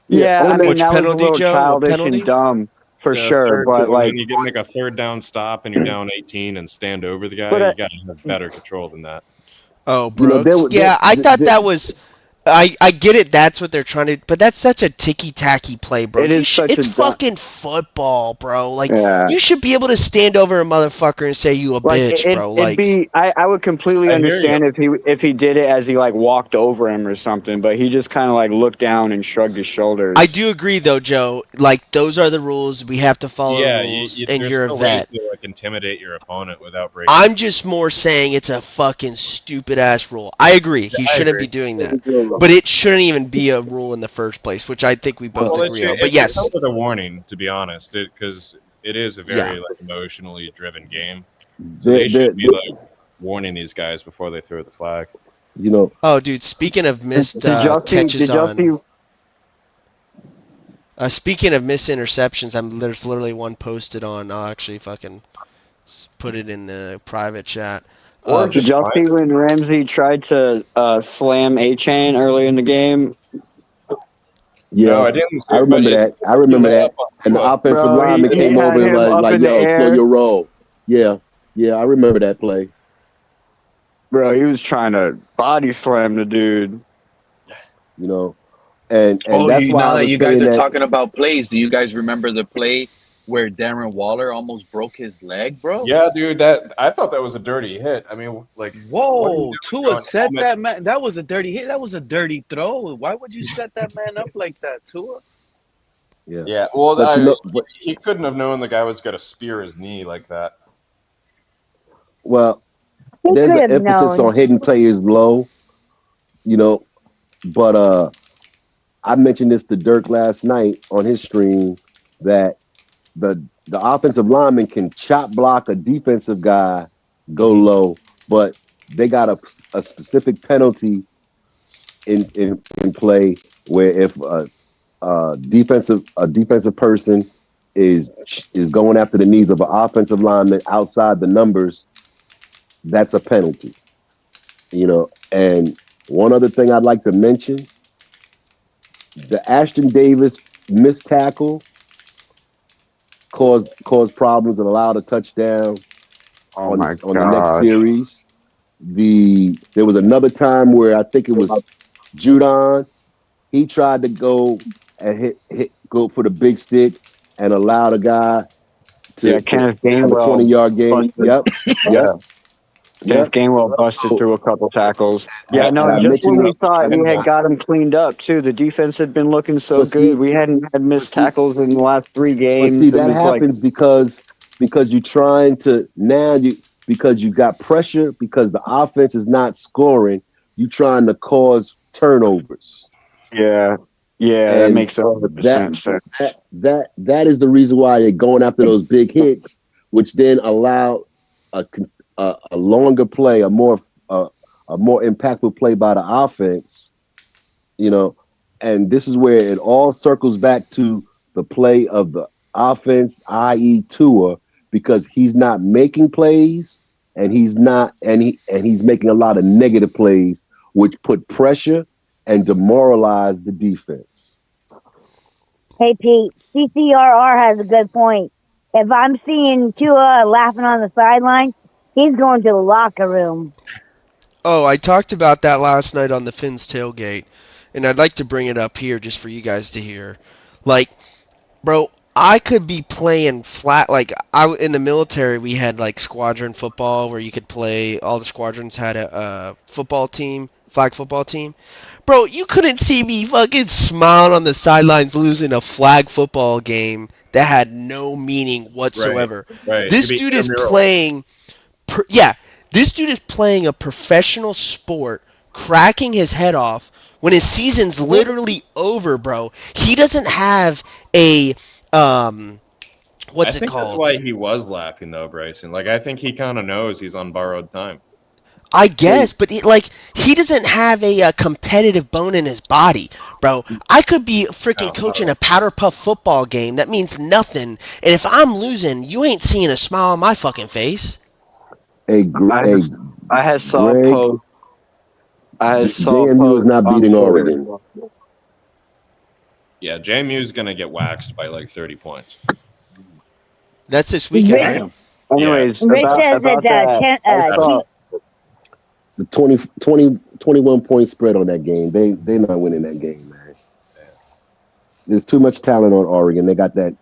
yeah, I mean Which that was a penalty, little Joe? What childish and penalty? dumb for The sure, third but when like, you get make a third down stop and you're down 18 and stand over the guy, but you got to have better control than that. Oh, You know Brooks. Yeah, I thought that was. I get it. That's what they're trying to. But that's such a ticky tacky play, bro. it is such It's a fucking football, bro. Like yeah. you should be able to stand over a motherfucker and say you a Like bitch, bro. it'd Like be, I would completely I hear you. understand if he did it as he like walked over him or something, but he just kind of like looked down and shrugged his shoulders. I do agree though, Joe. Like those are the rules. We have to follow Yeah, the rules, and there's you're a still ways vet. to like intimidate your opponent without breaking. I'm just more saying it's a fucking stupid ass rule. I agree. He I shouldn't agree. be doing that. But it shouldn't even be a rule in the first place, which I think we both Well, agree on. But it's yes. come with a warning, to be honest, because it is a very Yeah. like emotionally driven game. So they should be like warning these guys before they throw the flag. You know. Oh, dude. Speaking of missed catches on. Speaking of missed interceptions, there's literally one posted on. I'll actually fucking put it in the private chat. Did y'all see when Ramsey tried to slam A-Chain early in the game? Yeah, No, I didn't. I remember that. I remember that. And the offensive lineman came over and like, yo, slow your roll. Yeah, I remember that play. Bro, he was trying to body slam the dude. You know, and that's why now I that was you guys saying are that. talking about plays, do you guys remember the play where Darren Waller almost broke his leg, bro? Yeah, dude. I thought that was a dirty hit. I mean, like, whoa, Tua set that man. That was a dirty hit. That was a dirty throw. Why would you set that man up like that, Tua? Yeah. Well, But he couldn't have known the guy was going to spear his knee like that. Well, there's an emphasis on hitting players low, you know. But I mentioned this to Dirk last night on his stream that the offensive lineman can chop block a defensive guy, go low, but they got a specific penalty in play where if a defensive person is going after the needs of an offensive lineman outside the numbers, that's a penalty. And one other thing I'd like to mention, the Ashton Davis missed tackle caused problems and allowed a touchdown on the next series. There was another time where I think it was Judon. He tried to go and go for the big stick and allowed a guy to Kenneth have a Gainwell 20-yard gain. Yep. Kenneth Gainwell busted through a couple tackles. Yeah, no, just when we thought we had got him cleaned up too, the defense had been looking so good. We hadn't had missed tackles in the last 3 games. But see, that happens because you're trying to because you got pressure because the offense is not scoring. You're trying to cause turnovers. Yeah, and that makes 100% sense. That is the reason why they're going after those big hits, which then allow a longer play, a more impactful play by the offense. And this is where it all circles back to the play of the offense, i.e., Tua, because he's not making plays and he's making a lot of negative plays, which put pressure and demoralize the defense. Hey, Pete, CCRR has a good point. If I'm seeing Tua laughing on the sideline, he's going to the locker room. Oh, I talked about that last night on the Finns tailgate, and I'd like to bring it up here just for you guys to hear. Like, bro, I could be playing flat. Like, in the military, we had like squadron football where you could play. All the squadrons had a football team, flag football team. Bro, you couldn't see me fucking smiling on the sidelines losing a flag football game that had no meaning whatsoever. Right. This dude is playing. This dude is playing a professional sport, cracking his head off when his season's literally over, bro. He doesn't have a what's it called? That's why he was laughing though, Bryson. Like I think he kind of knows he's on borrowed time. I guess, but he doesn't have a competitive bone in his body, bro. I could be freaking coaching a powder puff football game that means nothing, and if I'm losing, you ain't seeing a smile on my fucking face. I saw a post. JMU is not beating Oregon. Yeah, JMU's gonna get waxed by like 30 points. That's this weekend, right? Anyways, Rich says that it's a 21 point spread on that game. They're not winning that game, man. There's too much talent on Oregon. They got that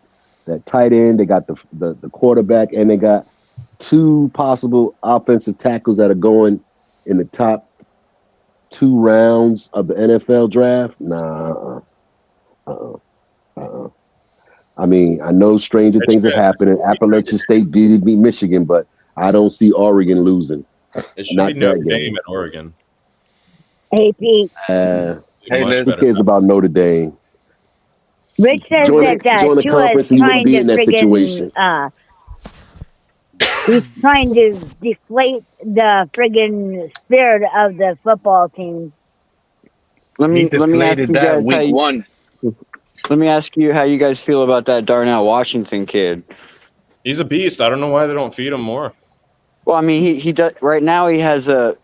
tight end, they got the quarterback, and they got 2 possible offensive tackles that are going in the top 2 rounds of the NFL draft. I mean, I know stranger things have happened, and Appalachian State beat Michigan, but I don't see Oregon losing. It should be Notre Dame at Oregon. Hey, Pete. Who cares about Notre Dame? Rich says join the Tua is trying to friggin' he's trying to deflate the friggin' spirit of the football team. Let me ask you guys week 1. Let me ask you how you guys feel about that Darnell Washington kid. He's a beast. I don't know why they don't feed him more. Well, I mean, he does right now. He has a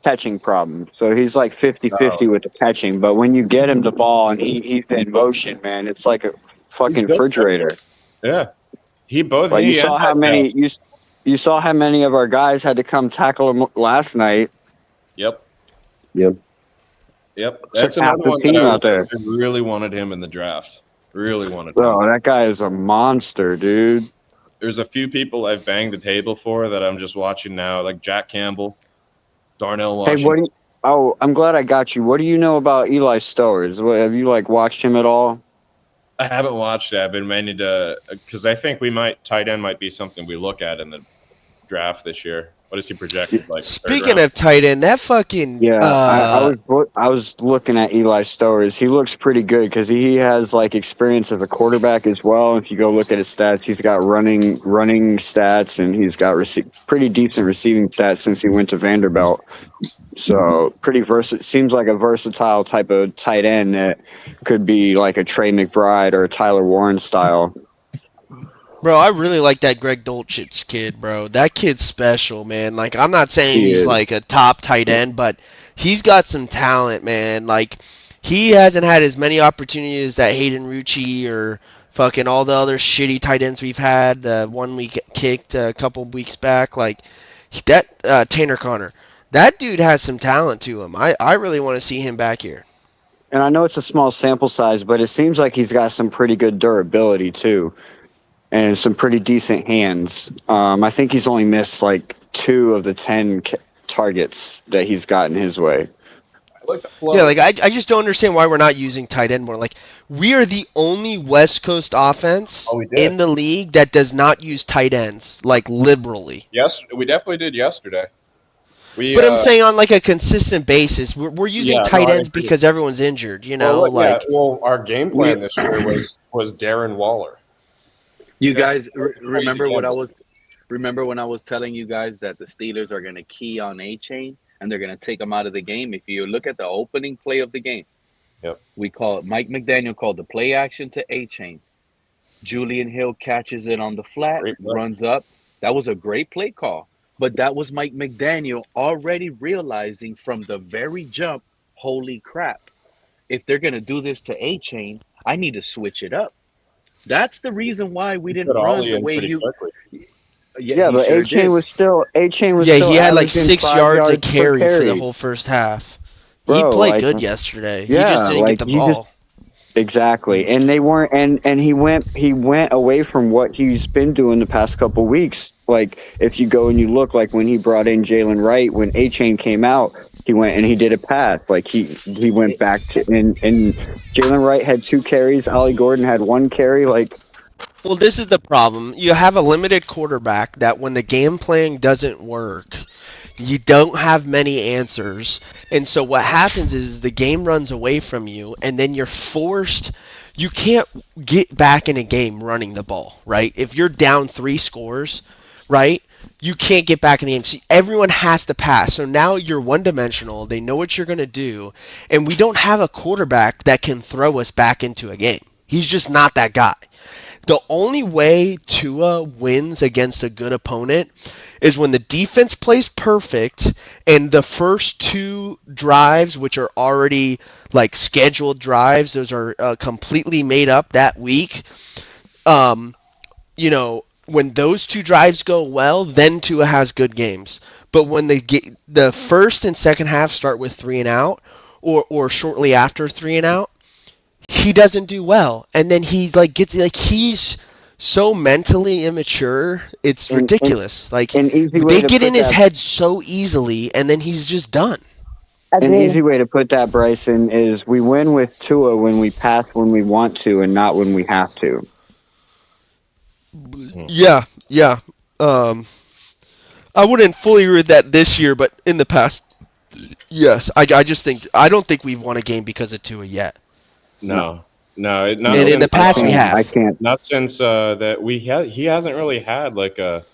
catching problem, so he's like 50-50 with the catching. But when you get him the ball and he's in motion, man, it's like a fucking refrigerator. Yeah, you saw how many you saw how many of our guys had to come tackle him last night. Yep. That's another one team out there. I really wanted him in the draft. Really wanted him. Bro, that guy is a monster, dude. There's a few people I've banged the table for that I'm just watching now, like Jack Campbell, Darnell Washington. Hey, I'm glad I got you. What do you know about Eli Stowers? Have you watched him at all? I haven't watched it. I've been meaning to, because I think tight end might be something we look at in the draft this year. What is he projected like? Speaking of tight end, that fucking I was looking at Eli Stowers. He looks pretty good because he has experience as a quarterback as well. If you go look at his stats, he's got running stats and he's got pretty decent receiving stats since he went to Vanderbilt. So pretty versatile. Seems like a versatile type of tight end that could be like a Trey McBride or a Tyler Warren style. Bro, I really like that Greg Dulcich kid, bro. That kid's special, man. Like, I'm not saying He he's is. like a top tight end, but he's got some talent, man. Like, he hasn't had as many opportunities that Hayden Rucci or fucking all the other shitty tight ends we've had. The one we kicked a couple weeks back, like that Tanner Connor. That dude has some talent to him. I really want to see him back here. And I know it's a small sample size, but it seems like he's got some pretty good durability too, and some pretty decent hands. I think he's only missed like 2 of the 10 targets that he's gotten his way. Yeah, like I just don't understand why we're not using tight end more. Like, we are the only West Coast offense in the league that does not use tight ends like liberally. Yes, we definitely did yesterday. But I'm saying on like a consistent basis, we're using tight ends because everyone's injured. You know, our game plan this year was Darren Waller. You guys remember what I was? Remember when I was telling you guys that the Steelers are going to key on A-Chain and they're going to take him out of the game? If you look at the opening play of the game, we call it Mike McDaniel called the play action to A-Chain. Julian Hill catches it on the flat, runs up. That was a great play call. But that was Mike McDaniel already realizing from the very jump, holy crap, if they're going to do this to A-Chain, I need to switch it up. That's the reason why we didn't run the way you. Yeah, but sure A-Chain did. was still he had like 6 5 yards of per carry for the whole first half. Bro, he played like, good yesterday. Yeah, he just didn't get the ball. Exactly, and they weren't, and he went away from what he's been doing the past couple weeks. Like, if you go and you look, like when he brought in Jalen Wright, when A-Chain came out, he went and he did a pass. Like he went back to and Jalen Wright had 2 carries, Ollie Gordon had 1 carry. Like, well, this is the problem. You have a limited quarterback that when the game plan doesn't work, you don't have many answers. And so what happens is the game runs away from you, and then you're forced. You can't get back in a game running the ball, right? If you're down 3 scores, right, you can't get back in the game. So everyone has to pass. So now you're one-dimensional. They know what you're going to do, and we don't have a quarterback that can throw us back into a game. He's just not that guy. The only way Tua wins against a good opponent is when the defense plays perfect and the first 2 drives, which are already like scheduled drives, those are completely made up that week. You know, when those 2 drives go well, then Tua has good games. But when the first and second half start with 3 and out, or shortly after 3 and out, he doesn't do well, and then he he's so mentally immature. It's ridiculous. They get in his head so easily, and then he's just done. An easy way to put that, Bryson, is we win with Tua when we pass when we want to and not when we have to. Yeah. I wouldn't fully agree with that this year, but in the past, yes. I don't think we've won a game because of Tua yet. No. And in the past we have. I can't. Not since that he hasn't really had like a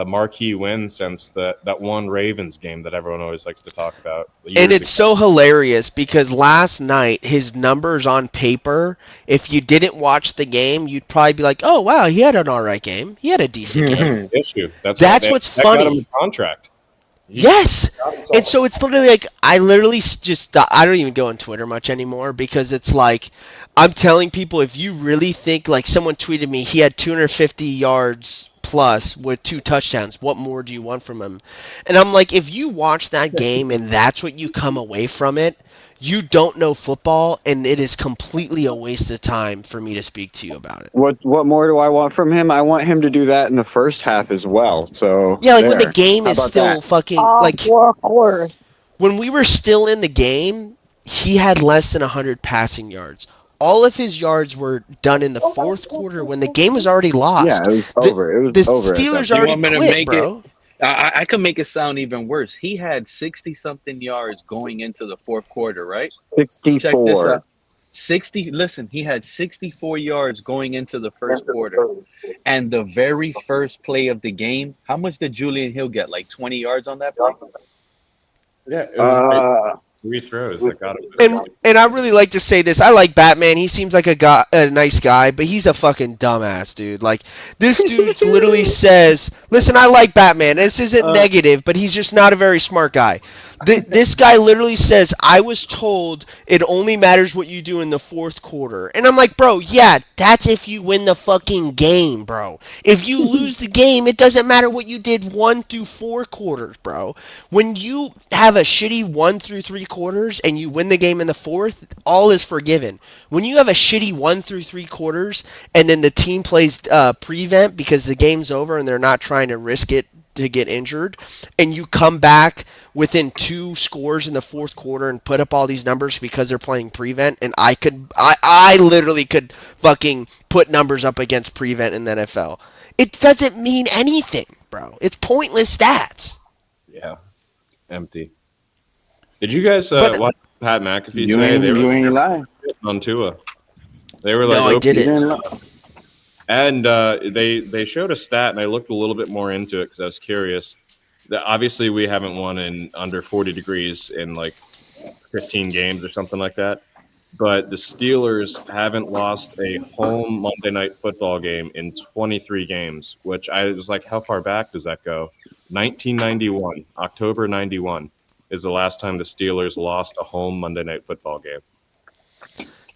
marquee win since that one Ravens game that everyone always likes to talk about. And it's so hilarious because last night his numbers on paper, if you didn't watch the game, you'd probably be like, "Oh wow, he had an all right game. He had a decent game." That's the issue. That's what's funny. Got him a contract. Yes, and so it's literally like I don't even go on Twitter much anymore because it's like I'm telling people, if you really think, like someone tweeted me, he had 250 yards plus with 2 touchdowns. What more do you want from him? And I'm like, if you watch that game and that's what you come away from it, you don't know football, and it is completely a waste of time for me to speak to you about it. What more do I want from him? I want him to do that in the first half as well. So yeah, like when the game is still fucking like 4 quarters. When we were still in the game, he had less than 100 passing yards. All of his yards were done in the 4th quarter when the game was already lost. Yeah, it was over. The Steelers already quit, bro. I can make it sound even worse. He had 60-something yards going into the 4th quarter, right? 64. Check this out. 60. Listen, he had 64 yards going into the 1st quarter. And the very first play of the game, how much did Julian Hill get? Like 20 yards on that play? Yeah, it was 3 throws that got him. And I really like to say this. I like Batman. He seems like a nice guy, but he's a fucking dumbass, dude. Like this dude literally says, "Listen, I like Batman. This isn't negative, but he's just not a very smart guy." This guy literally says, "I was told it only matters what you do in the fourth quarter," and I'm like, "Bro, yeah, that's if you win the fucking game, bro. If you lose the game, it doesn't matter what you did 1 through 4 quarters, bro. When you have a shitty 1 through 3 quarters and you win the game in the fourth, all is forgiven. When you have a shitty 1 through 3 quarters and then the team plays prevent because the game's over and they're not trying to risk it to get injured, and you come back within 2 scores in the fourth quarter and put up all these numbers because they're playing prevent, and I literally could fucking put numbers up against prevent in the NFL. It doesn't mean anything, bro. It's pointless stats. Yeah, empty. Did you guys watch Pat McAfee today? You ain't lying. On Tua. They were like, no, I did it. And they showed a stat, and I looked a little bit more into it because I was curious. That obviously, we haven't won in under 40 degrees in like 15 games or something like that. But the Steelers haven't lost a home Monday Night Football game in 23 games, which I was like, how far back does that go? 1991, October 91 is the last time the Steelers lost a home Monday Night Football game.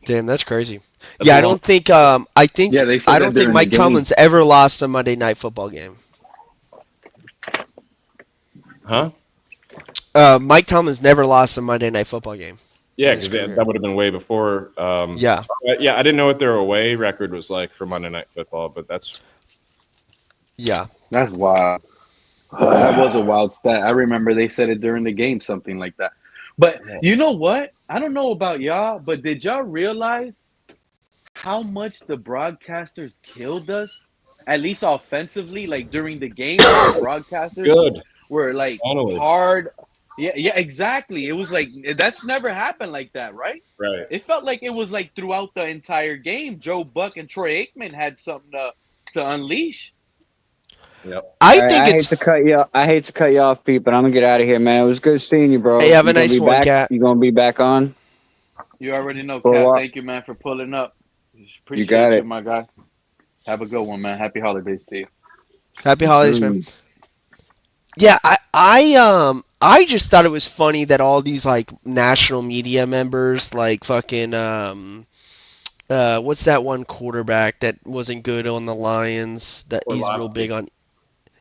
Damn, that's crazy. I don't think I don't think Mike Tomlin's ever lost a Monday Night Football game. Huh? Mike Tomlin's never lost a Monday Night Football game. Yeah, because that would have been way before. Yeah, I didn't know what their away record was like for Monday Night Football, but that's wild. That was a wild stat. I remember they said it during the game, something like that. But you know what? I don't know about y'all, but did y'all realize how much the broadcasters killed us? At least offensively, like during the game, the broadcasters were like hard. Yeah, exactly. It was like that's never happened like that, right? Right. It felt like it was like throughout the entire game, Joe Buck and Troy Aikman had something to unleash. Yep. I hate to cut you off, Pete, but I'm gonna get out of here, man. It was good seeing you, bro. Hey, have a nice one, Cat. You gonna be back on? You already know, Cat. Thank you, man, for pulling up. Appreciate you, my guy. Have a good one, man. Happy holidays to you. Happy holidays, man. Yeah, I just thought it was funny that all these like national media members, like fucking what's that one quarterback that wasn't good on the Lions that he's real big on?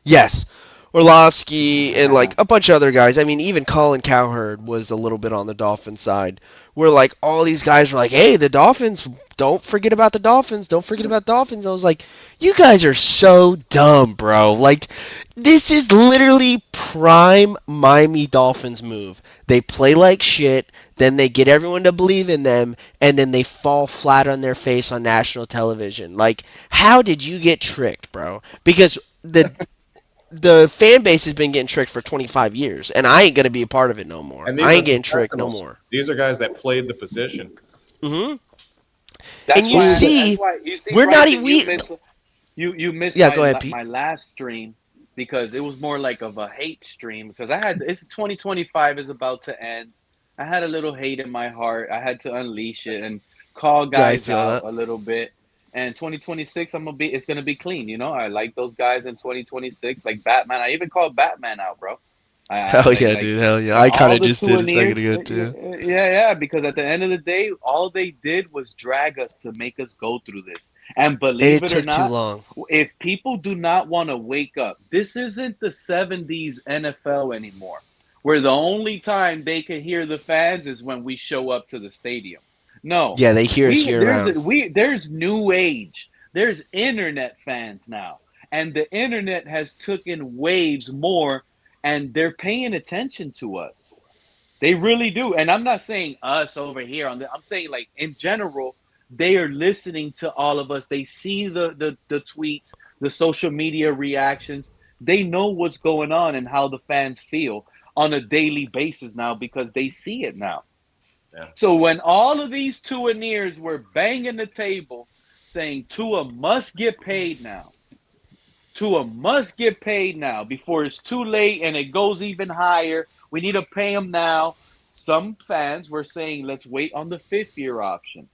Yes, Orlovsky and like a bunch of other guys. I mean, even Colin Cowherd was a little bit on the Dolphins side. Where like all these guys were like, "Hey, the Dolphins! Don't forget about the Dolphins! Don't forget about Dolphins!" I was like, "You guys are so dumb, bro! Like, this is literally prime Miami Dolphins move. They play like shit, then they get everyone to believe in them, and then they fall flat on their face on national television. Like, how did you get tricked, bro? Because the fan base has been getting tricked for 25 years, and I ain't going to be a part of it no more. I ain't getting tricked no more. These are guys that played the position. Mm-hmm. And you see, we're not even... You missed my last stream because it was more like of a hate stream because it's 2025 is about to end. I had a little hate in my heart. I had to unleash it and call guys out a little bit. And 2026, it's gonna be clean. You know, I like those guys in 2026, like Batman. I even called Batman out, bro. Hell yeah, dude. Hell yeah. I kind of just did a second ago too. Yeah. Because at the end of the day, all they did was drag us to make us go through this. And believe it or not, too long. If people do not want to wake up, this isn't the 70s NFL anymore, where the only time they can hear the fans is when we show up to the stadium. No. Yeah, they hear us year-round. There's new age. There's internet fans now. And the internet has taken waves more, and they're paying attention to us. They really do. And I'm not saying us over here. I'm saying, like, in general, they are listening to all of us. They see the tweets, the social media reactions. They know what's going on and how the fans feel on a daily basis now because they see it now. Yeah. So when all of these Tua-neers were banging the table saying Tua must get paid now. Tua must get paid now before it's too late and it goes even higher. We need to pay him now. Some fans were saying, let's wait on the 5th-year option.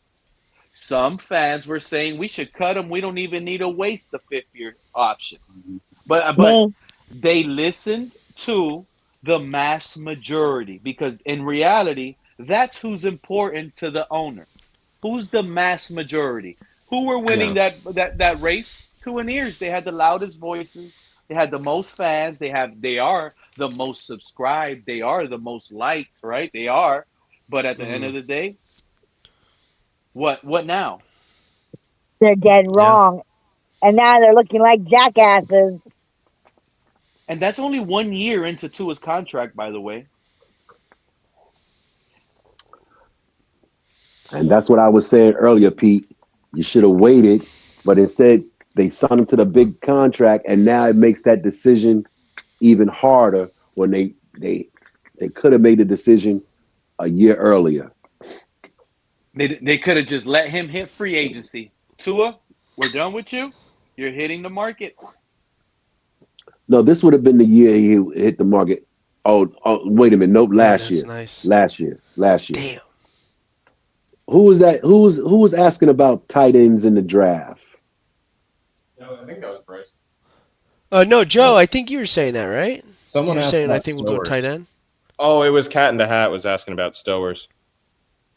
Some fans were saying we should cut him. We don't even need to waste the 5th-year option. But Me, they listened to the mass majority because in reality, that's who's important to the owner. Who's the mass majority? Who were winning Yeah. that race? Two and ears. They had the loudest voices. They had the most fans. They are the most subscribed. They are the most liked. Right? They are. But at the end Mhm. of the day, what now? they're dead Yeah. wrong, and now they're looking like jackasses. And that's only 1 year into Tua's contract, by the way. And that's what I was saying earlier, Pete. You should have waited, but instead they signed him to the big contract, and now it makes that decision even harder when they could have made the decision a year earlier. They could have just let him hit free agency. Tua, we're done with you. You're hitting the market. No, this would have been the year he hit the market. Oh, wait a minute. Nope, Oh, last that's year. nice. Last year. Damn. Who was that? Who was asking about tight ends in the draft? No, I think that was Bryce. No, Joe, I think you were saying that, right? Someone You were asked saying I about think we'll go tight Stowers. end. Oh, it was Cat in the Hat was asking about Stowers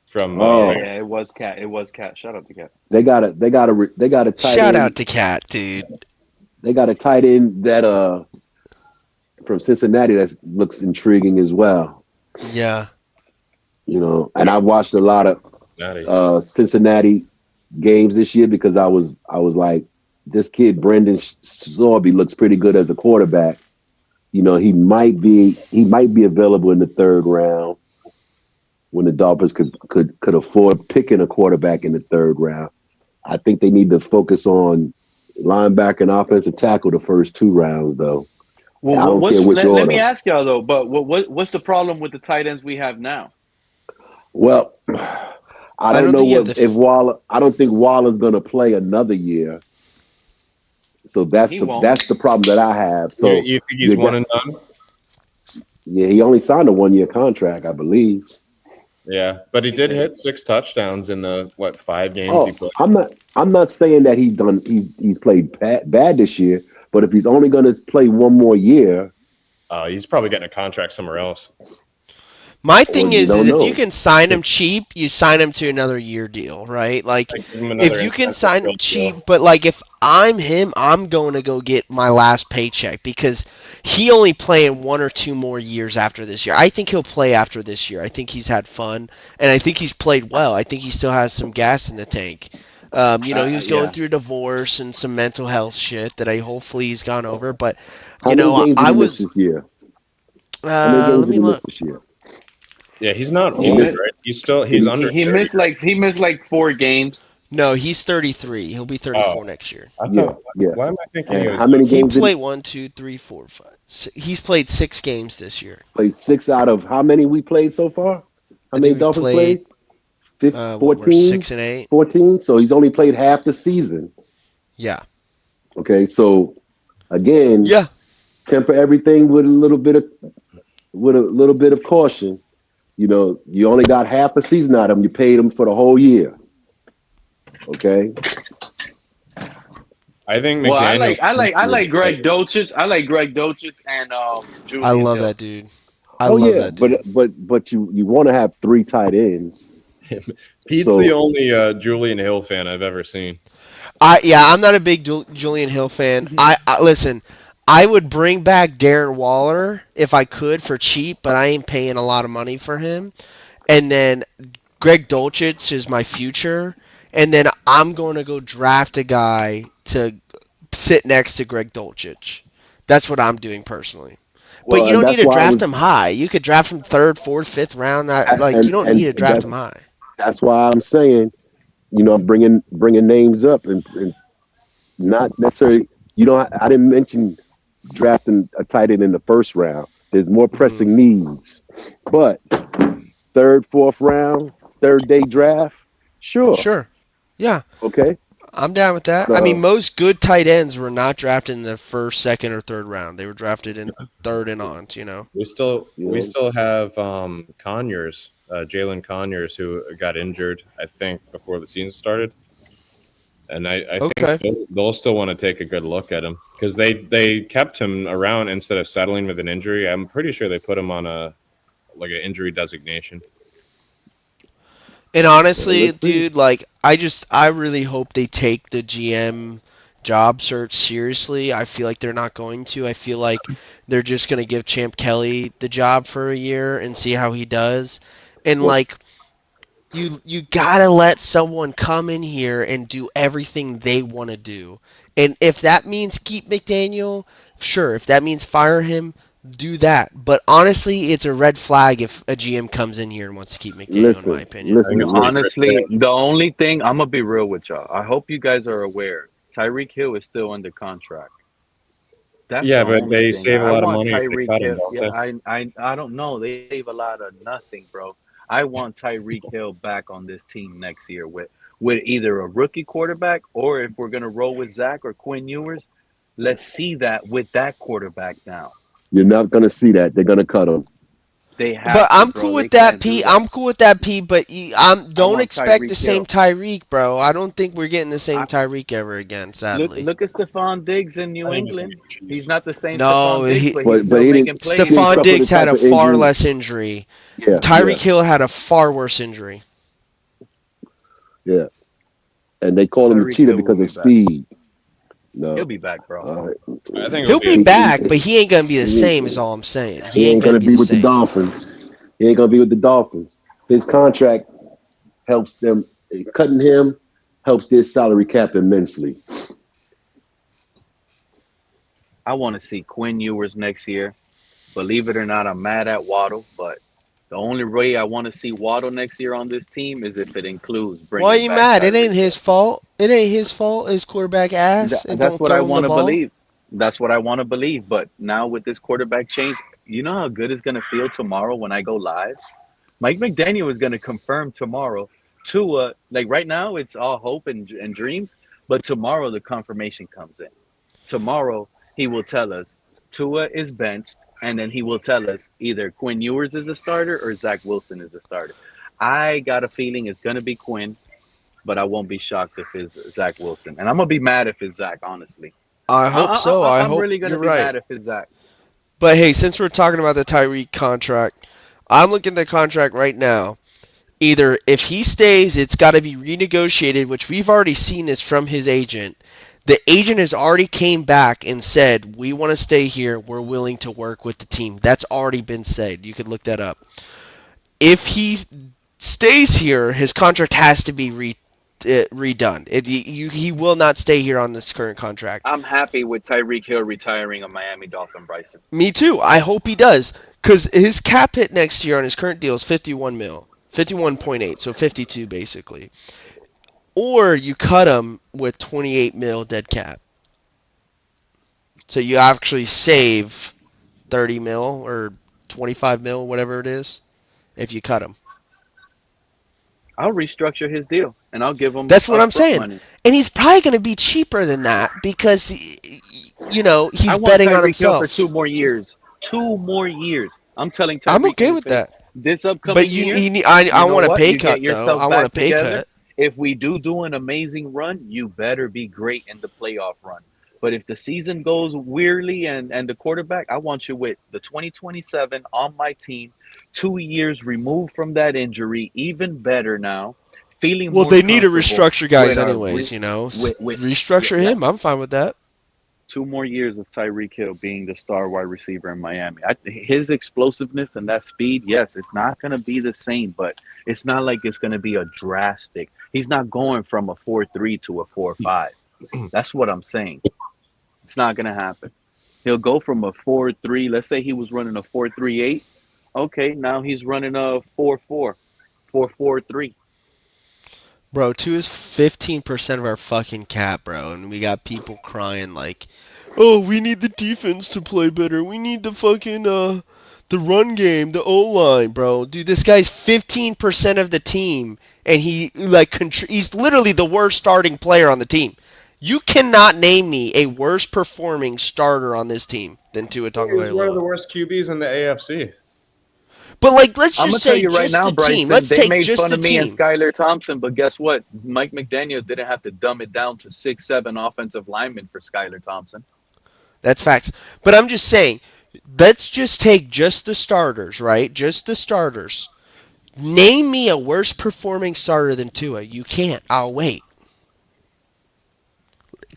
from Oh, Yeah, it was Cat. It was Cat. Shout out to Cat. they got a tight Shout out end. to Cat, dude. They got a tight end that from Cincinnati that looks intriguing as well. Yeah. You know, and I watched a lot of Cincinnati. Cincinnati games this year because I was like, this kid Brendan Sorby looks pretty good as a quarterback. You know, he might be available in the 3rd round when the Dolphins could afford picking a quarterback in the 3rd round. I think they need to focus on linebacker and offensive tackle the first 2 rounds, though. Well, I don't care which let me order. ask y'all though. But what's the problem with the tight ends we have now? Well, I don't know think you have what if Waller. I don't think Waller's going to play another year. So He won't. that's the problem that I have. So You think he's one and done? Yeah, he only signed a 1-year contract, I believe. Yeah, but he did hit 6 touchdowns in the 5 games he played. I'm not saying that he's played bad this year, but if he's only going to play 1 more year, he's probably getting a contract somewhere else. My thing you is don't if know. you can sign him cheap, you sign him to another year deal, right? Like give him another if you can incentive sign him deal. cheap, but like if I'm him, I'm going to go get my last paycheck because he only playing 1 or 2 more years after this year. I think he'll play after this year. I think he's had fun, and I think he's played well. I think he still has some gas in the tank. You know, he was going Yeah. through a divorce and some mental health shit that hopefully he's gone over. But How you many know, games did I he miss was. this year? How many games Let did me he miss look. this year? Yeah, he's not He old, missed. right? He's under 30. He missed like 4 games. No, he's 33. He'll be 34 next year. I Yeah, thought. yeah. Why am I thinking And he was? how many He games did played he 1, 2, 3, 4, 5. He's played 6 games this year. play? 6 out of how many we played so far? How I many think we've Dolphins played. played? We're 6 and 8. 14. So he's only played half the season. Yeah. Okay, so again, Yeah. temper everything with a little bit of caution. You know, you only got half a season out of him. You paid him for the whole year. Okay. I think Well, McDaniel's. I like Greg Dolchich. I like Greg Dolchich and Julian I love Hill. that dude. I love that dude. but you want to have 3 tight ends. Pete's So- the only Julian Hill fan I've ever seen. I'm not a big Julian Hill fan. I listen. I would bring back Darren Waller if I could for cheap, but I ain't paying a lot of money for him. And then Greg Dolchich is my future. And then I'm going to go draft a guy to sit next to Greg Dolchich. That's what I'm doing personally. Well, But you and don't need that's to why I draft was- him high. You could draft him 3rd, 4th, 5th round. You don't need to draft him high. That's why I'm saying, you know, I'm bringing names up and not necessarily. You know, I didn't mention drafting a tight end in the 1st round. There's more pressing needs, but 3rd, 4th round, 3rd day draft, sure. Sure. Yeah. Okay. I'm down with that. I mean, most good tight ends were not drafted in the first, second, or third round. They were drafted in third and on. You know. We still have Conyers, Jalen Conyers, who got injured, I think, before the season started. And I Okay. think they'll still want to take a good look at him because they kept him around instead of settling with an injury. I'm pretty sure they put him on an injury designation. And honestly, let's see. dude, like I really hope they take the GM job search seriously. I feel like they're not going to. I feel like they're just going to give Champ Kelly the job for a year and see how he does. And Well, like you got to let someone come in here and do everything they want to do. And if that means keep McDaniel, sure. If that means fire him, do that. But honestly, it's a red flag if a GM comes in here and wants to keep McDaniel, in my opinion. I think it's Honestly, the only thing I'm gonna be real with y'all. I hope you guys are aware. Tyreek Hill is still under contract. That's Yeah, the but only they thing. save a I lot of want money if they Tyreek cut him, Hill. don't Yeah, they? I don't know. They save a lot of nothing, bro. I want Tyreek Hill back on this team next year with either a rookie quarterback or if we're gonna roll with Zach or Quinn Ewers, let's see that with that quarterback now. you're not gonna see that. They're gonna cut him. They But have to, I'm bro. cool They with that, can't do Pete. that. I'm cool with that, Pete. But I don't want expect the Tyreek same Hill. Tyreek, bro. I don't think we're getting the same I, Tyreek ever again, look sadly. look at Stephon Diggs in I New think it's England. gonna be He's Chiefs. not the same No, Stephon Diggs, but he's But still he making didn't plays, Stephon bro. suffer the Diggs had type a of far injury. less injury. Yeah, Tyreek Hill had a far worse injury. yeah. And they call him the Tyreek cheetah Hill will because be of back. speed. He'll No, be back, bro. all right. I think it'll He'll be be a back, but he ain't gonna be the He, same. Is all I'm saying. He he ain't ain't gonna gonna be be the with the same. Dolphins. He ain't gonna be with the Dolphins. His contract helps them. Cutting him helps their salary cap immensely. I want to see Quinn Ewers next year. Believe it or not, I'm mad at Waddle, but the only way I want to see Waddle next year on this team is if it includes Why are bringing you back mad? It ain't Tyreek his Hill. fault. It ain't his fault. His quarterback ass and That's don't what I throw him the want to ball. believe. That's what I want to believe. But now with this quarterback change, you know how good it's going to feel tomorrow when I go live? Mike McDaniel is going to confirm tomorrow. Tua, like right now, it's all hope and dreams. But tomorrow, the confirmation comes in. Tomorrow, he will tell us Tua is benched, and then he will tell us either Quinn Ewers is a starter or Zach Wilson is a starter. I got a feeling it's going to be Quinn, but I won't be shocked if it's Zach Wilson. And I'm going to be mad if it's Zach, honestly. I hope so. I I'm hope really going to you're be right. mad if it's Zach. But hey, since we're talking about the Tyreek contract, I'm looking at the contract right now. Either if he stays, it's got to be renegotiated, which we've already seen this from his agent. The agent has already came back and said, we want to stay here. We're willing to work with the team. That's already been said. You could look that up. If he stays here, his contract has to be redone. He will not stay here on this current contract. I'm happy with Tyreek Hill retiring a Miami Dolphin Bryson. Me too. I hope he does. Because his cap hit next year on his current deal is 51 mil. 51.8, so 52 basically. Or you cut him with 28 mil dead cap. So you actually save 30 mil or 25 mil, whatever it is, if you cut him. I'll restructure his deal and I'll give him That's what I'm upfront saying. money. And he's probably going to be cheaper than that because, he's I want betting on Tyreek Hill for himself. 2 more years. 2 more years. I'm telling I'm Tyreek okay Hill with that. this But upcoming year. I You know want a what? pay You get cut, though. yourself I want a back pay together. cut. If we do an amazing run, you better be great in the playoff run. But if the season goes weirdly and the quarterback, I want you with the 2027 on my team, 2 years removed from that injury, even better now, feeling Well, more they need to comfortable restructure guys with our anyways, yeah, restructure yeah. him. I'm fine with that. 2 more years of Tyreek Hill being the star wide receiver in Miami. His explosiveness and that speed, yes, it's not going to be the same, but it's not like it's going to be a drastic. He's not going from a 4.3 to a 4.5. That's what I'm saying. It's not going to happen. He'll go from a 4.3. Let's say he was running a 4.38. Okay, now he's running a 4.4, 4.43. Bro, 2 is 15% of our fucking cap, bro, and we got people crying like, "Oh, we need the defense to play better. We need the The run game, the O-line, bro. Dude, this guy's 15% of the team, and he's literally the worst starting player on the team. You cannot name me a worse performing starter on this team than Tua He was one of the Tagovailoa. worst QBs in the AFC. But let's I'm gonna just tell say you right just now, the team. Bryson. Let's They take made just fun the of me and team. Skylar Thompson, but guess what? Mike McDaniel didn't have to dumb it down to 6'7" offensive linemen for Skylar Thompson. That's facts. But I'm just saying, let's just take just the starters, right? Just the starters. Name me a worse performing starter than Tua. You can't. I'll wait.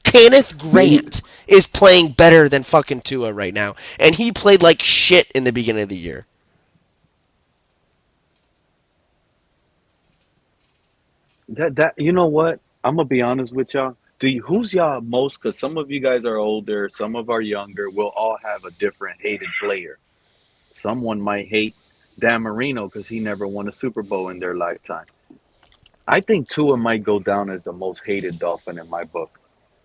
Kenneth Grant is playing better than fucking Tua right now, and he played like shit in the beginning of the year. That you know what? I'm gonna be honest with y'all. Who's y'all most? Because some of you guys are older, some of our younger. We'll all have a different hated player. Someone might hate Dan Marino because he never won a Super Bowl in their lifetime. I think Tua might go down as the most hated Dolphin in my book.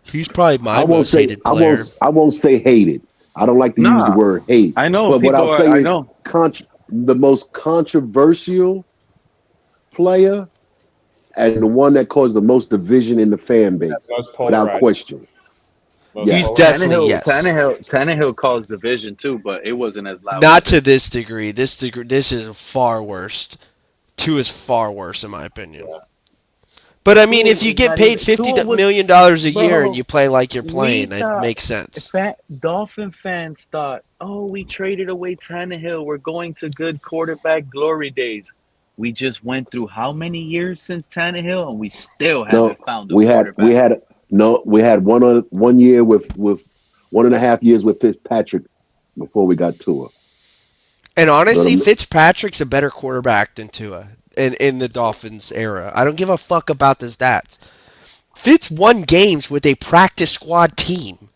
He's probably my I won't most say hated player. I won't say hated. I don't like to use the Nah, word hate. I know But what people I'll are. say I is know. the most controversial player and the one that caused the most division in the fan base, Most without polarized. question. Most He's Yes. polarized. definitely yes. Tannehill caused division too, but it wasn't as loud as Not to this. this degree. This is far worse. Tua is far worse in my opinion. But I mean, Tua if you was get not paid even. $50 Tua was, million a year and bro. you play like you're We playing, it thought makes sense. Dolphin fans thought, oh, we traded away Tannehill. We're going to good quarterback glory days. We just went through how many years since Tannehill, and we still No, haven't found a we had we quarterback. had no we had one year with 1.5 years with Fitzpatrick before we got Tua. And Let honestly, him, Fitzpatrick's a better quarterback than Tua in the Dolphins era. I don't give a fuck about the stats. Fitz won games with a practice squad team.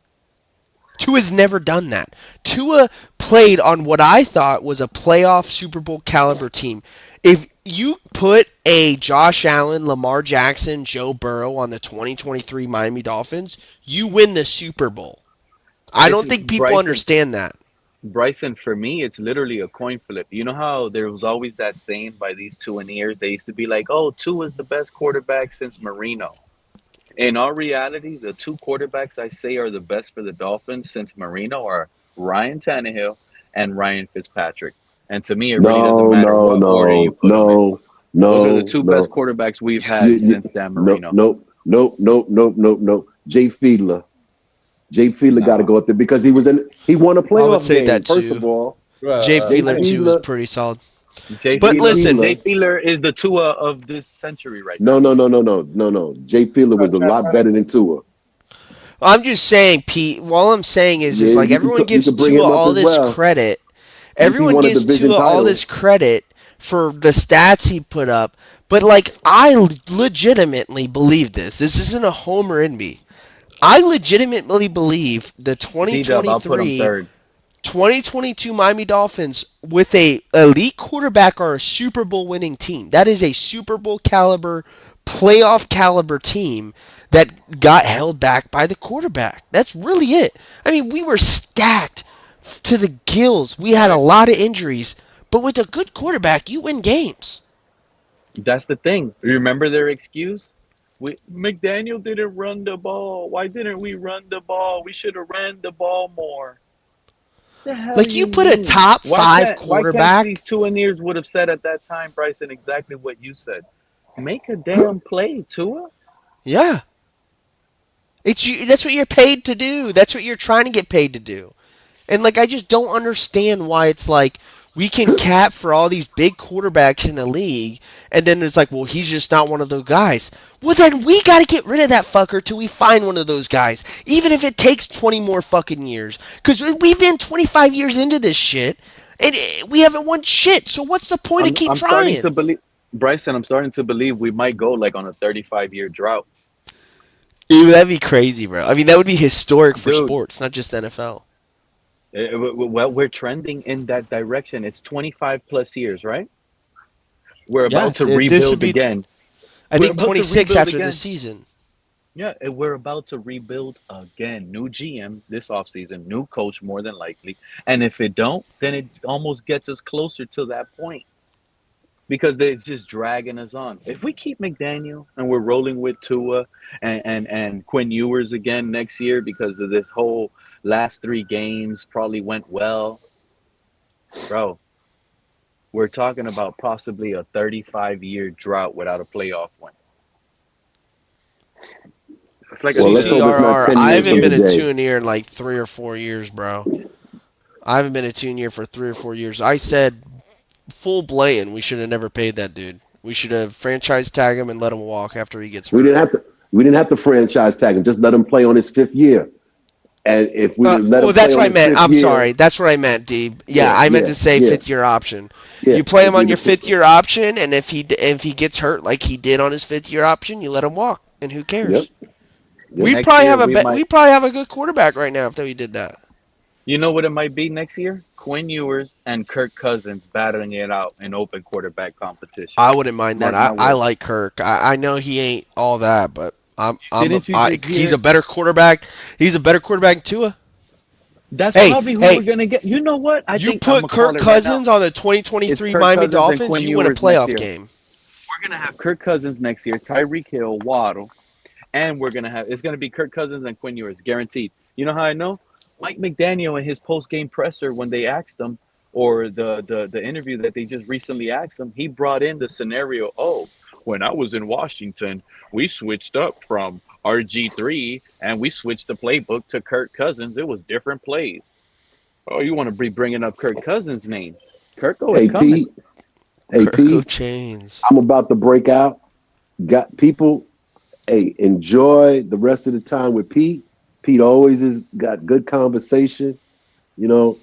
Tua's never done that. Tua played on what I thought was a playoff Super Bowl caliber team. If you put a Josh Allen, Lamar Jackson, Joe Burrow on the 2023 Miami Dolphins, you win the Super Bowl. I It's don't think people Bryson. understand that. Bryson, for me, it's literally a coin flip. You know how there was always that saying by these two in ears? They used to be like, oh, Tua's the best quarterback since Marino. In all reality, the two quarterbacks I say are the best for the Dolphins since Marino are Ryan Tannehill and Ryan Fitzpatrick. And to me, it really doesn't no, matter no, what order you no, put them in. no, Those are the no, two best no. quarterbacks we've had You, since Dan no, Marino. no, no, no, no, no, no. Jay Fiedler. Jay Fiedler got to No. go up there because he won a I would playoff say game. that First too. of all, Jay Jay Fiedler too was Fiedler, pretty solid. Jay But Jay Fiedler, listen, Jay Fiedler. Fiedler is the Tua of this century right No, now. no, no, no, no, no, no. Jay Fiedler was a lot better than Tua. I'm just saying, Pete. All I'm saying is Yeah, like everyone you gives can bring Tua him up all as this well credit. because he Everyone won a gives division Tua all title. this credit for the stats he put up. But like, I legitimately believe this. This isn't a homer in me. I legitimately believe the D-Dub, I'll put him 2023 third. 2022 Miami Dolphins with a elite quarterback are a Super Bowl winning team. That is a Super Bowl caliber, playoff caliber team that got held back by the quarterback. That's really it. I mean, we were stacked to the gills. We had a lot of injuries, but with a good quarterback, you win games. That's the thing. Remember their excuse? McDaniel didn't run the ball. Why didn't we run the ball? We should have ran the ball more. The hell Like you you put a mean? top Why 5 can't these quarterback. two ears would have said at that time, Bryson, exactly what you said? Make a damn play, Tua. Yeah. It's you that's what you're paid to do. That's what you're trying to get paid to do. And like I just don't understand why it's like we can cap for all these big quarterbacks in the league, and then it's like, well, he's just not one of those guys. Well, then we got to get rid of that fucker till we find one of those guys, even if it takes 20 more fucking years. Because we've been 25 years into this shit, and we haven't won shit. So what's the point of keep I'm starting trying? to believe, Bryson. I'm starting to believe we might go like on a 35-year drought, Dude, that'd be crazy, bro. I mean, that would be historic for dude. sports, not just NFL. Well, we're trending in that direction. It's 25 plus years, right? We're Yeah, about to this would rebuild be, again. I We're think, about to 26 rebuild after this again. season. Yeah, and we're about to rebuild again. New GM this offseason, new coach more than likely. And if it don't, then it almost gets us closer to that point because it's just dragging us on. If we keep McDaniel and we're rolling with Tua and Quinn Ewers again next year because of this whole last three games probably went well, bro, we're talking about possibly a 35-year drought without a playoff win. It's like a Well, let's hope it's not CCRR. 10 I years haven't from been a today. 2 in like 3 or 4 years, bro. I haven't been a 2 for 3 or 4 years. I said full blatant we should have never paid that dude. We should have franchise tag him and let him walk after he gets We hurt. didn't have to. We didn't have to franchise tag him. Just let him play on his fifth year. And if we let Well, him play that's what on I his meant. fifth I'm year, sorry. That's what I meant, Deeb. Yeah, yeah, I meant yeah, to say yeah, 5th year option. yeah. You play him It'd on be your the fifth. 5th year option, and if he gets hurt like he did on his 5th year option, you let him walk, and who Yep, cares? yep. next year we We might. probably have a good quarterback right now if we did that. You know what it might be next year? Quinn Ewers and Kirk Cousins battling it out in open quarterback competition. I wouldn't mind that. Mark my I words. like Kirk. I know he ain't all that, but Didn't you just he's a hear? better quarterback. He's a better quarterback than Tua. That's Hey, probably who hey, we're gonna get. You know what? I you think I'm put gonna call Kirk it right now. Cousins on the It's 2023 Kirk Miami Cousins and Dolphins, Quinn you win a Ewers next playoff year. game. We're gonna have Kirk Cousins next year, Tyreek Hill, Waddle, and we're gonna have it's gonna be Kirk Cousins and Quinn Ewers, guaranteed. You know how I know? Mike McDaniel in his post game presser when they asked him, or the interview that they just recently asked him, he brought in the scenario. Oh, when I was in Washington, we switched up from RG3 and we switched the playbook to Kirk Cousins. It was different plays. Oh, you want to be bringing up Kirk Cousins' name? Kirko is Hey coming. Pete, hey Kirko Pete, Chains. I'm about to break out. Got people. Hey, enjoy the rest of the time with Pete. Pete always has got good conversation. You know,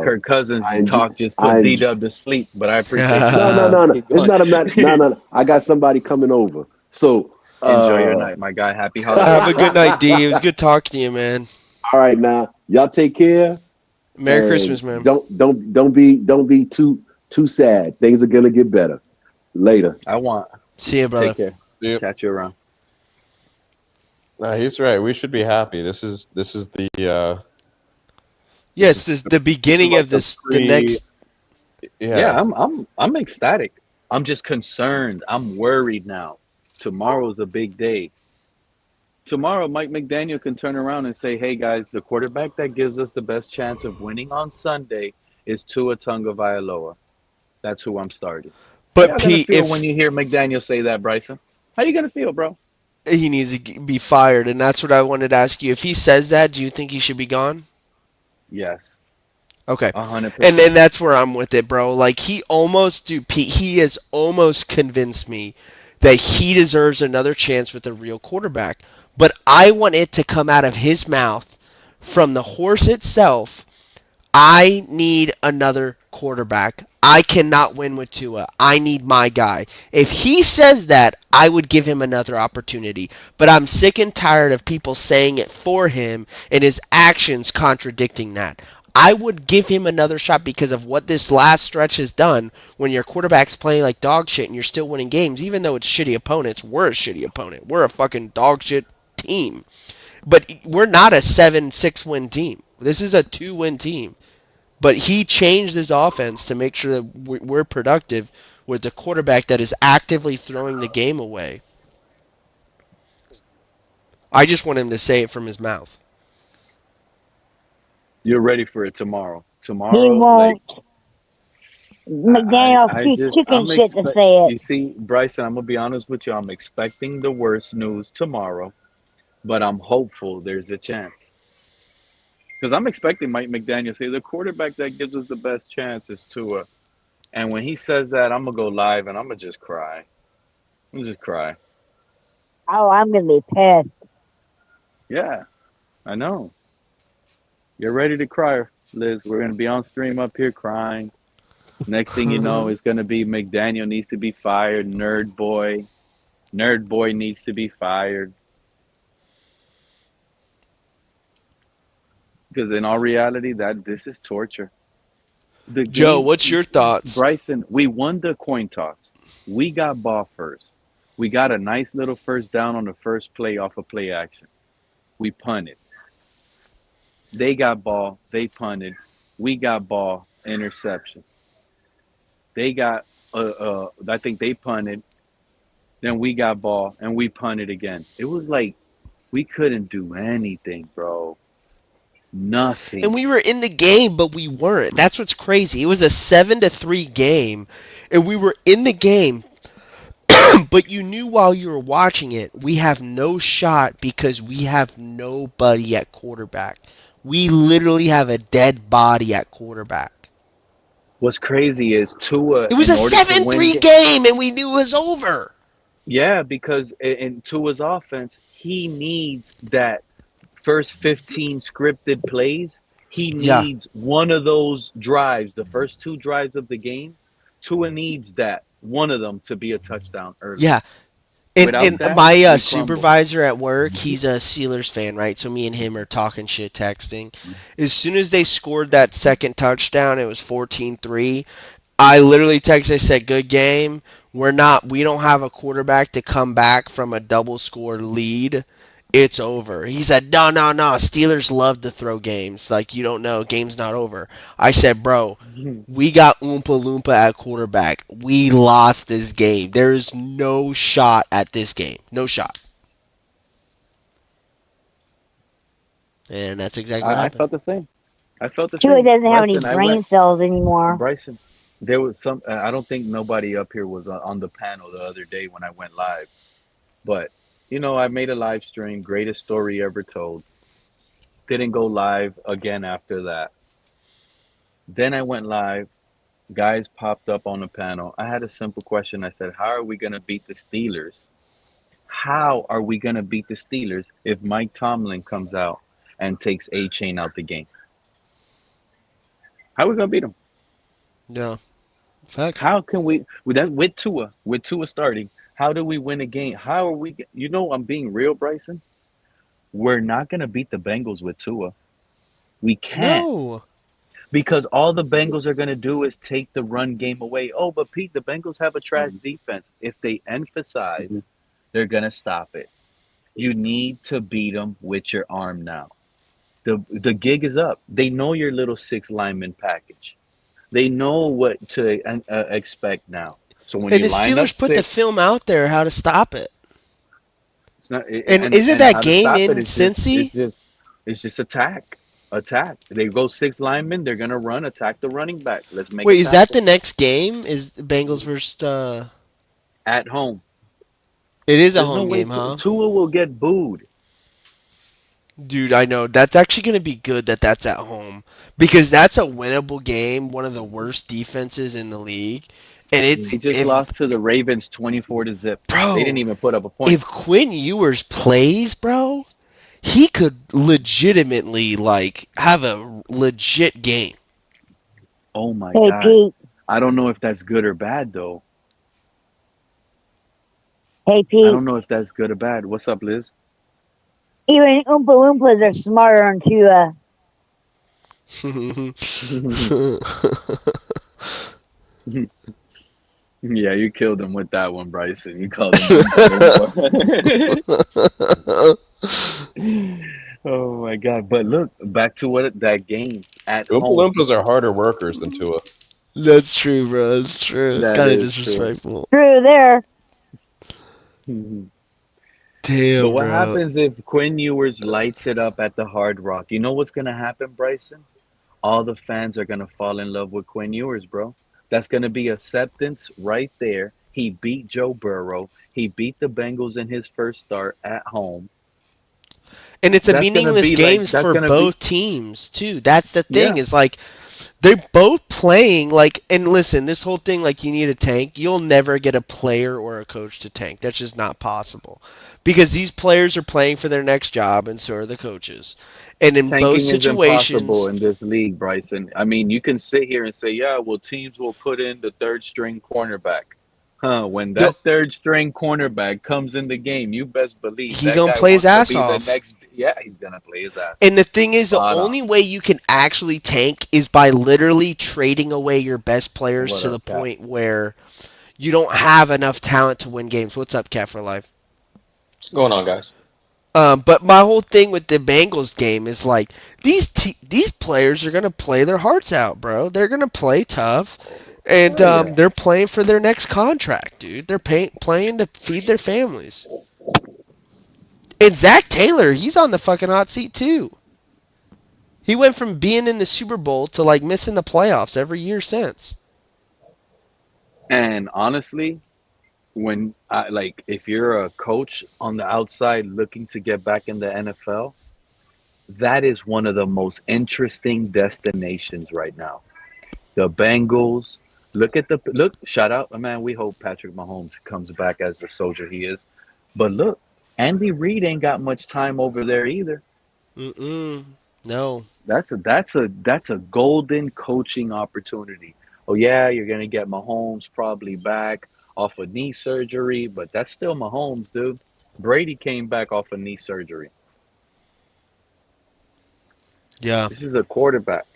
Kirk Cousins I enjoy. talk just put I D enjoy. Dub to sleep, but I appreciate you, No, no, Lance. no, no. Keep It's going. not a matter. No, no, no. I got somebody coming over. So, Enjoy your night, my guy. Happy Have holidays. a good night, D. It was good talking to you, man. all right, now y'all take care Merry and Christmas, man. don't be too sad. Things are gonna get better later. I want. See you, brother. Take care. Yep. Catch you around. No, he's right. We should be happy. This is the Yes, this the this is beginning like of the the pre. next. Yeah, Yeah. I'm ecstatic. I'm just concerned. I'm worried now. Tomorrow's a big day. Tomorrow, Mike McDaniel can turn around and say, "Hey guys, the quarterback that gives us the best chance of winning on Sunday is Tua Tagovailoa. That's who I'm starting." How But y'all gonna Pete, feel when if you hear McDaniel say that, Bryson? How you gonna feel, bro? he needs to be fired, and that's what I wanted to ask you. If he says that, do you think he should be gone? Yes, Okay. hundred And then percent. that's where I'm with it, bro. Like he almost do Pete, he has almost convinced me that he deserves another chance with a real quarterback. But I want it to come out of his mouth from the horse itself. I need another quarterback. I cannot win with Tua. I need my guy. If he says that, I would give him another opportunity. But I'm sick and tired of people saying it for him and his actions contradicting that. I would give him another shot because of what this last stretch has done when your quarterback's playing like dog shit and you're still winning games, even though it's shitty opponents. We're a shitty opponent. We're a fucking dog shit team. But we're not a 7-6 win team. This is a 2-win team. But he changed his offense to make sure that we're productive with the quarterback that is actively throwing the game away. I just want him to say it from his mouth. You're ready for it tomorrow. He Tomorrow, like won't. McDaniel's I too just chicken I'm shit to expect. say it. You see, Bryson, I'm gonna be honest with you. I'm expecting the worst news tomorrow, but I'm hopeful there's a chance because I'm expecting Mike McDaniel to say the quarterback that gives us the best chance is Tua, and when he says that, I'm gonna go live and I'm gonna just cry. I'm gonna just cry. Oh, I'm gonna be pissed. Yeah, I know. You're ready to cry, Liz. We're gonna be on stream up here crying. Next thing you know, it's gonna be McDaniel needs to be fired. Nerd boy needs to be fired. Because in all reality, that this is torture. The Joe, game, what's your thoughts? Bryson, we won the coin toss. We got ball first. We got a nice little first down on the first play off of play action. We punted. They got ball. They punted. We got ball. Interception. They got. I think they punted. Then we got ball and we punted again. It was like we couldn't do anything, bro. And Nothing. we were in the game, but we weren't. That's what's crazy. It was a 7-3 game, and we were in the game, but you knew while you were watching it, we have no shot because we have nobody at quarterback. We literally have a dead body at quarterback. What's crazy is Tua. It was In a order to win, 7-3 game, and we knew it was over. yeah, because in Tua's offense, he needs that first 15 scripted plays. He Yeah, needs one of those drives, the first two drives of the game. Tua needs that one of them to be a touchdown early. yeah. And Without that, my we crumble. supervisor at work, he's a Steelers fan, right? So me and him are talking shit, texting. As soon as they scored that second touchdown, it was 14-3. I literally texted, I said, good game. We don't have a quarterback to come back from a double score lead. It's over. He said, no, no, no. Steelers love to throw games. Like, you don't know. Game's not over. I said, bro, we got Oompa Loompa at quarterback. We lost this game. There's no shot at this game. No shot. And that's exactly what I happened. felt the same. I felt the Tua same. doesn't have any Bryson, I brain went. cells anymore. Bryson, there was some. I don't think nobody up here was on the panel the other day when I went live. But I made a live stream. Greatest story ever told. Didn't go live again after that. Then I went live. Guys popped up on the panel. I had a simple question. I said, "How are we gonna beat the Steelers? How are we gonna beat the Steelers if Mike Tomlin comes out and takes A Chain out the game? How are we gonna beat them? No. Facts. How can we with Tua starting? How do we win a game? How are we? I'm being real, Bryson. We're not gonna beat the Bengals with Tua. We can't No. because all the Bengals are gonna do is take the run game away. Oh, but Pete, the Bengals have a trash defense. If they emphasize, they're gonna stop it. You need to beat them with your arm now. The gig is up. They know your little six lineman package. They know what to expect now. So when And you the line up Steelers put the six, film out there how to stop it. it's not, And and isn't and that how to game stop it in is just Cincy? it's just attack. They go six linemen. They're gonna run, attack the running back. Let's make a Wait, is that the tackle next game? Is the Bengals versus at home. It is a There's no home way game, huh? Tua will get booed. Dude, I know. That's actually going to be good that that's at home because that's a winnable game, one of the worst defenses in the league. And it's They just if lost to the Ravens 24-0. They didn't bro, even put up a point. if Quinn Ewers plays, bro, he could legitimately like have a legit game. Oh my Hey, God. Pete. I don't know if that's good or bad though. Hey, I Pete. don't know if that's good or bad. What's up, Liz? Even Oompa Loompas are smarter than Tua. Yeah, you killed him with that one, Bryson. You called him Oompa Loompa. Oh my God. But look, back to that game at Oompa home. Loompas are harder workers than Tua. That's true, bro. That's true. It's That kind of is true. disrespectful. True there. But Damn, what bro. happens if Quinn Ewers lights it up at the Hard Rock? You know what's gonna happen, Bryson? All the fans are gonna fall in love with Quinn Ewers, bro. That's gonna be acceptance right there. He beat Joe Burrow. He beat the Bengals in his first start at home. And it's a That's gonna meaningless be like games that's for gonna be both teams too. That's the thing. yeah. Is like they're both playing like. And listen, this whole thing like you need a tank. You'll never get a player or a coach to tank. That's just not possible because these players are playing for their next job, and so are the coaches. And in both Tanking is impossible situations, in this league, Bryson. I mean, you can sit here and say, yeah, well, teams will put in the third string cornerback. Huh, when no, that third string cornerback comes in the game, you best believe he that gonna guy play his wants to ass be the off. next. Yeah, he's going to play his ass And off. the thing is, the Spot on. only way you can actually tank is by literally trading away your best players What to the up, Cap? point where you don't have enough talent to win games. What's up, Cat for Life? What's going on, guys? But my whole thing with the Bengals game is like these players are gonna play their hearts out, bro. They're gonna play tough, and they're playing for their next contract, dude. They're playing to feed their families. And Zach Taylor, he's on the fucking hot seat too. He went from being in the Super Bowl to like missing the playoffs every year since. And honestly, when if you're a coach on the outside looking to get back in the NFL, that is one of the most interesting destinations right now. The Bengals. Look. Shout out, man. We hope Patrick Mahomes comes back as the soldier he is. But look, Andy Reid ain't got much time over there either. No. That's a golden coaching opportunity. Oh yeah, you're gonna get Mahomes probably back off of knee surgery, but that's still Mahomes, dude. Brady came back off of knee surgery. Yeah. This is a quarterback.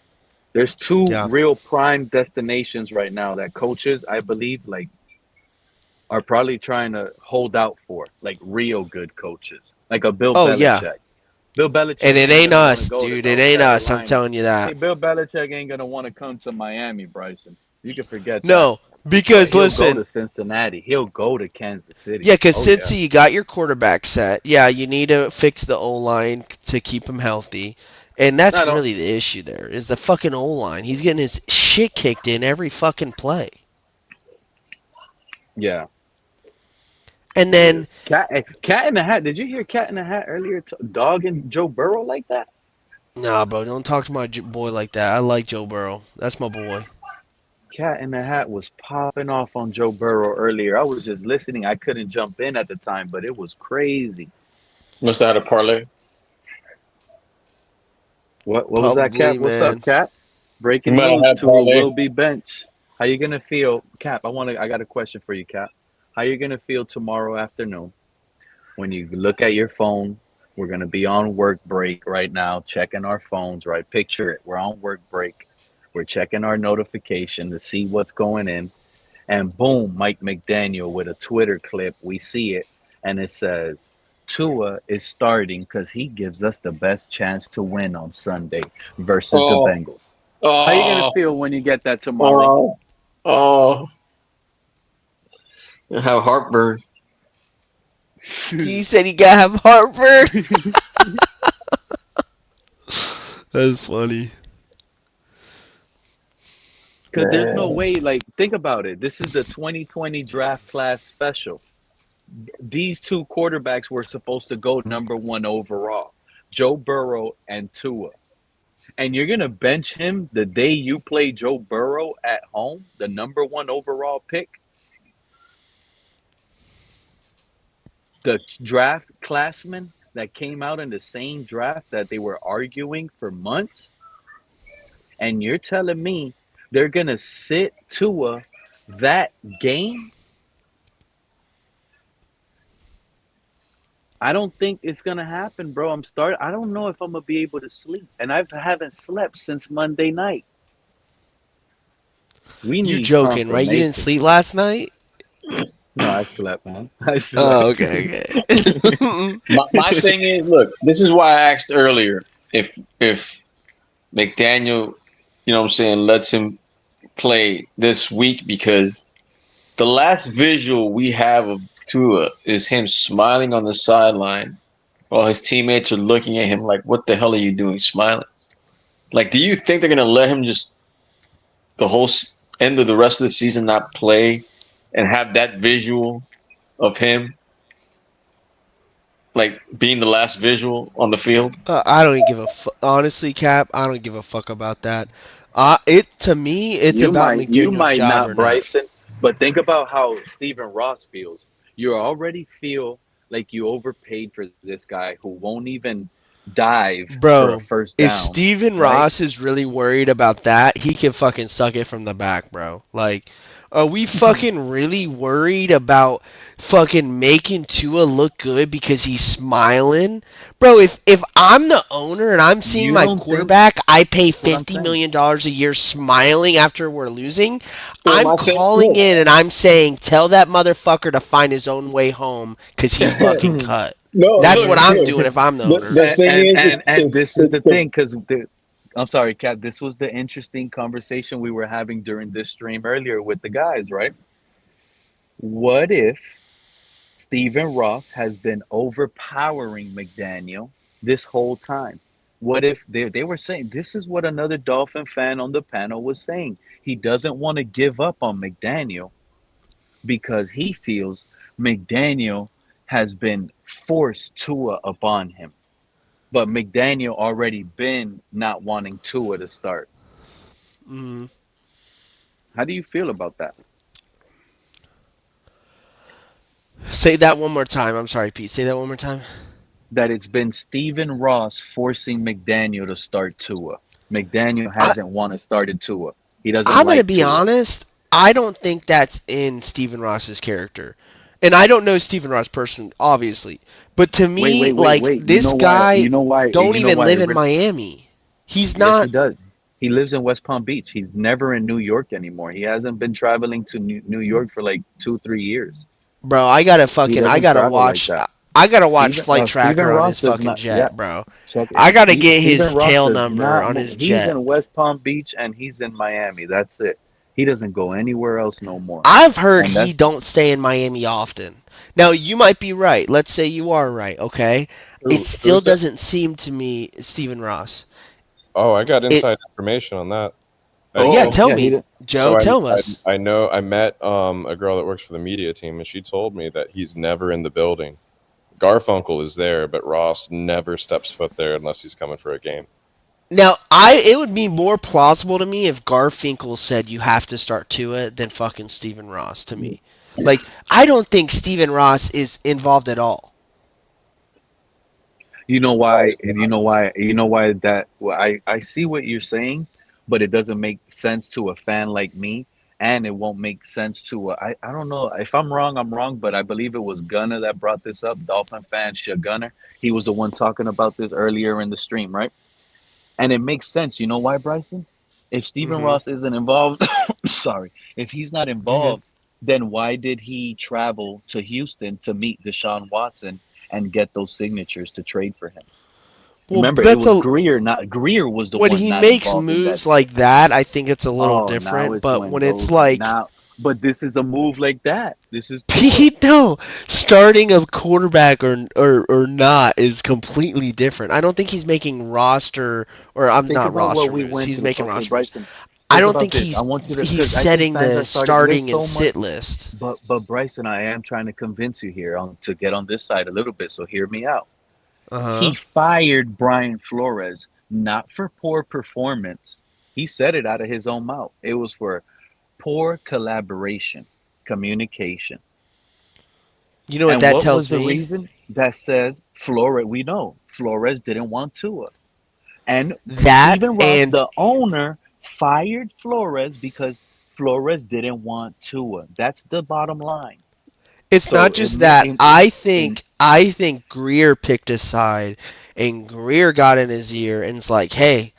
There's two real prime destinations right now that coaches, I believe, are probably trying to hold out for, like real good coaches, like a Bill Oh yeah. Belichick. Bill Belichick And it ain't ain't gonna want to us, go to dude. It no ain't us. I'm Carolina. telling you that. Hey, Bill Belichick ain't gonna want to come to Miami, Bryson. You can forget that. No, because He'll listen. go to Cincinnati. He'll go to Kansas City. Yeah, because Oh, since yeah. you got your quarterback set, yeah, you need to fix the O-line to keep him healthy. And that's I don't- really the issue there, is the fucking O-line. He's getting his shit kicked in every fucking play. Yeah. And then Cat in the Hat. Did you hear Cat in the Hat earlier? Dogging Joe Burrow like that? nah, bro, don't talk to my boy like that. I like Joe Burrow. That's my boy. Cat in the Hat was popping off on Joe Burrow earlier. I was just listening. I couldn't jump in at the time, but it was crazy. Must have had a parlay. What was that, Probably, Cap? What's man. up, Cap? Breaking You might have news: had Tua parlay. will be benched. How you gonna feel, Cap? I got a question for you, Cap. How you gonna feel tomorrow afternoon when you look at your phone? We're gonna be on work break right now, checking our phones. Right, picture it. We're on work break. We're checking our notification to see what's going in, and boom, Mike McDaniel with a Twitter clip. We see it, and it says Tua is starting because he gives us the best chance to win on Sunday versus the Oh, Bengals. How you gonna oh, feel when you get that tomorrow? oh. I have heartburn. He said he got have heartburn. That's funny. Because there's no way, think about it. This is the 2020 draft class special. These two quarterbacks were supposed to go number one overall, Joe Burrow and Tua. And you're going to bench him the day you play Joe Burrow at home, the number one overall pick? The draft classmen that came out in the same draft that they were arguing for months? And you're telling me they're going to sit Tua that game? I don't think it's gonna happen, bro. I don't know if I'm gonna be able to sleep, and I haven't slept since Monday night. We You need joking, right? You didn't confirmation. sleep last night? No, I slept, man. I slept. Oh, okay. My thing is, look, this is why I asked earlier if McDaniel, you know what I'm saying, lets him play this week, because the last visual we have of Tua is him smiling on the sideline while his teammates are looking at him like, what the hell are you doing smiling? Like, do you think they're going to let him just the whole end of the rest of the season not play and have that visual of him like being the last visual on the field? I don't even give a honestly, Cap. I don't give a fuck about that. To me, it's You about you McDaniel's might job not, or not. Bryson, but think about how Stephen Ross feels. You already feel like you overpaid for this guy who won't even dive for a Bro, first if down, Steven right? Ross is really worried about that, he can fucking suck it from the back, bro. Like, Are we fucking really worried about fucking making Tua look good because he's smiling? Bro, if I'm the owner and I'm seeing You my don't think quarterback I pay what I'm $50 saying? million a year smiling after we're losing, So I'm my thing, calling in and I'm saying, tell that motherfucker to find his own way home because he's look, fucking cut. no, That's what look, I'm look. doing if I'm the The, owner. the And thing and is, and, and this is the it's the thing, because I'm sorry, Kat. This was the interesting conversation we were having during this stream earlier with the guys, right? What if Stephen Ross has been overpowering McDaniel this whole time? What if they were saying this is what another Dolphin fan on the panel was saying? He doesn't want to give up on McDaniel because he feels McDaniel has been forced Tua upon him. But McDaniel already been not wanting Tua to start. Mm. How do you feel about that? Say that one more time. I'm sorry, Pete. Say that one more time. That it's been Stephen Ross forcing McDaniel to start Tua. McDaniel I, hasn't wanted started Tua. He doesn't I'm going to like be Tua. honest. I don't think that's in Stephen Ross's character. And I don't know Stephen Ross personally, obviously. But to Wait, me, wait, wait, like, wait. You this know why? guy You know why? don't You know even why? live in Miami. He's Yes, he not, does. He lives in West Palm Beach. He's never in New York anymore. He hasn't been traveling to New York for like 2, 3 years. bro, He doesn't travel like that. I got to watch Stephen Flight Stephen Tracker on Ross his does fucking not. Yeah, jet, bro. check it. I got to get Stephen his Ross tail does number not on move. his He's jet. in West Palm Beach and he's in Miami. That's it. He doesn't go anywhere else no more. I've heard And he that's don't stay in Miami often. Now, you might be right. Let's say you are right, okay? It still Who's that? doesn't seem to me Stephen Ross. Oh, I got It inside information on that. Yeah, oh tell yeah, he me. did. Joe, So tell us. I know I met a girl that works for the media team, and she told me that he's never in the building. Garfunkel is there, but Ross never steps foot there unless he's coming for a game. Now, it would be more plausible to me if Garfinkel said you have to start Tua than fucking Stephen Ross to me. Like, I don't think Stephen Ross is involved at all. You know why? You know why? You know why that? Well, I see what you're saying, but it doesn't make sense to a fan like me, and it won't make sense to I don't know if I'm wrong. I'm wrong, but I believe it was Gunner that brought this up. Dolphin fan Shia Gunner. He was the one talking about this earlier in the stream, right? And it makes sense. You know why, Bryson? If Stephen Mm-hmm. Ross isn't involved, sorry, if he's not You're good. involved, then why did he travel to Houston to meet Deshaun Watson and get those signatures to trade for him? Well, Remember, it that's was a Greer. Not Greer was the when one he not makes involved in that. moves like that, I think it's a little Oh, now different. it's But when when it's those like now. But this is a move like that. This is Tua. Pete, no, starting a quarterback or not is completely different. I don't think he's making roster or I'm Think not about what roster we moves. went He's through. making Okay, roster moves. Bryson. I Think don't about think this. I want you to, he's because I think setting fans the are starting. There's starting and so much. sit list. But Bryson, I am trying to convince you here on to get on this side a little bit. So hear me out. Uh huh. He fired Brian Flores not for poor performance. He said it out of his own mouth. It was for poor collaboration, communication. You know what And that what was tells the me? reason? That says Flores. We know Flores didn't want Tua, and That Stephen Ross, and the owner, fired Flores because Flores didn't want Tua. That's the bottom line. it's So not it, just that. I in think I think Greer picked a side, and Greer got in his ear and it's like, hey,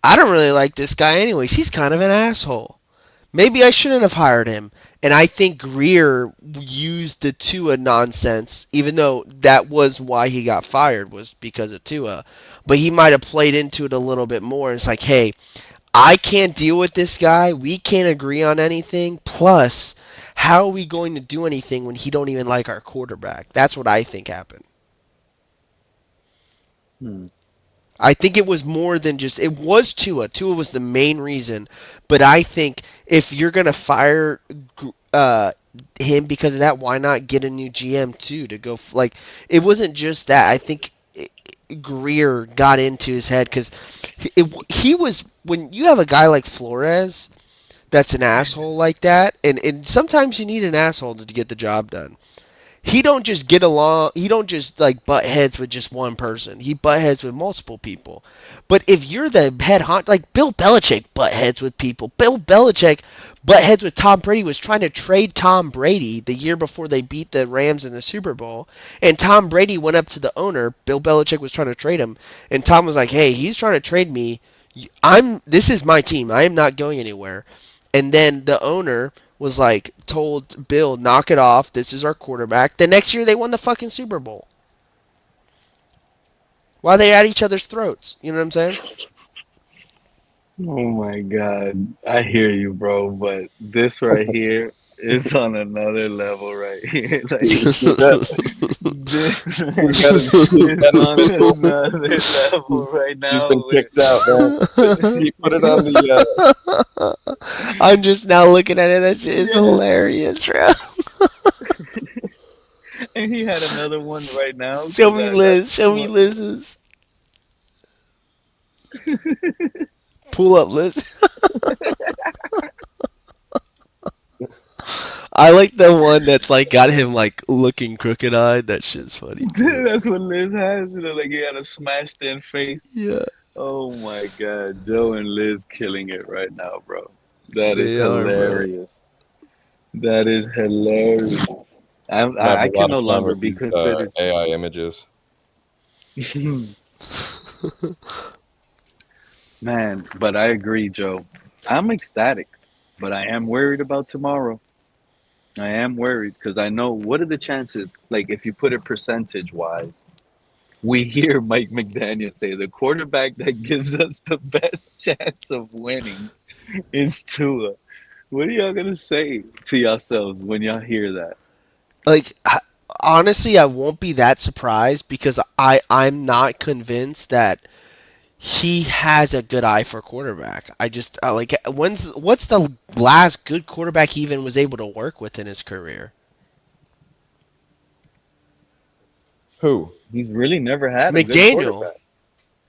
I don't really like this guy anyways. He's kind of an asshole. Maybe I shouldn't have hired him. And I think Greer used the Tua nonsense, even though that was why he got fired, was because of Tua. But he might have played into it a little bit more. It's like, hey, I can't deal with this guy. We can't agree on anything. Plus, how are we going to do anything when he don't even like our quarterback? That's what I think happened. hmm, I think it was more than just it was Tua. Tua was the main reason, but I think if you're gonna fire uh, him because of that, why not get a new GM too to go like it wasn't just that. I think Greer got into his head because he was when you have a guy like Flores that's an asshole like that, and sometimes you need an asshole to get the job done. He don't just get along. He don't just like butt heads with just one person. He butt heads with multiple people. But if you're the head honcho, like Bill Belichick butt heads with people. Bill Belichick butt heads with Tom Brady, was trying to trade Tom Brady the year before they beat the Rams in the Super Bowl. And Tom Brady went up to the owner. Bill Belichick was trying to trade him, and Tom was like, "Hey, he's trying to trade me. This is my team. I am not going anywhere." And then the owner was like, told Bill, "Knock it off. This is our quarterback." The next year they won the fucking Super Bowl. While they at each other's throats. You know what I'm saying? Oh my God. I hear you, bro, but this right here is on another level right here. Like You see that? this right He's got his is on pedestal. another level right He's now. been kicked out, man. He put it on the. I'm just now looking at it. That shit is hilarious, bro. And he had another one right now. Show 'Cause me that, Liz. that's Show me Liz's. Pull up Liz. I like the one that's like got him like looking crooked eyed. That shit's funny. Too. that's what Liz has. You know, like he had a smashed in face. Yeah. Oh my God, Joe and Liz killing it right now, bro. That is They are, bro. hilarious. That is hilarious. I'm having I a lot can of no fun longer with be these considered. AI images. Man, but I agree, Joe. I'm ecstatic, but I am worried about tomorrow. I am worried because I know what are the chances, like if you put it percentage wise, we hear Mike McDaniel say the quarterback that gives us the best chance of winning is Tua. What are y'all gonna say to yourselves when y'all hear that? Like honestly, I won't be that surprised because I'm not convinced that he has a good eye for quarterback. I just like what's the last good quarterback he even was able to work with in his career? Who? He's really never had a good McDaniel. quarterback.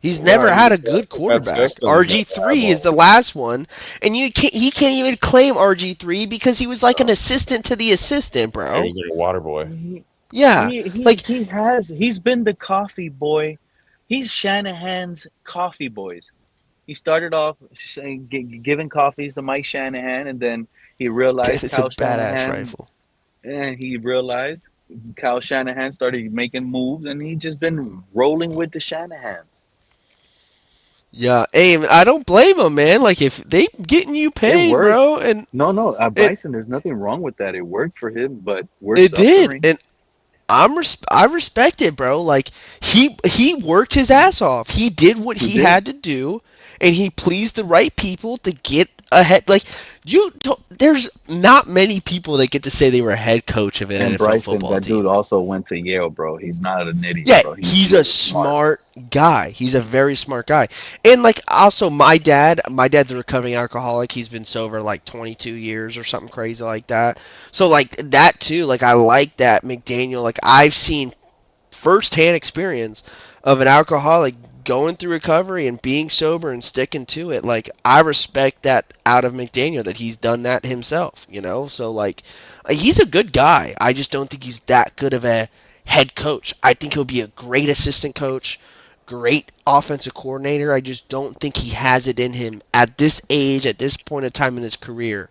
He's Yeah, never I had mean, a yeah, I good think that quarterback. system's never had RG3 is one. the last one, and he can't even claim RG3 because he was like an assistant to the assistant, Yeah, he bro. was like a water boy. Yeah, like He's been the coffee boy. He's Shanahan's coffee boys. He started off saying, giving coffees to Mike Shanahan, and then he realized it's a Kyle badass Shanahan, rifle. and he realized Kyle Shanahan started making moves, and he just been rolling with the Shanahans. Yeah, hey, I don't blame him, man. Like if they getting you It paid, worked. bro, and No, it Bryson, there's nothing wrong with that. It worked for him, but we're it did, suffering. and I respect it, bro. Like he worked his ass off. He did what He he did. had to do, and he pleased the right people to get ahead. Like there's not many people that get to say they were a head coach of an And NFL Bryson, football that team. dude also went to Yale, bro. He's not an idiot, Yeah, bro. he's a He's smart. smart guy. He's a very smart guy. And like also my dad's a recovering alcoholic. He's been sober like 22 years or something crazy like that. So like that too, like I like that McDaniel, like I've seen firsthand experience of an alcoholic going through recovery and being sober and sticking to it. Like I respect that out of McDaniel that he's done that himself, you know? So like he's a good guy. I just don't think he's that good of a head coach. I think he'll be a great assistant coach, great offensive coordinator. I just don't think he has it in him at this age, at this point in time in his career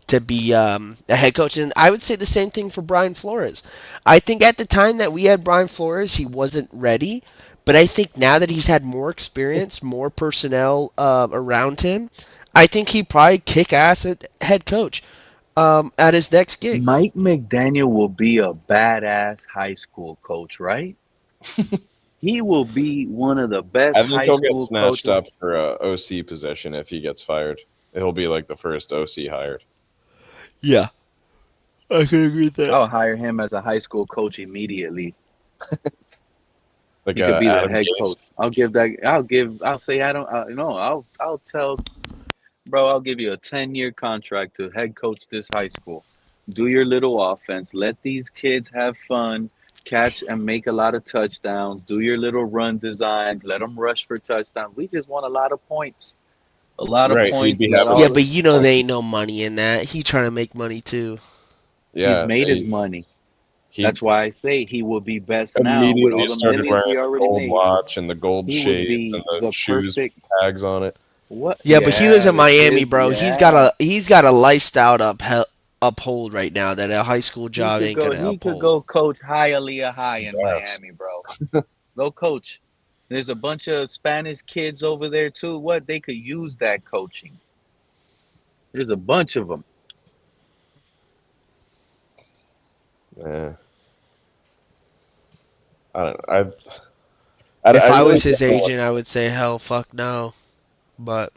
to be a head coach. And I would say the same thing for Brian Flores. I think at the time that we had Brian Flores, he wasn't ready. But I think now that he's had more experience, more personnel around him, I think he'd probably kick ass at head coach at his next gig. Mike McDaniel will be a badass high school coach, right? He will be one of the best I think high he'll get school snatched coaches. up for a OC position if he gets fired. He'll be like the first OC hired. Yeah, I can agree with that. I'll hire him as a high school coach immediately. Like He could be the Adam head Gase. coach. I'll say I don't. No, I'll tell, bro. I'll give you a 10-year contract to head coach this high school. Do your little offense. Let these kids have fun. Catch and make a lot of touchdowns. Do your little run designs. Let them rush for touchdowns. We just want a lot of points. A lot of Right, he'd points. be Let having Yeah, all but the you know fun. there ain't no money in that. He trying to make money too. He's Yeah, made his money. he That's why I say he will be best now with immediately all the started millions wearing he the already gold made. watch and the gold He would shades and be the the shoes with perfect tags on it. What? Yeah, but he lives Yeah, in the Miami, kids. bro. Yeah, He's got a lifestyle to uphold right now that a high school he job could ain't go. gonna He could uphold. go coach Hialeah High in Yes. Miami, bro. Go coach. There's a bunch of Spanish kids over there too. What they could use that coaching. There's a bunch of them. Yeah. I don't know. If I I really was his don't know what. agent, I would say hell, fuck no. But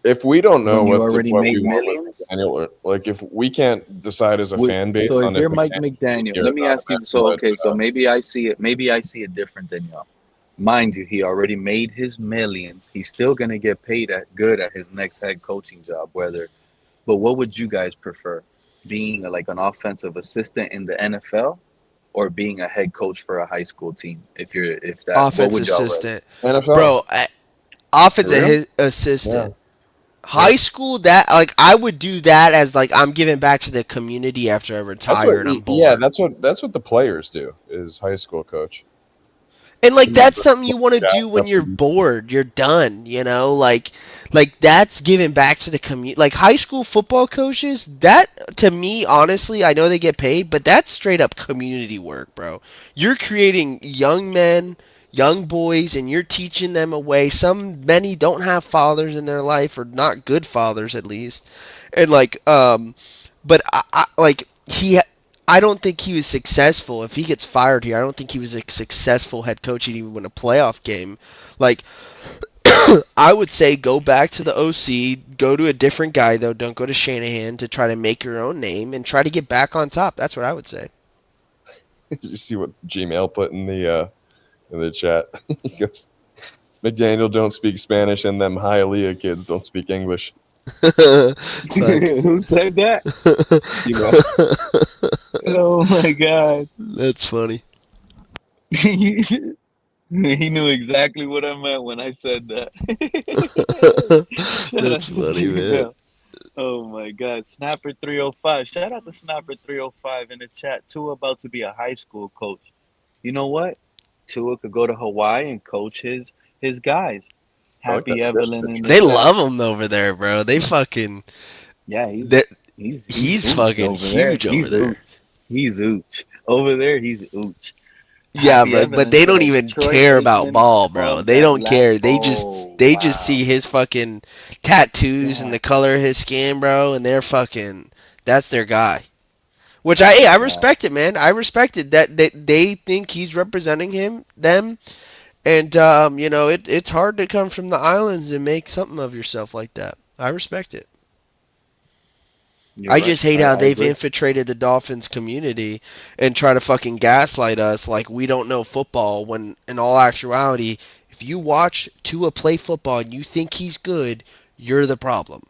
If we don't know When you what already what we made want millions. with McDaniel, or like if we can't decide as a fan So base if on if you're Mike McDaniel should be McDaniel, here let or me not, ask you. So imagine okay, so what maybe I see it. Maybe I see it different than y'all. Mind you, he already made his millions. He's still gonna get paid at good at his next head coaching job. Whether, but what would you guys prefer? Being like an offensive assistant in the NFL, or being a head coach for a high school team? If that, what offense would y'all rather? assistant, NFL. bro, offense For real? Yeah. assistant. Yep. High school, that like I would do that as like I'm giving back to the community after I That's what. retire and I'm Yeah, bored. that's what the players do. Is high school coach. And like Hmm. that's something you want to do when you're bored, you're done, you know? Like that's giving back to the community. Like high school football coaches, that to me honestly, I know they get paid, but that's straight up community work, bro. You're creating young men, young boys and you're teaching them a way. Many don't have fathers in their life or not good fathers at least. And but I like I don't think he was successful. If he gets fired here, I don't think he was a successful head coach. He didn't even win a playoff game. Like, I would say go back to the OC, go to a different guy, though. Don't go to Shanahan to try to make your own name and try to get back on top. That's what I would say. Did you see what Gmail put in the chat? He goes, McDaniel don't speak Spanish, and them Hialeah kids don't speak English. Facts. Who said that? Oh my god. That's funny. He knew exactly what I meant when I said that. Shout out That's to funny, man. Gmail. Oh my god. Snapper 305. Shout out to Snapper 305 in the chat. Tua about to be a high school coach. You know what? Tua could go to Hawaii and coach his guys. I like that Happy fish Evelyn in picture. the They chat. love him over there, bro. They fucking. Yeah, He's ooch fucking over there. huge over there. He's ooch. Over there, he's ooch. Yeah, Happy but Evelyn they don't said even Detroit care about Aikman ball, bro. called They that don't last. care. Oh They just wow. see his fucking tattoos and Yeah. the color of his skin, bro, and they're fucking that's their guy. Which I Yeah. respect it, man. I respect it that they think he's representing them, and it's hard to come from the islands and make something of yourself like that. I respect it. You're I right. just hate how I they've agree. infiltrated the Dolphins community and try to fucking gaslight us like we don't know football when in all actuality, if you watch Tua play football and you think he's good, you're the problem.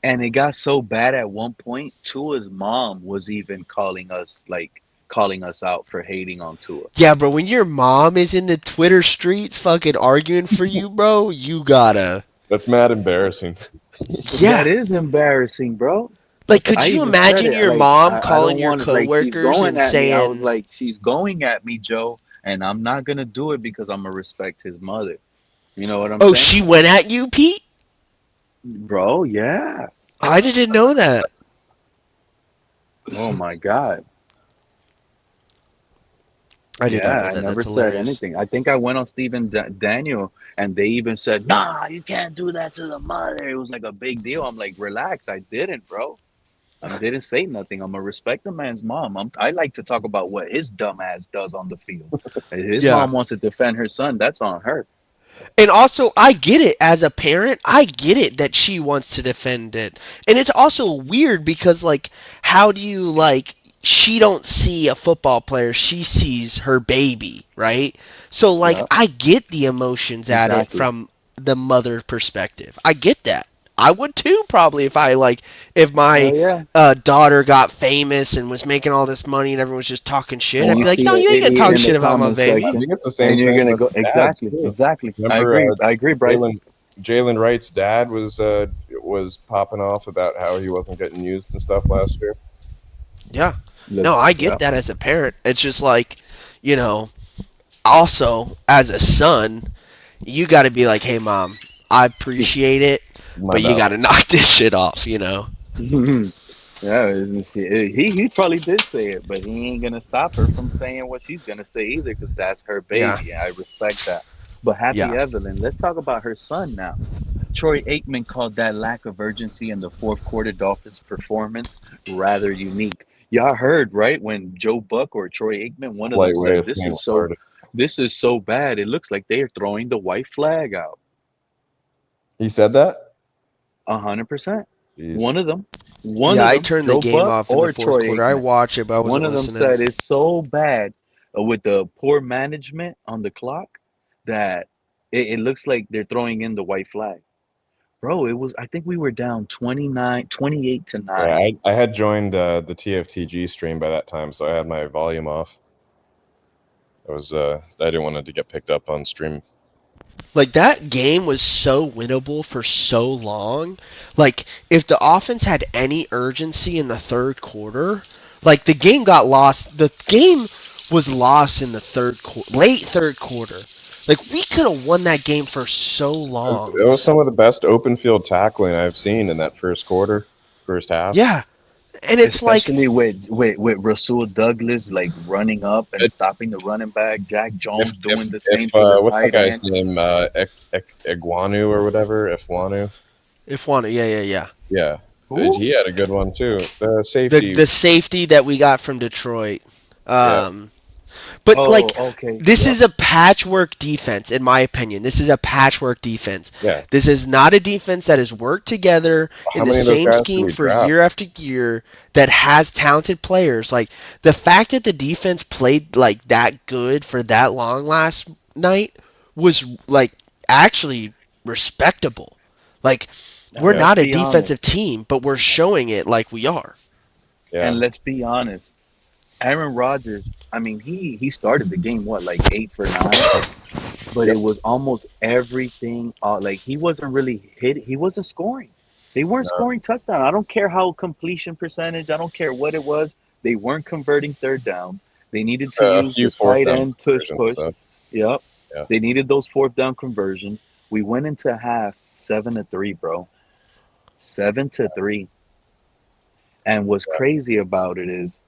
And it got so bad at one point, Tua's mom was even calling us out for hating on Tua. Yeah, bro, when your mom is in the Twitter streets fucking arguing for you, bro, you gotta. That's mad embarrassing. Yeah. That is embarrassing, bro. Like, could I you even said imagine it. your Like mom I calling don't your want to. Like she's coworkers going and at me. I was saying, like, she's going at me, Joe, and I'm not gonna do it because I'm gonna respect his mother. You know what I'm "Oh, saying, she went at you, Pete"? bro? Yeah. I didn't know that. Oh my god. I did not Yeah, know I that. never That's said hilarious. anything. I think I went on Stephen Daniel, and they even said, "Nah, you can't do that to the mother." It was like a big deal. I'm like, relax. I didn't, bro. I didn't say nothing. I'm gonna respect the man's mom. I like to talk about what his dumb ass does on the field. If his Yeah. mom wants to defend her son, that's on her. And also, I get it as a parent. I get it that she wants to defend it. And it's also weird because, like, how do you, like, she don't see a football player. She sees her baby, right? So, like, Yeah, I get the emotions at it exactly. from the mother perspective. I get that. I would too, probably, if my Hell yeah. daughter got famous and was making all this money and everyone was just talking shit. And I'd you be like, see no, an you ain't gonna idiot talk in the shit about my comment I baby. section, think it's the same and you're thing gonna with go dads exactly, too. exactly. I Remember, agree. I agree, Bryce. Jalen Wright's dad was popping off about how he wasn't getting used and stuff last year. Yeah. Look, No, I yeah, get that as a parent. It's just like, you know, also as a son, you got to be like, "Hey mom, I appreciate it, My but you bad. got to knock this shit off. Yeah, he probably did say it, but he ain't gonna stop her from saying what she's gonna say either, because that's her Yeah, baby. I respect that. But happy yeah. Evelyn, let's talk about her son now. Troy Aikman called that lack of urgency in the fourth quarter Dolphins performance rather unique. Y'all heard, right? When Joe Buck or Troy Aikman, one of them Polite way said, of saying retarded. this is so bad. It looks like they are throwing the white flag out." He said that? 100%. Jeez. One of them, Yeah, I turned the Joe game Buck off in the or fourth Troy quarter. I Aikman. watched it, but I One wasn't of them listening. said it's so bad with the poor management on the clock that it looks like they're throwing in the white flag. Bro, it was, I think we were down 28 to Yeah, 9. I had joined the TFTG stream by that time, so I had my volume off. I didn't want it to get picked up on stream. Like, that game was so winnable for so long. Like, if the offense had any urgency in the third quarter, like, the game got lost. The game was lost in the late third quarter. Like, we could have won that game for so long. It was some of the best open field tackling I've seen in that first quarter, first half. Yeah. And it's like, Especially with Rasul Douglas like running up and stopping the running back, Jack Jones doing the same to the What's that tight guy's end. name? Iguanu or whatever. Ifwanu. yeah. Yeah, Who? he had a good one too. The safety. The safety that we got from Detroit. Yeah. But, Oh, like, okay. this Yep. is a patchwork defense, in my opinion. This is a patchwork defense. Yeah. This is not a defense that has worked together How in the many of those same guys did scheme we for draft? year after year that has talented players. Like, the fact that the defense played, like, that good for that long last night was, like, actually respectable. Like, we're Let's not a be defensive honest. team, but we're showing it like we are. Yeah. And let's be honest. Aaron Rodgers, I mean, he started the game like 8 for 9, but Yep. it was almost everything. Like he wasn't really hit. He wasn't scoring. They weren't No. scoring touchdown. I don't care how completion percentage. I don't care what it was. They weren't converting third downs. They needed to A use few the fourth tight down end tush conversions, push. though. Yep. Yeah. They needed those fourth down conversions. We went into half 7-3, bro. 7-3. And what's crazy about it is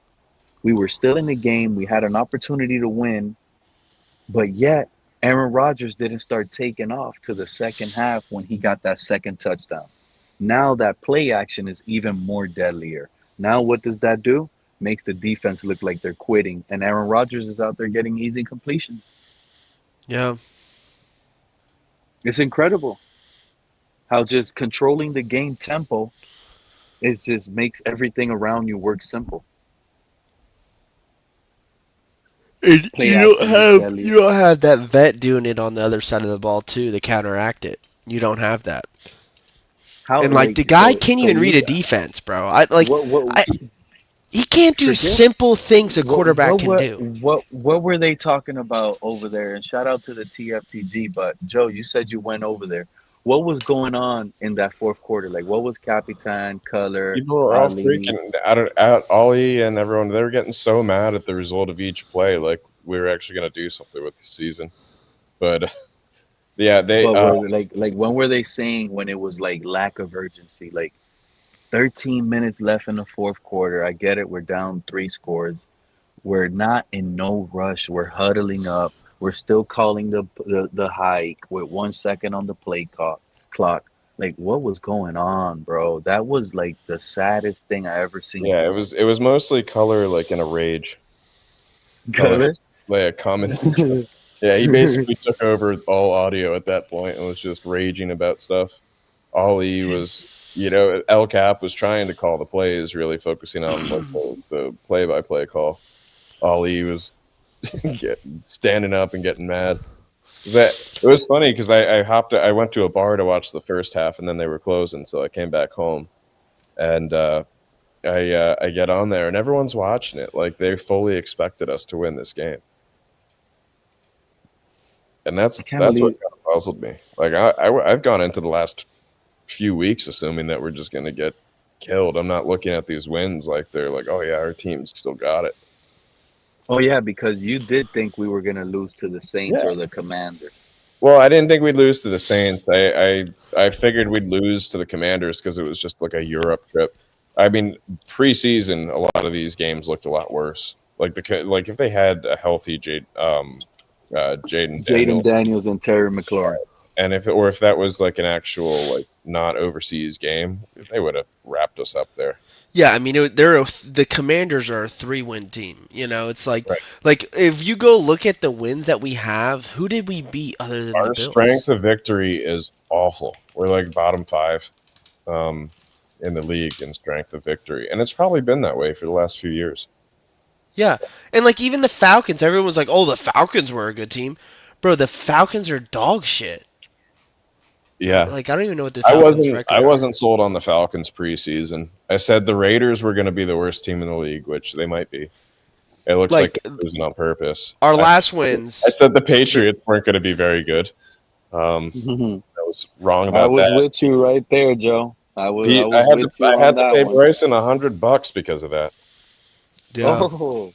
we were still in the game. We had an opportunity to win, but yet Aaron Rodgers didn't start taking off to the second half when he got that second touchdown. Now that play action is even more deadlier. Now what does that do? Makes the defense look like they're quitting, and Aaron Rodgers is out there getting easy completions. Yeah. It's incredible how just controlling the game tempo is just makes everything around you work simple. And Play action is deadly. you don't have that vet doing it on the other side of the ball too to counteract it. You don't have that. How And, like, like the guy so can't so even read you a defense, bro. He can't do Trick it? simple things a quarterback can do. What were they talking about over there? And shout out to the TFTG. But Joe, you said you went over there. What was going on in that fourth quarter? Like, what was Capitan, Color, People were all Ali? freaking out. Ollie and everyone, they were getting so mad at the result of each play. Like, we were actually going to do something with the season. But, yeah, they. But were like when were they saying when it was like lack of urgency? Like 13 minutes left in the fourth quarter. I get it. We're down 3 scores. We're not in no rush. We're huddling up. We're still calling the hike with 1 second on the clock. Like, what was going on, bro? That was like the saddest thing I ever seen. Yeah, it was mostly Color, like, in a rage. Color? Like a comment. Yeah, he basically took over all audio at that point and was just raging about stuff. Ollie was, El Cap was trying to call the plays, really focusing on like, the play-by-play call. Ollie was standing up and getting mad. It was funny because I went to a bar to watch the first half, and then they were closing, so I came back home, and I get on there, and everyone's watching it. Like, they fully expected us to win this game. And that's what kind of puzzled me. Like, I've gone into the last few weeks assuming that we're just going to get killed. I'm not looking at these wins like they're like, oh, yeah, our team's still got it. Oh, yeah, because you did think we were going to lose to the Saints or the Commanders. Well, I didn't think we'd lose to the Saints. I figured we'd lose to the Commanders because it was just like a Europe trip. I mean, preseason, a lot of these games looked a lot worse. Like if they had a healthy Jaden Jaden Daniels, Daniels and Terry McLaurin. and if that was like an actual like not overseas game, they would have wrapped us up there. Yeah, I mean, the Commanders are a 3-win team. You know, it's like Right. like if you go look at the wins that we have, who did we beat other than the Our Bills? strength of victory is awful. We're like bottom 5 in the league in strength of victory, and it's probably been that way for the last few years. Yeah, and like even the Falcons, everyone was like, "Oh, the Falcons were a good team." Bro, the Falcons are dog shit. Yeah, Like I don't even know what the Falcons record I are. wasn't sold on the Falcons preseason. I said the Raiders were going to be the worst team in the league, which they might be. It looks like they're losing on purpose. Our last wins. I said the Patriots weren't going to be very good. I was wrong about I was that. with you right there, Joe. I was I had to pay Bryson $100 because of that. Yeah. Oh.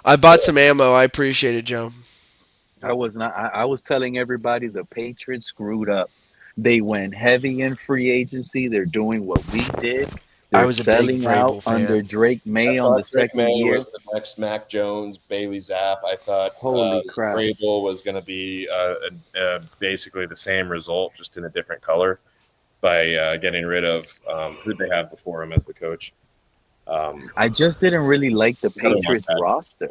I bought some ammo. I appreciate it, Joe. I was not. I was telling everybody the Patriots screwed up. They went heavy in free agency. They're doing what we did. They're I was a big selling Vrabel out fan. under Drake May I on the thought Drake second May year. was the next Mac Jones, Bailey Zapp. I thought Holy crap. Vrabel was going to be basically the same result, just in a different color, by getting rid of who they had before him as the coach. I just didn't really like the I don't want Patriots that. roster.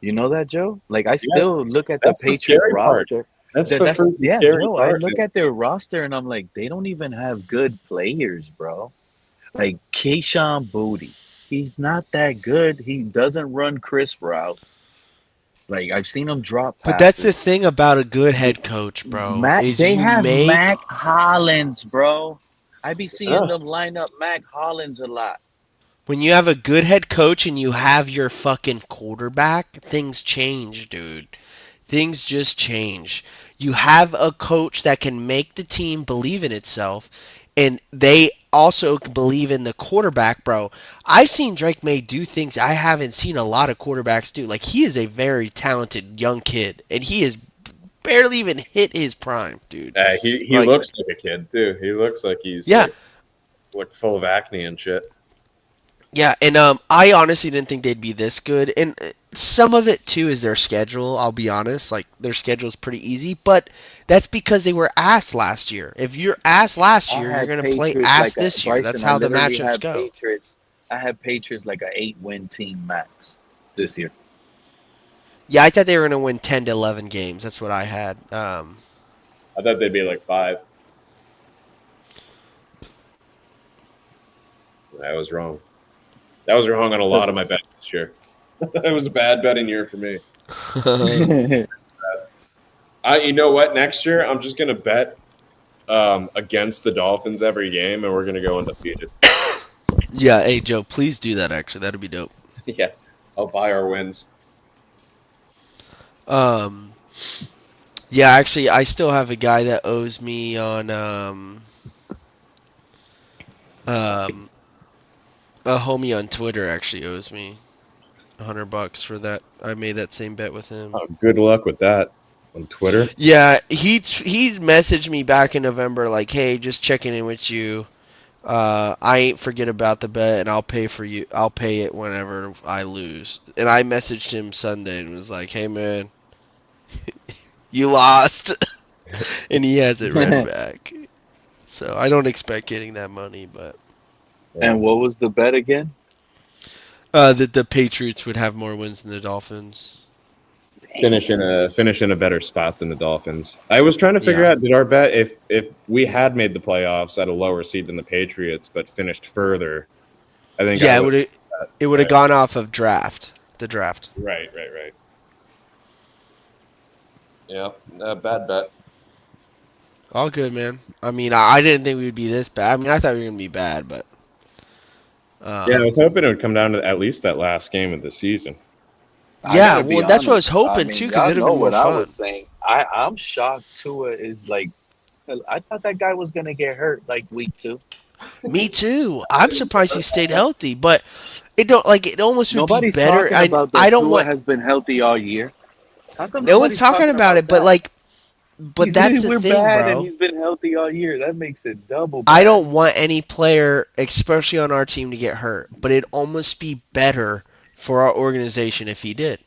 You know that, Joe? Like I still look at the That's the Patriots scary part. roster. That's the freaking Yeah, scary Joe. I part. look at their roster and I'm like, they don't even have good players, bro. Like Keyshawn Booty, he's not that good. He doesn't run crisp routes. Like I've seen him drop passes. But that's the thing about a good head coach, bro. Is They you have make Mac Hollins, bro. I be seeing them line up Mac Hollins a lot. when you have a good head coach and you have your fucking quarterback, things change, dude. Things just change. You have a coach that can make the team believe in itself, and they also believe in the quarterback, bro. I've seen Drake May do things I haven't seen a lot of quarterbacks do. Like, he is a very talented young kid, and he has barely even hit his prime, dude. He Like- looks like a kid, too. He looks like he's Yeah. like full of acne and shit. Yeah, and I honestly didn't think they'd be this good, and some of it too is their schedule. I'll be honest, like their schedule's pretty easy, but that's because they were ass last year. If you're ass last year, you're gonna play ass this year. That's how the matchups go. I had Patriots like an 8-win team max this year. Yeah, I thought they were gonna win 10 to 11 games. That's what I had. I thought they'd be like 5. I was wrong. That was wrong on a lot of my bets this year. It was a bad betting year for me. You know what? Next year, I'm just going to bet against the Dolphins every game, and we're going to go undefeated. Yeah, hey Joe, please do that. Actually, that'd be dope. Yeah, I'll buy our wins. Yeah, actually, I still have a guy that owes me on a homie on Twitter actually owes me $100 for that. I made that same bet with him. Oh, good luck with that on Twitter. Yeah, he messaged me back in November like, "Hey, just checking in with you. I ain't forget about the bet, and I'll pay for you. I'll pay it whenever I lose." And I messaged him Sunday and was like, "Hey, man, you lost," and he has it right back. So I don't expect getting that money, but. And what was the bet again? That the Patriots would have more wins than the Dolphins. Finish in a better spot than the Dolphins. I was trying to figure out, did our bet, if we had made the playoffs at a lower seed than the Patriots but finished further, I think it would have gone off of the draft. Right. Yeah, bad bet. All good, man. I mean, I didn't think we would be this bad. I mean, I thought we were gonna be bad, but yeah, I was hoping it would come down to at least that last game of the season. Yeah, well, that's what I was hoping too, because it'd have been more fun. I was saying, I'm shocked Tua is like, I thought that guy was gonna get hurt like week 2. Me too. I'm surprised he stayed healthy, but it almost would Nobody's be better. talking about that I don't Tua want. has been healthy all year. How come No one's talking about it, but like, but that's the We're thing, bad, and bro. he's been healthy all year. That makes it double I bad. don't want any player, especially on our team, to get hurt. But it'd almost be better for our organization if he did.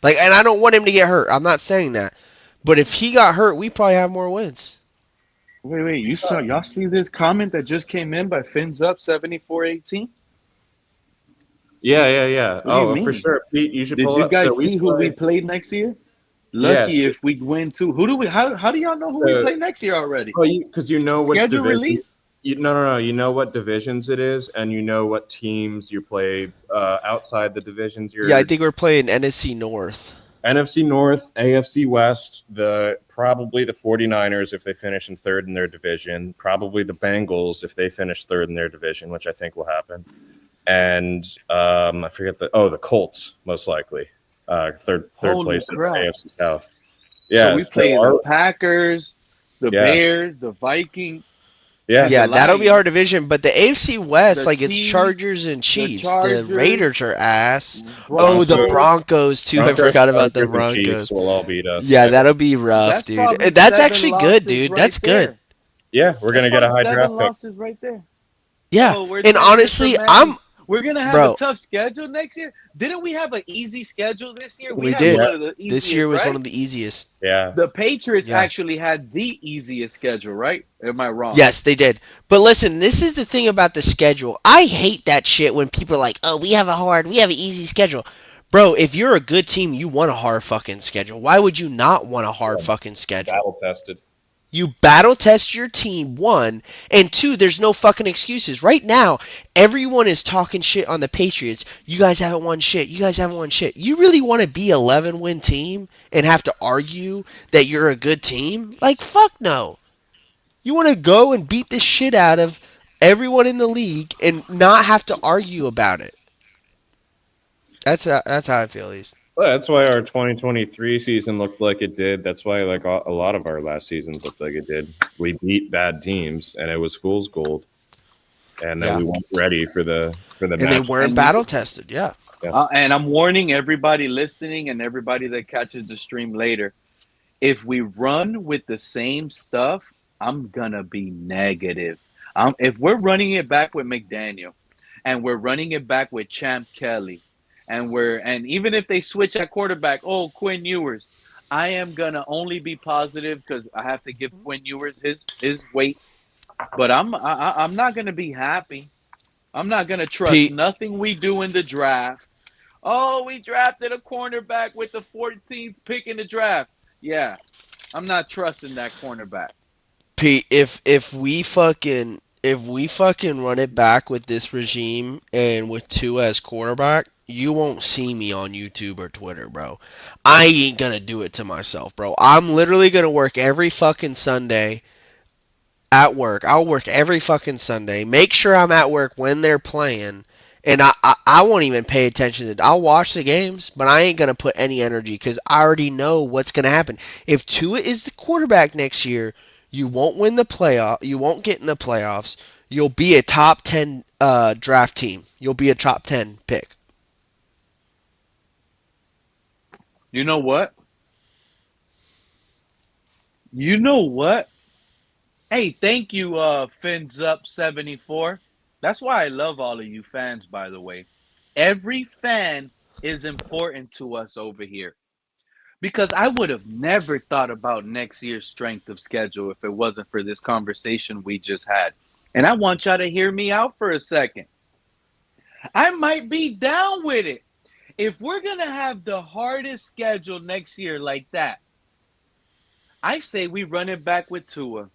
Like, and I don't want him to get hurt. I'm not saying that. But if he got hurt, we probably have more wins. Wait, y'all see this comment that just came in by Fins Up 7418? Yeah. What do you Oh, for mean? sure. Pete, you should Did pull it you up. So guys we see who we play. played next year? Lucky Yes. if we win too. Who do we? How do y'all know who we So, play next year already? well, because you know which Schedule division. release? No. You know what divisions it is, and you know what teams you play outside the divisions. Yeah, I Your think we're playing NFC North. NFC North, AFC West, probably the 49ers if they finish in third in their division, probably the Bengals if they finish third in their division, which I think will happen. And I forget the Colts most likely, third Holy place in the crap! AFC South. So Yeah, we play the Packers, the yeah, Bears, the Vikings, yeah, and the Yeah, that'll be our Lions, division. But the AFC West, the like it's Chiefs, Chargers and the Chiefs. The Chargers, Raiders are ass. Oh, the Broncos. Broncos too. I Broncos, forgot about the Chargers, and Chiefs Broncos. will all beat us. Yeah, that'll be rough, That's dude. probably That's seven actually good, losses dude. right That's good. there. Yeah, we're That's gonna get a probably high seven draft pick. losses right there. Yeah, Oh, we're and honestly, man. We're gonna have a bro. tough schedule next year. Didn't we have an easy schedule this year? We We had did. one of the This year easiest, was one right? of the easiest. Yeah. The Patriots Yeah. actually had the easiest schedule, right? Am I wrong? Yes, they did. But listen, this is the thing about the schedule. I hate that shit when people are like, "Oh, we have an easy schedule." Bro, if you're a good team, you want a hard fucking schedule. Why would you not want a hard fucking schedule? Battle tested. You battle test your team, one, and two, there's no fucking excuses. Right now, everyone is talking shit on the Patriots. You guys haven't won shit. You guys haven't won shit. You really want to be 11-win team and have to argue that you're a good team? Like, fuck no. You want to go and beat the shit out of everyone in the league and not have to argue about it. That's how I feel, at least. Well, that's why our 2023 season looked like it did. That's why like a lot of our last seasons looked like it did. We beat bad teams, and it was fool's gold. And then we weren't ready for the And match. they weren't battle tested, yeah. And I'm warning everybody listening and everybody that catches the stream later. If we run with the same stuff, I'm gonna be negative. If we're running it back with McDaniel, and we're running it back with Champ Kelly, and even if they switch at quarterback, Quinn Ewers, I am gonna only be positive because I have to give Quinn Ewers his weight. But I'm not gonna be happy. I'm not gonna trust Pete. nothing we do in the draft. Oh, we drafted a cornerback with the 14th pick in the draft. Yeah, I'm not trusting that cornerback. Pete, if we fucking run it back with this regime and with Tua as quarterback, you won't see me on YouTube or Twitter, bro. I ain't gonna do it to myself, bro. I'm literally gonna work every fucking Sunday at work. I'll work every fucking Sunday. Make sure I'm at work when they're playing. And I won't even pay attention to. I'll watch the games, but I ain't gonna put any energy because I already know what's gonna happen. If Tua is the quarterback next year, you won't win the playoff. You won't get in the playoffs. You'll be a top 10 draft team. You'll be a top 10 pick. You know what? You know what? Hey, thank you, Fins Up 74. That's why I love all of you fans, by the way. Every fan is important to us over here. Because I would have never thought about next year's strength of schedule if it wasn't for this conversation we just had. And I want y'all to hear me out for a second. I might be down with it. If we're going to have the hardest schedule next year like that, I say we run it back with Tua.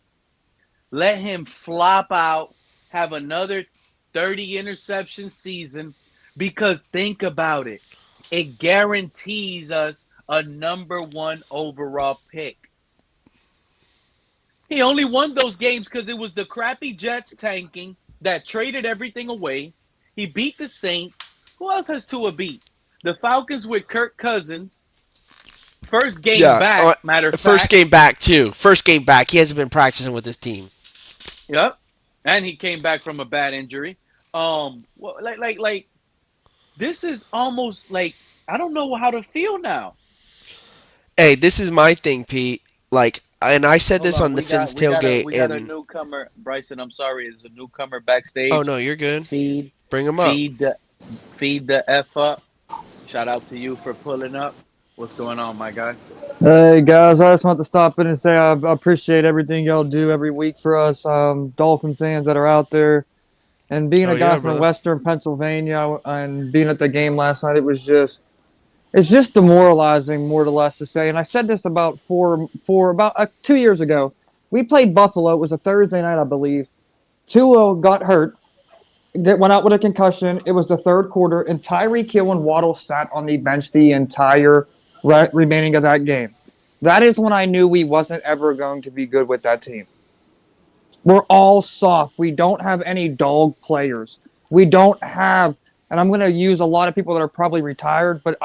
Let him flop out, have another 30 interception season, because think about it. It guarantees us a number 1 overall pick. He only won those games because it was the crappy Jets tanking that traded everything away. He beat the Saints. Who else has Tua beat? The Falcons with Kirk Cousins. First game back, matter of fact. First game back, too. First game back. He hasn't been practicing with his team. Yep. And he came back from a bad injury. Like this is almost like I don't know how to feel now. Hey, this is my thing, Pete. Like, and I said Hold this on, on the Finn's tailgate, we got a and newcomer. Bryson, I'm sorry, is a newcomer oh backstage. no, you're good. Feed, Bring him up. feed the, feed the f up. Shout out to you for pulling up. What's going on, my guy? Hey guys, I just want to stop in and say I appreciate everything y'all do every week for us Dolphin fans that are out there. And being Oh a guy yeah, from brother. Western Pennsylvania and being at the game last night, it's just demoralizing, more or less, to say. And I said this about about 2 years ago. We played Buffalo. It was a Thursday night, I believe. Tua got hurt, went out with a concussion. It was the third quarter, and Tyreek Hill and Waddle sat on the bench the entire remaining of that game. That is when I knew we wasn't ever going to be good with that team. We're all soft. We don't have any dog players. We don't have, and I'm going to use a lot of people that are probably retired, but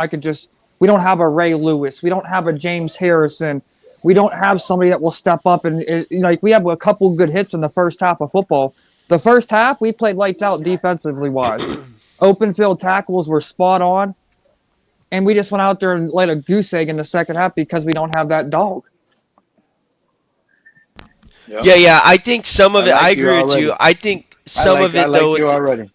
we don't have a Ray Lewis. We don't have a James Harrison. We don't have somebody that will step up and, like, we have a couple good hits in the first half of football. The first half, we played lights out defensively wise. Open field tackles were spot on, and we just went out there and laid a goose egg in the second half because we don't have that dog. Yep. Yeah. I think some of it. I like you agree with you. already. I think some of I it like though. you already.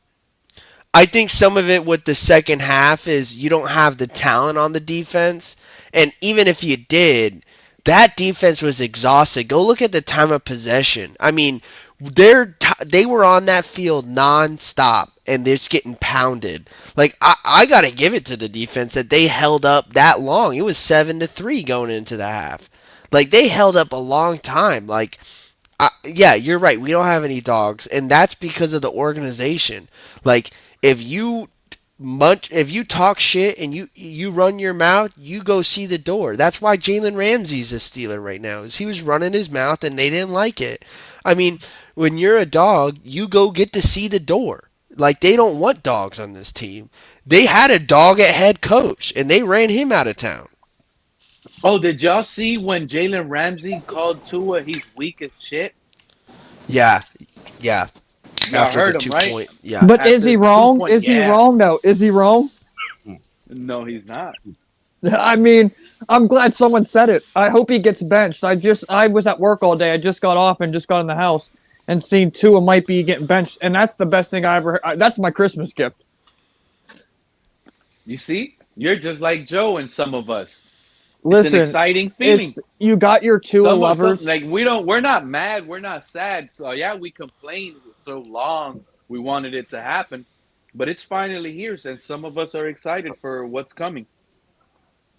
I think some of it with the second half is you don't have the talent on the defense. And even if you did, that defense was exhausted. Go look at the time of possession. I mean, they were on that field nonstop, and they're just getting pounded. Like, I got to give it to the defense that they held up that long. It was 7-3 going into the half. Like, they held up a long time. Like, yeah, you're right. We don't have any dogs, and that's because of the organization. Like, if you talk shit and you run your mouth, you go see the door. That's why Jalen Ramsey's a Steeler right now. Is he was running his mouth and they didn't like it. I mean, when you're a dog, you go get to see the door. Like, they don't want dogs on this team. They had a dog at head coach and they ran him out of town. Oh, did y'all see when Jalen Ramsey called Tua he's weak as shit? Yeah. Y'all After heard the him, 2 right? point. Yeah. But After is he the wrong? 2 point, Is he yeah. wrong? No. Is he wrong? No, he's not. I mean, I'm glad someone said it. I hope he gets benched. I was at work all day. I just got off and just got in the house and seen Tua might be getting benched, and that's the best thing I ever. That's my Christmas gift. You see, you're just like Joe and some of us. Listen, it's an exciting feeling. You got your Tua lovers. Like we're not mad, we're not sad. So yeah, we complained so long. We wanted it to happen, but it's finally here, and some of us are excited for what's coming.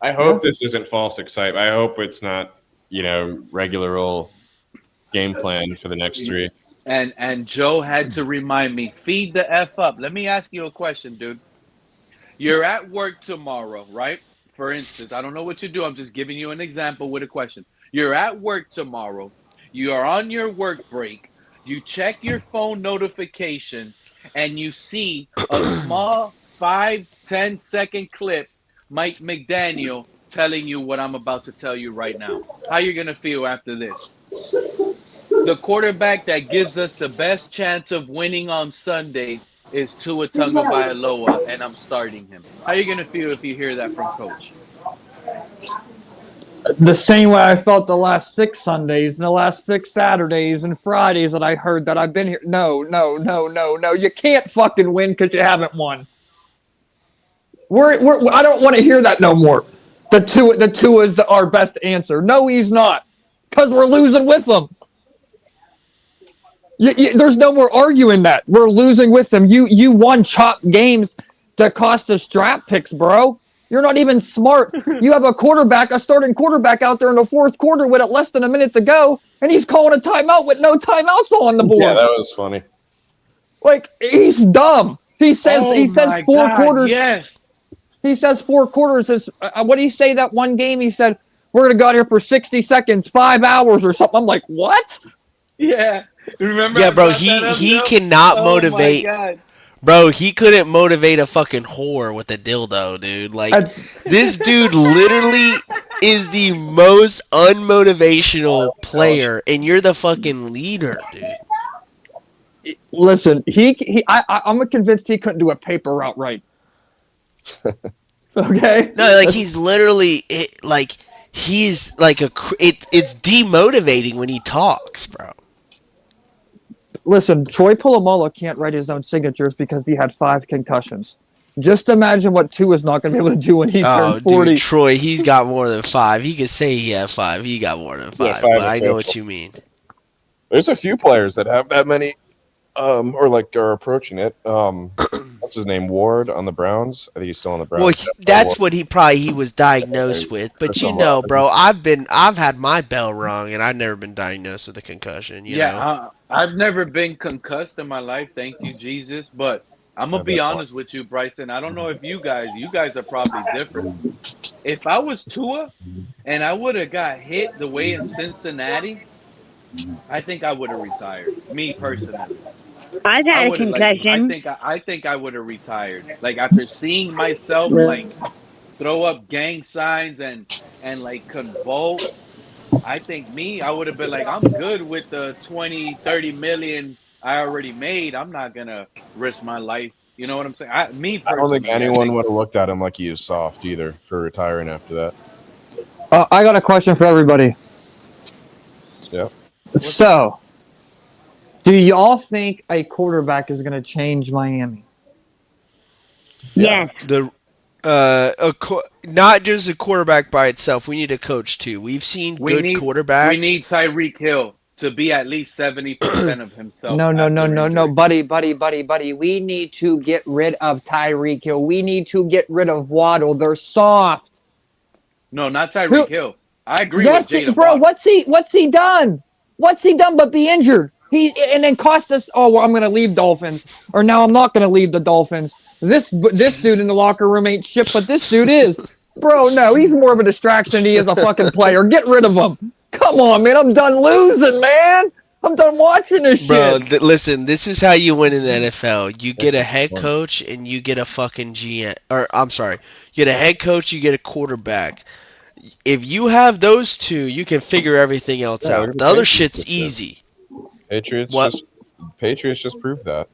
I hope this isn't false excitement. I hope it's not, regular old game plan for the next 3. And Joe had to remind me, feed the F up. Let me ask you a question, dude. You're at work tomorrow, right? For instance, I don't know what you do. I'm just giving you an example with a question. You're at work tomorrow. You are on your work break. You check your phone notification and you see a small 5-10 second clip, Mike McDaniel telling you what I'm about to tell you right now. How you going to feel after this? The quarterback that gives us the best chance of winning on Sunday is Tua Tagovailoa, and I'm starting him. How are you going to feel if you hear that from Coach? The same way I felt the last 6 Sundays and the last 6 Saturdays and Fridays that I heard that I've been here. No. You can't fucking win because you haven't won. I don't want to hear that no more. The Tua is our best answer. No, he's not. Because we're losing with them. There's no more arguing that. We're losing with them. You won chop games that cost us draft picks, bro. You're not even smart. You have a starting quarterback out there in the fourth quarter with less than a minute to go, and he's calling a timeout with no timeouts on the board. Yeah, that was funny. Like, he's dumb. He says 4 quarters. Yes. He says 4 quarters is what did he say that one game? He said, we're going to go out here for 60 seconds, 5 hours or something. I'm like, what? Yeah. Remember? Yeah, bro, he cannot motivate. My God. Bro, he couldn't motivate a fucking whore with a dildo, dude. Like, this dude literally is the most unmotivational player, and you're the fucking leader, dude. Listen, I'm convinced he couldn't do a paper route right. Okay? No, like, he's literally, he's like it's demotivating when he talks, bro. Listen, Troy Polamalu can't write his own signatures because he had 5 concussions. Just imagine what Tua's not going to be able to do when he turns 40. Dude, Troy, he's got more than 5. He could say he had 5. He got more than 5. But I know what you mean. There's a few players that have that many, or like are approaching it. What's his name? Ward on the Browns. I think he's still on the Browns. Well, that's what he was diagnosed with. But you know, bro, I've had my bell rung, and I've never been diagnosed with a concussion. You know? I've never been concussed in my life. Thank you, Jesus. But I'm gonna be honest with you, Bryson. I don't know if you guys are probably different. If I was Tua and I would have got hit the way in Cincinnati, I think I would have retired. Me personally. I've had a concussion. I think I would have retired. Like after seeing myself like throw up gang signs and like convulse, I think I would have been like, I'm good with the 20, 30 million I already made. I'm not gonna risk my life. You know what I'm saying? I don't think anyone would have looked at him like he was soft either for retiring after that. I got a question for everybody. Yeah. So, do y'all think a quarterback is going to change Miami? Yes. Not just a quarterback by itself. We need a coach too. We've seen good quarterbacks. We need Tyreek Hill to be at least 70% of himself. No, buddy. We need to get rid of Tyreek Hill. We need to get rid of Waddle. They're soft. No, not Tyreek Hill. I agree with Jalen bro. Waddle. What's he done? What's he done but be injured? And then cost us. Oh, well, I'm going to leave Dolphins, or now I'm not going to leave the Dolphins. This dude in the locker room ain't shit, but this dude is. Bro, no, he's more of a distraction than he is a fucking player. Get rid of him. Come on, man. I'm done losing, man. I'm done watching this shit. Bro, listen, this is how you win in the NFL. You get a head coach and you get a fucking GM. Or, I'm sorry. You get a head coach, you get a quarterback. If you have those two, you can figure everything else out. The other shit's easy. Patriots just proved that.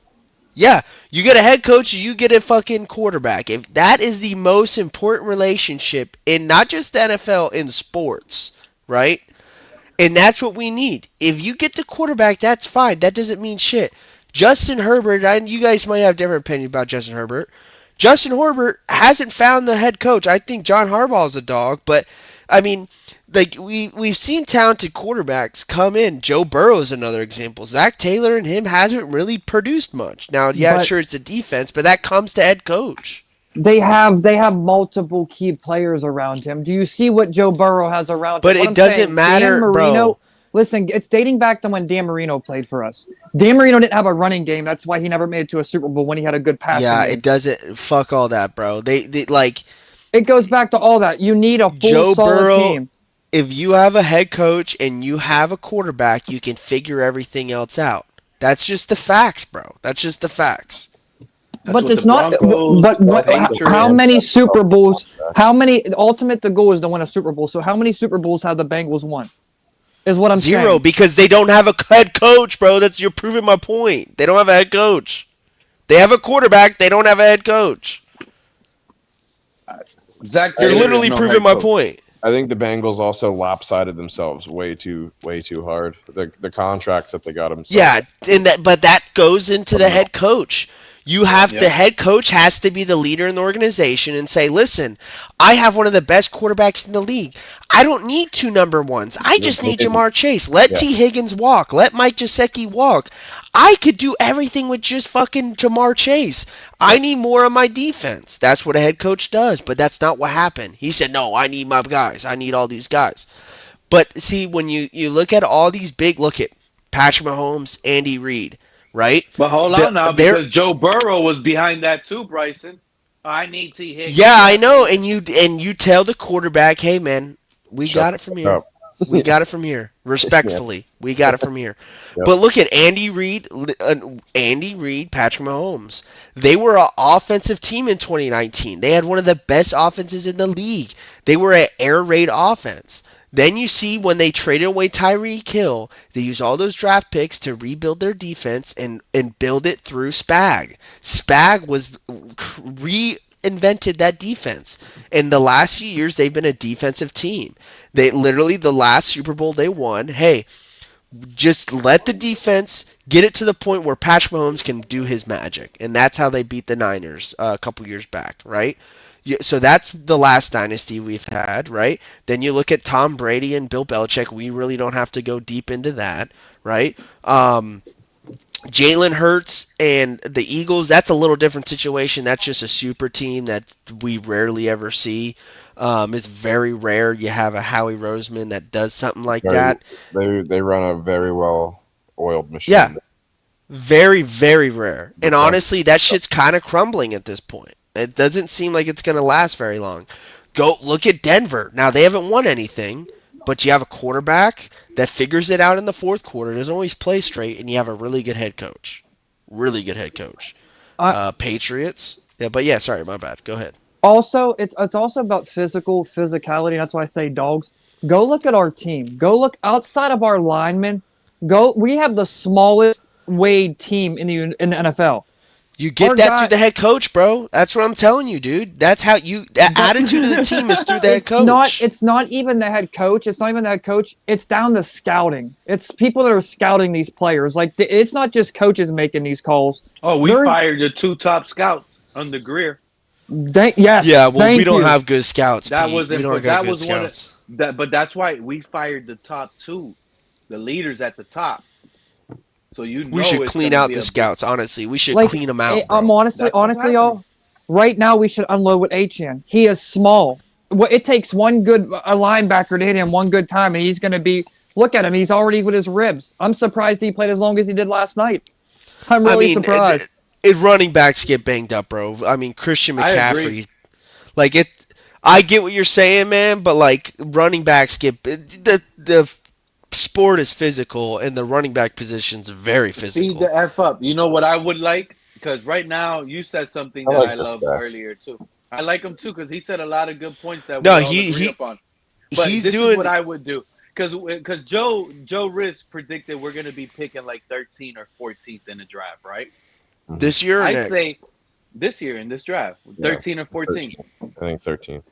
Yeah, you get a head coach, you get a fucking quarterback. If that is the most important relationship in not just the NFL, in sports, right? And that's what we need. If you get the quarterback, that's fine. That doesn't mean shit. Justin Herbert, you guys might have different opinions about Justin Herbert. Justin Herbert hasn't found the head coach. I think John Harbaugh is a dog, but I mean, like we've seen talented quarterbacks come in. Joe Burrow is another example. Zach Taylor and him hasn't really produced much. Now, yeah, sure, it's the defense, but that comes to head coach. They have multiple key players around him. Do you see what Joe Burrow has around him? But it doesn't matter, Dan Marino, bro. Listen, it's dating back to when Dan Marino played for us. Dan Marino didn't have a running game. That's why he never made it to a Super Bowl when he had a good passing game. It doesn't. Fuck all that, bro. They like. It goes back to all that. You need a full solid team. If you have a head coach and you have a quarterback, you can figure everything else out. That's just the facts, bro. That's just the facts. But it's not. How many Super Bowls? The goal is to win a Super Bowl. So how many Super Bowls have the Bengals won? Is what I'm saying. 0, because they don't have a head coach, bro. You're proving my point. They don't have a head coach. They have a quarterback. They don't have a head coach. You're literally proving my point. I think the Bengals also lopsided themselves way too hard. The contracts that they got themselves. Yeah, but that goes into the head coach. You have the head coach has to be the leader in the organization and say, listen, I have one of the best quarterbacks in the league. I don't need 2 number ones. I just need Jamar Chase. Let T. Higgins walk. Let Mike Gesicki walk. I could do everything with just fucking Jamar Chase. I need more on my defense. That's what a head coach does, but that's not what happened. He said, no, I need my guys. I need all these guys. But see, when you look at all these look at Patrick Mahomes, Andy Reid, right? But hold on now, because Joe Burrow was behind that too, Bryson. I need T. Higgins. Yeah, I know, and you tell the quarterback, hey man, we got it from here. We got it from here. Respectfully, we got it from here. Yep. But look at Andy Reid, Patrick Mahomes. They were an offensive team in 2019. They had one of the best offenses in the league. They were an air raid offense. Then you see when they traded away Tyreek Hill, they used all those draft picks to rebuild their defense and build it through Spag. Spag was invented that defense. In the last few years, they've been a defensive team. They literally, the last Super Bowl they won, hey, just let the defense get it to the point where Patrick Mahomes can do his magic. And that's how they beat the Niners a couple years back, right? So that's the last dynasty we've had, right? Then you look at Tom Brady and Bill Belichick. We really don't have to go deep into that, right? Jalen Hurts and the Eagles, that's a little different situation. That's just a super team that we rarely ever see. It's very rare you have a Howie Roseman that does something like that. They run a very well oiled machine. Yeah, very, very rare. And honestly, that shit's kind of crumbling at this point. It doesn't seem like it's going to last very long. Go look at Denver. Now, they haven't won anything, but you have a quarterback that figures it out in the fourth quarter, doesn't always play straight, and you have a really good head coach. Really good head coach. Patriots. Yeah, but yeah, sorry, my bad. Go ahead. Also, it's also about physicality. That's why I say dogs. Go look at our team. Go look outside of our linemen. We have the smallest weighed team in the NFL. You get through the head coach, bro. That's what I'm telling you, dude. That's how the attitude of the team is through the head coach. It's not even the head coach. It's not even the head coach. It's down to scouting. It's people that are scouting these players. Like, it's not just coaches making these calls. Oh, we fired the 2 top scouts under Greer. Yes. Yeah, well, we don't have good scouts. That Pete. wasn't. We don't That got good was one. scouts. But that's why we fired the top 2, the leaders at the top. So we should clean out the scouts. Honestly, we should clean them out. Honestly, y'all. Right now, we should unload with Achane. He is small. It takes a linebacker to hit him one good time, and he's going to be. Look at him. He's already with his ribs. I'm surprised he played as long as he did last night. I'm really surprised. Running backs get banged up, bro. I mean, Christian McCaffrey. Like it. I get what you're saying, man, but like running backs get the sport is physical, and the running back position's very physical. Feed the F up. You know what I would like? Because right now, you said something that I loved earlier, too. I like him, too, because he said a lot of good points that we all agree upon. But this is what I would do. Because Joe Risk predicted we're going to be picking like 13th or 14th in the draft, right? This year or I next? say this year in this draft, 13 or 14. I think 13.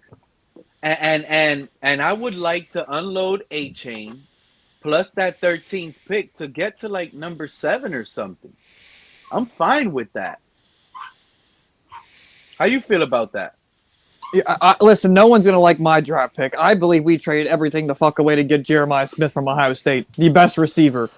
And I would like to unload Achane plus that 13th pick to get to like number 7 or something. I'm fine with that. How you feel about that? Yeah, listen, no one's going to like my draft pick. I believe we traded everything the fuck away to get Jeremiah Smith from Ohio State. The best receiver.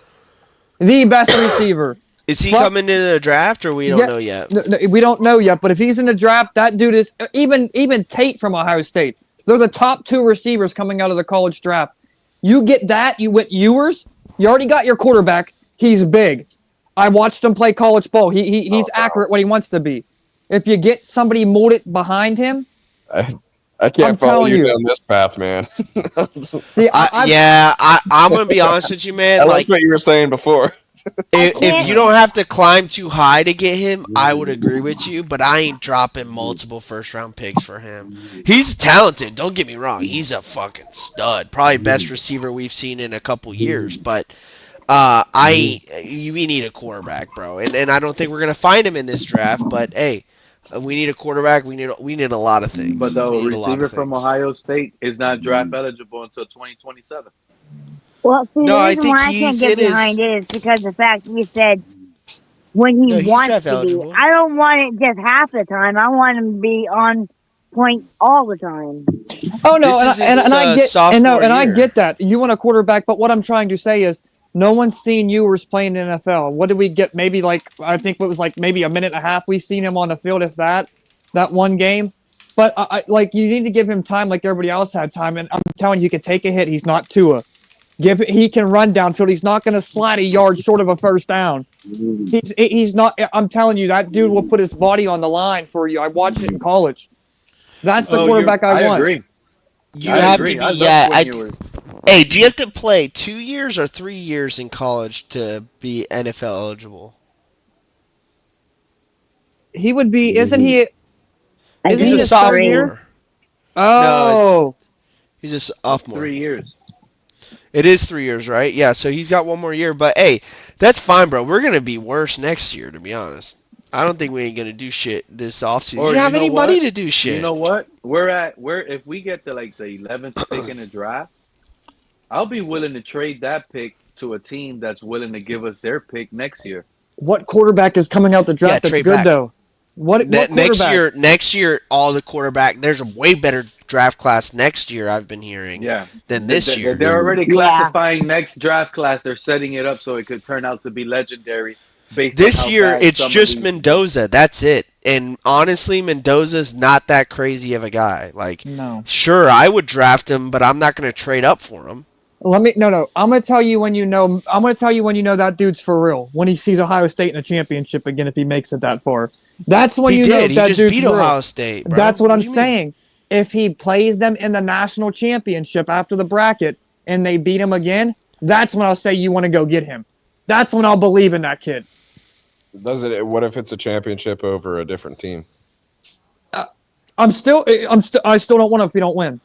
The best receiver. Is he coming into the draft, or we don't know yet? No, we don't know yet, but if he's in the draft, that dude is... Even Tate from Ohio State. They're the top 2 receivers coming out of the college draft. You get that, you went Ewers, you already got your quarterback. He's big. I watched him play college ball. He's accurate when he wants to be. If you get somebody molded behind him... I can't follow you down this path, man. See, I'm going to be honest with you, man. I like what you were saying before. If you don't have to climb too high to get him, I would agree with you, but I ain't dropping multiple first-round picks for him. He's talented, don't get me wrong. He's a fucking stud. Probably best receiver we've seen in a couple years, but we need a quarterback, bro. And I don't think we're going to find him in this draft, but hey, we need a quarterback. We need a lot of things. But the receiver from Ohio State is not draft eligible until 2027. Well, see, the reason why I can't get behind it is because the fact you said when he wants to be. I don't want it just half the time. I want him to be on point all the time. Oh no, I get that. You want a quarterback, but what I'm trying to say is no one's seen Ewers playing in the NFL. What did we get? Maybe I think it was maybe a minute and a half. We've seen him on the field, if that one game. But you need to give him time, like everybody else had time. And I'm telling you, he can take a hit. He's not Tua. He can run downfield. He's not going to slide a yard short of a first down. He's not. I'm telling you, that dude will put his body on the line for you. I watched it in college. That's the quarterback I want. Agree. You have to be. Hey, do you have to play 2 years or 3 years in college to be NFL eligible? He would be. Isn't he? Isn't he a sophomore? Oh, no, he's a sophomore. 3 years. It is 3 years, right? Yeah, so he's got one more year. But, hey, that's fine, bro. We're going to be worse next year, to be honest. I don't think we ain't gonna do shit this offseason. You Or don't you have know any money what? to do You shit. know what? We're if we get to like the 11th pick in the draft, I'll be willing to trade that pick to a team that's willing to give us their pick next year. What quarterback is coming out the Yeah, draft that's trade good back. though? What Next quarterback? year, all the quarterback. There's a way better draft class next year. I've been hearing Yeah. than this year. They're already Yeah. classifying next draft class. They're setting it up so it could turn out to be legendary based on This how year, bad it's some of just these. Mendoza. That's it. And honestly, Mendoza's not that crazy of a guy. Like, No. sure, I would draft him, but I'm not going to trade up for him. No. I'm gonna tell you when you know. I'm gonna tell you when you know that dude's for real. When he sees Ohio State in a championship again, if he makes it that far, that's when He you know did. He that just dude's beat for real. Ohio State, bro. That's what What I'm do you mean? saying. If he plays them in the national championship after the bracket and they beat him again, that's when I'll say you want to go get him. That's when I'll believe in that kid. Does it? What if it's a championship over a different team? I still don't want him if we don't win.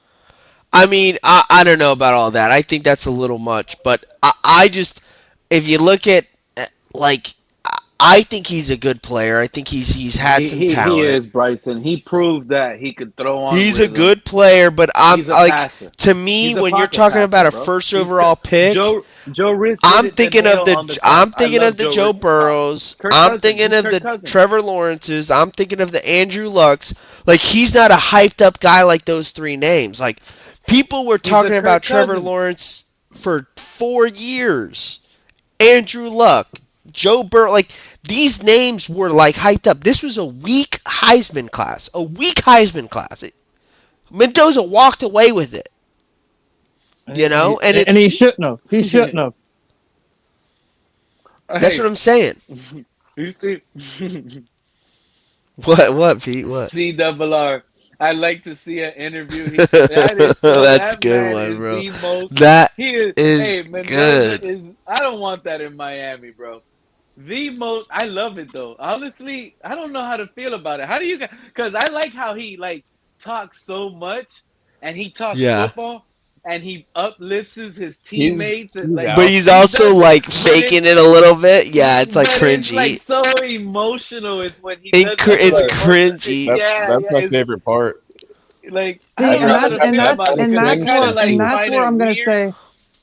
I mean, I don't know about all that. I think that's a little much. But I just, if you look at, like, I think he's a good player. I think he's had some He talent. is Bryson. He proved that he could throw on. He's a rhythm. good player, but I'm He's a like, passer. to me, He's a when you're pocket talking passer, about a bro. first He's overall pick, Joe Riz hit I'm it the thinking of nail on the top. I'm I thinking love of the Joe Joe Riz's Burrows. Kirk I'm Cousins. thinking He's of Kirk the Cousins. Trevor Lawrences. I'm thinking of the Andrew Lucks. Like, he's not a hyped up guy like those three names. Like, people were He's a talking Kirk about Trevor Cousins. Lawrence for 4 years. Andrew Luck, Joe Burrow, like, these names were like hyped up. This was a weak Heisman class. Mendoza walked away with it. You know, and he shouldn't have. He shouldn't have. That's what I'm saying. You see, What, Pete? What? CRR. I'd like to see an interview. That is so. That's a That good man one, is bro. the most. That He is. is Hey, Mendoza good. is. I don't want that in Miami, bro. The most. I love it though. Honestly, I don't know how to feel about it. How do you guys? Because I like how he like talks so much, and he talks Yeah. football, and he uplifts his He's teammates, and like But he's he also does it. like But faking it's it a little bit. Yeah, it's like but it's like cringy. so emotional. Is when he It, does cr- it. it's Like cringy. yeah, That's yeah. my It's favorite part. like I See, don't and know how to that's and feel that's about it and because I that's kind where of like and that's find where it I'm gonna weird, say,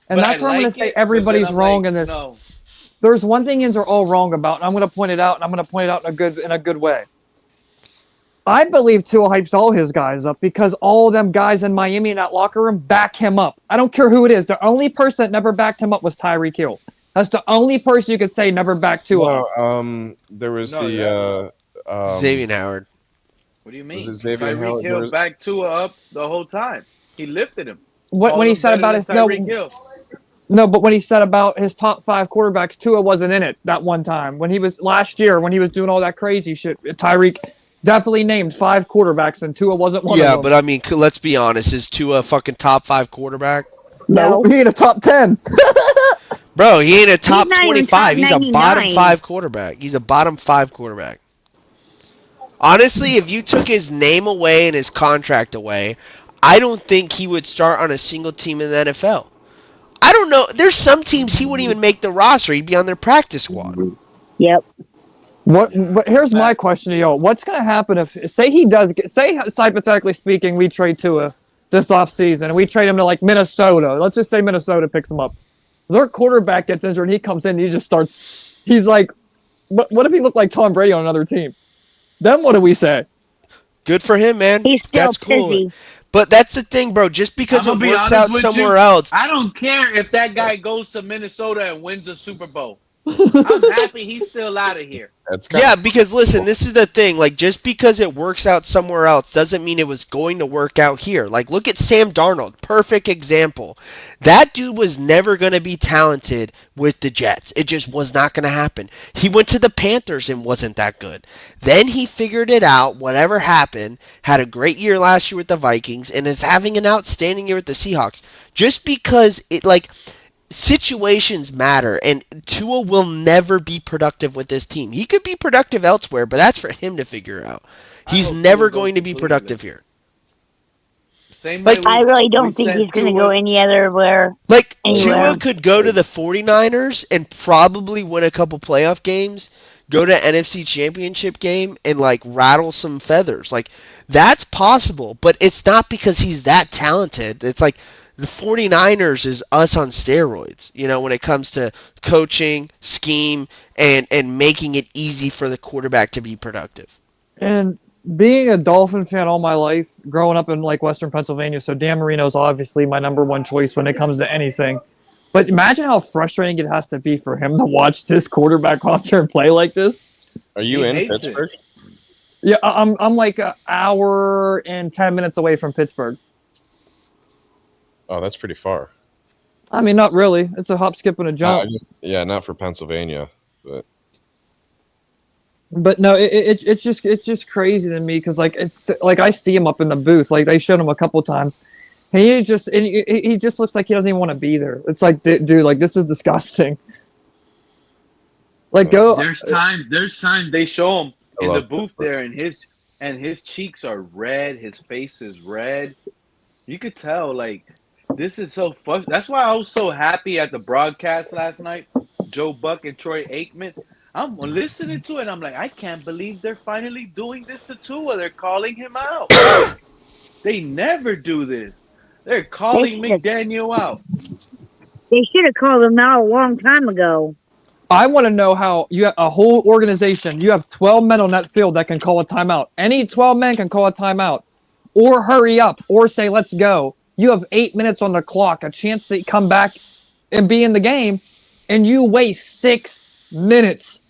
and but I that's where I'm gonna like say it. But then everybody's I'm wrong like, in this. no. There's one thing yous are all wrong about, and I'm gonna point it out, and I'm gonna point it out in a good way. I believe Tua hypes all his guys up because all of them guys in Miami in that locker room back him up. I don't care who it is. The only person that never backed him up was Tyreek Hill. That's the only person you could say never backed Tua up. No, there was Xavier Howard. What do you Was mean? it Xavier Tyreek Howard? There Hill was, backed Tua up the whole time. He lifted him. When Called he him said better about than his Tyreek Hill. no, but when he said about his top 5 quarterbacks, Tua wasn't in it that one time. When he was last year, when he was doing all that crazy shit, Tyreek definitely named 5 quarterbacks, and Tua wasn't one of Yeah, them. but I mean, let's be honest. Is Tua a fucking top 5 quarterback? No, he ain't a top 10. Bro, he ain't a top not even 25. top He's a bottom 99. 5 quarterback. He's a bottom 5 quarterback. Honestly, if you took his name away and his contract away, I don't think he would start on a single team in the NFL. I don't know. There's some teams he wouldn't even make the roster. He'd be on their practice squad. Yep. But here's my question to y'all: what's going to happen if, say hypothetically speaking, we trade Tua this offseason and we trade him to like Minnesota? Let's just say Minnesota picks him up. Their quarterback gets injured and he comes in and he just starts. He's like, what if he looked like Tom Brady on another team? Then what do we say? Good for him, man. He's still That's cool. busy. But that's the thing, bro. Just because I'm it gonna be works honest out with somewhere you. else. I don't care if that guy goes to Minnesota and wins a Super Bowl. I'm happy he's still out of here. Yeah, because listen, this is the thing. Like, just because it works out somewhere else doesn't mean it was going to work out here. Like, look at Sam Darnold. Perfect example. That dude was never going to be talented with the Jets. It just was not going to happen. He went to the Panthers and wasn't that good. Then he figured it out, whatever happened, had a great year last year with the Vikings, and is having an outstanding year with the Seahawks. Just because it, like, situations matter, and Tua will never be productive with this team. He could be productive elsewhere, but that's for him to figure out. He's never going to be productive here. Same Like, I really don't think he's going to go any otherwhere. Like, anywhere. Tua could go to the 49ers and probably win a couple playoff games, go to NFC Championship game and like rattle some feathers. Like that's possible, but it's not because he's that talented. It's like the 49ers is us on steroids, when it comes to coaching, scheme, and making it easy for the quarterback to be productive. And being a Dolphin fan all my life, growing up in like Western Pennsylvania, so Dan Marino is obviously my number one choice when it comes to anything. But imagine how frustrating it has to be for him to watch this quarterback go out there and play like this. Are you in Pittsburgh? Yeah, I'm like an hour and 10 minutes away from Pittsburgh. Oh, that's pretty far. I mean, not really. It's a hop, skip, and a jump. Not for Pennsylvania, but. But no, it's just crazy to me because like it's like I see him up in the booth, like they showed him a couple times, and he just looks like he doesn't even want to be there. It's like, dude, like this is disgusting. Like go. There's time they show him in the booth there, and his cheeks are red, his face is red. You could tell like this is so fun. That's why I was so happy at the broadcast last night. Joe Buck and Troy Aikman. I'm listening to it. I'm like, I can't believe they're finally doing this to Tua. They're calling him out. They never do this. They're calling McDaniel out. They should have called him out a long time ago. I want to know how you have a whole organization. You have 12 men on that field that can call a timeout. Any 12 men can call a timeout, or hurry up, or say let's go. You have 8 minutes on the clock, a chance to come back and be in the game, and you waste 6 minutes.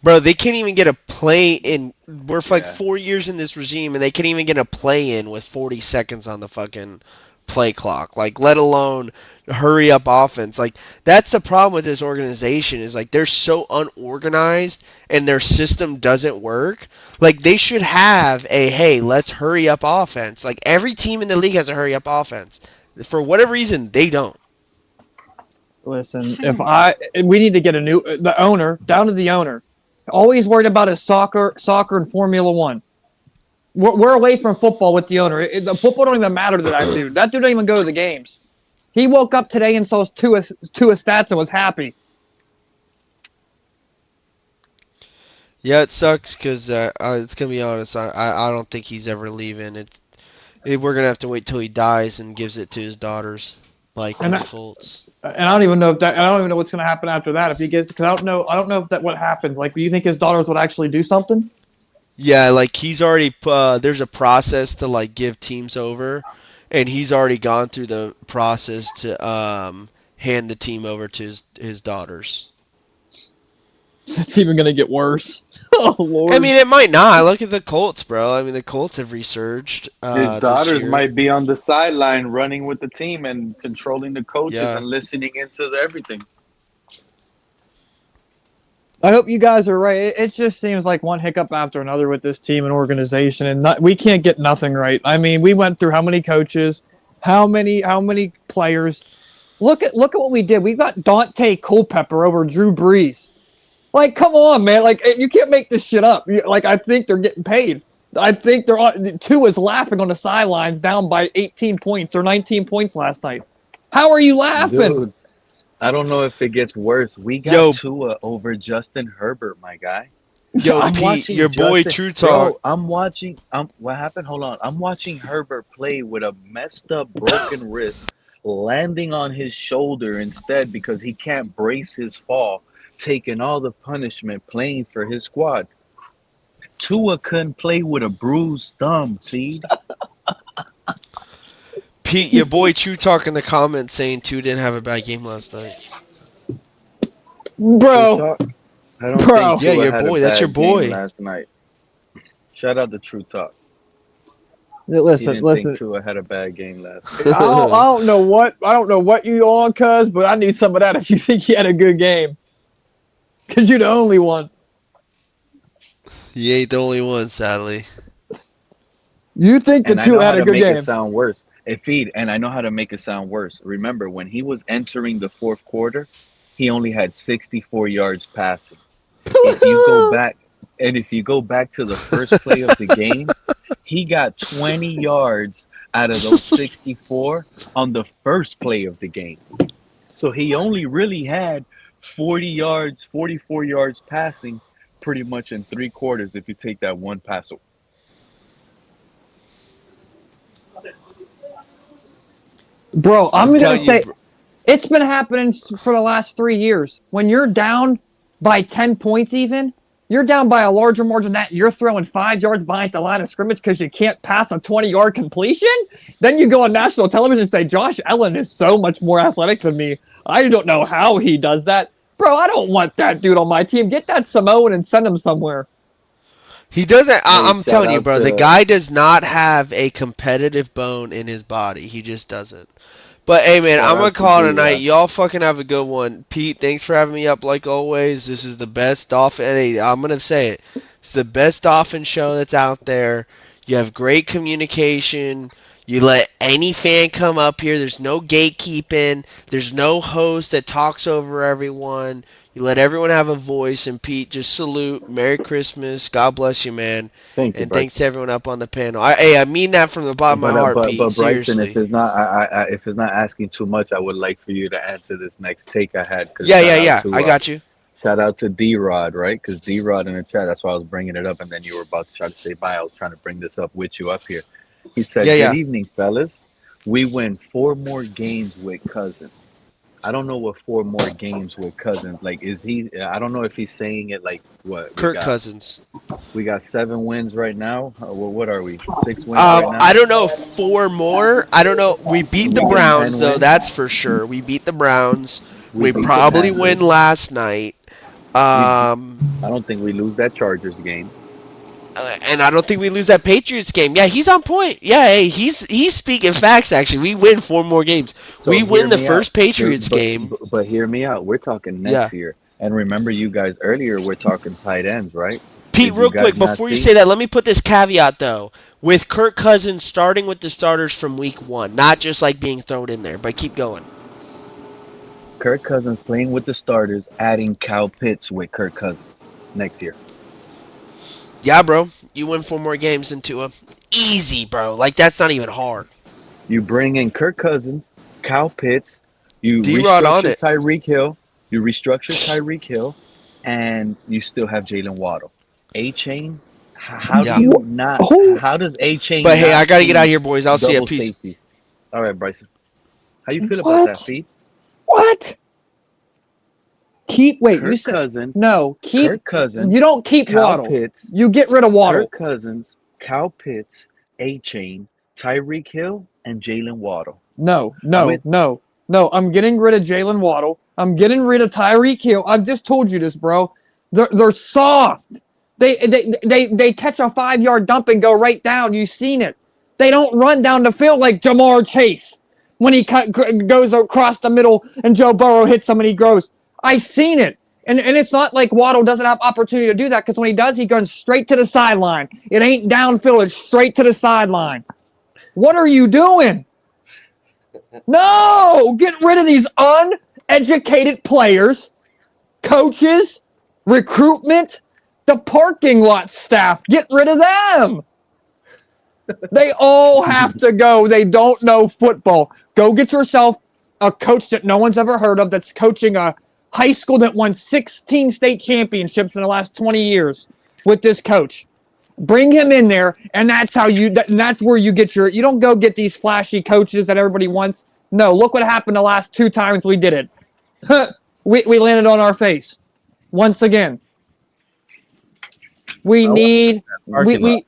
Bro, they can't even get a play in. We're like 4 years in this regime, and they can't even get a play in with 40 seconds on the fucking play clock. Like, let alone hurry up offense. Like, that's the problem with this organization is like they're so unorganized and their system doesn't work. Like, they should have a hey, let's hurry up offense. Like, every team in the league has a hurry up offense. For whatever reason, they don't. Listen, we need to get the owner down to the owner. Always worried about his soccer and Formula One. We're away from football with the owner. The football don't even matter to that dude. That dude don't even go to the games. He woke up today and saw two stats and was happy. Yeah, it sucks because it's gonna be honest. I don't think he's ever leaving. We're gonna have to wait till he dies and gives it to his daughters, like the Colts. And I don't even know what's going to happen after that if he gets. Because I don't know if that what happens. Like, do you think his daughters would actually do something? Yeah, like he's already. There's a process to like give teams over, and he's already gone through the process to hand the team over to his daughters. It's even going to get worse. Oh Lord! I mean, it might not. Look at the Colts, bro. I mean, the Colts have resurged. His daughters might be on the sideline running with the team and controlling the coaches and listening into everything. I hope you guys are right. It just seems like one hiccup after another with this team and organization, and we can't get nothing right. I mean, we went through how many coaches, how many players. Look at what we did. We got Dante Culpepper over Drew Brees. Like, come on, man. Like, you can't make this shit up. Like, I think they're getting paid. I think Tua is laughing on the sidelines down by 18 points or 19 points last night. How are you laughing? Dude, I don't know if it gets worse. We got Tua over Justin Herbert, my guy. Yo, Pete, your boy True Talk. Bro, what happened? Hold on. I'm watching Herbert play with a messed up, broken wrist, landing on his shoulder instead because he can't brace his fall. Taking all the punishment, playing for his squad. Tua couldn't play with a bruised thumb, see? Pete, your boy True Talk in the comments saying Tua didn't have a bad game last night. Bro. I don't think Tua your had boy. a That's bad your boy. game last night. Shout out to True Talk. Listen. Think Tua had a bad game last night. I don't know what you on, cuz, but I need some of that if you think he had a good game. Because you're the only one. He ain't the only one, sadly. You think the Tua had a good game. I know how to make it sound worse. And I know how to make it sound worse. Remember, when he was entering the fourth quarter, he only had 64 yards passing. If you go back to the first play of the game, he got 20 yards out of those 64 on the first play of the game. So he only really had 40 yards, 44 yards passing, pretty much in 3 quarters. If you take that one pass away. Bro, I'm I'm gonna telling you, say bro. it's been happening for the last 3 years. When you're down by 10 points, even you're down by a larger margin than that. You're throwing 5 yards behind the line of scrimmage because you can't pass a 20-yard completion. Then you go on national television and say Josh Allen is so much more athletic than me. I don't know how he does that, bro. I don't want that dude on my team. Get that Samoan and send him somewhere. He doesn't. Hey, I'm shout telling you, out bro. The to guy does not have a competitive bone in his body. He just doesn't. But hey, man, shout I'm gonna out to call it a night. D-Rod. Y'all fucking have a good one. Pete, thanks for having me up like always. This is the best Dolphin. Hey, I'm gonna say it. It's the best Dolphin show that's out there. You have great communication. You let any fan come up here. There's no gatekeeping. There's no host that talks over everyone. You let everyone have a voice. And Pete, just salute. Merry Christmas. God bless you, man. Thank you, And thanks Bryson. to everyone up on the panel. Hey, I mean that from the bottom of my heart, Pete. But Bryson, if Seriously. it's not if it's not asking too much, I would like for you to answer this next take I had. Because Yeah, yeah, yeah. I got you. shout out to D-Rod, right? Because D-Rod in the chat. That's why I was bringing it up, and then you were about to try to say bye. I was trying to bring this up with you up here. He Yeah, said, "Good yeah. evening, fellas. We win 4 more games with Cousins." I don't know what 4 more games with Cousins. Like, is he? I don't know if he's saying it like what we Kirk got. Cousins. We got 7 wins right now. What are we? 6 wins right I now. don't know. 4 more. I don't know. We beat the We get Browns 10 though. wins. That's for sure. We beat the Browns. We We beat the probably win Panthers. last night. We. Um, I don't think we lose that Chargers game. and I don't think we lose that Patriots game. Yeah, he's on point. Yeah, hey, he's speaking facts. Actually, we win 4 more games. So We hear win the me out. first Patriots game. But hear me out. We're talking Yeah. next year. And remember, you guys earlier we're talking tight ends, right? Pete, Did you real guys quick, not before you see say that, let me put this caveat though. With Kirk Cousins starting with the starters from week 1, not just like being thrown in there, but keep going. Kirk Cousins playing with the starters, adding Kyle Pitts with Kirk Cousins next year? Yeah, bro. You win 4 more games into a easy, bro. Like that's not even hard. You bring in Kirk Cousins, Kyle Pitts, you D-Rod on restructure it. Tyreek Hill, and you still have Jalen Waddle. A Chain, how do Yeah. you not? Who? How does A But Chain hey, I not gotta get out of see here, boys. I'll see you. double Peace. safeties? All right, Bryson, how you feel about that, What? Pete? What? Wait, you Kirk said Cousins, no. Kirk You Cousins, don't keep Kyle Waddle. Pitts, You get rid of Waddle. Kirk Cousins, Kyle Pitts, A Chain, Tyreek Hill, and Jalen Waddle. No, I'm no, with no, no. I'm getting rid of Jalen Waddle. I'm getting rid of Tyreek Hill. I've just told you this, bro. They're soft. They catch a 5-yard dump and go right down. You've seen it. They don't run down the field like Jamar Chase when he goes across the middle and Joe Burrow hits him and he goes. I've seen it. And it's not like Waddle doesn't have opportunity to do that because when he does, he goes straight to the sideline. It ain't downfield. It's straight to the sideline. What are you doing? No! Get rid of these uneducated players, coaches, recruitment, the parking lot staff. Get rid of them. They all have to go. They don't know football. Go get yourself a coach that no one's ever heard of that's coaching a high school that won 16 state championships in the last 20 years with this coach. Bring him in there, and that's how that's where you get you don't go get these flashy coaches that everybody wants. No, look what happened the last 2 times we did it. we landed on our face. Once again. We need we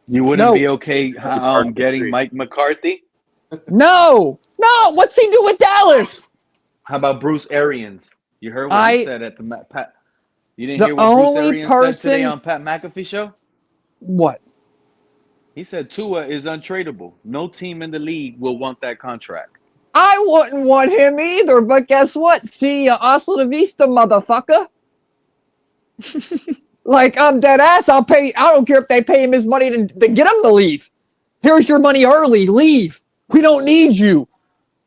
You wouldn't no. be okay getting Mike McCarthy? No, what's he do with Dallas? How about Bruce Arians? You heard what he said at the Pat. You didn't hear what Bruce Arians said today on Pat McAfee show? What? He said Tua is untradeable. No team in the league will want that contract. I wouldn't want him either, but guess what? See ya, hasta la vista, motherfucker. Like, I'm dead ass. I don't care if they pay him his money to get him to leave. Here's your money early. Leave. We don't need you.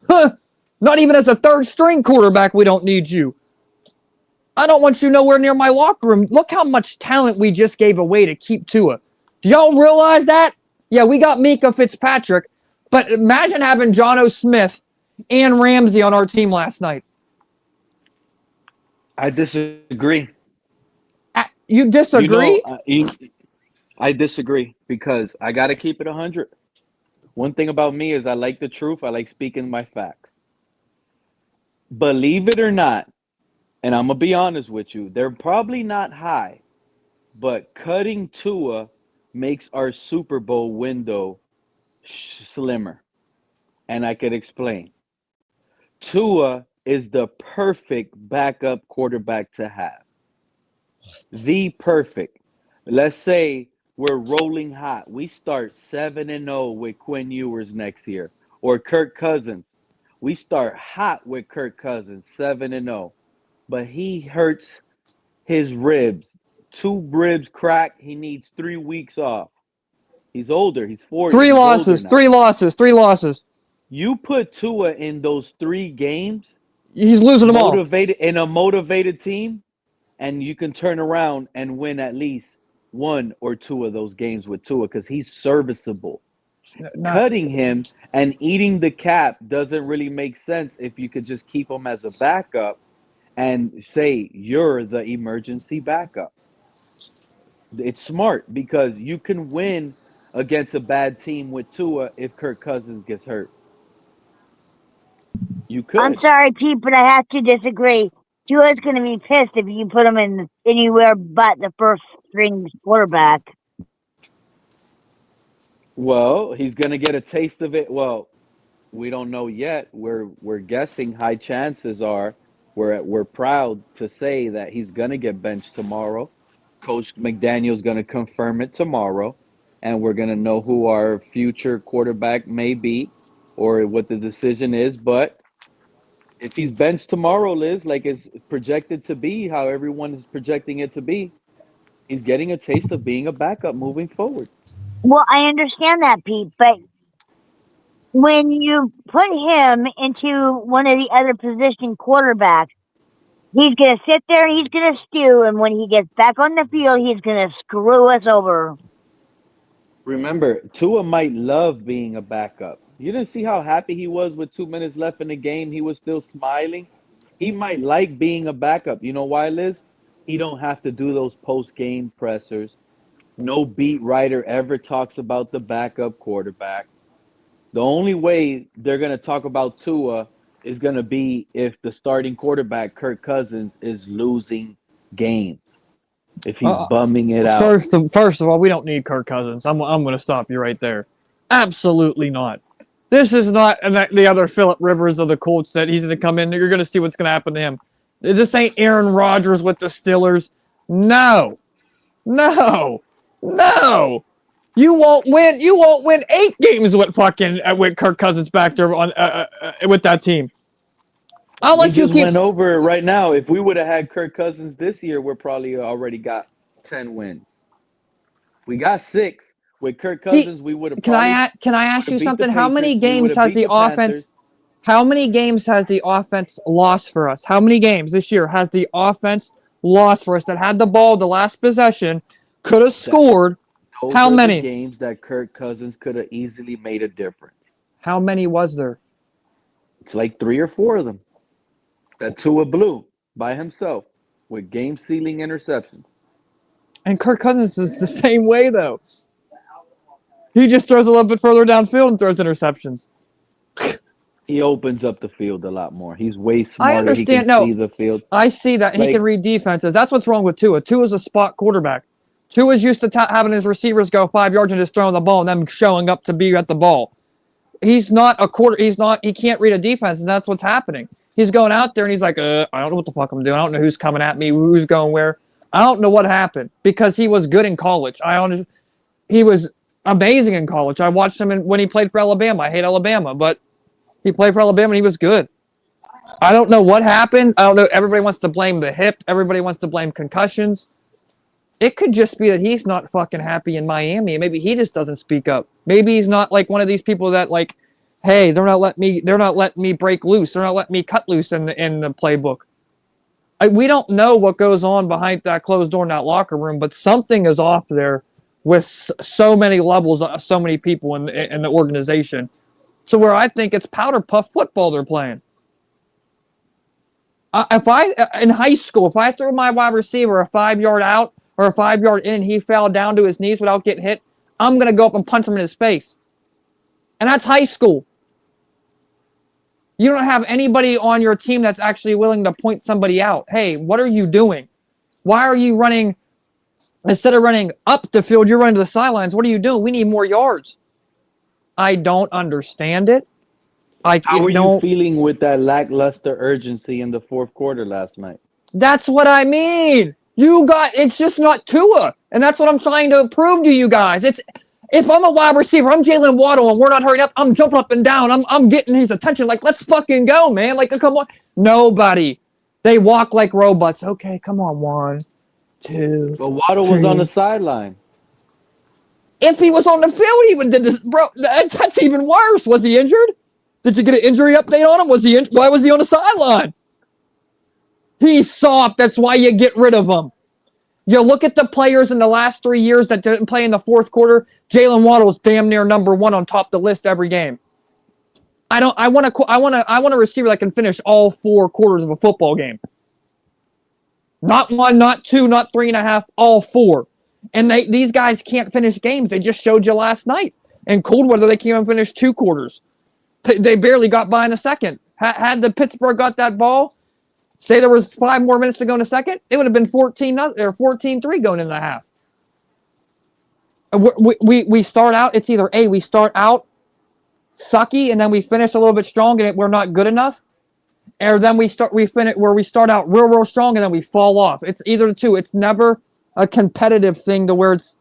Huh. Not even as a third string quarterback, we don't need you. I don't want you nowhere near my locker room. Look how much talent we just gave away to keep Tua. Do y'all realize that? Yeah, we got Mika Fitzpatrick, but imagine having John O. Smith and Ramsey on our team last night. I disagree. You You know, disagree? I disagree because I got to keep it 100. One thing about me is I like the truth. I like speaking my facts. Believe it or not, and I'm going to be honest with you, they're probably not high, but cutting Tua makes our Super Bowl window slimmer. And I could explain. Tua is the perfect backup quarterback to have. The perfect. Let's say we're rolling hot. We start 7-0 with Quinn Ewers next year or Kirk Cousins. We start hot with Kirk Cousins, 7-0. But he hurts his ribs. 2 ribs crack. He needs 3 weeks off. He's older. He's 40. Three He's older losses. now. Three losses. Three losses. You put Tua in those 3 games, He's losing them all. motivated in a motivated team, and you can turn around and win at least 1 or 2 of those games with Tua because he's serviceable. Cutting him and eating the cap doesn't really make sense if you could just keep him as a backup and say you're the emergency backup. It's smart because you can win against a bad team with Tua if Kirk Cousins gets hurt. You I'm could. sorry, Pete, but I have to disagree. Tua's going to be pissed if you put him in anywhere but the first string quarterback. Well, he's going to get a taste of it. Well, we don't know yet. We're guessing high chances are we're proud to say that he's going to get benched tomorrow. Coach McDaniel's going to confirm it tomorrow, and we're going to know who our future quarterback may be or what the decision is. But if he's benched tomorrow, Liz, like it's projected to be, how everyone is projecting it to be, he's getting a taste of being a backup moving forward. Well, I understand that, Pete, but when you put him into one of the other position quarterbacks, he's going to sit there and he's going to stew, and when he gets back on the field, he's going to screw us over. Remember, Tua might love being a backup. You didn't see how happy he was with 2 minutes left in the game. He was still smiling. He might like being a backup. You know why, Liz? He don't have to do those post-game pressers. No beat writer ever talks about the backup quarterback. The only way they're going to talk about Tua is going to be if the starting quarterback, Kirk Cousins, is losing games. If he's bumming it out. First of all, we don't need Kirk Cousins. I'm going to stop you right there. Absolutely not. This is not the other Phillip Rivers of the Colts that he's going to come in. You're going to see what's going to happen to him. This ain't Aaron Rodgers with the Steelers. No. You won't win. You won't win 8 games with Kirk Cousins back there on with that team. I'll let you keep. Went over it right now. If we would have had Kirk Cousins this year, we're probably already got 10 wins. We got 6 with Kirk Cousins. We would have. Can I ask you something? How many games has the offense? How many games has the offense lost for us? How many games this year has the offense lost for us that had the ball the last possession, could have scored? How many games that Kirk Cousins could have easily made a difference? How many was there? It's like 3 or 4 of them. That Tua blew by himself with game-sealing interceptions. And Kirk Cousins is the same way, though. He just throws a little bit further downfield and throws interceptions. He opens up the field a lot more. He's way smarter. I understand. He can see the field. I see that. He can read defenses. That's what's wrong with Tua. Tua's a spot quarterback. Tua's used to having his receivers go 5 yards and just throwing the ball and them showing up to be at the ball. He's not a quarter. He can't read a defense, and that's what's happening. He's going out there and he's like, I don't know what the fuck I'm doing. I don't know who's coming at me, who's going where. I don't know what happened because he was good in college. He was amazing in college. I watched him when he played for Alabama. I hate Alabama, but he played for Alabama and he was good. I don't know what happened. I don't know. Everybody wants to blame the hip. Everybody wants to blame concussions. It could just be that he's not fucking happy in Miami. Maybe he just doesn't speak up. Maybe he's not like one of these people that like, hey, they're not letting me break loose. They're not letting me cut loose in the playbook. We don't know what goes on behind that closed door in that locker room, but something is off there with so many levels, so many people in the organization. So where I think it's powder puff football they're playing. If I in high school, if I threw my wide receiver a 5-yard out or a 5-yard in, and he fell down to his knees without getting hit, I'm gonna go up and punch him in his face. And that's high school. You don't have anybody on your team that's actually willing to point somebody out. Hey, what are you doing? Why are you running? Instead of running up the field, you're running to the sidelines. What are you doing? We need more yards. I don't understand it. How are you feeling with that lackluster urgency in the fourth quarter last night? That's what I mean. It's just not Tua. And that's what I'm trying to prove to you guys. If I'm a wide receiver, I'm Jalen Waddle, and we're not hurrying up, I'm jumping up and down. I'm getting his attention. Like, let's fucking go, man. Like, come on. Nobody. They walk like robots. Okay, come on. 1, 2. But Waddle was on the sideline. If he was on the field, he would did this, bro. That's even worse. Was he injured? Did you get an injury update on him? Why was he on the sideline? He's soft. That's why you get rid of him. You look at the players in the last 3 years that didn't play in the fourth quarter. Jalen Waddle is damn near number 1 on top of the list every game. I want a receiver that can finish all 4 quarters of a football game. Not 1, not 2, not 3.5, all 4. And these guys can't finish games. They just showed you last night. In cold weather, they can't even finish 2 quarters. They barely got by in a second. Had the Pittsburgh got that ball, say there was 5 more minutes to go in a second, it would have been 14-3 going into the half. We start out, it's either A, we start out sucky and then we finish a little bit strong and we're not good enough, or then we start out real strong and then we fall off. It's either the two. It's never a competitive thing to where it's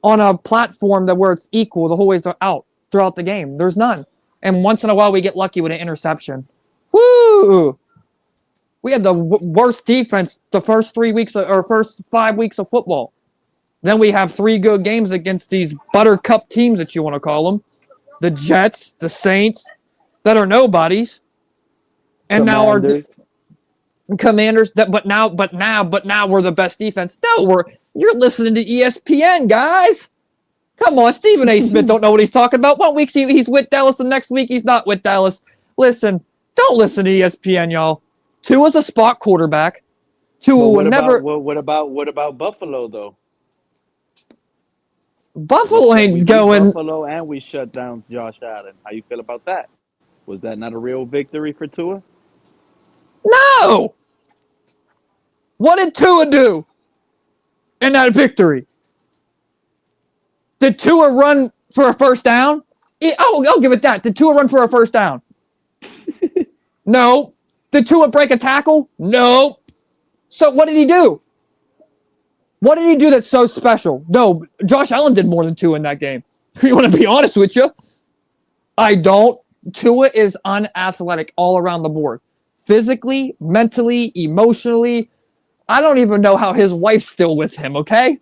on a platform where it's equal the whole way out throughout the game. There's none. And once in a while we get lucky with an interception. Woo! We had the worst defense the first 5 weeks of football. Then we have 3 good games against these buttercup teams that you want to call them. The Jets, the Saints, that are nobodies. And now our Commanders, but now we're the best defense. No, you're listening to ESPN, guys. Come on, Stephen A. Smith don't know what he's talking about. 1 week he's with Dallas, and next week he's not with Dallas. Listen, don't listen to ESPN, y'all. Tua's a spot quarterback. Tua would never. What about Buffalo though? Buffalo ain't going. Buffalo, and we shut down Josh Allen. How you feel about that? Was that not a real victory for Tua? No. What did Tua do in that victory? Did Tua run for a first down? I'll give it that. Did Tua run for a first down? No. Did Tua break a tackle? No. So what did he do? What did he do that's so special? No, Josh Allen did more than Tua in that game. You want to be honest with you? I don't. Tua is unathletic all around the board. Physically, mentally, emotionally. I don't even know how his wife's still with him, okay?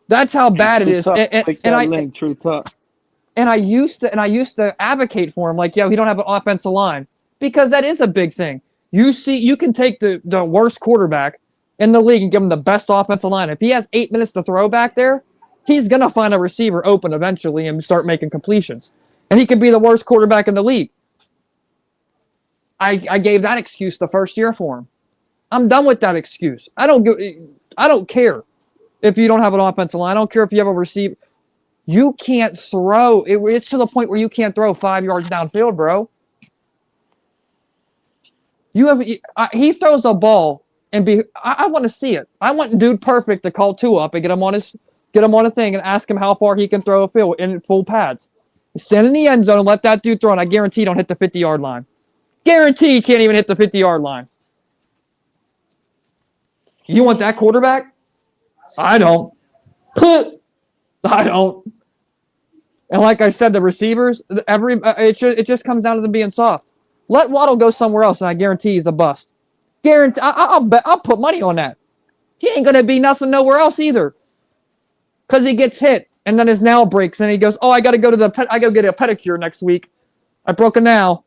That's how bad it is. And I used to advocate for him, like, yeah, we don't have an offensive line, because that is a big thing. You can take the worst quarterback in the league and give him the best offensive line. If he has 8 minutes to throw back there, he's gonna find a receiver open eventually and start making completions. And he could be the worst quarterback in the league. I gave that excuse the first year for him. I'm done with that excuse. I don't care if you don't have an offensive line. I don't care if you have a receiver. You can't throw. It's to the point where you can't throw 5 yards downfield, bro. He throws a ball and I want to see it. I want Dude Perfect to call Tua up and get him on a thing and ask him how far he can throw a field in full pads. Stand in the end zone and let that dude throw, and I guarantee he don't hit the 50-yard line. Guarantee he can't even hit the 50-yard line. You want that quarterback? I don't. I don't. And like I said, the receivers, it just comes down to them being soft. Let Waddle go somewhere else, and I guarantee he's a bust. Guarantee. I'll put money on that. He ain't gonna be nothing nowhere else either. Cause he gets hit, and then his nail breaks, and he goes, "Oh, I gotta go to I gotta get a pedicure next week. I broke a nail."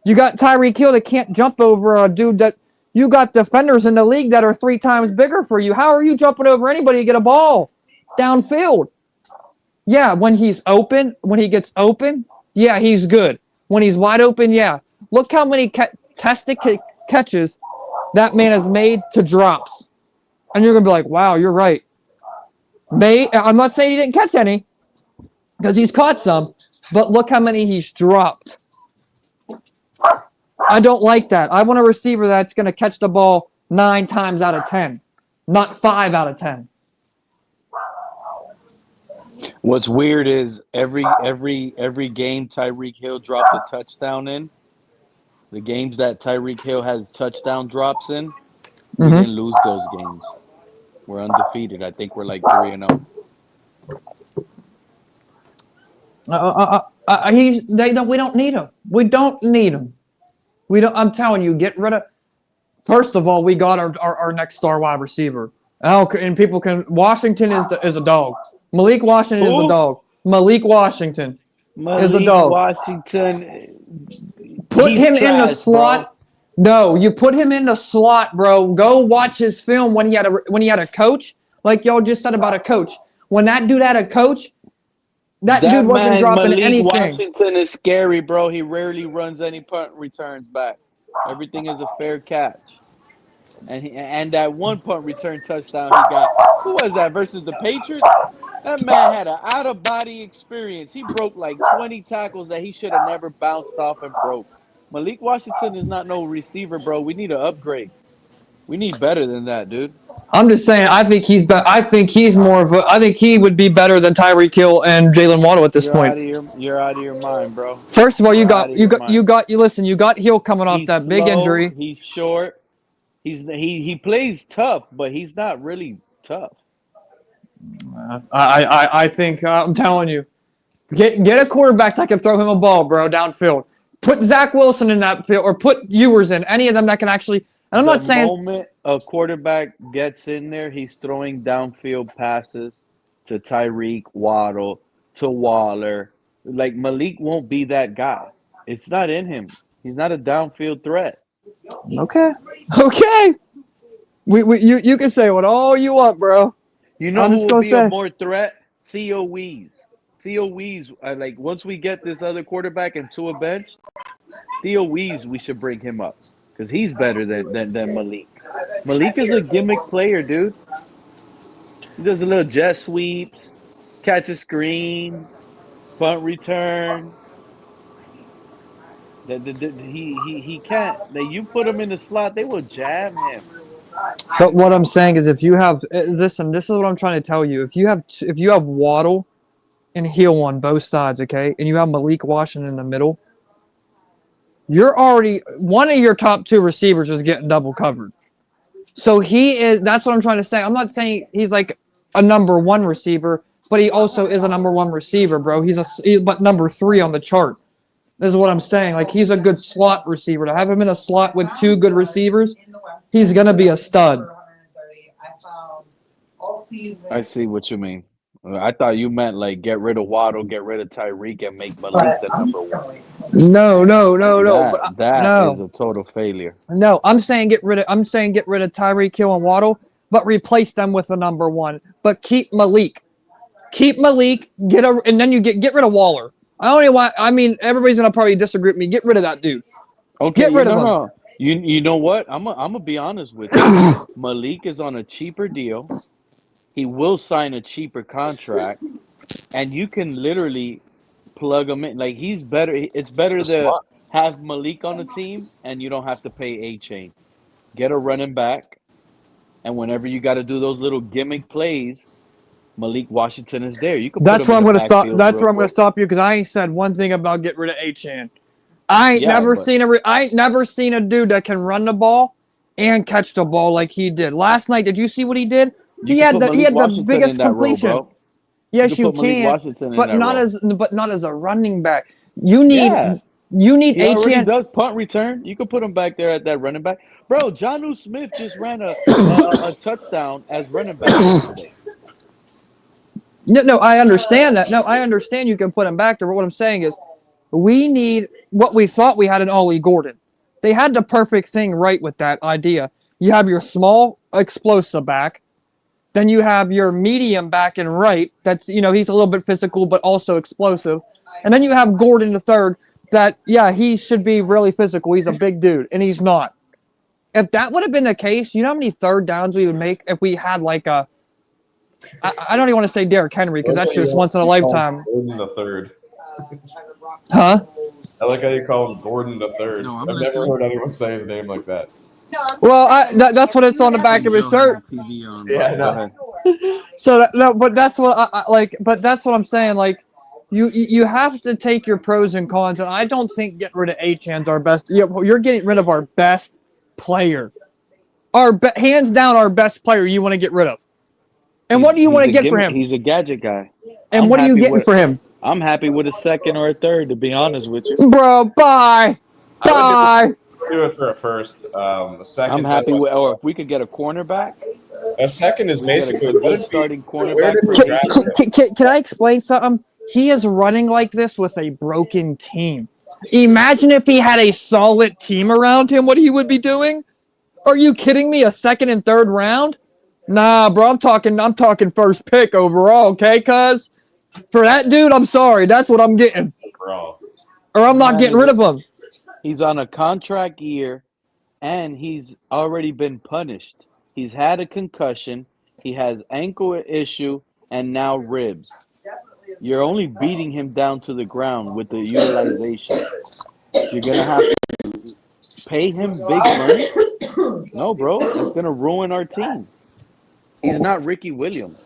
You got Tyreek Hill that can't jump over a dude that. You got defenders in the league that are 3 times bigger for you. How are you jumping over anybody to get a ball downfield? Yeah, when he gets open, yeah, he's good. when he's wide open, yeah. Look how many tested catches that man has made to drops. And you're going to be like, wow, you're right. I'm not saying he didn't catch any, because he's caught some, but look how many he's dropped. I don't like that. I want a receiver that's going to catch the ball 9 times out of 10, not 5 out of 10. What's weird is every game Tyreek Hill dropped a touchdown in. The games that Tyreek Hill has touchdown drops in, we didn't lose those games. We're undefeated. I think we're like 3-0. We don't need him. We don't need him. We don't. I'm telling you, get rid of. First of all, we got our next star wide receiver. And people can. Washington is a dog. Malik Washington is a dog. Malik Washington is a dog. Washington. Put him in the slot. Bro. No, you put him in the slot, bro. Go watch his film when he had a coach, like y'all just said about a coach. When that dude had a coach, that dude wasn't dropping Malik anything. Washington is scary, bro. He rarely runs any punt returns back. Everything is a fair catch. And that one punt return touchdown he got, who was that, versus the Patriots? That man had an out-of-body experience. He broke like 20 tackles that he should have never bounced off and broke. Malik Washington is not no receiver, bro. We need an upgrade. We need better than that, dude. I'm just saying. I think he's I think he's more of I think he would be better than Tyreek Hill and Jalen Waddle at this point. You're out of your mind, bro. First of all, you got Hill coming off that big injury. He's short. He plays tough, but he's not really tough. I think I'm telling you, get a quarterback that can throw him a ball, bro, downfield. Put Zach Wilson in that field, or put Ewers in, any of them that can actually. And I'm not saying the moment a quarterback gets in there, he's throwing downfield passes to Tyreek, Waddle, to Waller. Like, Malik won't be that guy. It's not in him. He's not a downfield threat. Okay. You can say what all you want, bro. You know who will be a more threat? Theo Wees. Theo Wees, like, once we get this other quarterback into a bench, Theo Wees, we should bring him up. Because he's better than Malik. Malik is a gimmick player, dude. He does a little jet sweeps, catches screens, punt return. He can't. You put him in the slot, they will jam him. But what I'm saying is, if you have listen, this is what I'm trying to tell you. If you have Waddle and Hill on both sides, okay, and you have Malik Washington in the middle, you're already one of your top 2 receivers is getting double covered. So that's what I'm trying to say. I'm not saying he's like a number 1 receiver, but he also is a number 1 receiver, bro. He's but number 3 on the chart. This is what I'm saying. Like, he's a good slot receiver. To have him in a slot with 2 good receivers, he's gonna be a stud. I see what you mean. I thought you meant like get rid of Waddle, get rid of Tyreek, and make Malik the number 1. No. That is a total failure. No, I'm saying get rid of Tyreek Hill and Waddle, but replace them with the number 1. But keep Malik. And then you get rid of Waller. I don't know why. I mean, everybody's gonna probably disagree with me. Get rid of that dude. Okay, get rid of him. You know what? I'm gonna be honest with you. Malik is on a cheaper deal. He will sign a cheaper contract, and you can literally plug him in. Like, he's better. It's better to have Malik on the team, and you don't have to pay A-Chain. Get a running back, and whenever you got to do those little gimmick plays, Malik Washington is there. You can. That's where I'm going to stop. That's where I'm going to stop you, because I ain't said one thing about get rid of A-Chan. I ain't never seen a dude that can run the ball and catch the ball like he did last night. Did you see what he did? He had the biggest completion. Yes, you can, but not as a running back. You need A-Chan. He does punt return. You can put him back there at that running back, bro. Jonnu Smith just ran a touchdown as running back yesterday. No, I understand that. No, I understand you can put him back there. But what I'm saying is, we need what we thought we had in Ollie Gordon. They had the perfect thing right with that idea. You have your small explosive back. Then you have your medium back and right. That's, he's a little bit physical, but also explosive. And then you have Gordon the third that, yeah, he should be really physical. He's a big dude, and he's not. If that would have been the case, you know how many third downs we would make if we had like a I don't even want to say Derrick Henry because that's just once in a lifetime. Gordon the third. Huh? I like how you call him Gordon the third. No, I've never heard anyone say his name like that. Well, that's what it's on the back of his shirt. Yeah, Go ahead. So no, but that's what I like. But that's what I'm saying. Like, you have to take your pros and cons, and I don't think getting rid of Achan's our best. You're getting rid of our best player, hands down our best player. You want to get rid of, and what do you want to get for him? He's a gadget guy. And what are you getting for him? I'm happy with a second or a third, to be honest with you. Bro, bye. Do it for a first. A second. I'm happy with, or if we could get a cornerback. A second is basically a good starting cornerback. Can I explain something? He is running like this with a broken team. Imagine if he had a solid team around him, what he would be doing. Are you kidding me? A second and third round? Nah, bro, I'm talking first pick overall, okay? Cuz for that dude, I'm sorry. That's what I'm getting. Or I'm not getting rid of him. He's on a contract year, and he's already been punished. He's had a concussion. He has ankle issue, and now ribs. You're only beating him down to the ground with the utilization. You're going to have to pay him big money? No, bro. That's going to ruin our team. He's not Ricky Williams.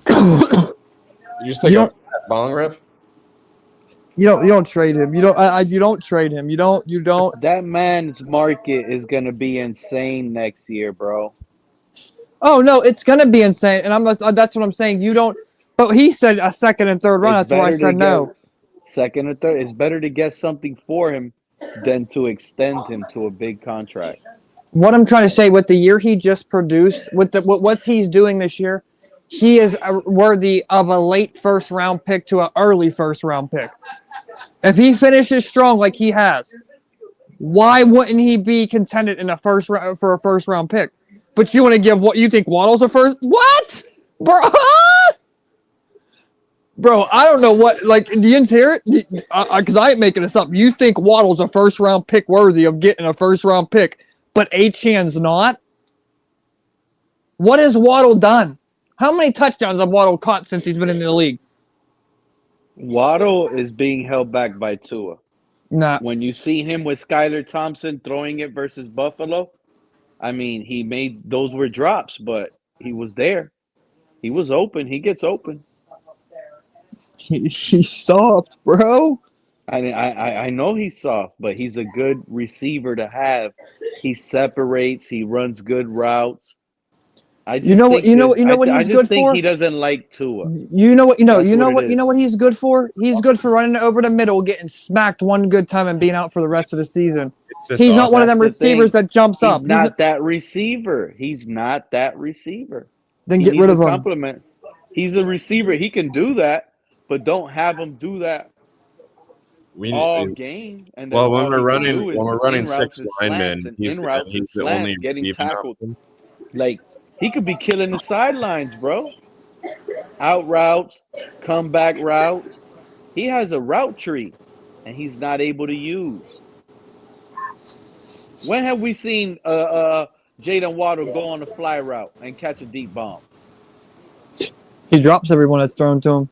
You just take a bong rip? You don't trade him. You don't trade him. You don't. That man's market is gonna be insane next year, bro. Oh no, it's gonna be insane, and that's what I'm saying. You don't. But he said a second and third round. That's why I said no. Second or third. It's better to get something for him than to extend him to a big contract. What I'm trying to say, with the year he just produced, with what he's doing this year, he is worthy of a late first round pick to an early first round pick. If he finishes strong like he has, why wouldn't he be contended in a first round for a first round pick? But you want to give what you think Waddle's a first? What, bro? Bro, I don't know what. Like, do you hear it? Because I ain't making this up. You think Waddle's a first round pick worthy of getting a first round pick, but Achan's not? What has Waddle done? How many touchdowns have Waddle caught since he's been in the league? Waddle is being held back by Tua. Nah. When you see him with Skylar Thompson throwing it versus Buffalo, I mean, those were drops, but he was there. He was open. He gets open. He's soft, bro. I know he's soft, but he's a good receiver to have. He separates. He runs good routes. I just think he's good for? He doesn't like Tua. You know what he's good for? He's good for running over the middle, getting smacked one good time, and being out for the rest of the season. He's not one of them receivers that jumps up. He's not that receiver. He's not that receiver. Then get rid of him. Compliment. He's a receiver. He can do that, but don't have him do that all game. And when we're running six linemen, he's the only getting tackled. Like, he could be killing the sidelines, bro. Out routes, comeback routes. He has a route tree, and he's not able to use. When have we seen Jayden Waddle go on a fly route and catch a deep bomb? He drops everyone that's thrown to him.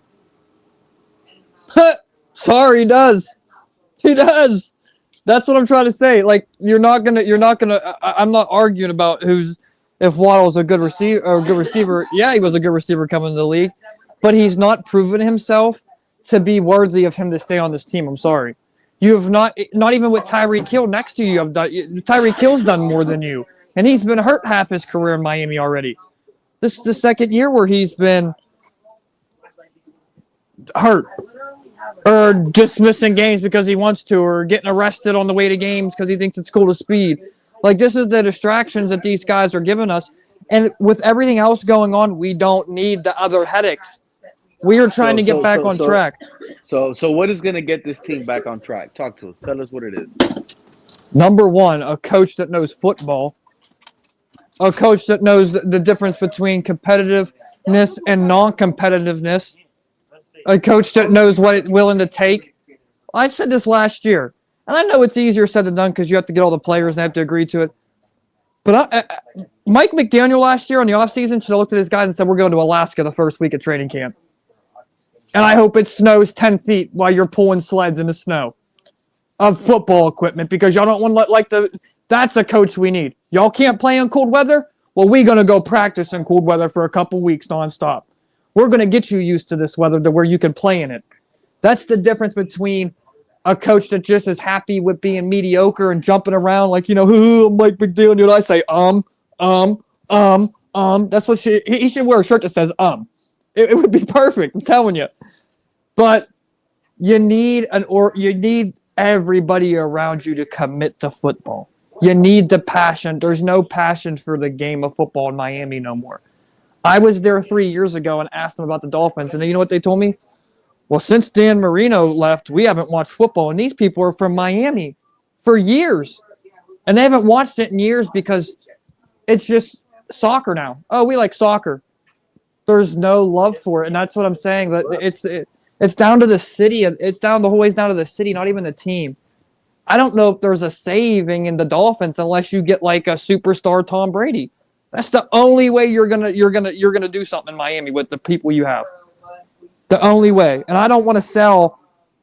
Sorry, he does. He does. That's what I'm trying to say. Like, you're not gonna. I'm not arguing about if Waddle's a good receiver. Yeah, he was a good receiver coming to the league, but he's not proven himself to be worthy of him to stay on this team. I'm sorry. You have not even with Tyreek Hill next to you. Tyreek Hill's done more than you, and he's been hurt half his career in Miami already. This is the second year where he's been hurt or just missing games because he wants to, or getting arrested on the way to games because he thinks it's cool to speed. Like, this is the distractions that these guys are giving us. And with everything else going on, we don't need the other headaches. We are trying to get back on track. So what is going to get this team back on track? Talk to us. Tell us what it is. Number one, a coach that knows football. A coach that knows the difference between competitiveness and non-competitiveness. A coach that knows what it's willing to take I said this last year, and I know it's easier said than done because you have to get all the players and they have to agree to it. But Mike McDaniel last year on the offseason should have looked at his guys and said, we're going to Alaska the first week of training camp. And I hope it snows 10 feet while you're pulling sleds in the snow of football equipment because y'all don't want to that's a coach we need. Y'all can't play in cold weather? Well, we're going to go practice in cold weather for a couple weeks nonstop. We're going to get you used to this weather to where you can play in it. That's the difference between a coach that just is happy with being mediocre and jumping around like, Mike McDaniel. I say, That's what he should wear a shirt that says, It would be perfect, I'm telling you. But you need everybody around you to commit to football. You need the passion. There's no passion for the game of football in Miami no more. I was there 3 years ago and asked them about the Dolphins, and you know what they told me? Well, since Dan Marino left, we haven't watched football, and these people are from Miami for years. And they haven't watched it in years because it's just soccer now. Oh, we like soccer. There's no love for it, and that's what I'm saying. That it's down to the city. It's down the whole way down to the city, not even the team. I don't know if there's a saving in the Dolphins unless you get like a superstar Tom Brady. That's the only way you're gonna do something in Miami with the people you have. The only way. And I don't want to sell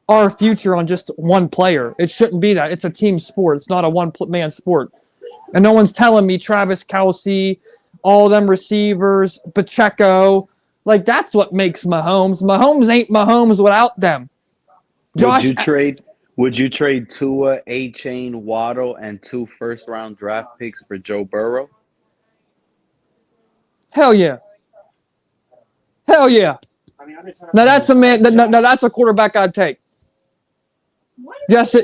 our future on just one player. It shouldn't be that. It's a team sport. It's not a one-man sport. And no one's telling me Travis Kelce, all them receivers, Pacheco. Like, that's what makes Mahomes. Mahomes ain't Mahomes without them. Would you trade Tua, A-Chain, Waddle, and 2 first-round draft picks for Joe Burrow? Hell yeah. Hell yeah. Now that's a man. Now that's a quarterback I'd take. Yes,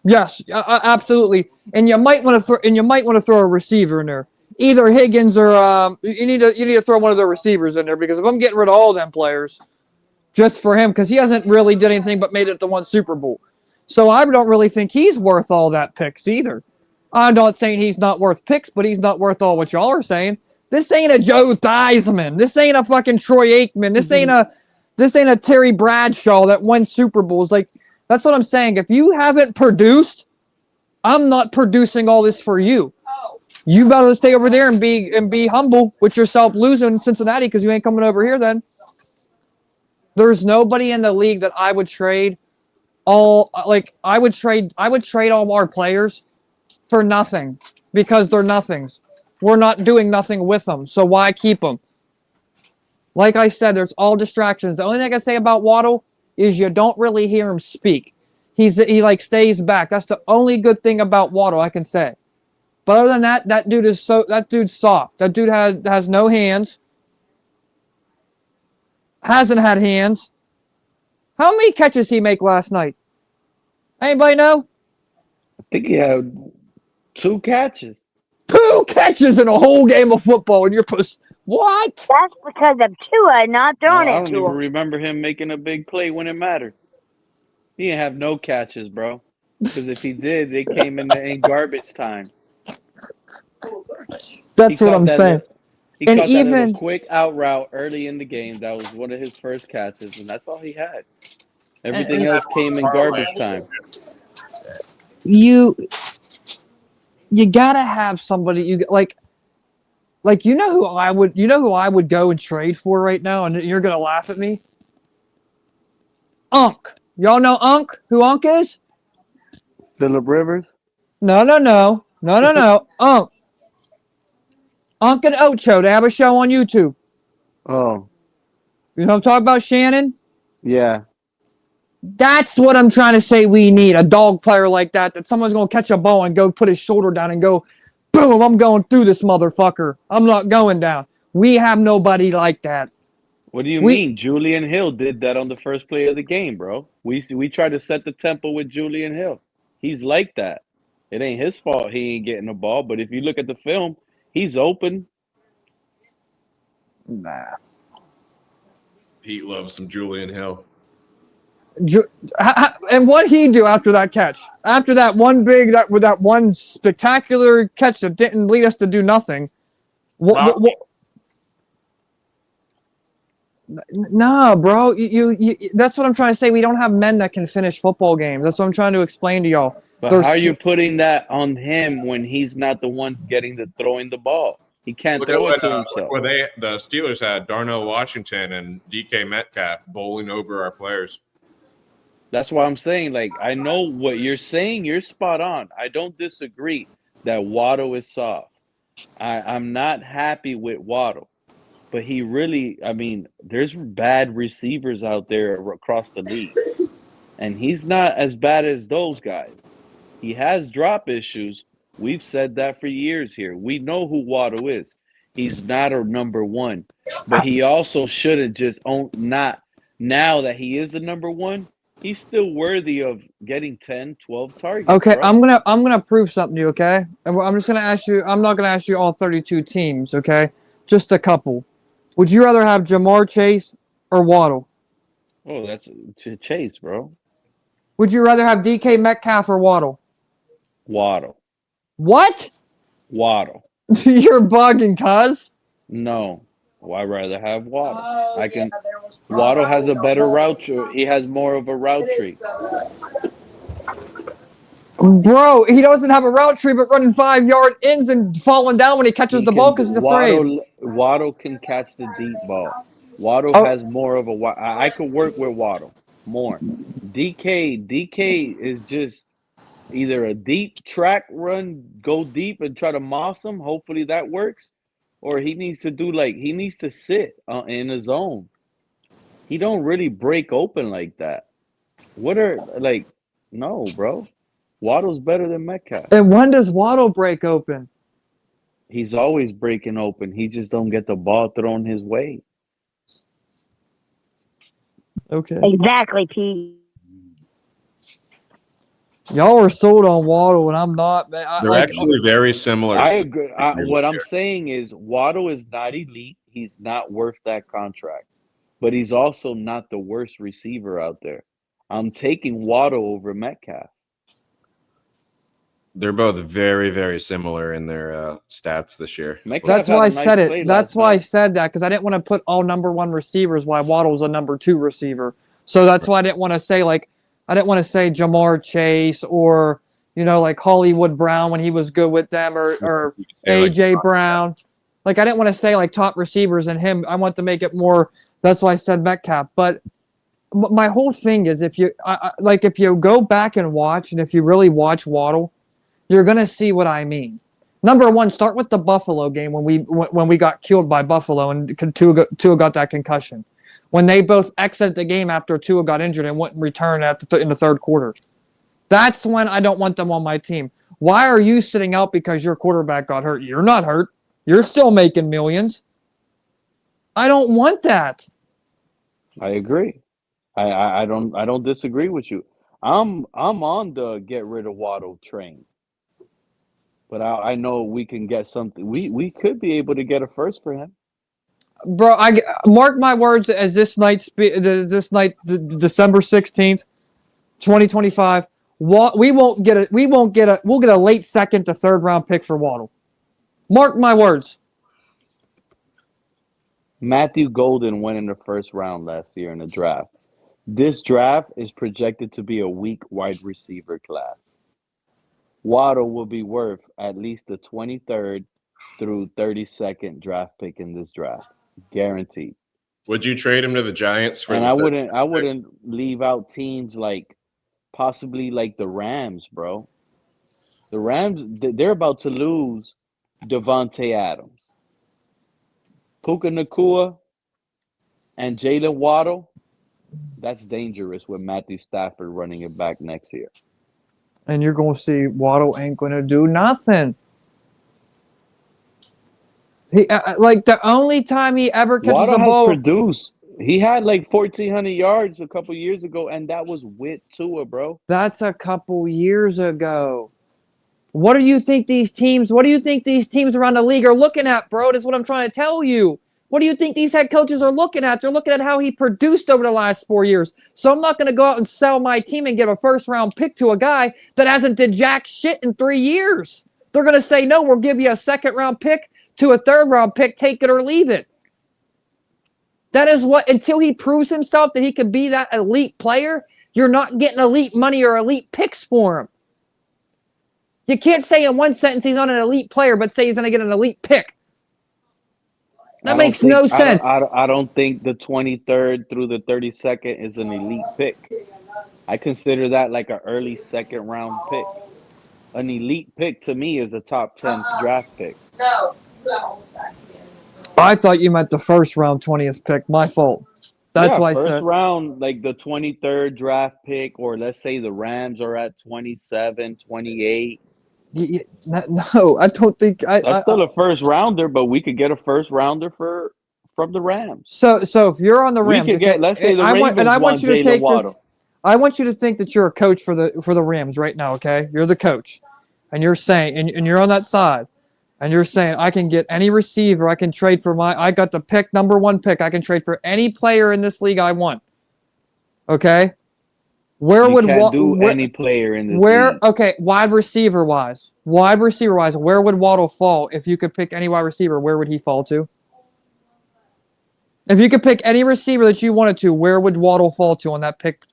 absolutely. And you might want to throw a receiver in there. Either Higgins or you need to throw one of the receivers in there because if I'm getting rid of all them players, just for him because he hasn't really did anything but made it to one Super Bowl. So I don't really think he's worth all that picks either. I'm not saying he's not worth picks, but he's not worth all what y'all are saying. This ain't a Joe Theismann. This ain't a fucking Troy Aikman. This ain't a Terry Bradshaw that won Super Bowls. Like, that's what I'm saying. If you haven't produced, I'm not producing all this for you. You better stay over there and be humble with yourself losing in Cincinnati because you ain't coming over here then. There's nobody in the league that I would trade I would trade all our players for nothing because they're nothings. We're not doing nothing with them, so why keep them? Like I said, there's all distractions. The only thing I can say about Waddle is you don't really hear him speak. He stays back. That's the only good thing about Waddle I can say. But other than that, that dude's soft. That dude has no hands. Hasn't had hands. How many catches he make last night? Anybody know? I think he had 2 catches. 2 catches in a whole game of football, and you're what? That's because of Tua not throwing I it don't to even him. remember him making a big play when it mattered. He didn't have no catches, bro. Because if he did, they came in garbage time. That's what I'm saying. He caught that little quick out route early in the game. That was one of his first catches, and that's all he had. Everything else came in garbage time. You gotta have somebody like you know who I would go and trade for right now, and you're gonna laugh at me. Unk. Y'all know Unk? Who Unk is? Phillip Rivers? No. Unk. Unk and Ocho. They have a show on YouTube. Oh. You know what I'm talking about, Shannon? Yeah. That's what I'm trying to say we need. A dog player like that someone's going to catch a ball and go put his shoulder down and go, boom, I'm going through this motherfucker. I'm not going down. We have nobody like that. What do you mean? Julian Hill did that on the first play of the game, bro. We tried to set the tempo with Julian Hill. He's like that. It ain't his fault he ain't getting the ball, but if you look at the film, he's open. Nah. Pete loves some Julian Hill. And what he do after that catch? After that one spectacular catch that didn't lead us to do nothing. What Nah, bro. That's what I'm trying to say. We don't have men that can finish football games. That's what I'm trying to explain to y'all. But how are you putting that on him when he's not the one getting the throwing the ball? He can't throw it to himself. Where the Steelers had Darnell Washington and DK Metcalf bowling over our players. That's why I'm saying, like, I know what you're saying. You're spot on. I don't disagree that Waddle is soft. I'm not happy with Waddle, but he really, I mean, there's bad receivers out there across the league, and he's not as bad as those guys. He has drop issues. We've said that for years here. We know who Waddle is. He's not a number one, but he also shouldn't just not now that he is the number one. He's still worthy of getting 10, 12 targets. Okay, bro. I'm gonna prove something to you, okay? I'm just gonna ask you. I'm not gonna ask you all 32 teams, okay? Just a couple. Would you rather have Jamar Chase or Waddle? Oh, that's Chase, bro. Would you rather have DK Metcalf or Waddle? Waddle. What? Waddle. You're bugging, cuz. No. Well, I'd rather have Waddle. Waddle has a better route. He has more of a route tree. Bro, he doesn't have a route tree, but running 5-yard ins and falling down when he catches the ball because he's afraid. Waddle can catch the deep ball. Waddle has more of a. I could work with Waddle more. DK is just either a deep track run, go deep and try to moss him. Hopefully that works. Or he needs to sit in his zone. He don't really break open like that. No, bro. Waddle's better than Metcalf. And when does Waddle break open? He's always breaking open. He just don't get the ball thrown his way. Okay. Exactly, Pete. Y'all are sold on Waddle, and I'm not. Man. They're actually very similar. I agree. What I'm saying is Waddle is not elite. He's not worth that contract. But he's also not the worst receiver out there. I'm taking Waddle over Metcalf. They're both very, very similar in their stats this year. That's why I said it. That's why I said that, because I didn't want to put all number one receivers while Waddle's a number two receiver. So that's why I didn't want to say I didn't want to say Jamar Chase or like Hollywood Brown when he was good with them or AJ Brown. I didn't want to say top receivers and him. I want to make it more. That's why I said Metcalf. But my whole thing is if you if you go back and watch, and if you really watch Waddle, you're gonna see what I mean. Number one, start with the Buffalo game when we got killed by Buffalo and Tua got that concussion. When they both exited the game after Tua got injured and wouldn't return in the third quarter. That's when I don't want them on my team. Why are you sitting out because your quarterback got hurt? You're not hurt. You're still making millions. I don't want that. I agree. I don't disagree with you. I'm on the get rid of Waddle train. But I know we can get something. We could be able to get a first for him. Bro, I mark my words as this night, December 16th, 2025. We'll get a late second to third round pick for Waddle. Mark my words. Matthew Golden went in the first round last year in the draft. This draft is projected to be a weak wide receiver class. Waddle will be worth at least the 23rd through 32nd draft pick in this draft. Guaranteed. Would you trade him to the Giants for? And I wouldn't leave out teams possibly the Rams, bro. The Rams, they're about to lose Devontae Adams, Puka Nacua, and Jalen Waddle. That's dangerous with Matthew Stafford running it back next year. And you're going to see Waddle ain't going to do nothing. He the only time he ever catches Waddle a ball. has produced. He had 1,400 yards a couple years ago, and that was with Tua, bro. That's a couple years ago. What do you think these teams around the league are looking at, bro? That's what I'm trying to tell you. What do you think these head coaches are looking at? They're looking at how he produced over the last 4 years. So I'm not going to go out and sell my team and give a first-round pick to a guy that hasn't did jack shit in 3 years. They're going to say, no, we'll give you a second-round pick to a third-round pick. Take it or leave it. That is what, until he proves himself that he could be that elite player, you're not getting elite money or elite picks for him. You can't say in one sentence he's not an elite player, but say he's going to get an elite pick. That makes no sense. I don't think the 23rd through the 32nd is an elite pick. I consider that like an early second round pick. An elite pick to me is a top 10 draft pick. I thought you meant the first round 20th pick. My fault. That's why I first said round, like the 23rd draft pick, or let's say the Rams are at 27, 28. No, I don't think That's still a first rounder, but we could get a first rounder from the Rams. So if you're on the Rams, we could get, let's say the Ravens I want you to Jaylen take Waddle. this. I want you to think that you're a coach for the Rams right now. Okay, you're the coach, and you're saying, and you're on that side, and you're saying, I can get any receiver. I can trade for I got the pick, number 1 pick. I can trade for any player in this league I want. Okay, where You would can't do any player in this league. Okay, wide receiver wise, where would Waddle fall if you could pick any wide receiver? Where would he fall to? If you could pick any receiver that you wanted to, where would Waddle fall to on that pick?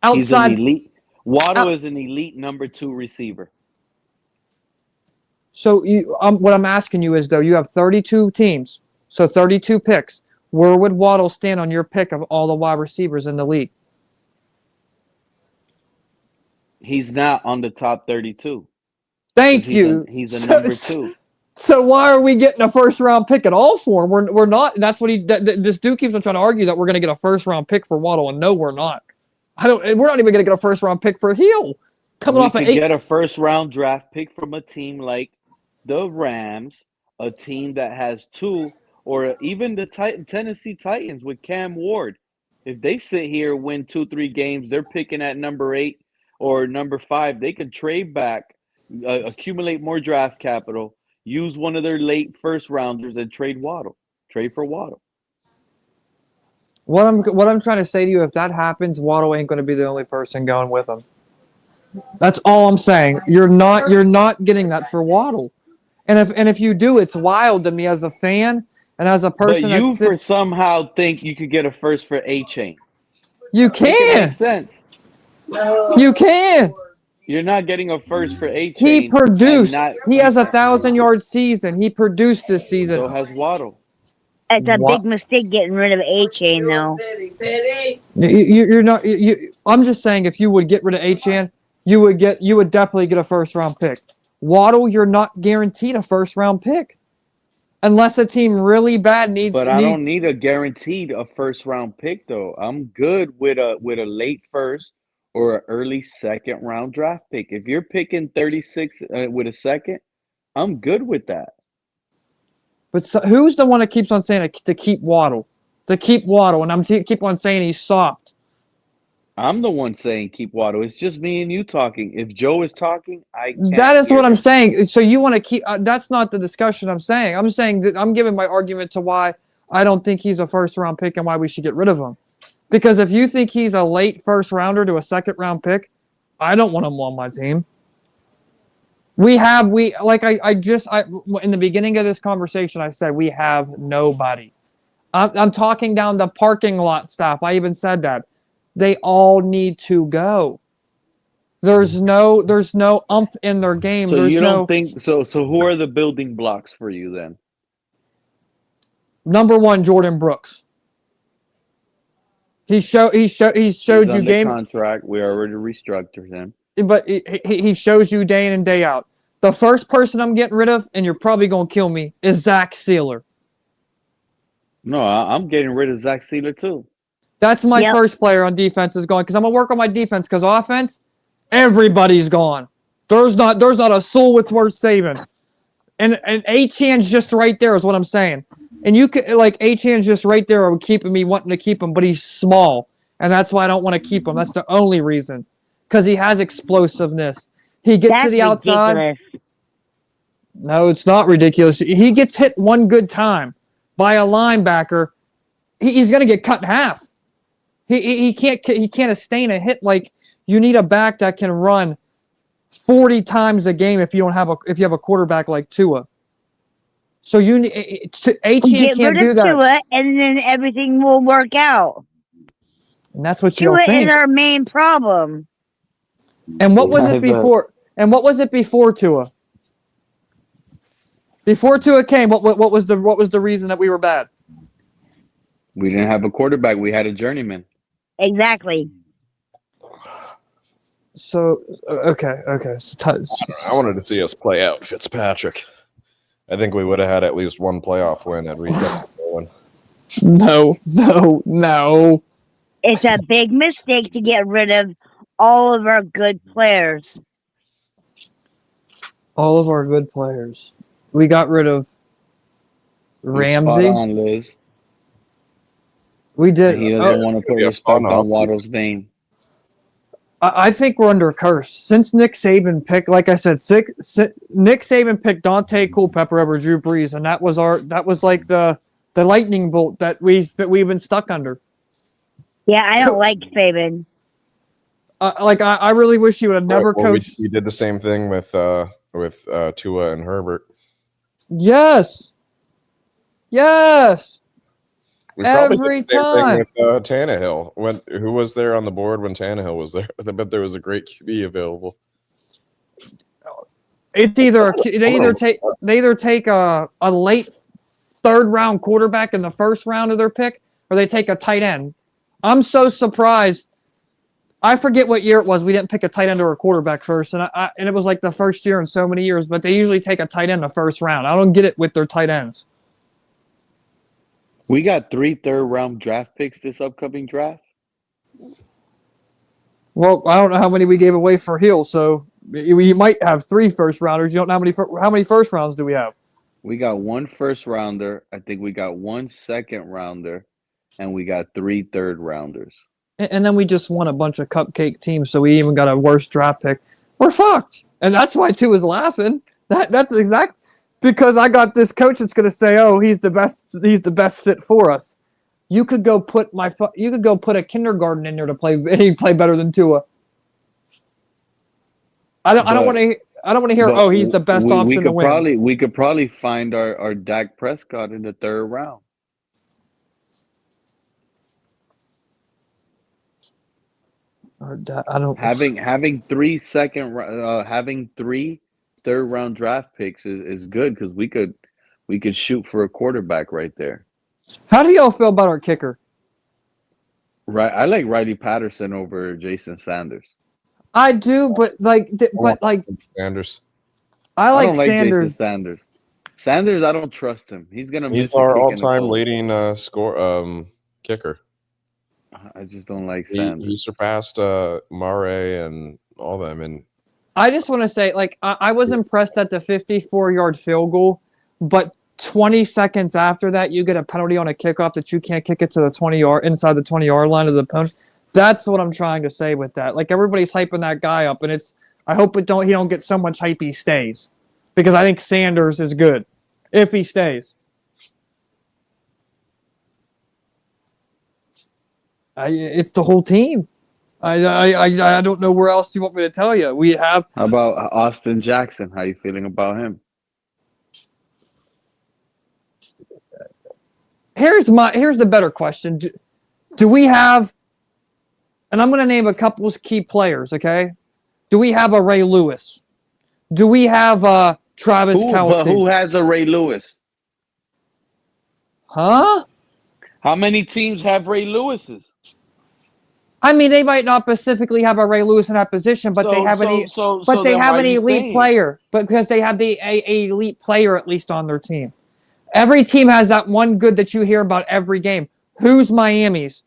Outside, he's an elite. Waddle is an elite number 2 receiver. So what I'm asking you is, though, you have 32 teams, so 32 picks. Where would Waddle stand on your pick of all the wide receivers in the league? He's not on the top 32. Thank you. He's a number 2. So why are we getting a first round pick at all for him? We're not. That's what this dude keeps on trying to argue that we're going to get a first round pick for Waddle, and no, we're not. We're not even going to get a first round pick for Hill. Coming off an 8. Get a first round draft pick from a team like the Rams, a team that has 2, or even the Tennessee Titans with Cam Ward. If they sit here, win 2-3 games, they're picking at number 8 or number 5. They can trade back, accumulate more draft capital, use one of their late first rounders, and trade for Waddle. What I'm trying to say to you, if that happens, Waddle ain't going to be the only person going with him. That's all I'm saying. You're not getting that for Waddle. And if you do, it's wild to me as a fan and as a person. But you somehow think you could get a first for A-Chain. You can. Makes sense. You can. You're not getting a first for A-Chain. He produced. He has 1,000-yard season. He produced this season. So has Waddle. It's a big mistake getting rid of A-Chain, though. You're not. I'm just saying, if you would get rid of A-Chain, you would definitely get a first round pick. Waddle, you're not guaranteed a first round pick, unless a team really bad needs. But I don't need a guaranteed a first round pick though. I'm good with a late first or an early second round draft pick. If you're picking 36 with a second, I'm good with that. But who's the one that keeps on saying to keep Waddle? To keep Waddle, and I'm keep on saying he's soft. I'm the one saying keep Waddle. It's just me and you talking. If Joe is talking, I can't. That is what I'm saying. So you want to keep? That's not the discussion I'm saying. I'm saying that I'm giving my argument to why I don't think he's a first round pick and why we should get rid of him. Because if you think he's a late first rounder to a second round pick, I don't want him on my team. In the beginning of this conversation, I said we have nobody. I'm talking down the parking lot staff. I even said that. They all need to go. There's no umph in their game. So you don't think so? So who are the building blocks for you then? Number 1, Jordan Brooks. He showed you game contract. We already restructured him. But he shows you day in and day out. The first person I'm getting rid of, and you're probably going to kill me, is Zach Sealer. No, I'm getting rid of Zach Sealer too. That's my first player on defense is gone because I'm going to work on my defense because offense, everybody's gone. There's not a soul worth saving. And A-Chan's just right there is what I'm saying. And you could A-Chan's just right there keeping me wanting to keep him, but he's small. And that's why I don't want to keep him. That's the only reason. Because he has explosiveness. He gets to the outside. Ridiculous. No, it's not ridiculous. He gets hit one good time by a linebacker. He's going to get cut in half. He can't sustain a hit. Like, you need a back that can run 40 times a game if you have a quarterback like Tua. So Etienne Get can't rid do of that, Tua, and then everything will work out. and that's what you Tua don't is think. our main problem. And what They was it have before? And what was it before Tua? Before Tua came, what was the reason that we were bad? We didn't have a quarterback. We had a journeyman. Exactly. So okay. I wanted to see us play out Fitzpatrick. I think we would have had at least one playoff win had we kept going. No. It's a big mistake to get rid of all of our good players. All of our good players. We got rid of You're spot Ramsey. on, Liz. We did. And he doesn't want to put respect on Waddle's name. I think we're under a curse since Nick Saban picked. Like I said, Nick Saban picked Dante Culpepper over Drew Brees, and that was like the lightning bolt that we've been stuck under. Yeah, I don't like Saban. I really wish he would have never coached. We did the same thing with Tua and Herbert. Yes. We probably Every did the same time. thing with Tannehill. Who was there on the board when Tannehill was there? I bet there was a great QB available. It's either they either take a late third round quarterback in the first round of their pick, or they take a tight end. I'm so surprised. I forget what year it was. We didn't pick a tight end or a quarterback first, and it was like the first year in so many years. But they usually take a tight end the first round. I don't get it with their tight ends. We got 3 third-round draft picks this upcoming draft. Well, I don't know how many we gave away for Hill, so we might have 3 first rounders. You don't know how many first rounds do we have? We got 1 first rounder. I think we got 1 second rounder, and we got 3 third rounders. And then we just won a bunch of cupcake teams, so we even got a worse draft pick. We're fucked, and that's why Tua is laughing. That's exact because I got this coach that's going to say, "Oh, he's the best. He's the best fit for us." You could go put a kindergarten in there to play. He'd play better than Tua. I don't want to hear. Oh, he's the best option to win. We could probably find our Dak Prescott in the 3rd round. I don't having 3 third round draft picks is good because we could shoot for a quarterback right there. How do y'all feel about our kicker? Right, I like Riley Patterson over Jason Sanders. I do, but Sanders. I like don't like Sanders. Jason Sanders. Sanders, I don't trust him. He's our all-time leading kicker. I just don't like Sanders. He surpassed Murray and all them. And I just want to say, I was impressed at the 54-yard field goal, but 20 seconds after that, you get a penalty on a kickoff that you can't kick it to the 20-yard inside the 20-yard line of the opponent. That's what I'm trying to say with that. Like everybody's hyping that guy up, and I hope he don't get so much hype he stays, because I think Sanders is good if he stays. It's the whole team. I don't know where else you want me to tell you. We have. How about Austin Jackson? How you feeling about him? Here's the better question. Do we have? And I'm going to name a couple of key players. Okay. Do we have a Ray Lewis? Do we have Travis Kelce? But who has a Ray Lewis? Huh? How many teams have Ray Lewis's? I mean, they might not specifically have a Ray Lewis in that position, but they have an elite player. But because they have a elite player at least on their team. Every team has that one good that you hear about every game. Who's Miami's?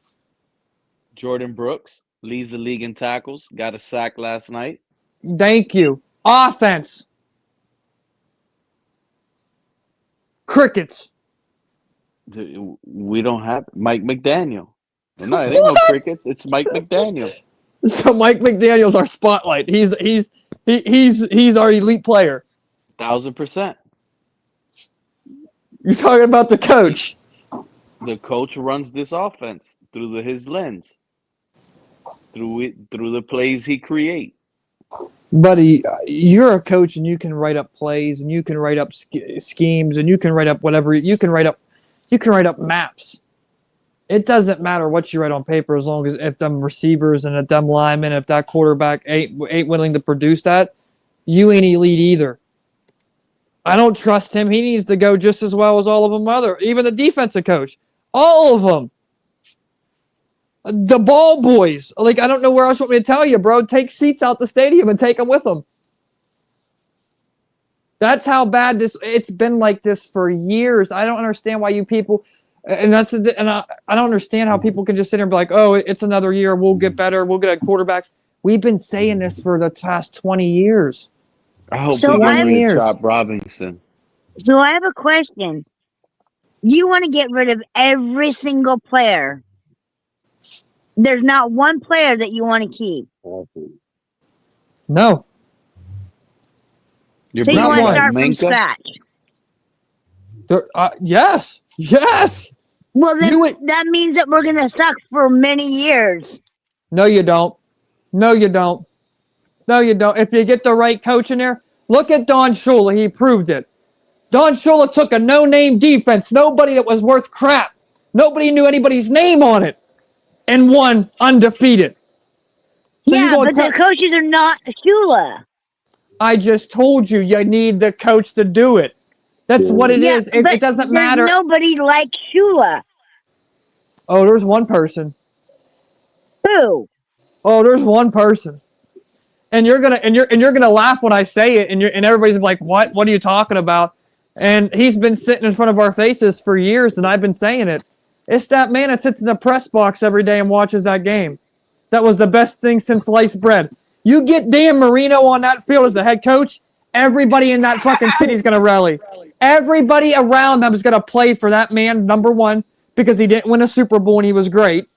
Jordan Brooks leads the league in tackles. Got a sack last night. Thank you. Offense. Crickets. We don't have Mike McDaniel. No, it ain't no crickets. It's Mike McDaniel. So Mike McDaniel's our spotlight. He's our elite player. 1,000%. You're talking about the coach. The coach runs this offense through his lens, through the plays he creates. Buddy, you're a coach and you can write up plays and you can write up schemes and you can write up whatever you can write up maps. It doesn't matter what you write on paper as long as if them receivers and if them linemen, if that quarterback ain't willing to produce that, you ain't elite either. I don't trust him. He needs to go just as well as all of them even the defensive coach. All of them. The ball boys. Like, I don't know where else you want me to tell you, bro. Take seats out the stadium and take them with them. That's how bad it's been like this for years. I don't understand why you people, and I don't understand how people can just sit here and be like, oh, it's another year. We'll get better. We'll get a quarterback. We've been saying this for the past 20 years. I hope So we get I rid of Chop Robinson. So I have a question. You want to get rid of every single player. There's not one player that you want to keep. No. So you want to start from scratch. Yes. Yes. Well, then that means that we're going to suck for many years. No, you don't. No, you don't. No, you don't. If you get the right coach in there, look at Don Shula. He proved it. Don Shula took a no-name defense, nobody that was worth crap. Nobody knew anybody's name on it, and won undefeated. So yeah, but the coaches are not Shula. I just told you, you need the coach to do it. That's what it is. It doesn't matter. There's nobody like Shula. Oh, there's one person. Who? Oh, there's one person. And you're gonna laugh when I say it, and everybody's like, "What? What are you talking about?" And he's been sitting in front of our faces for years, and I've been saying it. It's that man that sits in the press box every day and watches that game. That was the best thing since sliced bread. You get Dan Marino on that field as the head coach, everybody in that fucking city's gonna rally. Everybody around them is gonna play for that man, number one, because he didn't win a Super Bowl and he was great.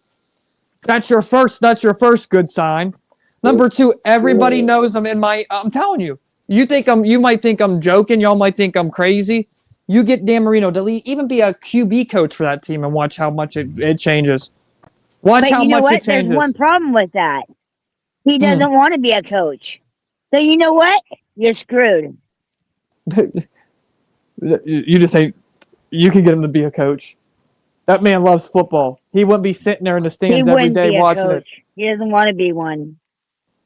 That's your first good sign. Number two, everybody knows I'm telling you. You might think I'm joking, y'all might think I'm crazy. You get Dan Marino to even be a QB coach for that team and watch how much it changes. Watch how much it changes. There's one problem with that. He doesn't want to be a coach. So you know what? You're screwed. You just say you can get him to be a coach. That man loves football. He wouldn't be sitting there in the stands every day watching it. He doesn't want to be one.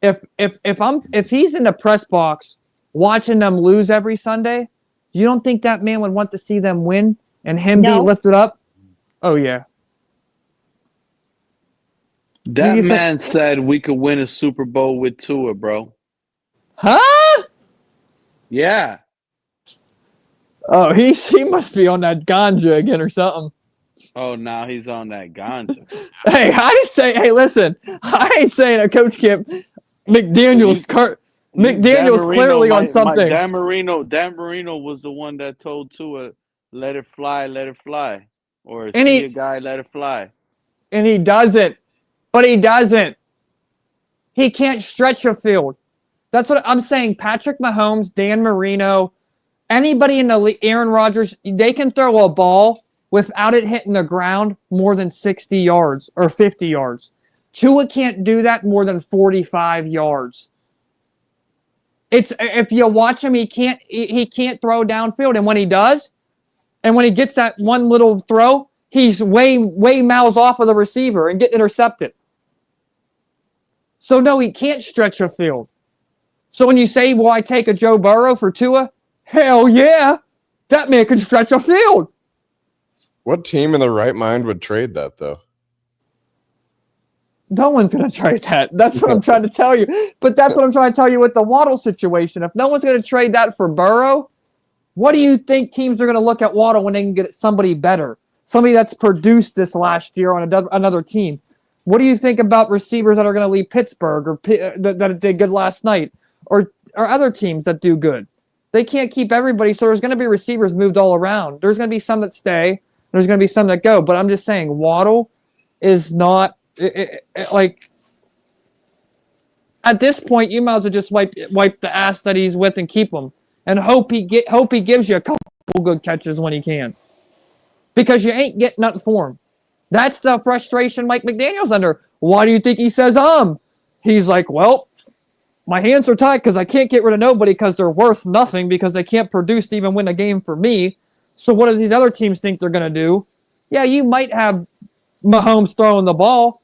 If he's in the press box watching them lose every Sunday, you don't think that man would want to see them win and him be lifted up? Oh yeah. That man said we could win a Super Bowl with Tua, bro. Huh? Yeah. Oh, he must be on that ganja again or something. Oh, now he's on that ganja. Hey, hey, listen. I ain't saying a coach can't. McDaniel's clearly on something. Dan Marino was the one that told Tua, let it fly. Or see a guy, let it fly. And he doesn't. But he doesn't. He can't stretch a field. That's what I'm saying. Patrick Mahomes, Dan Marino, anybody in the league, Aaron Rodgers, they can throw a ball without it hitting the ground more than 60 yards or 50 yards. Tua can't do that more than 45 yards. If you watch him, he can't throw downfield. And when he does, and when he gets that one little throw, he's way miles off of the receiver and getting intercepted. So no, he can't stretch a field. So when you say, "Will I take a Joe Burrow for Tua?" Hell yeah, that man can stretch a field. What team in their right mind would trade that though? No one's going to trade that. That's what I'm trying to tell you. But that's what I'm trying to tell you with the Waddle situation. If no one's going to trade that for Burrow, what do you think teams are going to look at Waddle when they can get somebody better? Somebody that's produced this last year on another team. What do you think about receivers that are going to leave Pittsburgh or that did good last night or other teams that do good? They can't keep everybody, so there's going to be receivers moved all around. There's going to be some that stay. There's going to be some that go. But I'm just saying Waddle is not like at this point you might as well just wipe the ass that he's with and keep him and hope he gives you a couple good catches when he can, because you ain't getting nothing for him. That's the frustration Mike McDaniel's under. Why do you think he says he's like, well, my hands are tied because I can't get rid of nobody because they're worth nothing because they can't produce to even win a game for me. So what do these other teams think they're going to do? Yeah, you might have Mahomes throwing the ball,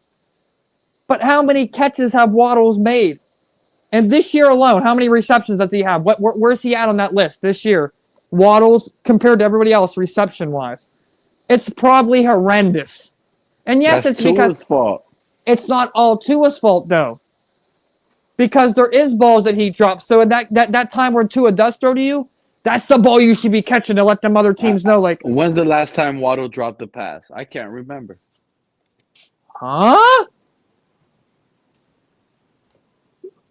but how many catches have Waddle's made? And this year alone, how many receptions does he have? Where's he at on that list this year? Waddle's compared to everybody else reception-wise. It's probably horrendous. And yes, That's it's because Tua's fault. it's not all Tua's fault, though. Because there is balls that he drops. So in that time where Tua does throw to you, that's the ball you should be catching to let them other teams know, like, When's the last time Waddle dropped the pass? I can't remember. huh?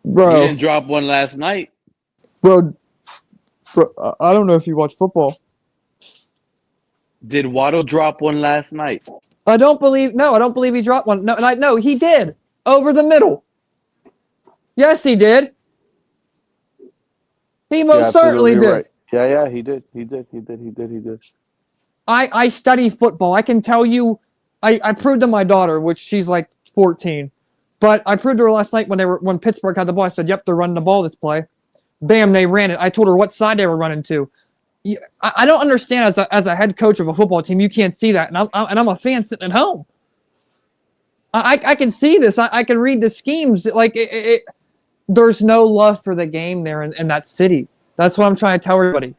Bro. He didn't drop one last night. Bro, I don't know if you watch football. Did Waddle drop one last night? I don't believe he dropped one. No, he did. Over the middle. Yes, he did. He most certainly did. Right. Yeah, he did. He did. I study football. I can tell you, I proved to my daughter, which she's like 14, but I proved to her last night when Pittsburgh had the ball. I said, "Yep, they're running the ball this play." Bam, they ran it. I told her what side they were running to. I don't understand as a head coach of a football team, you can't see that, and I'm a fan sitting at home. I can see this. I can read the schemes. Like there's no love for the game there in that city. That's what I'm trying to tell everybody.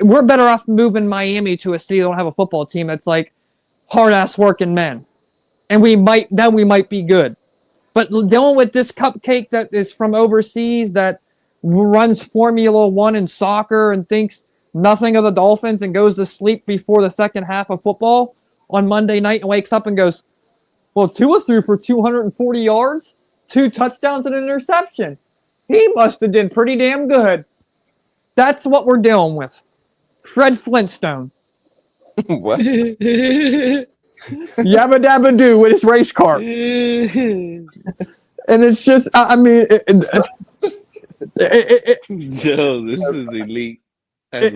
We're better off moving Miami to a city that don't have a football team that's like hard-ass working men. And we might be good. But dealing with this cupcake that is from overseas that runs Formula One and soccer and thinks nothing of the Dolphins and goes to sleep before the second half of football on Monday night and wakes up and goes, well, Tua threw for 240 yards, 2 touchdowns and an interception. He must have done pretty damn good. That's what we're dealing with. Fred Flintstone. What? Yabba dabba doo with his race car. And it's just, I mean, Joe, this is elite. I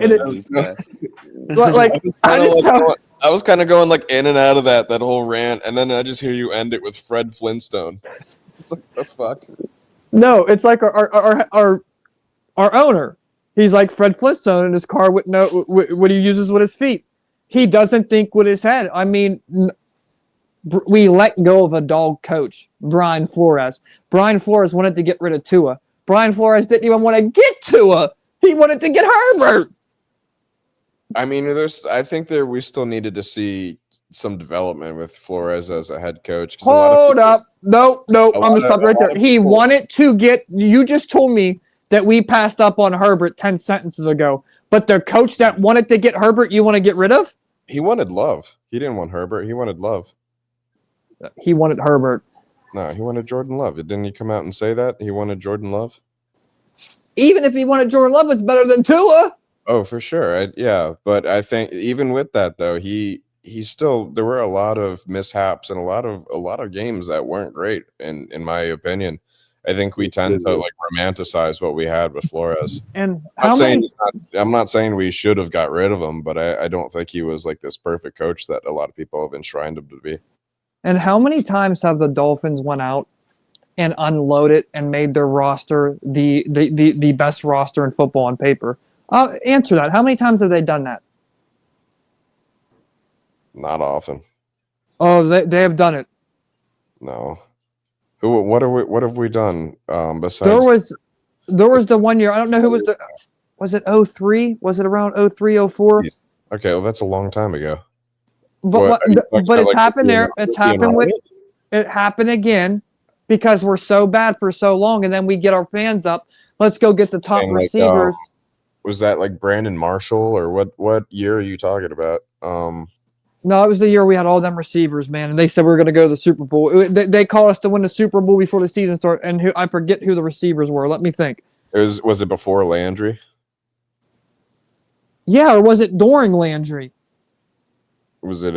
was kind of going like in and out of that whole rant, and then I just hear you end it with Fred Flintstone. It's like, the fuck? No, it's like our owner. He's like Fred Flintstone in his car with what he uses with his feet. He doesn't think with his head. I mean, we let go of a dog coach, Brian Flores. Brian Flores wanted to get rid of Tua. Brian Flores didn't even want to get Tua. He wanted to get Herbert. I mean, I think we still needed to see some development with Flores as a head coach. Hold up. No, I'm going to stop right there. He wanted to get, you just told me that we passed up on Herbert 10 sentences ago. But the coach that wanted to get Herbert, you want to get rid of? He wanted Love. He didn't want Herbert. He wanted Love. He wanted Herbert. No, he wanted Jordan Love. Didn't he come out and say that? He wanted Jordan Love? Even if he wanted Jordan Love, it's better than Tua. Oh, for sure. Yeah, but I think even with that, though, he still, there were a lot of mishaps and a lot of games that weren't great, in my opinion. I think we tend to like romanticize what we had with Flores. And I'm not saying we should have got rid of him, but I don't think he was like this perfect coach that a lot of people have enshrined him to be. And how many times have the Dolphins went out and unloaded and made their roster the best roster in football on paper? Answer that. How many times have they done that? Not often. Oh, they have done it. No. What have we done besides? There was the 1 year. I don't know who was it 03? Was it around 03, 04? Okay, well that's a long time ago. But it's happened there. It happened again because we're so bad for so long, and then we get our fans up. Let's go get the top receivers. Was that like Brandon Marshall or what year are you talking about? No, it was the year we had all them receivers, man, and they said we were going to go to the Super Bowl. They called us to win the Super Bowl before the season started, and I forget who the receivers were. Let me think. Was it before Landry? Yeah, or was it during Landry? Was it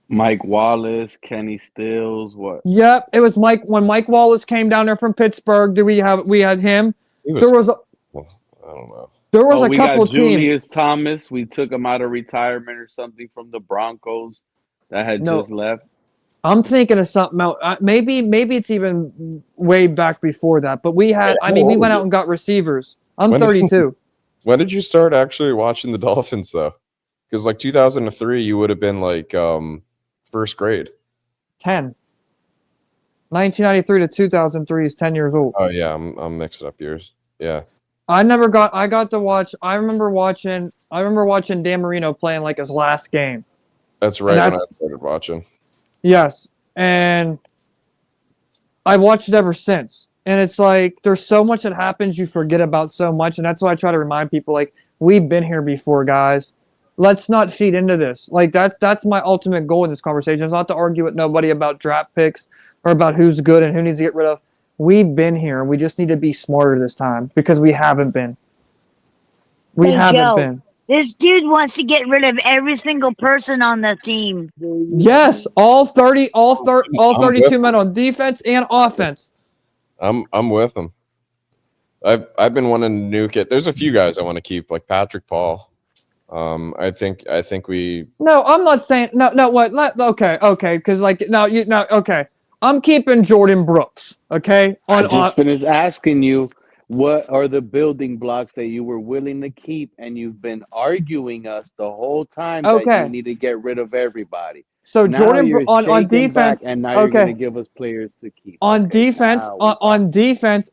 Mike Wallace, Kenny Stills, what? Yep, it was Mike when Mike Wallace came down there from Pittsburgh. We had him. I don't know. There was a couple teams. Julius Thomas, we took him out of retirement or something from the Broncos that had just left. I'm thinking of something else. Maybe it's even way back before that. But we had. I mean, we went out and got receivers. I'm 32. When did you start actually watching the Dolphins though? Because like 2003, you would have been like first grade. 10. 1993 to 2003 is 10 years old. Oh yeah, I'm mixing up years. Yeah. I got to watch. I remember watching Dan Marino playing like his last game. That's right when I started watching. Yes, and I've watched it ever since. And it's like there's so much that happens you forget about so much, and that's why I try to remind people like we've been here before, guys. Let's not feed into this. Like that's my ultimate goal in this conversation. It's not to argue with nobody about draft picks or about who's good and who needs to get rid of. We've been here, and we just need to be smarter this time because we haven't been. We haven't Joe, been. This dude wants to get rid of every single person on the team. Yes, all 32 men on defense and offense. I'm with him. I've been wanting to nuke it. There's a few guys I want to keep, like Patrick Paul. I think we. No, I'm not saying no. What? Okay, because okay. I'm keeping Jordan Brooks. Okay. I just finished asking you what are the building blocks that you were willing to keep, and you've been arguing us the whole time that you need to get rid of everybody. So now Jordan you're on defense, and now you're going to give us players to keep. On defense,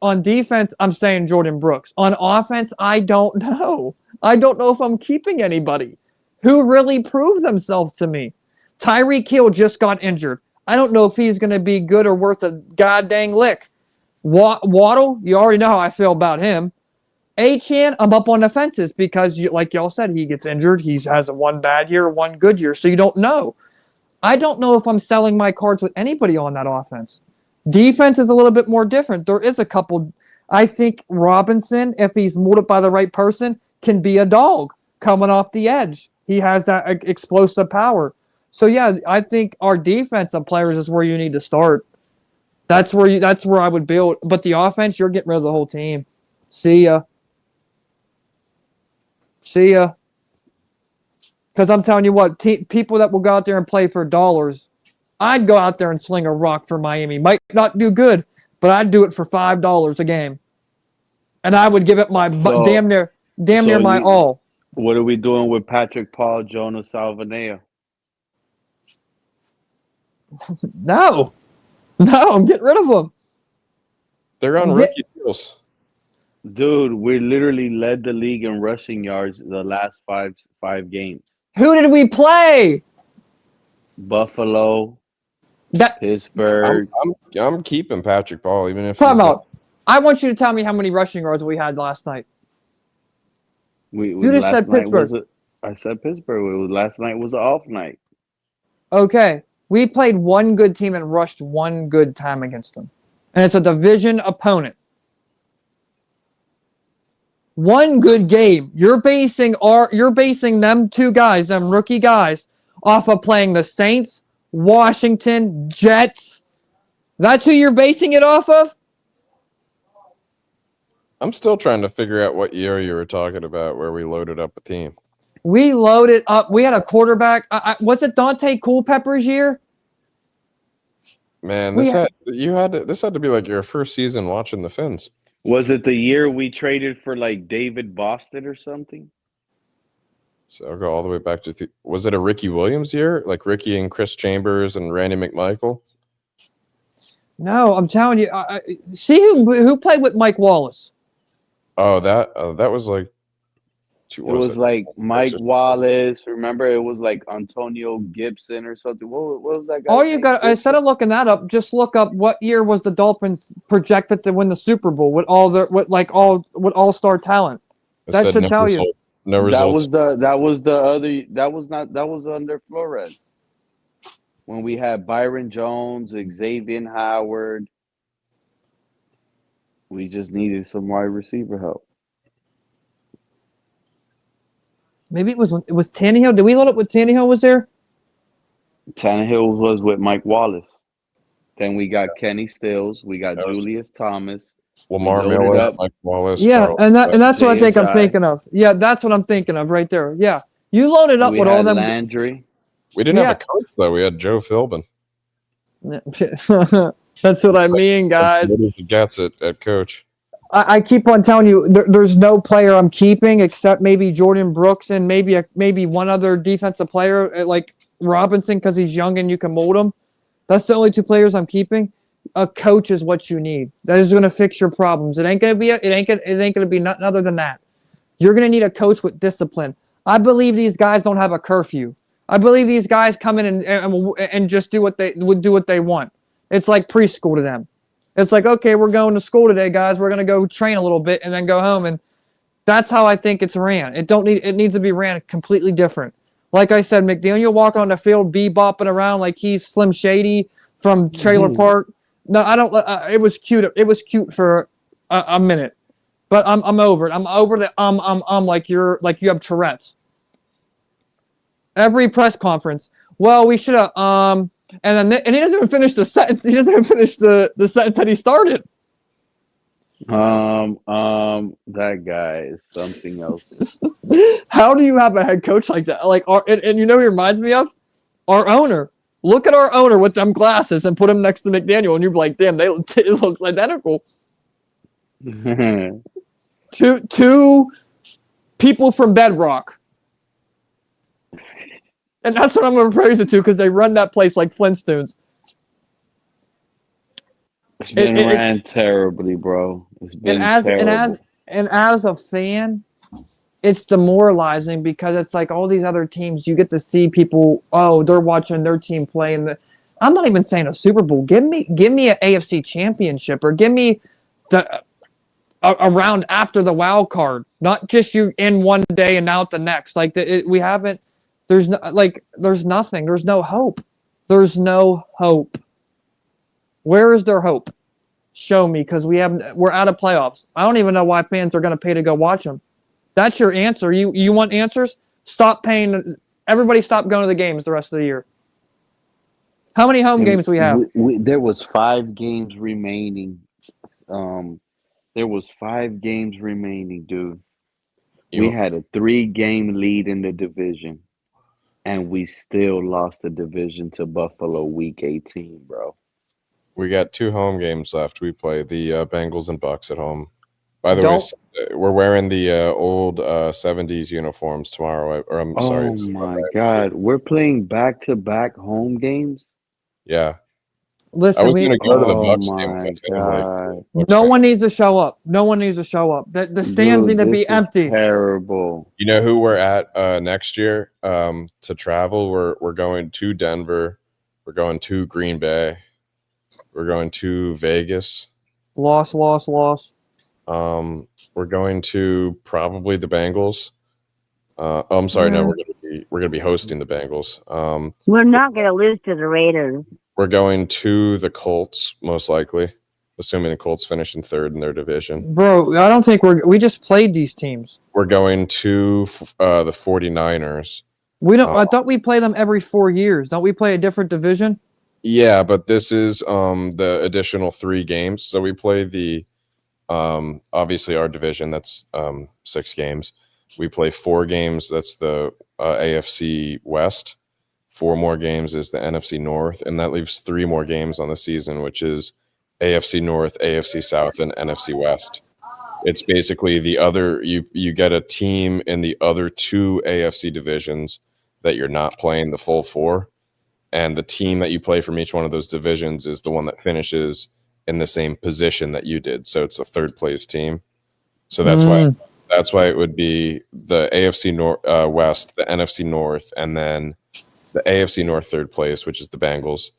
I'm saying Jordan Brooks. On offense, I don't know. I don't know if I'm keeping anybody who really proved themselves to me. Tyreek Hill just got injured. I don't know if he's going to be good or worth a goddamn lick. Waddle, you already know how I feel about him. Achane, I'm up on the fences because, like y'all said, he gets injured. He has a one bad year, one good year, so you don't know. I don't know if I'm selling my cards with anybody on that offense. Defense is a little bit more different. There is a couple. I think Robinson, if he's molded by the right person, can be a dog coming off the edge. He has that explosive power. So yeah, I think our defensive players is where you need to start. That's where I would build. But the offense, you're getting rid of the whole team. See ya. Because I'm telling you what, people that will go out there and play for dollars, I'd go out there and sling a rock for Miami. Might not do good, but I'd do it for $5 a game, and I would give it my damn near my all. What are we doing with Patrick Paul, Jonas Salvanea? No, I'm getting rid of them. They're on rookie deals. Dude, we literally led the league in rushing yards the last five games. Who did we play? Buffalo. Pittsburgh. I'm keeping Patrick Paul, even if Time out. I want you to tell me how many rushing yards we had last night. You just said Pittsburgh. I said Pittsburgh. Last night was an off night. Okay. We played one good team and rushed one good time against them. And it's a division opponent. One good game. You're basing them two guys, them rookie guys, off of playing the Saints, Washington, Jets. That's who you're basing it off of? I'm still trying to figure out what year you were talking about where we loaded up a team. We loaded up. We had a quarterback. Was it Dante Culpepper's year? Man, this had to be like your first season watching the Fins. Was it the year we traded for like David Boston or something? So I'll go all the way back to was it a Ricky Williams year, like Ricky and Chris Chambers and Randy McMichael? No, I'm telling you. See who played with Mike Wallace? Oh, that was like. It was like Mike Wallace. Remember, it was like Antonio Gibson or something. What was that guy? All you got, instead of looking that up, just look up what year was the Dolphins projected to win the Super Bowl with all-star talent. That should tell you. No results. That was under Flores. When we had Byron Jones, Xavier Howard. We just needed some wide receiver help. Maybe it was Tannehill. Did we load up with Tannehill was there? Tannehill was with Mike Wallace. Then we got Kenny Stills. We got Julius Thomas. Lamar Miller, Mike Wallace. Yeah, and that's what I'm thinking of. Yeah, that's what I'm thinking of right there. Yeah. You loaded up with all them. Landry. We didn't have a coach, though. We had Joe Philbin. That's what I mean, guys. What he gets at coach. I keep on telling you, there's no player I'm keeping except maybe Jordan Brooks and maybe one other defensive player like Robinson because he's young and you can mold him. That's the only two players I'm keeping. A coach is what you need. That is going to fix your problems. It ain't gonna be nothing other than that. You're going to need a coach with discipline. I believe these guys don't have a curfew. I believe these guys come in and just do what they want. It's like preschool to them. It's like, okay, we're going to school today, guys. We're going to go train a little bit and then go home. And that's how I think it's ran. It needs to be ran completely different. Like I said, McDaniel walking on the field, bebopping around like he's Slim Shady from Trailer Park. No, I don't. It was cute. It was cute for a minute, but I'm over it. I'm over the like you have Tourette's. Every press conference. Well, we should have and he doesn't even finish the sentence. He doesn't even finish the sentence that he started. That guy is something else. How do you have a head coach like that? Like, and you know who he reminds me of? Our owner. Look at our owner with them glasses and put him next to McDaniel, and you're like, damn, they look identical. Two people from Bedrock. And that's what I'm going to praise it to because they run that place like Flintstones. It's been ran terribly, bro. It's been terrible. And as a fan, it's demoralizing because it's like all these other teams, you get to see people, they're watching their team play. I'm not even saying a Super Bowl. Give me an AFC championship or give me a round after the wild card, not just you in one day and out the next. Like we haven't. There's nothing. There's no hope. There's no hope. Where is their hope? Show me, because we're out of playoffs. I don't even know why fans are going to pay to go watch them. That's your answer. You want answers? Stop paying. Everybody stop going to the games the rest of the year. How many home games we have? There was 5 games remaining. There was 5 games remaining, dude. We had a 3-game lead in the division, and we still lost the division to Buffalo week 18, bro. We got 2 home games left. We play the Bengals and Bucks at home. By the way, we're wearing the old 70s uniforms tomorrow. Sorry. Oh, my God. We're playing back-to-back home games? Yeah. Listen, I was going to go to the Bucks game. No one needs to show up. No one needs to show up. The stands need to be empty. Terrible. You know who we're at next year to travel? We're going to Denver. We're going to Green Bay. We're going to Vegas. Loss. We're going to probably the Bengals. I'm sorry, no, we're gonna be hosting the Bengals. We're not gonna lose to the Raiders. We're going to the Colts, most likely, assuming the Colts finish in 3rd in their division. Bro, I don't think we just played these teams. We're going to the 49ers. We don't. I thought we play them every 4 years. Don't we play a different division? Yeah, but this is the additional 3 games. So we play the obviously our division. That's 6 games. We play 4 games. That's the AFC West. 4 more games is the NFC North, and that leaves 3 more games on the season, which is AFC North, AFC South, and NFC West. It's basically the other. You get a team in the other 2 AFC divisions that you're not playing the full 4. And the team that you play from each one of those divisions is the one that finishes in the same position that you did. So it's a 3rd place team. So that's why it would be the AFC West, the NFC North, and then the AFC North 3rd place, which is the Bengals.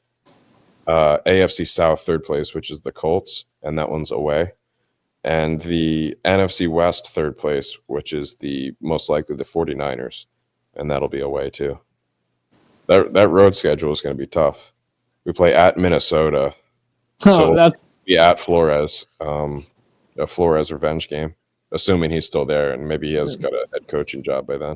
AFC South 3rd place, which is the Colts, and that one's away. And the NFC West 3rd place, which is the most likely the 49ers, and that'll be away too. That road schedule is going to be tough. We play at Minnesota, so that's be at Flores, a Flores revenge game, assuming he's still there and maybe he has got a head coaching job by then.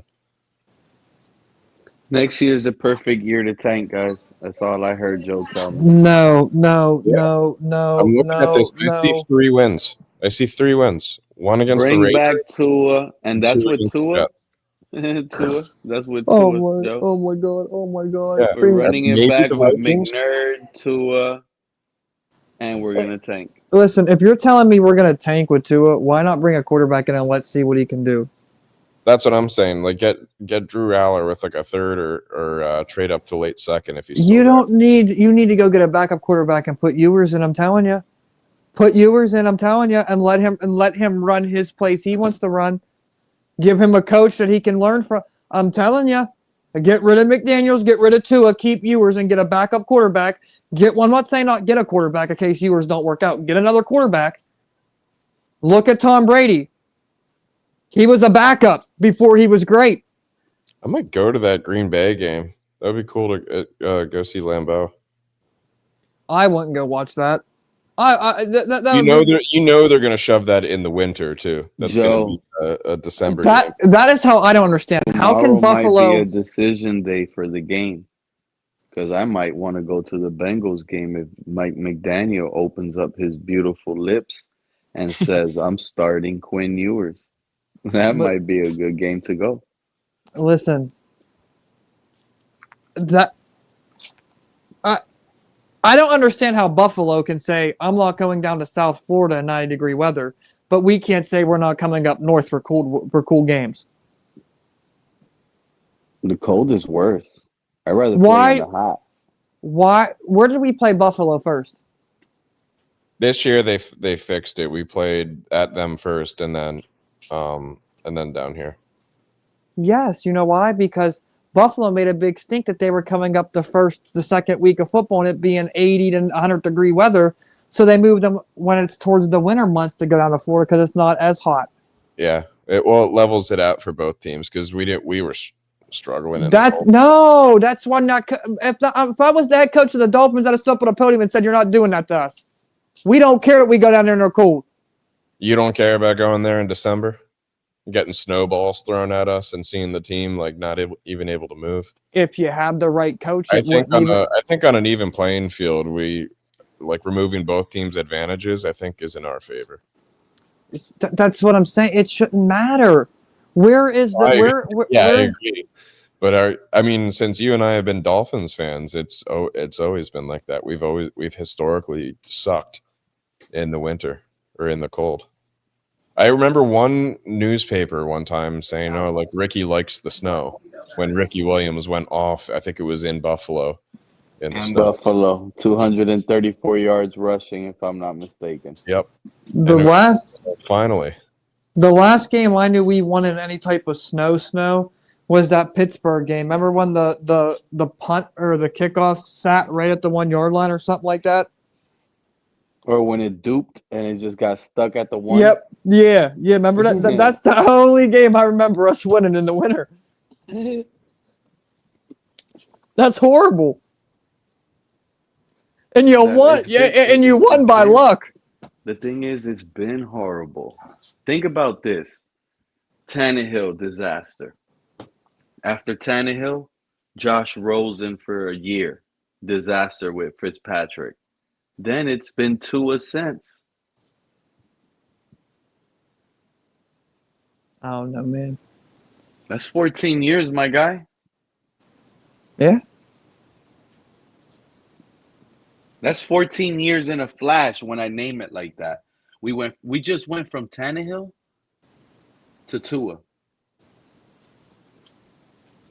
Next year is a perfect year to tank, guys. That's all I heard Joe tell me. No. I'm looking at this. I see 3 wins. I see 3 wins. One against the Raiders. Bring back Tua, and that's with Tua. Tua. That's what Oh Tua, my, Joe. oh my god, oh my god. Yeah, We're Bring- running it maybe back the with Vikings. McNerd, Tua, and we're gonna tank. Listen, if you're telling me we're gonna tank with Tua, why not bring a quarterback in and let's see what he can do? That's what I'm saying. Like get Drew Aller with like a third or trade up to late second if he's still You there. don't need. You need to go get a backup quarterback and put Ewers in. I'm telling you, put Ewers in. I'm telling you, and let him run his plays he wants to run. Give him a coach that he can learn from. I'm telling you, get rid of McDaniels, get rid of Tua, keep Ewers, and get a backup quarterback. Get one. I'm not saying not get a quarterback in case Ewers don't work out. Get another quarterback. Look at Tom Brady. He was a backup before he was great. I might go to that Green Bay game. That'd be cool to go see Lambeau. I wouldn't go watch that. You know they're gonna shove that in the winter too. That's gonna be a December game. That is how I don't understand. How can Buffalo might be a decision day for the game? Because I might want to go to the Bengals game if Mike McDaniel opens up his beautiful lips and says, "I'm starting Quinn Ewers." That might be a good game to go. listen? That I don't understand how Buffalo can say, I'm not going down to South Florida in 90-degree weather, but we can't say we're not coming up north for cool games. The cold is worse. I'd rather play in the hot. Why? Where did we play Buffalo first? This year they fixed it. We played at them first, and then down here. Yes, you know why? Because Buffalo made a big stink that they were coming up the second week of football and it being 80 to 100-degree weather. So they moved them when it's towards the winter months to go down to Florida because it's not as hot. Yeah, it levels it out for both teams because we were struggling. That's why not. If I was the head coach of the Dolphins, I'd have stood up on a podium and said, "You're not doing that to us. We don't care that we go down there and they're cold." You don't care about going there in December, getting snowballs thrown at us and seeing the team like not even able to move. If you have the right coach, I think on an even playing field, we like removing both teams' advantages. I think is in our favor. That's what I'm saying. It shouldn't matter. Where is the I agree. But since you and I have been Dolphins fans, it's always been like that. We've historically sucked in the winter or in the cold. I remember one newspaper one time saying, "Oh, like Ricky likes the snow." When Ricky Williams went off, I think it was in Buffalo. In snow. Buffalo, 234 yards rushing, if I'm not mistaken. Yep. Finally. The last game I knew we won in any type of snow was that Pittsburgh game. Remember when the punt or the kickoff sat right at the 1 yard line or something like that? Or when it duped and it just got stuck at the one. Yep. Yeah. Remember that? That's the only game I remember us winning in the winter. That's horrible. And you won. Yeah, and you won by luck. The thing is, it's been horrible. Think about this. Tannehill disaster. After Tannehill, Josh Rosen for a year. Disaster with Fitzpatrick. Then it's been Tua since. I don't know, man. That's 14 years, my guy. Yeah. That's 14 years in a flash when I name it like that. We just went from Tannehill to Tua.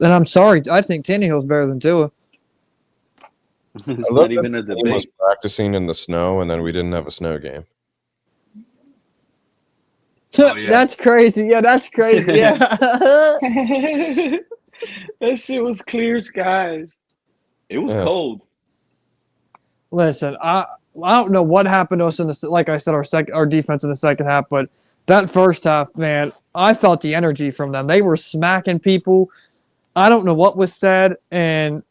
And I'm sorry, I think Tannehill's better than Tua. It's not even a debate. Was practicing in the snow, and then we didn't have a snow game. That's crazy. Yeah, that's crazy. Yeah. That shit was clear skies. It was cold. Listen, I don't know what happened to us in the, like I said, our defense in the second half, but that first half, man, I felt the energy from them. They were smacking people. I don't know what was said, and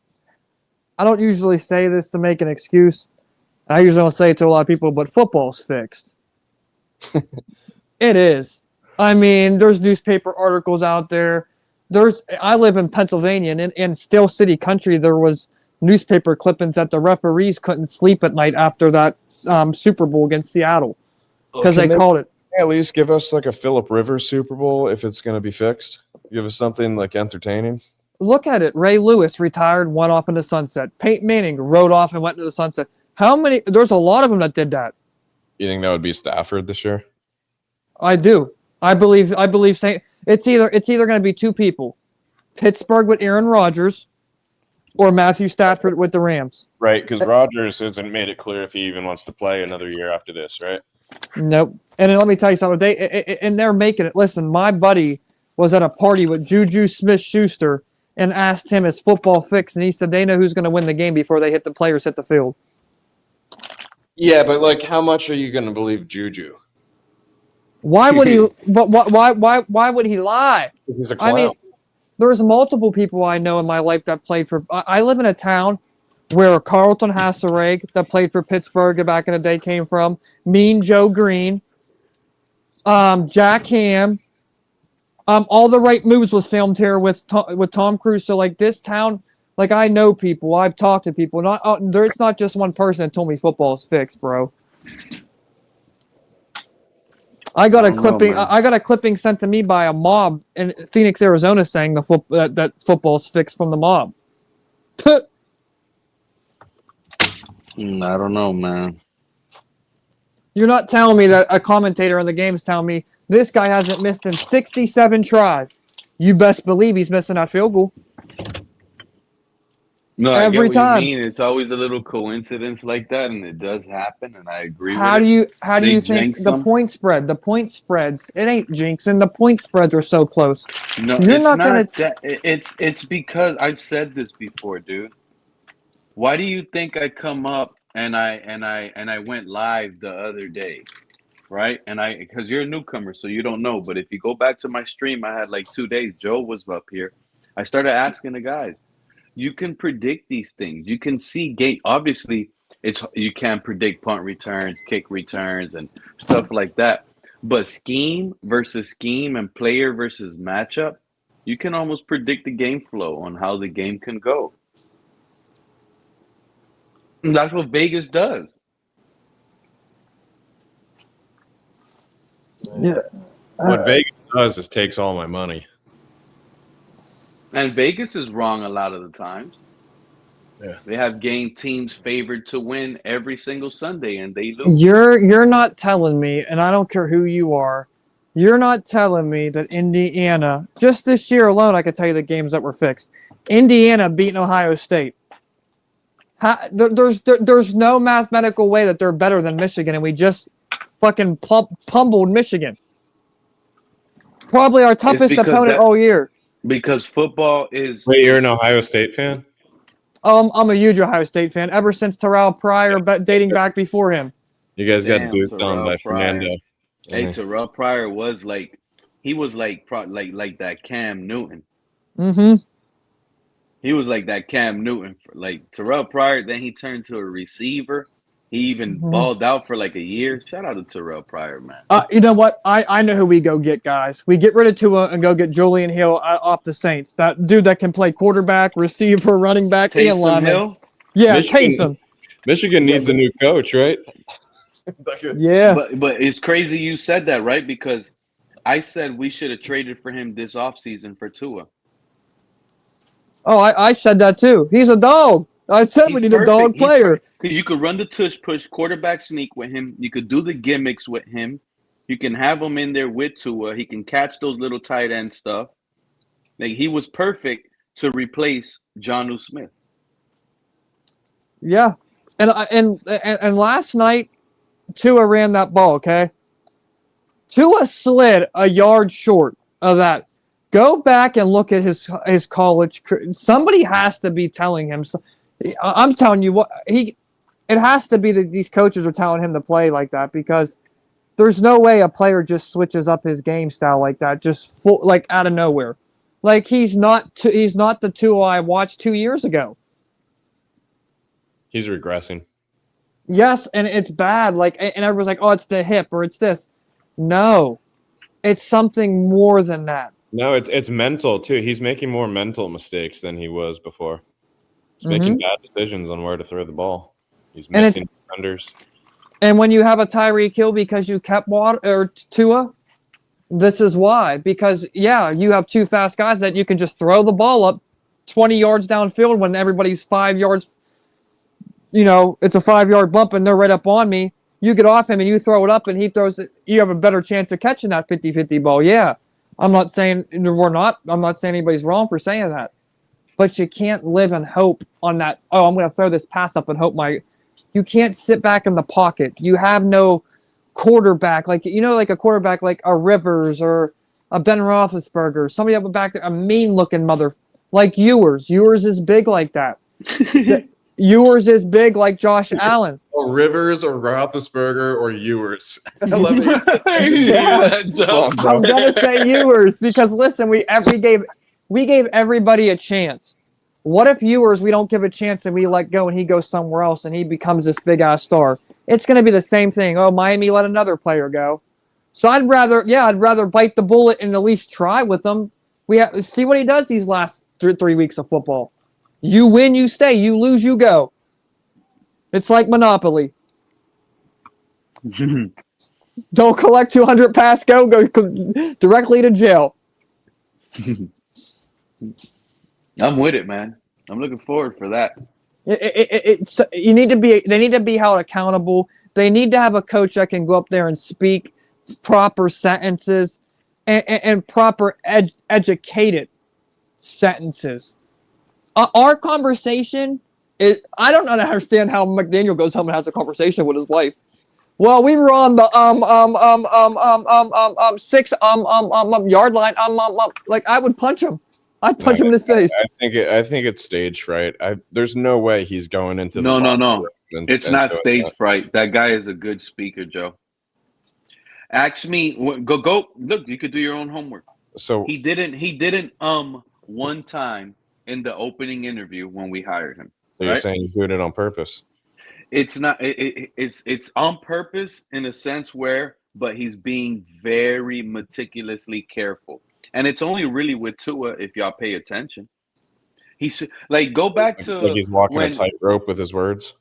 I don't usually say this to make an excuse. I usually don't say it to a lot of people, but football's fixed. It is. I mean, there's newspaper articles out there. I live in Pennsylvania, and in Steel City country, there was newspaper clippings that the referees couldn't sleep at night after that Super Bowl against Seattle because they called it. at least give us like a Phillip Rivers Super Bowl if it's going to be fixed? Give us something like entertaining. Look at it. Ray Lewis retired, went off into the sunset. Peyton Manning rode off and went into the sunset. How many? There's a lot of them that did that. You think that would be Stafford this year? I do. I believe. It's either going to be two people, Pittsburgh with Aaron Rodgers, or Matthew Stafford with the Rams. Right, because Rodgers hasn't made it clear if he even wants to play another year after this, right? Nope. And then let me tell you something. And they're making it. Listen, my buddy was at a party with Juju Smith-Schuster and asked him, "Is football fixed?" And he said they know who's going to win the game before the players hit the field. Yeah, but like, how much are you going to believe Juju? Why would he? But why would he lie? He's a clown. I mean, there's multiple people I know in my life that played for. I live in a town where Carlton Hasselreg, that played for Pittsburgh back in the day, came from. Mean Joe Green, Jack Ham. All the Right Moves was filmed here with Tom Cruise. So like this town, like I know people. I've talked to people. There's not just one person that told me football is fixed, bro. I got a clipping sent to me by a mob in Phoenix, Arizona, saying that football's fixed from the mob. I don't know, man. You're not telling me that a commentator on the game's telling me this guy hasn't missed in 67 tries. You best believe he's missing that field goal. No, every I get what time. you mean. It's always a little coincidence like that, and it does happen, and I agree How with do it. you how do They you think jinx the them. point spread? The point spreads. It ain't jinxing. The point spreads are so close. No, You're it's not not gonna. that. It's because I've said this before, dude. Why do you think I come up and I went live the other day, right? And because you're a newcomer, so you don't know. But if you go back to my stream, I had like 2 days. Joe was up here. I started asking the guys. You can predict these things. You can see gate. Obviously, you can't predict punt returns, kick returns, and stuff like that. But scheme versus scheme and player versus matchup, you can almost predict the game flow on how the game can go. And that's what Vegas does. Yeah. What Vegas does is takes all my money. And Vegas is wrong a lot of the times. Yeah. They have game teams favored to win every single Sunday, and they lose. You're not telling me, and I don't care who you are. You're not telling me that Indiana, just this year alone, I could tell you the games that were fixed. Indiana beating Ohio State. There's no mathematical way that they're better than Michigan, and we just fucking pummeled Michigan. Probably our toughest opponent all year. Because football is. Wait, you're an Ohio State fan? I'm a huge Ohio State fan ever since Terrell Pryor, but dating back before him. You guys got Damn, duped on by Terrell Pryor. Fernando. Hey, Terrell Pryor was like, he was like that Cam Newton. Mm-hmm. He was like that Cam Newton. Like Terrell Pryor, then he turned to a receiver. He even balled out for like a year. Shout out to Terrell Pryor, man. You know what? I know who we go get, guys. We get rid of Tua and go get Julian Hill off the Saints. That dude that can play quarterback, receiver, running back, and lineman. Hill? Yeah, Taysom. Michigan needs a new coach, right? Yeah. But it's crazy you said that, right? Because I said we should have traded for him this offseason for Tua. Oh, I said that too. He's a dog. I said we need a dog player. Because you could run the tush push, quarterback sneak with him. You could do the gimmicks with him. You can have him in there with Tua. He can catch those little tight end stuff. Like he was perfect to replace Jonnu Smith. Yeah, and last night, Tua ran that ball. Okay, Tua slid a yard short of that. Go back and look at his college. Somebody has to be telling him. I'm telling you what it has to be that these coaches are telling him to play like that because there's no way a player just switches up his game style like that, just like out of nowhere. Like he's not the Tua I watched 2 years ago. He's regressing. Yes, and it's bad. Like, and everyone's like, "Oh, it's the hip or it's this." No, it's something more than that. No, it's mental too. He's making more mental mistakes than he was before. He's making bad decisions on where to throw the ball. He's missing defenders. And when you have a Tyreek Hill because you kept Tua, this is why. Because, yeah, you have two fast guys that you can just throw the ball up 20 yards downfield when everybody's 5 yards, it's a 5-yard bump and they're right up on me. You get off him and you throw it up and he throws it. You have a better chance of catching that 50-50 ball. Yeah, I'm not saying anybody's wrong for saying that. But you can't live in hope on that, I'm going to throw this pass up and hope you can't sit back in the pocket. You have no quarterback, like a quarterback like a Rivers or a Ben Roethlisberger, somebody up back there, a mean-looking mother, like Ewers. Ewers is big like that. Ewers is big like Josh Allen. Or Rivers or Roethlisberger or Ewers. I'm gonna say Ewers because listen, we gave everybody a chance. What if Ewers we don't give a chance and we let go and he goes somewhere else and he becomes this big ass star? It's gonna be the same thing. Oh, Miami let another player go. So I'd rather bite the bullet and at least try with him. See what he does these last 3 weeks of football. You win, you stay. You lose, you go. It's like Monopoly. Don't collect 200 pass, go directly to jail. I'm with it, man. I'm looking forward for that. They need to be held accountable. They need to have a coach that can go up there and speak proper sentences and proper educated sentences. Our conversation is, I don't understand how McDaniel goes home and has a conversation with his wife. Well, we were on the 6 yard line. Like I would punch him. I'd punch him in his face. I think it's stage fright. There's no way he's going into the No. It's not stage fright. That guy is a good speaker, Joe. Ask me. Go. Look, you could do your own homework. So he didn't one time in the opening interview when we hired him. So you're saying he's doing it on purpose? It's not. It's on purpose in a sense but he's being very meticulously careful, and it's only really with Tua if y'all pay attention. He should go back to like he's walking a tightrope with his words.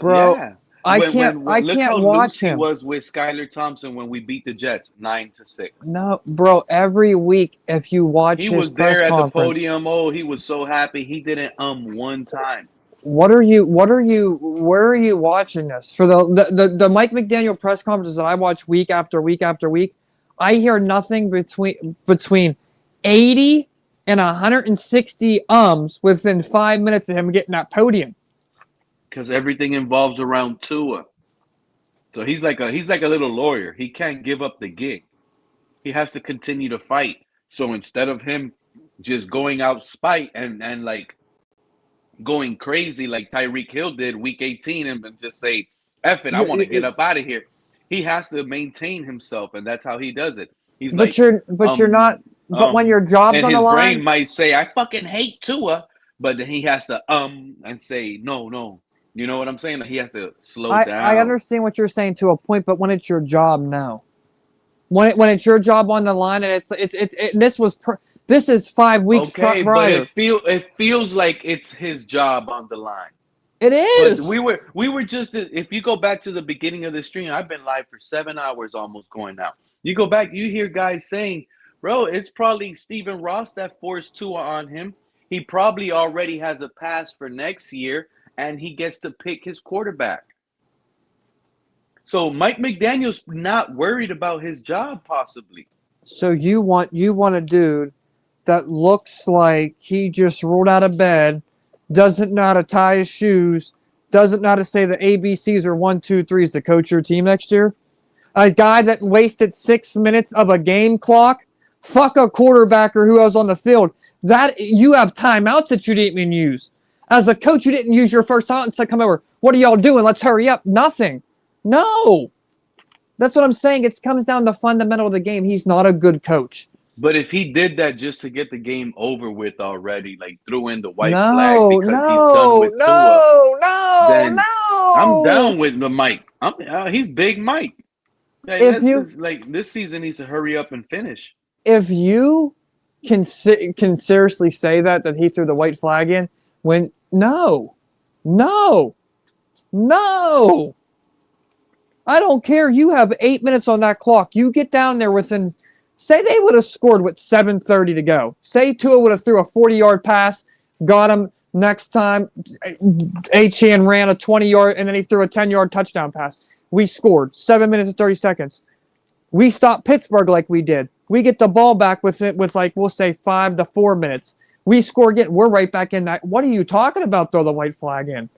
Bro, yeah. I can't watch him. He was with Skylar Thompson when we beat the Jets 9-6. No, bro. Every week, if you watch, he was there at the podium. Oh, he was so happy. He didn't one time. Where are you watching this? For the Mike McDaniel press conferences that I watch week after week after week, I hear nothing between 80 and 160 within 5 minutes of him getting that podium. Because everything involves around Tua. So he's like a little lawyer. He can't give up the gig. He has to continue to fight. So instead of him just going out spite and like going crazy like Tyreek Hill did week 18 and just say, F it, I want to get up out of here. He has to maintain himself, and that's how he does it. He's you're not. But when your job's on the line, his brain might say, "I fucking hate Tua," but then he has to and say, "No." You know what I'm saying? Like he has to slow down. I understand what you're saying to a point, but when it's your job now, when it's your job on the line, and this is 5 weeks okay, prior. But it feels like it's his job on the line. It is. But we were just, if you go back to the beginning of the stream, I've been live for 7 hours almost going now. You go back, you hear guys saying, bro, it's probably Stephen Ross that forced Tua on him. He probably already has a pass for next year, and he gets to pick his quarterback. So Mike McDaniel's not worried about his job, possibly. So you want a dude that looks like he just rolled out of bed, doesn't know how to tie his shoes, doesn't know how to say the ABCs or 1, 2, 3s to coach your team next year? A guy that wasted 6 minutes of a game clock? Fuck a quarterbacker who was on the field. That you have timeouts that you didn't even use. As a coach, you didn't use your first time and said, come over. What are y'all doing? Let's hurry up. Nothing. No. That's what I'm saying. It comes down to the fundamental of the game. He's not a good coach. But if he did that just to get the game over with already, like threw in the white flag because he's done with Tua, then I'm down with the Mike. He's big Mike. This season needs to hurry up and finish. If you can seriously say that he threw the white flag in, no. I don't care. You have 8 minutes on that clock. You get down there within. Say they would have scored with 7:30 to go. Say Tua would have threw a 40-yard pass, got him. Next time, Achane ran a 20-yard, and then he threw a 10-yard touchdown pass. We scored 7 minutes and 30 seconds. We stopped Pittsburgh like we did. We get the ball back with like we'll say 5 to 4 minutes. We score again. We're right back in that. What are you talking about? Throw the white flag in,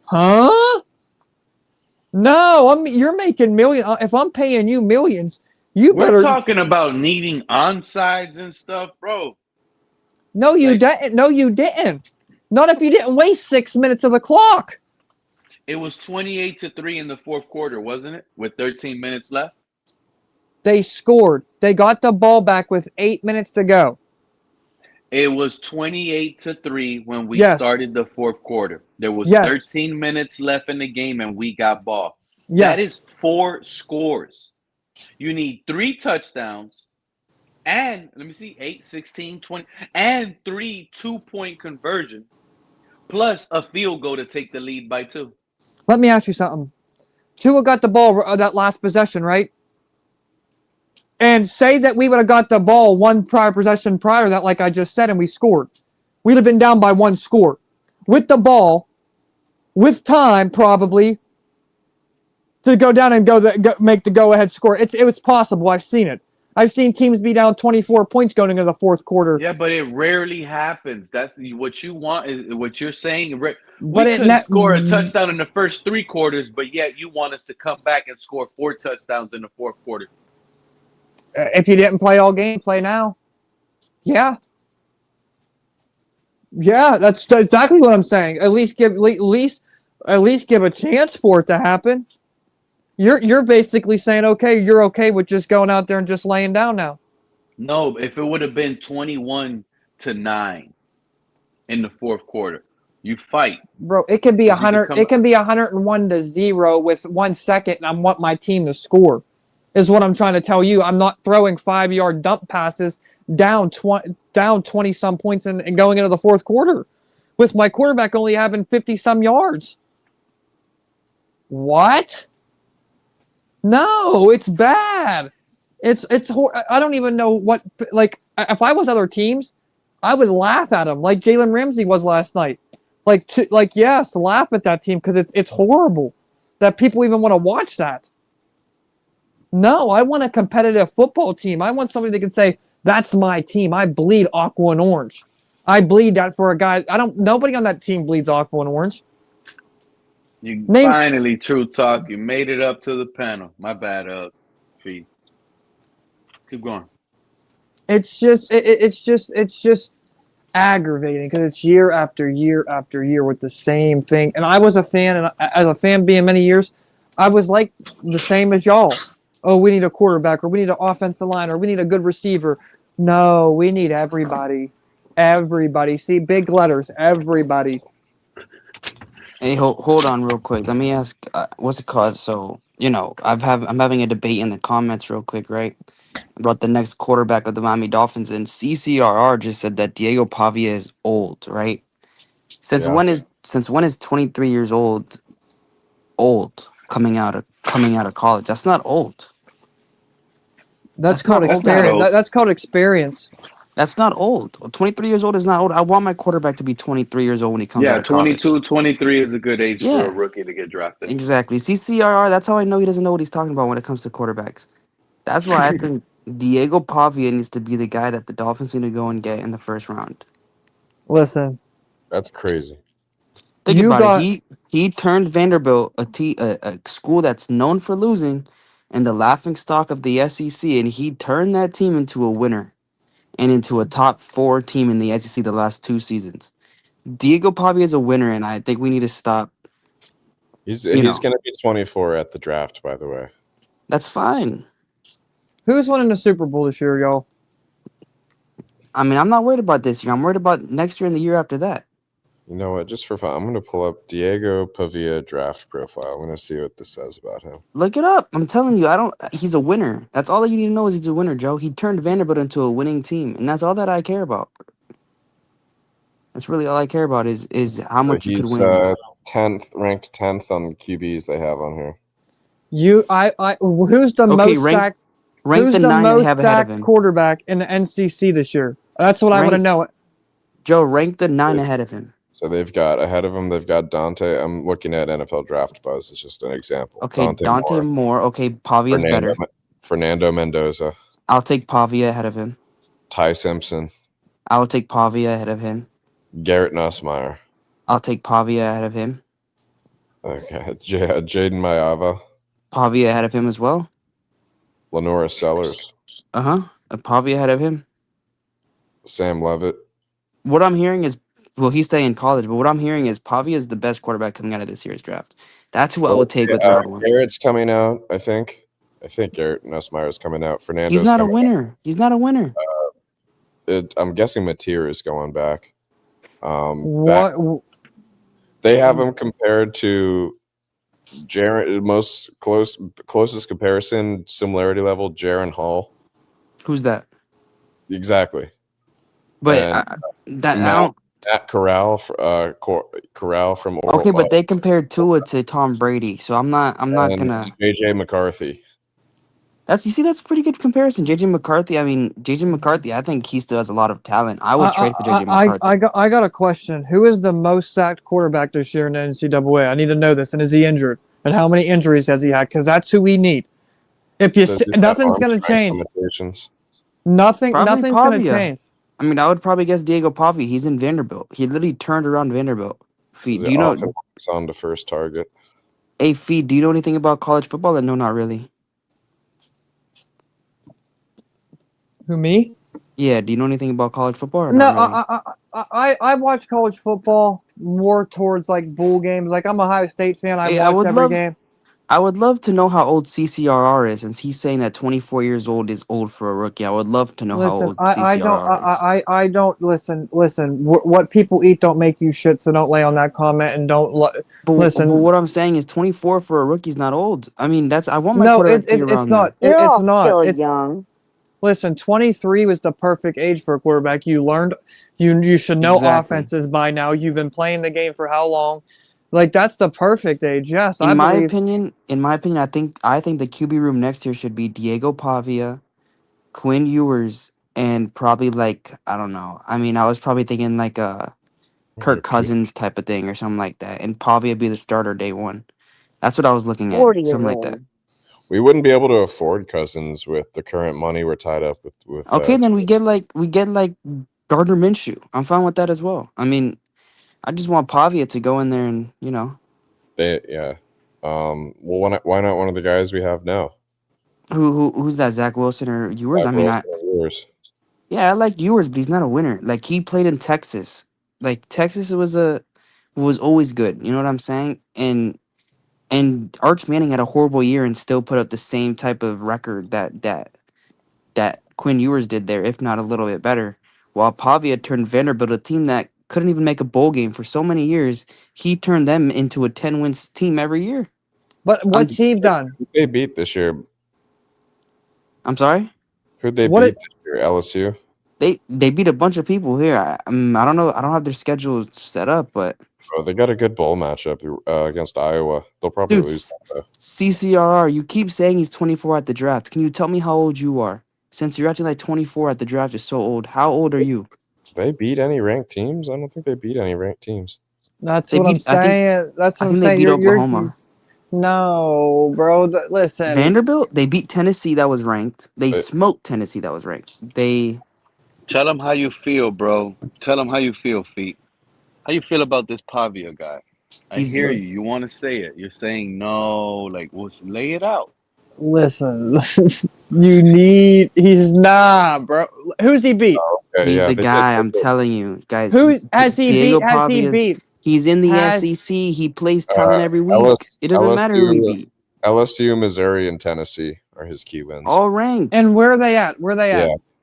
huh? No, you're making millions. If I'm paying you millions, We're better. talking about needing onsides and stuff, bro. No, you didn't. No, you didn't. Not if you didn't waste 6 minutes of the clock. It was 28-3 in the fourth quarter, wasn't it? With 13 minutes left. They scored. They got the ball back with 8 minutes to go. It was 28-3 when we started the fourth quarter. There was 13 minutes left in the game, and we got ball. That is 4 scores. You need 3 touchdowns, and let me see, 8, 16, 20, and 3 2-point conversions, plus a field goal to take the lead by 2. Let me ask you something. Tua got the ball that last possession, right? And say that we would have got the ball one prior possession prior to that, like I just said, and we scored. We'd have been down by 1 score. With the ball, with time probably, to go down and make the go-ahead score. It was possible. I've seen it. I've seen teams be down 24 points going into the fourth quarter. Yeah, but it rarely happens. That's what you want. Is what you're saying. We But couldn't score a touchdown in the first 3 quarters, but yet you want us to come back and score 4 touchdowns in the fourth quarter. If you didn't play all game, play now. Yeah. Yeah, that's exactly what I'm saying. At least give a chance for it to happen. You're basically saying, okay, you're okay with just going out there and just laying down now. No, if it would have been 21-9 in the fourth quarter, you fight. Bro, it can be 100. It can be 101-0 with 1 second, and I want my team to score. Is what I'm trying to tell you. I'm not throwing 5-yard dump passes down 20 some points and going into the fourth quarter with my quarterback only having 50 some yards. What? No, it's bad. It's I don't even know what, like, if I was other teams, I would laugh at them like Jalen Ramsey was last night. Yes, laugh at that team because it's horrible that people even want to watch that. No, I want a competitive football team. I want somebody that can say, that's my team. I bleed aqua and orange. I bleed that for a guy. Nobody on that team bleeds aqua and orange. Finally, True Talk. You made it up to the panel. My bad, Fee. Keep going. It's just aggravating because it's year after year after year with the same thing. And I was a fan, and as a fan being many years, I was like the same as y'all. Oh, we need a quarterback, or we need an offensive line, or we need a good receiver. No, we need everybody. Everybody. See, big letters, everybody. Hey, hold on real quick. Let me ask, what's it called? So, I'm having a debate in the comments real quick, right? About the next quarterback of the Miami Dolphins, and CCRR just said that Diego Pavia is old, right? Since when is 23 years old coming out of college? That's not old. That's called experience. That's called experience. That's not old. 23 years old is not old. I want my quarterback to be 23 years old when he comes out of college. 22, 23 is a good age for a rookie to get drafted. Exactly. CCRR, that's how I know he doesn't know what he's talking about when it comes to quarterbacks. That's why I think Diego Pavia needs to be the guy that the Dolphins need to go and get in the first round. Listen. That's crazy. Think about it. He turned Vanderbilt, a school that's known for losing, and the laughingstock of the SEC, and he turned that team into a winner and into a top 4 team in the SEC the last 2 seasons. Diego Pavia is a winner, and I think we need to stop. He's going to be 24 at the draft, by the way. That's fine. Who's winning the Super Bowl this year, y'all? I mean, I'm not worried about this year. I'm worried about next year and the year after that. You know what? Just for fun, I'm going to pull up Diego Pavia draft profile. I'm going to see what this says about him. Look it up. I'm telling you, he's a winner. That's all that you need to know is he's a winner, Joe. He turned Vanderbilt into a winning team, and that's all that I care about. That's really all I care about is how much you could win. He's ranked 10th on the QBs they have on here. Who's the Okay, most sacked? rank the Who's the 9 that they have most ahead of sacked him. quarterback in the NCC this year? That's what I want to Rank know. Joe, rank the 9 ahead of him. So they've got ahead of him. They've got Dante. I'm looking at NFL Draft Buzz. It's just an example. Okay, Dante Moore. Okay, Pavia's better. Fernando Mendoza. I'll take Pavia ahead of him. Ty Simpson. I will take Pavia ahead of him. Garrett Nussmeier. I'll take Pavia ahead of him. Okay, Jaden Mayava. Pavia ahead of him as well. Lenora Sellers. Pavia ahead of him. Sam Levitt. What I'm hearing is, well, he's staying in college, but what I'm hearing is Pavia is the best quarterback coming out of this year's draft. That's who I would take with round 1. Garrett's coming out, I think. I think Garrett Nussmeier is coming out. Fernando's He's not a coming winner. out. He's not a winner. I'm guessing Mateer is going back. What? They have him compared to Jaron, closest comparison, similarity level, Jaron Hall. Who's that? Exactly. But Matt Corral from Oral. Okay, but they compared Tua to Tom Brady, so I'm not gonna. JJ McCarthy. That's a pretty good comparison. JJ McCarthy. I mean, JJ McCarthy. I think he still has a lot of talent. I would trade for JJ McCarthy. I got a question. Who is the most sacked quarterback this year in the NCAA? I need to know this. And is he injured? And how many injuries has he had? Because that's who we need. Nothing's going to change. Nothing's going to change. I mean, I would probably guess Diego Pavia. He's in Vanderbilt. He literally turned around Vanderbilt. Fee, do you know? He's on the first target. Hey, Fee, do you know anything about college football? And no, not really. Who, me? Yeah, do you know anything about college football? Or No, not really? I watch college football more towards like bowl games. Like I'm a Ohio State fan. I watch every game. I would love to know how old CCRR is, since he's saying that 24 years old is old for a rookie. I would love to know how old CCRR is. I don't listen. What people eat don't make you shit. So don't lay on that comment and don't listen. But what I'm saying is 24 for a rookie is not old. I mean, I want my quarterback to be around it's not. there. It's not. It's young. Listen, 23 was the perfect age for a quarterback. You learned, you should know offenses by now. You've been playing the game for how long? Like that's the perfect age. Yes, in my opinion, I think the QB room next year should be Diego Pavia, Quinn Ewers, and probably I don't know. I mean, I was probably thinking like a Kirk Cousins type of thing or something like that, and Pavia be the starter day one. That's what I was looking at. Something like that. We wouldn't be able to afford Cousins with the current money we're tied up with. Okay, then we get like Gardner Minshew. I'm fine with that as well. I mean, I just want Pavia to go in there and Well, why not one of the guys we have now? Who's that? Zach Wilson or Ewers? Ewers. Yeah, I like Ewers, but he's not a winner. Like he played in Texas. Like Texas was always good. You know what I'm saying? And Arch Manning had a horrible year and still put up the same type of record that Quinn Ewers did there, if not a little bit better. While Pavia turned Vanderbilt, a team that couldn't even make a bowl game for so many years, he turned them into a 10-win team every year. But what's he done? Who'd they beat this year? I'm sorry? Who'd they beat this year? LSU? They beat a bunch of people here. I don't know. I don't have their schedule set up, but they got a good bowl matchup against Iowa. They'll probably lose that, though. CCRR, you keep saying he's 24 at the draft. Can you tell me how old you are? Since you're acting like 24 at the draft is so old, how old are you? They beat any ranked teams? I don't think they beat any ranked teams. That's what I'm saying. That's what I'm saying. They beat Oklahoma. No, bro. Listen. Vanderbilt, they beat Tennessee that was ranked. They smoked Tennessee that was ranked. Tell them how you feel, bro. Tell them how you feel, Feet. How you feel about this Pavia guy? I hear you. You want to say it. You're saying no. Like, lay it out. Listen. He's not, bro. Who's he beat? He's the guy. I'm telling you, guys. Who has he beat? Has he beat? He's in the SEC. He plays talent every week. It doesn't matter who he beat. LSU, Missouri, and Tennessee are his key wins. All ranked. And where are they at?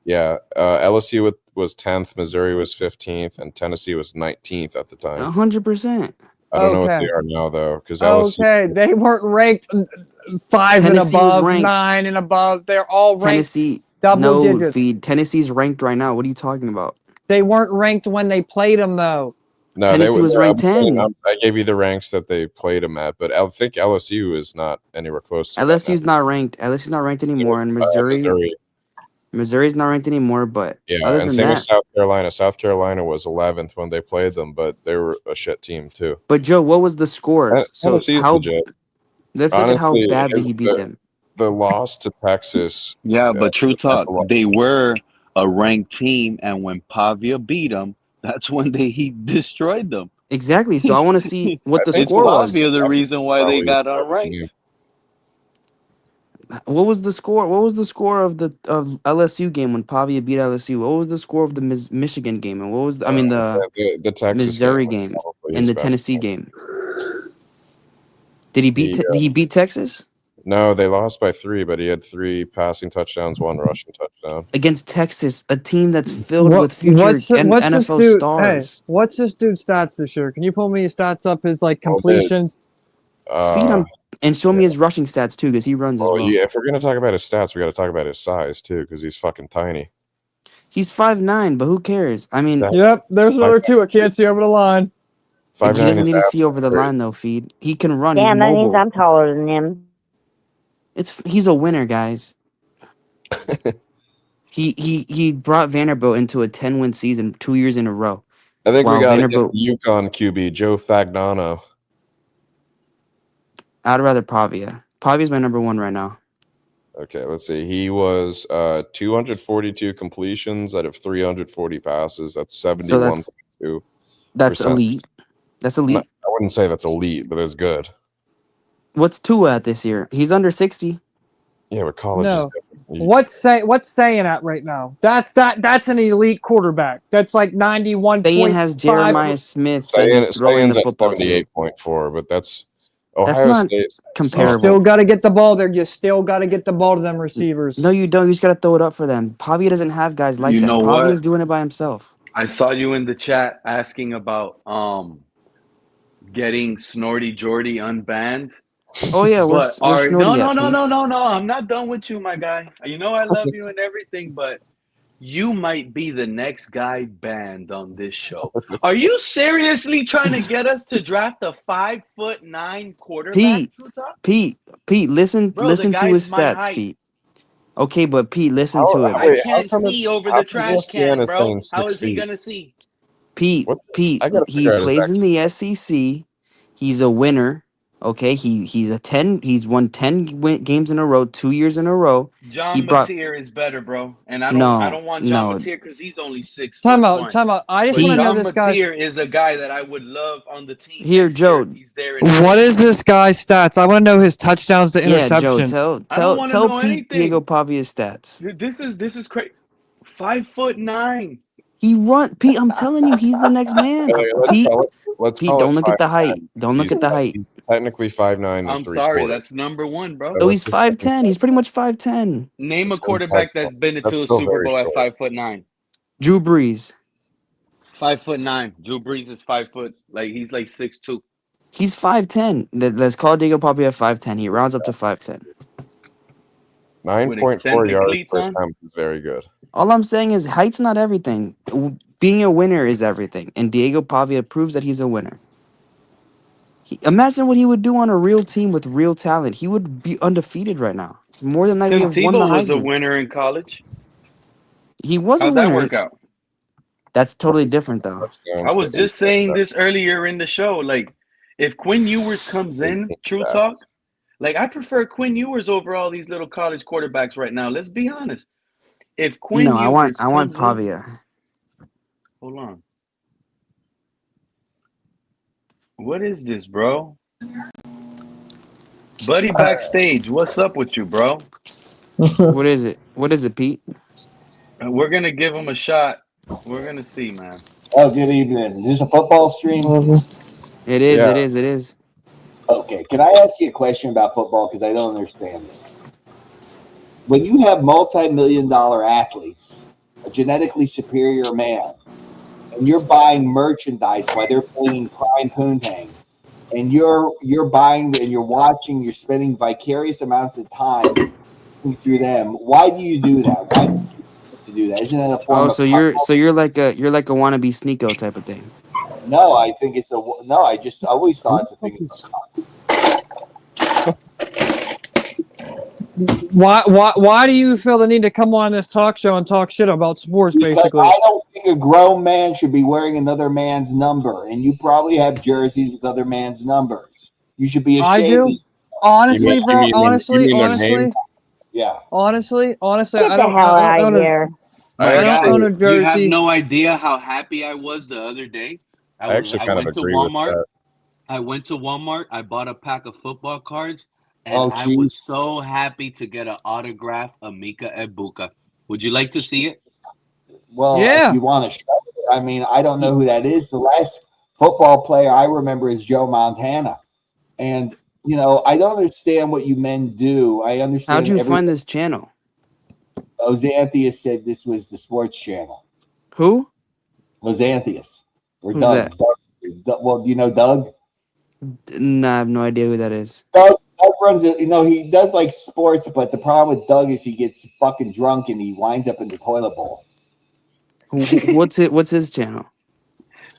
Yeah. LSU was 10th, Missouri was 15th, and Tennessee was 19th at the time. 100%. I don't know what they are now, though, because LSU. They weren't ranked 5 and above, 9 and above. They're all ranked. Tennessee, double digits. Feed. Tennessee's ranked right now. What are you talking about? They weren't ranked when they played them, though. No, Tennessee was ranked 10. I gave you the ranks that they played him at, but I think LSU is not anywhere close to that. LSU's not ranked. LSU's not ranked anymore, and Missouri's not ranked anymore. But Yeah, other and than same with that, South Carolina. South Carolina was 11th when they played them, but they were a shit team too. but Joe, what was the scores? So Tennessee's how? legit. Let's look at how Honestly, badly he beat them. the loss to Texas. Yeah, but true talk, they were a ranked team, and when Pavia beat them, that's when he destroyed them. Exactly. So I want to see what the It's score was. Pavia the reason why they got unranked. What was the score? What was the score of the LSU game when Pavia beat LSU? What was the score of the Michigan game? And what was the Texas Missouri game and the Tennessee game? Did he beat? Did he beat Texas? No, they lost by 3, but he had 3 passing touchdowns, 1 rushing touchdown against Texas, a team that's filled with future NFL stars. Hey, what's this dude's stats this year? Can you pull me his stats up? His completions. Feed him and show me his rushing stats too, because he runs as well. Yeah, if we're gonna talk about his stats, we got to talk about his size too, because he's fucking tiny. He's 5'9", but who cares? I mean, yep. There's another 2. I can't see over the line. He doesn't need to see over the line though. Feed. He can run. Damn, he's that mobile. means I'm taller than him. He's a winner, guys. He brought Vanderbilt into a 10-win season 2 years in a row. I think we got to get the UConn QB, Joe Fagnano. I'd rather Pavia. Pavia's my number 1 right now. Okay, let's see. He was 242 completions out of 340 passes. That's 71.2%. That's elite. That's elite. I wouldn't say that's elite, but it's good. What's Tua at this year? He's under 60. Yeah, but college is different. What's saying at right now? That's an elite quarterback. That's like 91. Sayin has Jeremiah Smith throwing the football at 78.4, but that's Ohio that's not State. comparable. You still got to get the ball there. You still got to get the ball to them receivers. No, you don't. You just got to throw it up for them. Pavia doesn't have guys like that. know Pavia's what? doing it by himself. I saw you in the chat asking about getting Snorty Jordy unbanned. Oh yeah, but where's no, Snorty no. I'm not done with you, my guy. You know I love you and everything, but you might be the next guy banned on this show. Are you seriously trying to get us to draft a 5'9" quarterback? Pete, listen to his stats, Pete. Okay, but Pete, listen to it. I can't see over the trash can, bro. How is he gonna see? Pete, he plays in the SEC. He's a winner. Okay, he's won 10 games in a row, 2 years in a row. John Mateer is better, bro, and I don't want John Mateer because he's only 6'1". Time out. I just want to know this guy. Mateer is a guy that I would love on the team. Here, Joe. He's there. What is this guy's stats? I want to know his touchdowns to interceptions. Yeah, Joe, tell Pete Diego Pavia's stats. This is crazy. 5'9". He run, Pete. I'm telling you, he's the next man. Pete, don't look at the height. Don't look at the height. He's technically 5'9". I'm sorry, that's number 1, bro. So he's 5'10". He's pretty much 5'10". Name a quarterback that's been into a Super Bowl at 5'9". Drew Brees. 5'9". Drew Brees is 5 foot. Like he's like 6'2". He's 5'10". Let's call Diego Pavia 5'10". He rounds up to 5'10". 9.4 yards per attempt is very good. All I'm saying is height's not everything. Being a winner is everything, and Diego Pavia proves that he's a winner. Imagine what he would do on a real team with real talent. He would be undefeated right now. More than likely, Tim have won the Tebow was a Heisman. winner in college. He was a How'd winner. that work out? That's totally different, though. I was just saying this earlier in the show. Like, if Quinn Ewers comes in, true talk, like I prefer Quinn Ewers over all these little college quarterbacks right now. Let's be honest. If Quinn No, Ewers I want comes Pavia. Hold on. What is this, bro? Buddy backstage, what's up with you, bro? What is it? What is it, Pete? We're gonna give him a shot. We're gonna see, man. Oh, good evening. Is this a football stream? It is. Yeah. It is. Okay. Can I ask you a question about football? Because I don't understand this. When you have multi-million-dollar athletes, a genetically superior man, and you're buying merchandise while they're playing prime poontang, and you're buying and you're watching, you're spending vicarious amounts of time through them. Why do you do that? Why do you do that? Isn't that a form of you're like a wannabe Sneeko type of thing? No, I think it's a no. I just always thought it's a thing. Why do you feel the need to come on this talk show and talk shit about sports? Because Basically, I don't think a grown man should be wearing another man's number, and you probably have jerseys with other man's numbers. You should be I ashamed. do. Honestly, You bro. mean Honestly, their name? Yeah. honestly. Get I the don't. hell I don't outta own here. a. I don't own a You have jersey. no idea how happy I was the other day. I actually kind of went to agree with Walmart. that. I went to Walmart. I bought a pack of football cards, and Oh, I was so happy to get an autograph of Mika Ibuka. Would you like to see it? Well, if you want to show it, I mean, I don't know who that is. The last football player I remember is Joe Montana. And, you know, I don't understand what you men do. I understand. How'd you find this channel? Ozanthius said this was the sports channel. Who? Ozanthius. Or Who's Doug. that? Well, do you know Doug? Nah, I have no idea who that is. Doug runs it. You know, he does like sports, but the problem with Doug is he gets fucking drunk and he winds up in the toilet bowl. What's it? What's his channel?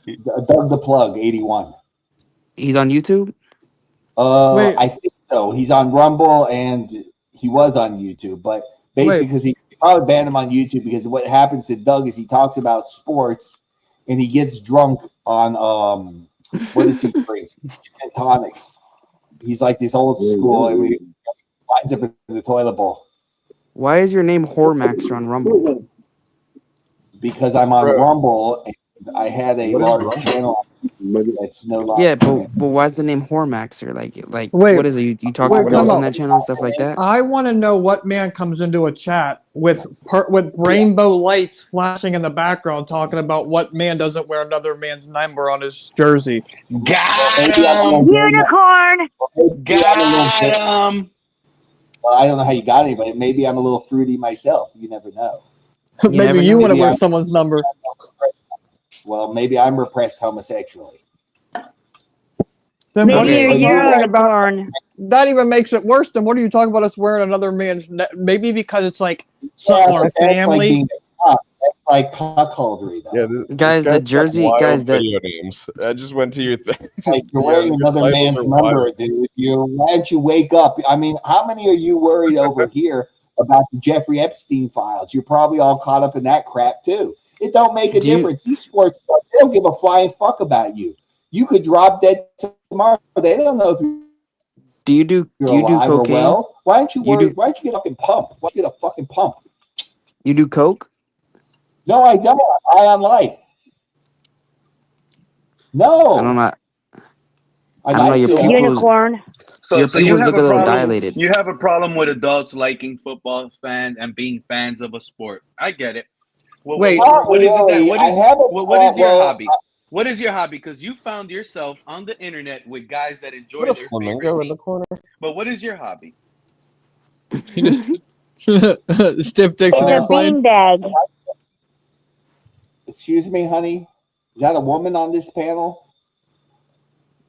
Doug the Plug, 81. He's on YouTube. I think so. He's on Rumble and he was on YouTube, but basically because he probably banned him on YouTube because what happens to Doug is he talks about sports and he gets drunk on what is he drink? Gin tonics. He's like this old school and he winds up in the toilet bowl. Why is your name Hormaxer on Rumble? Because I'm on Rumble and I had a large channel. That's no longer. Yeah, but why is the name Hormaxer? Like Wait, what is it? You talk wait, about come girls on on. that channel and stuff like that? I want to know what man comes into a chat with rainbow lights flashing in the background, talking about what man doesn't wear another man's number on his jersey. Got him! Unicorn. Got him! Well, I don't know how you got it, but maybe I'm a little fruity myself. You never know. Maybe you want to wear someone's number. Well, maybe I'm repressed homosexually. Then what Maybe are you you're talking about? That even makes it worse. Then what are you talking about us wearing another man's? Maybe because it's like something our family. That's like cuckoldry, though. Yeah, this Guys, guy's the got jersey, wild guys, that video names. I just went to your thing. Like you're wearing another man's number, dude. Why don't you wake up? I mean, how many are you worried over here about the Jeffrey Epstein files? You're probably all caught up in that crap too. It don't make a difference. These sports stars, they don't give a flying fuck about you. You could drop dead tomorrow. They don't know if Do you do alive or cocaine? well. Why don't you worry? Why don't you get a fucking pump? Why don't you get a fucking pump? You do coke? No, I don't. I on life. No. I don't know. I don't know. Your like to. pupils. Unicorn. So Your you pupils have look a a little problem. dilated. You have a problem with adults liking football fans and being fans of a sport. I get it. What is it that? What is your hobby? What is your hobby? Because you found yourself on the internet with guys that enjoy What a their flamingo favorite in the team. corner. But what is your hobby? Stiff dictionary plane. Beanbag. Excuse me, honey. Is that a woman on this panel?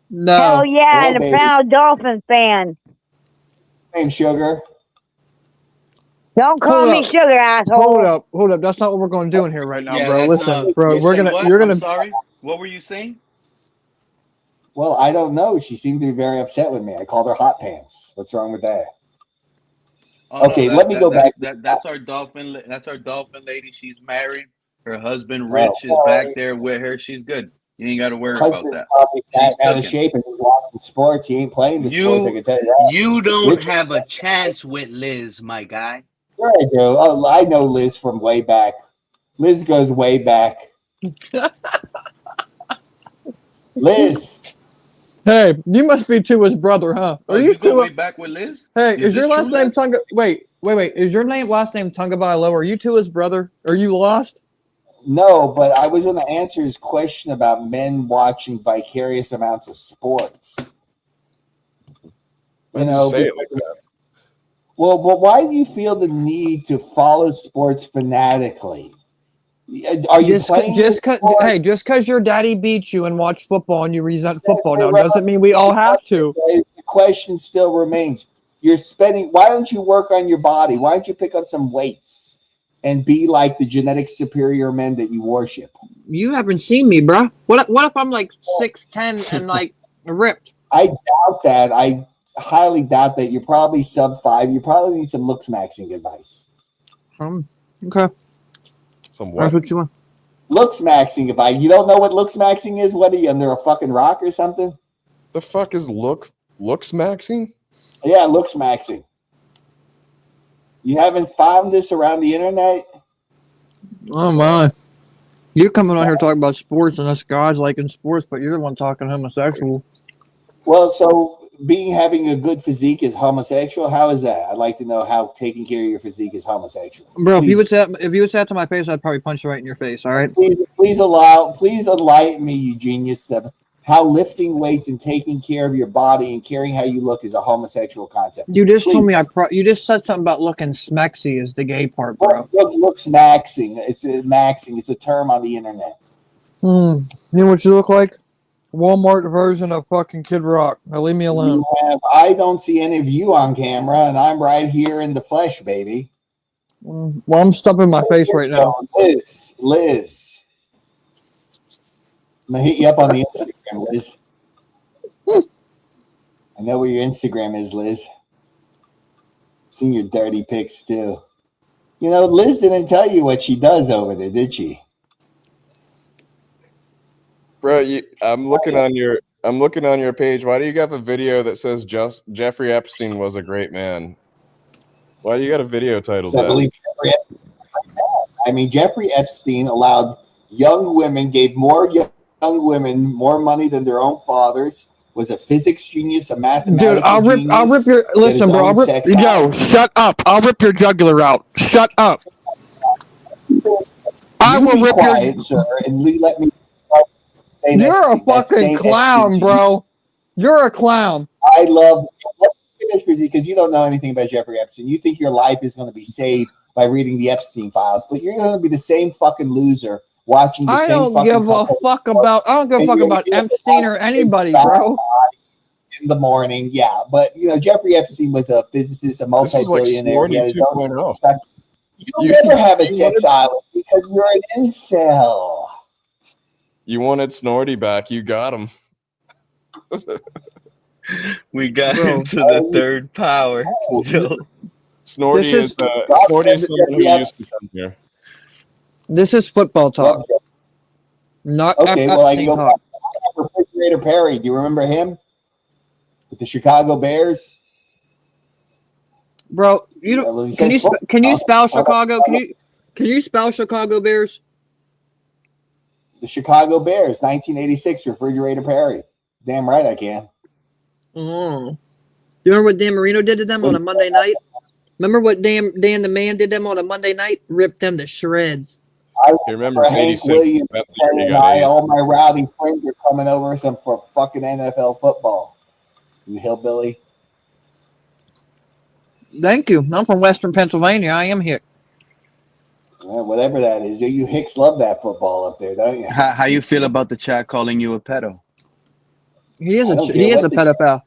No. Hell yeah, and a proud Dolphin fan. Name Sugar. Don't call Hold me up. sugar, asshole. Hold up. That's not what we're going to do in here right now, Yeah, bro. that's, Listen, bro. you're saying what? You're gonna. I'm sorry. What were you saying? Well, I don't know. She seemed to be very upset with me. I called her hot pants. What's wrong with that? Oh, Okay, no, let me go back. That's our dolphin. That's our dolphin lady. She's married. Her husband Rich is back there with her. She's good. You ain't got to worry about Husband's that. probably She's out of cooking. shape and he's watching sports. He ain't playing the sports. I can tell you that. You don't Rich- have a chance with Liz, my guy. Sure I do. Oh, I know Liz from way back. Liz goes way back. Liz. Hey, you must be Tua's brother, huh? Are you go Tua? way back with Liz? Hey, Is is your this last true, name Liz? Tunga? Wait. Is your last name Tungabailo? Are you Tua's brother? Are you lost? No, but I was going to answer his question about men watching vicarious amounts of sports. Why did you say it like that? Well, why do you feel the need to follow sports fanatically? Are you playing? Just because your daddy beat you and watched football and you resent football now doesn't mean we all have to. The question still remains. You're spending. Why don't you work on your body? Why don't you pick up some weights and be like the genetic superior men that you worship? You haven't seen me, bro. What if I'm like 6'10" and like ripped? I doubt that. I highly doubt that. You're probably sub 5. You probably need some looks maxing advice. Okay. Some That's what you want. Looks maxing advice. You don't know what looks maxing is? What are you, under a fucking rock or something? The fuck is looks maxing? Yeah, looks maxing. You haven't found this around the internet? Oh my! You're coming on here talking about sports, and us guys liking sports, but you're the one talking homosexual. Well, so having a good physique is homosexual. How is that? I'd like to know how taking care of your physique is homosexual. Bro, if you would say that to my face, I'd probably punch you right in your face. All right. Please enlighten me, you genius, how lifting weights and taking care of your body and caring how you look is a homosexual concept. You just told me you just said something about looking smexy is the gay part, bro. Looks maxing. It's a maxing. It's a term on the internet. You know what you look like? Walmart version of fucking Kid Rock. Now leave me alone. I don't see any of you on camera, and I'm right here in the flesh, baby. Well, I'm stuffing my face right now. Liz. I'm going to hit you up on the Instagram, Liz. I know where your Instagram is, Liz. I've seen your dirty pics, too. You know, Liz didn't tell you what she does over there, did she? Bro, I'm looking on your page. Why do you have a video that says Jeffrey Epstein was a great man? Why do you got a video titled that? I mean, Jeffrey Epstein allowed gave more young women more money than their own fathers, was a physics genius, a mathematical Dude, I'll rip your listen, bro. Shut up. I'll rip your jugular out. Shut up. I will rip your sir, and let me You're a fucking clown, bro. You're a clown. I love because you don't know anything about Jeffrey Epstein. You think your life is going to be saved by reading the Epstein files, but you're going to be the same fucking loser watching the same fucking I don't give a fuck about Epstein or anybody, bro. In the morning, yeah. But, you know, Jeffrey Epstein was a physicist, a multi-billionaire. Like You'll never have a sex island because you're an incel. You wanted Snorty back. You got him. We got him to the third power. Snorty is someone who used to come here. This is football talk. Not okay. Well, I go back to Refrigerator Perry. Do you remember him with the Chicago Bears? Bro, can you spell Chicago? Can you spell Chicago Bears? The Chicago Bears, 1986, Refrigerator Perry. Damn right I can. Oh. You remember what Dan Marino did to them on a Monday night? Remember what Dan the Man did to them on a Monday night? Ripped them to shreds. I remember Hank Williams and all my rowdy friends are coming over for fucking NFL football. You hillbilly. Thank you. I'm from Western Pennsylvania. I am here. Well, whatever that is. You Hicks love that football up there, don't you? How you feel about the chat calling you a pedo? He is a pedophile.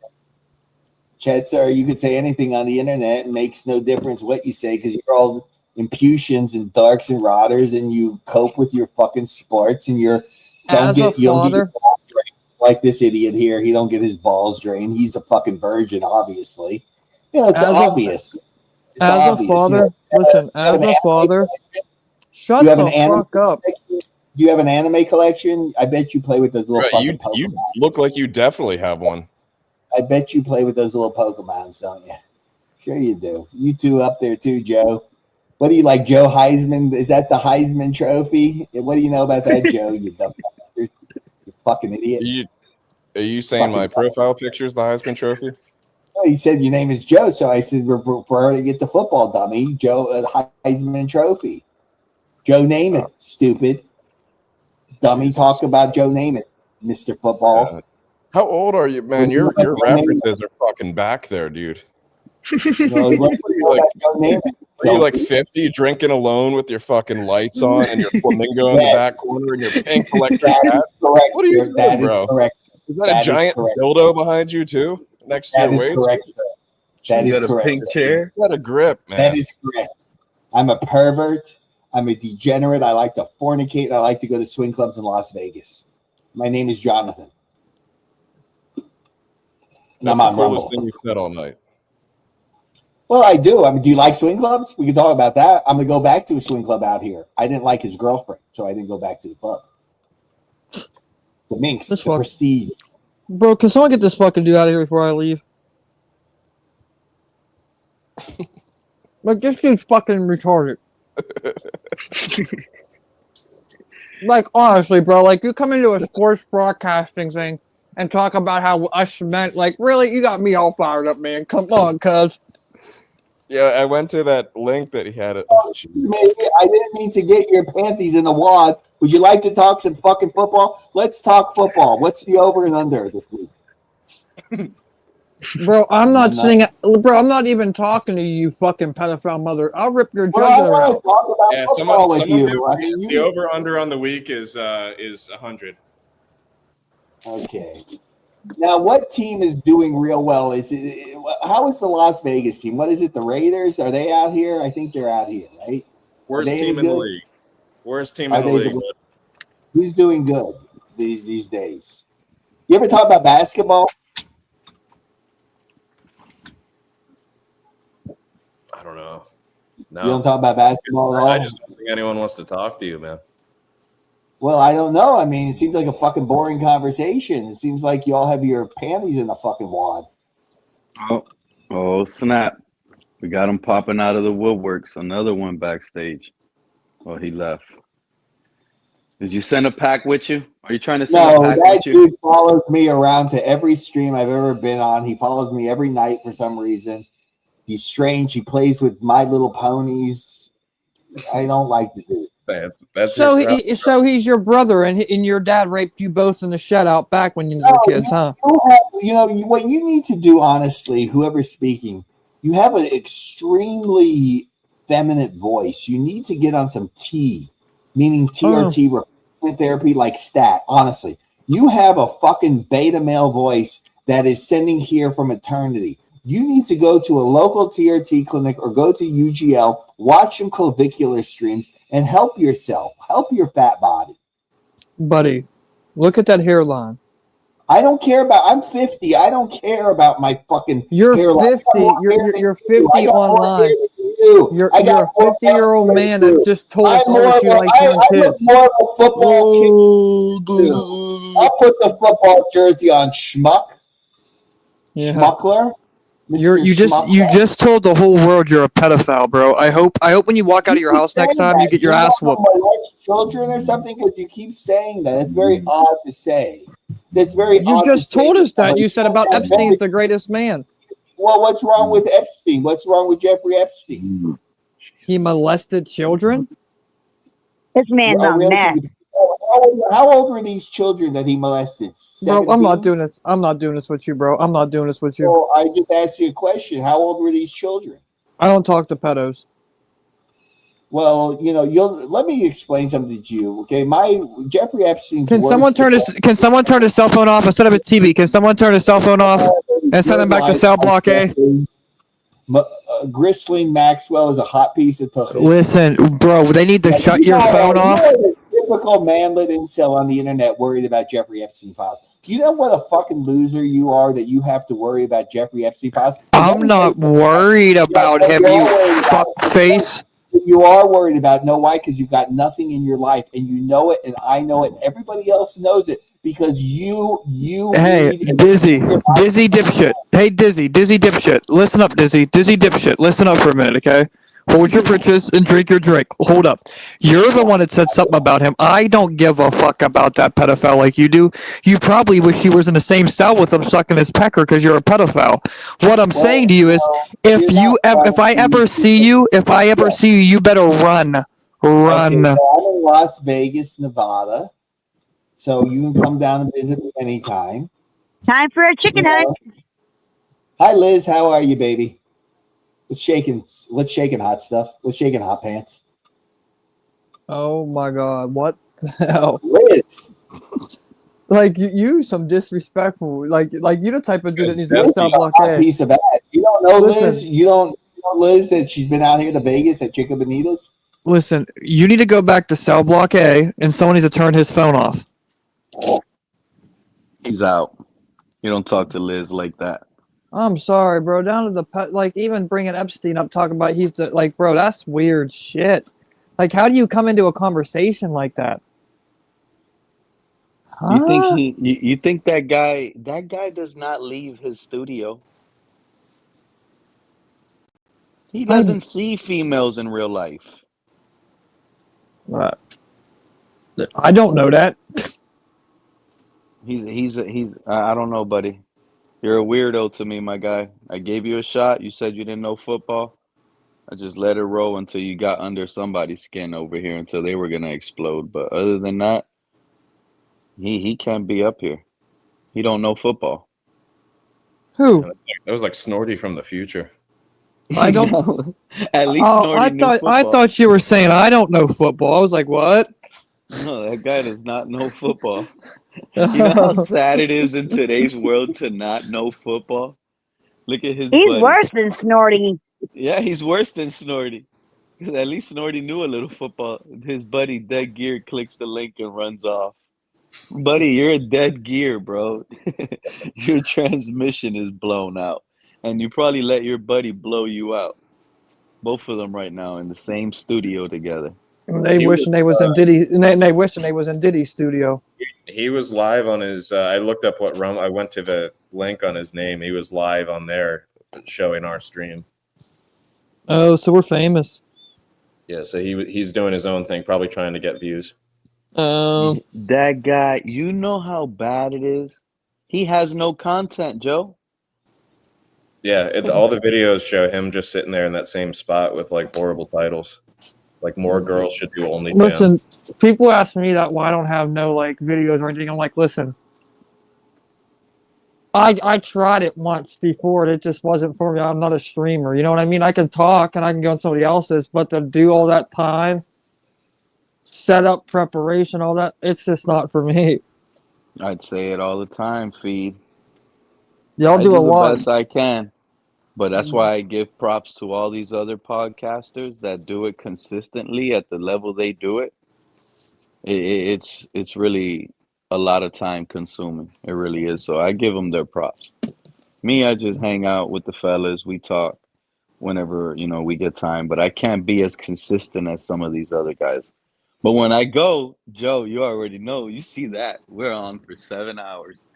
Chad, sir, you could say anything on the internet. It makes no difference what you say because you're all imputations and darks and rotters, and you cope with your fucking sports, and you don't get your balls drained like this idiot here. He don't get his balls drained. He's a fucking virgin, obviously. You know, it's obvious. As a father, listen. As a father, shut the fuck up. Do you have an anime collection? I bet you play with those little fucking Pokemon. You look like you definitely have one. I bet you play with those little Pokemons, don't you? Sure you do. You two up there too, Joe. What do you like, Joe Heisman? Is that the Heisman Trophy? What do you know about that, Joe? You dumb you fucking idiot. Are you saying my profile picture is the Heisman Trophy? Oh, you said your name is Joe, so I said we're to get the football dummy, Joe Heisman Trophy. Joe Namath, stupid. Dummy, talk about Joe Namath, Mr. Football. How old are you, man? Your references are fucking back there, dude. Well, are you like 50 drinking alone with your fucking lights on and your flamingo in the back corner and your pink electric hat? What are you doing, bro? Is that a giant dildo behind you too? Next to your waist? That is correct. Pink chair? You got a grip, man. That is correct. I'm a pervert. I'm a degenerate. I like to fornicate. And I like to go to swing clubs in Las Vegas. My name is Jonathan. And That's I'm the on coolest Rumble. thing you've said all night. Well, I do. I mean, do you like swing clubs? We can talk about that. I'm going to go back to a swing club out here. I didn't like his girlfriend, so I didn't go back to the club. The Minx, the Prestige. Bro, can someone get this fucking dude out of here before I leave? Like, this dude's fucking retarded. Like, honestly, bro, like, you come into a sports broadcasting thing and talk about how us meant, like, really? You got me all fired up, man. Come on, cuz. Yeah, I went to that link that he had. Maybe I didn't mean to get your panties in the wad. Would you like to talk some fucking football? Let's talk football. What's the over and under this week? Bro, I'm not saying, bro, I'm not even talking to you, fucking pedophile mother. I'll rip your jugular out. Talk about Yeah, football with someone you. I mean, the over under on the week is 100. Okay. Now, what team is doing real well? How is the Las Vegas team? What is it? The Raiders? Are they out here? I think they're out here, right? Worst team in the league. Worst team in the league. Who's doing good these days? You ever talk about basketball? I don't know. No. You don't talk about basketball at all? I just don't think anyone wants to talk to you, man. Well, I don't know. I mean, it seems like a fucking boring conversation. It seems like you all have your panties in a fucking wad. Oh, snap. We got him popping out of the woodworks. Another one backstage. Well, he left. Did you send a pack with you? Are you trying to send a pack that with you? dude follows me around to every stream I've ever been on. He follows me every night for some reason. He's strange. He plays with My Little Ponies. I don't like the dude. That's So he's your brother, and your dad raped you both in the shed out back when you were kids, huh? What you need to do, honestly, whoever's speaking, you have an extremely feminine voice. You need to get on some T, meaning TRT replacement therapy, like stat. Honestly, you have a fucking beta male voice that is sending here from eternity. You need to go to a local TRT clinic or go to UGL, watch some clavicular streams, and help yourself. Help your fat body. Buddy, look at that hairline. I don't care about. I'm 50. I don't care about my fucking. You're hairline. 50. You're 50 online. You're a 50-year-old man that just told us all that you like young kids. I'm more of a football kid. I'll put the football jersey on, schmuck. Yeah. Schmuckler. You just told the whole world you're a pedophile, bro. I hope when you walk out of your house next time you get your ass whooped. Children or something, because you keep saying that. It's very odd to say. That's very. You just told us that. You said about Epstein's the greatest man. Well, what's wrong with Epstein? What's wrong with Jeffrey Epstein? He molested children. This man's a mess. How old were these children that he molested? 17? Bro, I'm not doing this. I'm not doing this with you, bro. I'm not doing this with you. So I just asked you a question. How old were these children? I don't talk to pedos. Well, let me explain something to you, okay? Jeffrey Epstein's. Can someone turn his cell phone off instead of his TV? Can someone turn his cell phone off and send him back to cell block A? Grisling Maxwell is a hot piece of tuchus. Listen, bro, they need to shut your phone off. Typical manlet incel on the internet worried about Jeffrey Epstein files. Do you know what a fucking loser you are that you have to worry about Jeffrey Epstein files? I'm not worried about him, you fuck face. You are worried about. Know why? Because you've got nothing in your life, and you know it, and I know it, and everybody else knows it, because you. Hey, Dizzy dipshit. Hey, Dizzy dipshit. Listen up, Dizzy dipshit. Listen up for a minute, okay? Hold your britches and drink your drink. Hold up. You're the one that said something about him. I don't give a fuck about that pedophile like you do. You probably wish you was in the same cell with him sucking his pecker because you're a pedophile. What I'm saying to you is, if I ever see you, you better run. Run. Okay, so I'm in Las Vegas, Nevada, so you can come down and visit me anytime. Time for a chicken hunt. Hi, Liz. How are you, baby? What's shaking hot stuff? What's shaking hot pants? Oh my God! What the hell, Liz? Like you some disrespectful. Like you the type of dude that needs to stop block A. Piece of ass. You don't know Liz. You don't know Liz that she's been out here to Vegas at Chica Bonitas. Listen, you need to go back to cell block A, and someone needs to turn his phone off. He's out. You don't talk to Liz like that. I'm sorry, bro. Down to the like, even bringing Epstein up, talking about he's the, like, bro, that's weird shit. Like, how do you come into a conversation like that? Huh? You think that guy does not leave his studio? He doesn't see females in real life. I don't know that. He's I don't know, buddy. You're a weirdo to me, my guy. I gave you a shot. You said you didn't know football. I just let it roll until you got under somebody's skin over here until they were gonna explode. But other than that, he can't be up here. He don't know football. Who? That was like Snorty from the future. I don't. At least Snorty knew football. I thought you were saying I don't know football. I was like, what? No, that guy does not know football. You know how sad it is in today's world to not know football? Look at his He's buddy. worse than Snorty. Yeah, he's worse than Snorty. 'Cause at least Snorty knew a little football. His buddy Dead Gear clicks the link and runs off. Buddy, you're a dead gear, bro. Your transmission is blown out. And you probably let your buddy blow you out. Both of them right now in the same studio together. They wishing they was in Diddy. They wishing they was in Diddy's studio. He was live on his. I looked up what I went to the link on his name. He was live on there, showing our stream. Oh, so we're famous. Yeah, so he's doing his own thing, probably trying to get views. That guy, you know how bad it is? He has no content, Joe. Yeah, all the videos show him just sitting there in that same spot with like horrible titles. Like more girls should do OnlyFans. Listen, people ask me that why I don't have no like videos or anything. I'm like, listen, I tried it once before, and it just wasn't for me. I'm not a streamer. You know what I mean? I can talk and I can go on somebody else's, but to do all that time, setup, preparation, all that, it's just not for me. I'd say it all the time, Feed. Y'all I do a the lot. best I can. But that's why I give props to all these other podcasters that do it consistently at the level they do it. It's really a lot of time consuming. It really is. So I give them their props. Me, I just hang out with the fellas. We talk whenever, we get time. But I can't be as consistent as some of these other guys. But when I go, Joe, you already know. You see that. We're on for 7 hours.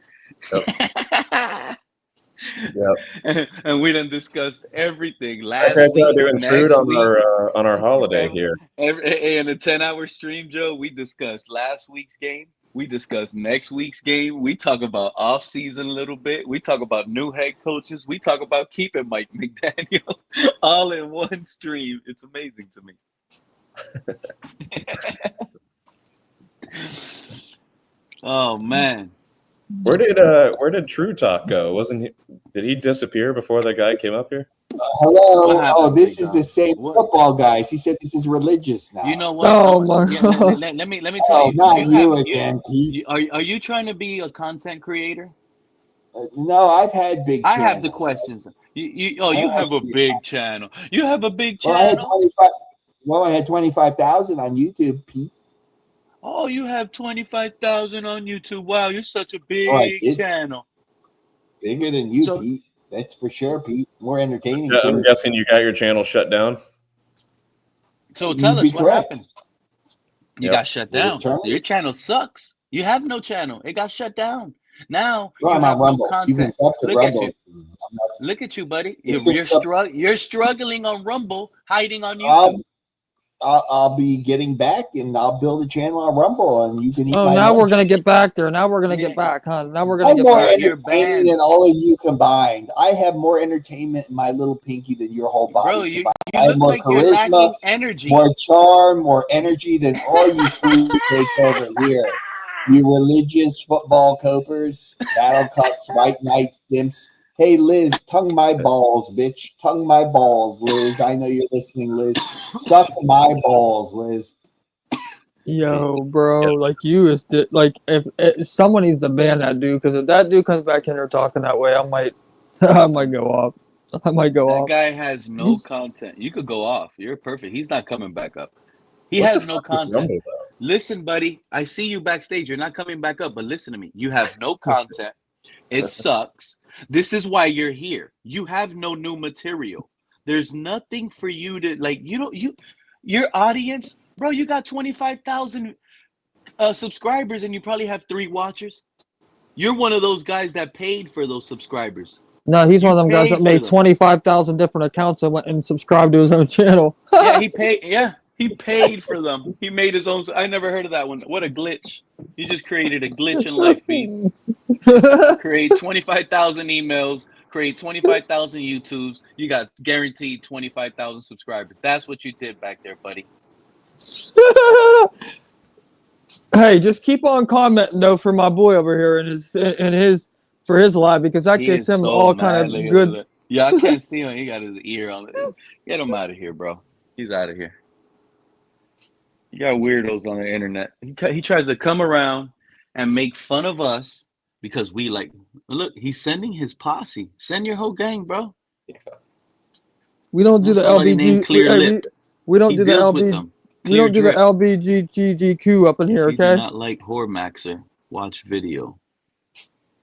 Yep. And we done discussed everything That's last how week. to intrude Next on week, our holiday here. in a 10-hour stream, Joe, we discussed last week's game. We discuss next week's game. We talk about off-season a little bit. We talk about new head coaches. We talk about keeping Mike McDaniel all in one stream. It's amazing to me. Oh, man. Where did True Talk go? Wasn't he? Did he disappear before that guy came up here? Hello. Oh, this is the same football guys. He said this is religious now. You know what? Oh my God. Let me tell you. Not you again, Pete. Are you trying to be a content creator? No, I've had big. I have the questions. You have a big channel. You have a big channel. I had 25,000 on YouTube, Pete. Oh, you have 25,000 on YouTube. Wow, you're such a big channel. Bigger than you, Pete. That's for sure, Pete. More entertaining. Yeah, I'm guessing you got your channel shut down. So tell us what happened. You got shut down. Your channel sucks. You have no channel. It got shut down. Now you have no content. Look at you, buddy. You're struggling on Rumble, hiding on YouTube. I'll be getting back, and I'll build a channel on Rumble, and you can eat. Oh, my now lunch. we're gonna get back there. Now we're gonna get back, huh? Now we're gonna I'm get more back. entertaining than all of you combined. I have more entertainment in my little pinky than your whole body. Bro, you I have look more like you're charisma, lacking energy. more charm, more energy than all you food takes over here. You religious football copers, battle cups, white knights, simps. Hey, Liz, tongue my balls, bitch. Tongue my balls, Liz. I know you're listening, Liz. Suck my balls, Liz. Yo, bro, like you is like if someone needs to ban that dude, because if that dude comes back in here talking that way, I might go off. I might go off. That guy has no content. You could go off. You're perfect. He's not coming back up. He What the has no fuck is content. Rumble though? Listen, buddy, I see you backstage. You're not coming back up, but listen to me. You have no content. It sucks. This is why you're here. You have no new material. There's nothing for you to like. Your audience, bro. You got 25,000 subscribers, and you probably have 3 watchers. You're one of those guys that paid for those subscribers. No, he's one of them guys that Paid for made them. 25,000 different accounts and went and subscribed to his own channel. Yeah, he paid. Yeah, he paid for them. He made his own. I never heard of that one. What a glitch! You just created a glitch in life, Beats. Create 25,000 emails. Create 25,000 YouTubes. You got guaranteed 25,000 subscribers. That's what you did back there, buddy. Hey, just keep on commenting though for my boy over here for his live, because that He gets is him so all mad. kind Look of at good. that. Yeah, I can't see him. He got his ear on it. Get him out of here, bro. He's out of here. You got weirdos on the internet. He tries to come around and make fun of us because we like. Look, he's sending his posse. Send your whole gang, bro. We don't do the Somebody named LBG. Clear Lip. We don't He do the deals with LB. them. We Clear don't do the Drip. LBGGQ up in here, If you do okay? not like Hormaxer, watch video.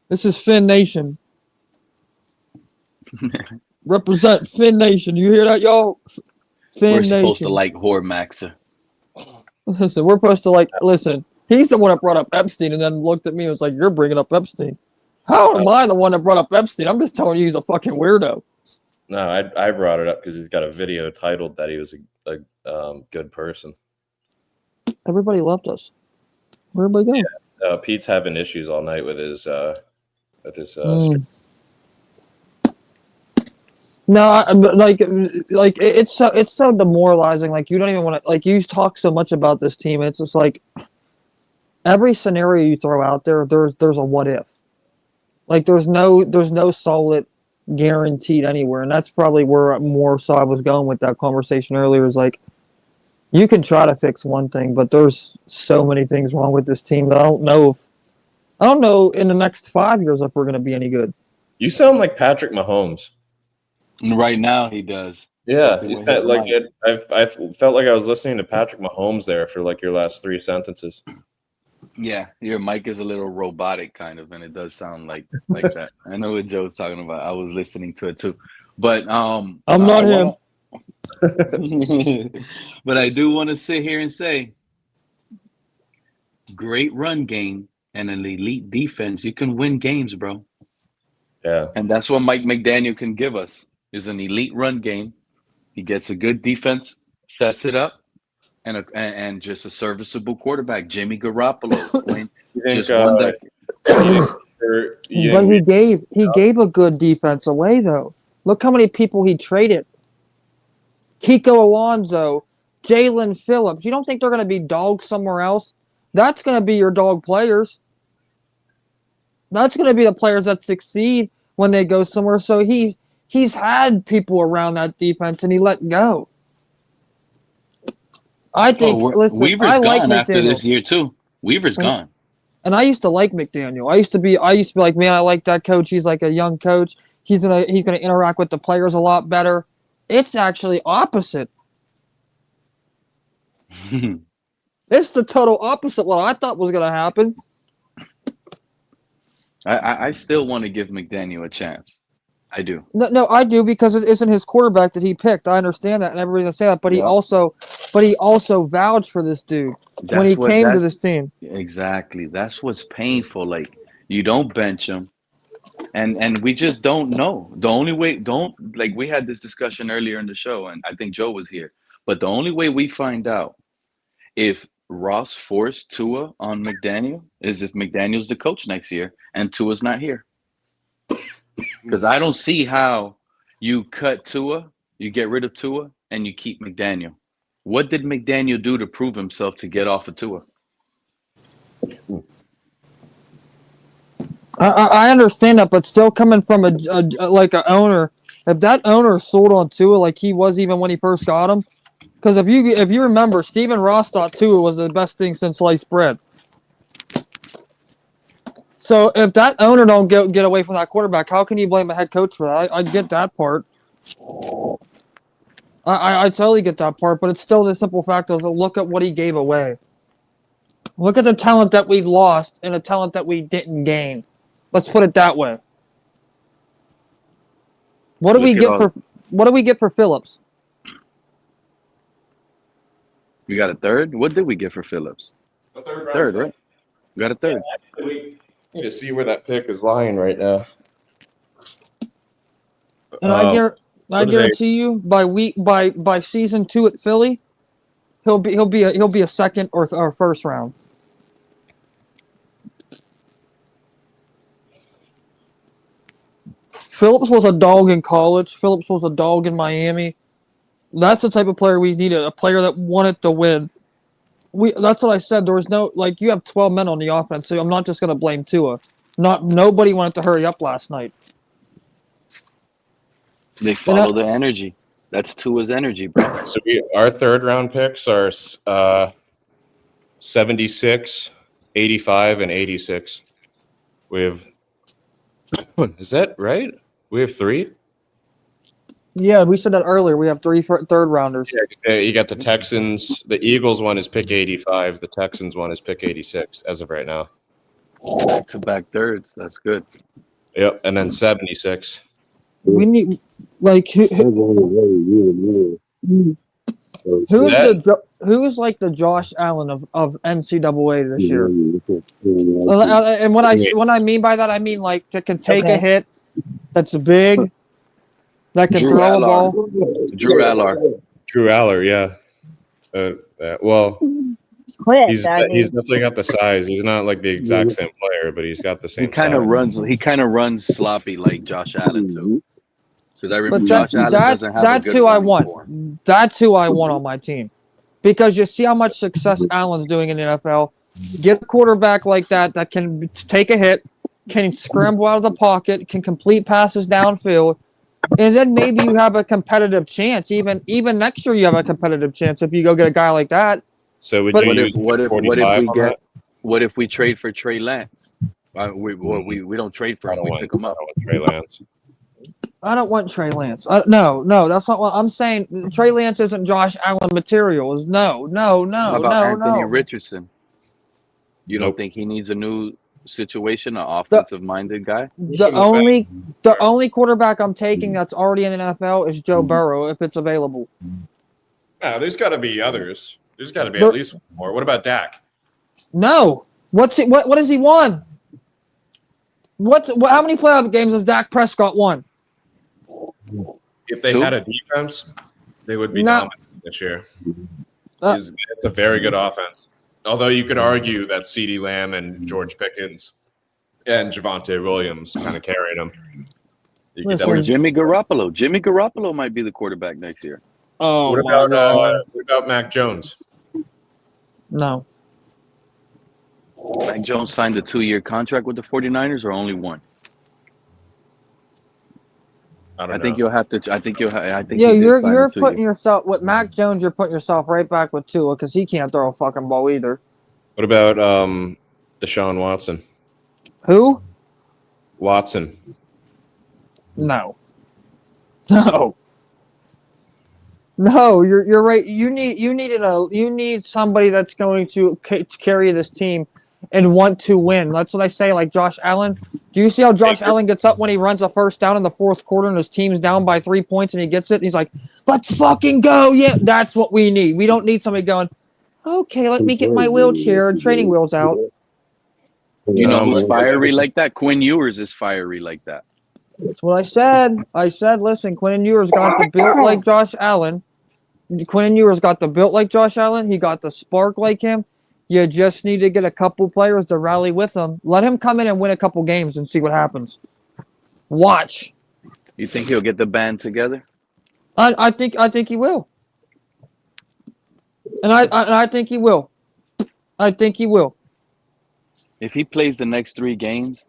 This is Finn Nation. Represent Finn Nation. You hear that, y'all? Finn We're supposed to Nation. like Hormaxer. Listen, we're supposed to listen. He's the one that brought up Epstein and then looked at me and was like, "You're bringing up Epstein." How am I the one that brought up Epstein? I'm just telling you he's a fucking weirdo. No, I brought it up because he's got a video titled that he was a good person. Everybody loved us. Where'd everybody go? Yeah, Pete's having issues all night with his No, but it's so demoralizing. Like, you don't even want to, like, you talk so much about this team. It's just like every scenario you throw out there, there's a what if. Like, there's no solid guaranteed anywhere, and that's probably where more so I was going with that conversation earlier. Is like, you can try to fix one thing, but there's so many things wrong with this team that I don't know in the next 5 years if we're going to be any good. You sound like Patrick Mahomes. Right now, he does. Yeah, Something you with said his like mic. it. I felt like I was listening to Patrick Mahomes there for like your last 3 sentences. Yeah, your mic is a little robotic, kind of, and it does sound like that. I know what Joe's talking about. I was listening to it too, but I'm not him. But I do want to sit here and say, great run game and an elite defense, you can win games, bro. Yeah, and that's what Mike McDaniel can give us is an elite run game. He gets a good defense, sets it up, and just a serviceable quarterback. Jimmy Garoppolo playing just one day. But he gave a good defense away though. Look how many people he traded. Kiko Alonso, Jalen Phillips. You don't think they're going to be dogs somewhere else? That's going to be your dog players. That's going to be the players that succeed when they go somewhere. So he's had people around that defense and he let go. I think. Listen, Weaver's I like gone after McDaniel. this year too. Weaver's gone. And I used to like McDaniel. I used to be like, man, I like that coach. He's like a young coach. He's gonna interact with the players a lot better. It's actually opposite. It's the total opposite what I thought was gonna happen. I still want to give McDaniel a chance. I do. No, I do, because it isn't his quarterback that he picked. I understand that, and everybody's gonna say that. But he also vouched for this dude when he came to this team. Exactly. That's what's painful. Like, you don't bench him, and we just don't know. The only way we had this discussion earlier in the show, and I think Joe was here. But the only way we find out if Ross forced Tua on McDaniel is if McDaniel's the coach next year and Tua's not here. Because I don't see how you cut Tua, you get rid of Tua, and you keep McDaniel. What did McDaniel do to prove himself to get off of Tua? I understand that, but still coming from a owner, if that owner sold on Tua like he was even when he first got him, because if you remember, Stephen Ross thought Tua was the best thing since sliced bread. So if that owner don't get away from that quarterback, how can you blame the head coach for that? I get that part. I totally get that part, but it's still the simple fact is look at what he gave away. Look at the talent that we lost and the talent that we didn't gain. Let's put it that way. What do we get for Phillips? We got a third? What did we get for Phillips? A third round Third, pick. right? We got a third. Yeah, we need to see where that pick is lying right now. And I guarantee you by season 2 at Philly, he'll be a second or first round. Phillips was a dog in college. Phillips was a dog in Miami. That's the type of player we needed, a player that wanted to win. That's what I said. There was no you have 12 men on the offense, so I'm not just gonna blame Tua. Nobody wanted to hurry up last night. They follow the energy. That's Tua's energy, bro. So our third round picks are 76, 85, and 86. We have. Is that right? We have 3. Yeah, we said that earlier. We have 3 third rounders. Yeah, you got the Texans. The Eagles one is pick 85. The Texans one is pick 86 as of right now. Back-to-back thirds. That's good. Yep, and then 76. We need who's like the Josh Allen of NCAA this year. And what I mean by that, I mean like that can take a hit, that's big, that can throw a ball. Drew Aller, yeah. Well, he's definitely got the size. He's not like the exact same player, but he's got the same. He kind of runs sloppy like Josh Allen too. Because I remember Josh Allen doesn't have that's a good who I running want. form. That's who I want on my team. Because you see how much success Allen's doing in the NFL. Get a quarterback like that can take a hit, can scramble out of the pocket, can complete passes downfield, and then maybe you have a competitive chance. Even next year, you have a competitive chance if you go get a guy like that. So what if we trade for Trey Lance? We don't trade for him. We pick him up. Trey Lance. I don't want Trey Lance. No, that's not what I'm saying. Trey Lance isn't Josh Allen material. No. How about Anthony Richardson? You don't think he needs a new situation, an offensive-minded guy? The only quarterback I'm taking that's already in the NFL is Joe Burrow if it's available. No, there's got to be others. There's got to be at least one more. What about Dak? No. What has he won? How many playoff games has Dak Prescott won? If they had a defense, they would be dominant this year. It's a very good offense. Although you could argue that CeeDee Lamb and George Pickens and Javonte Williams kind of carried them. Or Jimmy Garoppolo. Jimmy Garoppolo might be the quarterback next year. Oh, what about Mac Jones? No. Mac Jones signed a 2-year contract with the 49ers or only one? I think you'll have to. You're putting yourself with Mac Jones. You're putting yourself right back with Tua because he can't throw a fucking ball either. What about Deshaun Watson? Who? Watson. No. You're right. You need somebody that's going to carry this team and want to win. That's what I say. Like Josh Allen. Do you see how Josh Allen gets up when he runs a first down in the fourth quarter and his team's down by 3 points and he gets it? And he's like, "Let's fucking go!" Yeah, that's what we need. We don't need somebody going, "Okay, let me get my wheelchair and training wheels out." You know who's fiery like that? Quinn Ewers is fiery like that. That's what I said. Listen, Quinn Ewers got the built like Josh Allen. Quinn Ewers got the built like Josh Allen. He got the spark like him. You just need to get a couple players to rally with him. Let him come in and win a couple games and see what happens. Watch. You think he'll get the band together? I think he will. And I think he will. I think he will. If he plays the next 3 games,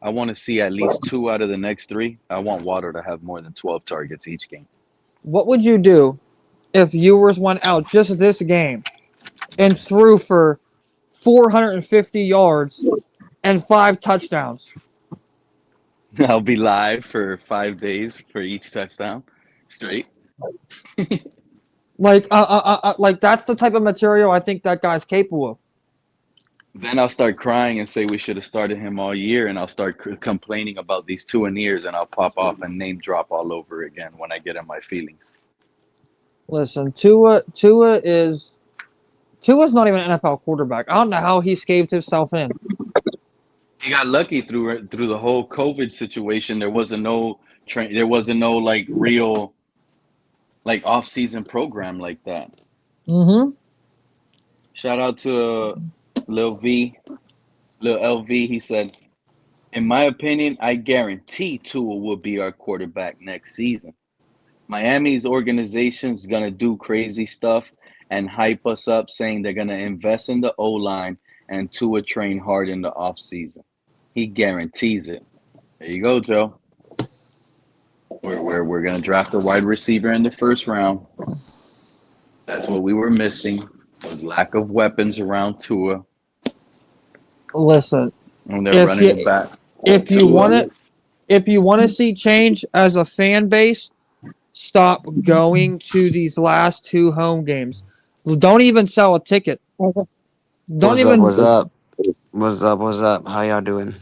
I want to see at least 2 out of the next 3. I want Water to have more than 12 targets each game. What would you do if Ewers went out just this game and threw for 450 yards and 5 touchdowns? I'll be live for 5 days for each touchdown straight. Like, like that's the type of material I think that guy's capable of. Then I'll start crying and say we should have started him all year, and I'll start complaining about these 2 years, and I'll pop off and name drop all over again when I get in my feelings. Listen, Tua's not even an NFL quarterback. I don't know how he scaved himself in. He got lucky through the whole COVID situation. There wasn't no like real like off-season program like that. Mm-hmm. Shout out to Lil LV. He said, "In my opinion, I guarantee Tua will be our quarterback next season. Miami's organization's gonna do crazy stuff and hype us up, saying they're gonna invest in the O-line and Tua train hard in the offseason. He guarantees it." There you go, Joe. We're gonna draft a wide receiver in the first round. That's what we were missing, was lack of weapons around Tua. Listen, And they're running it back. if you want to see change as a fan base, stop going to these last 2 home games. Don't even sell a ticket. Don't What's up? How y'all doing?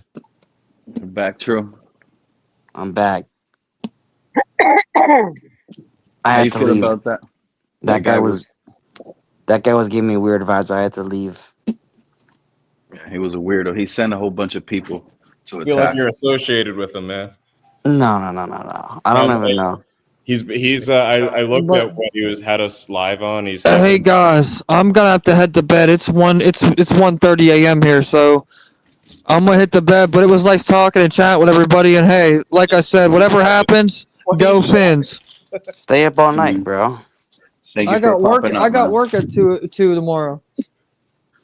Back, True. I'm back. How I had you to feel leave. about that? That guy was giving me weird vibes. I had to leave. Yeah, he was a weirdo. He sent a whole bunch of people to I feel like attack. you're associated with him, man. No. I don't even know. He's. I looked at what he had us live on. He's. Hey guys, I'm gonna have to head to bed. It's 1:30 a.m. here, so I'm gonna hit the bed. But it was nice talking and chat with everybody. And hey, like I said, whatever happens, go Fins. Stay up all night, bro. Thank I got work. I got work at 2 tomorrow.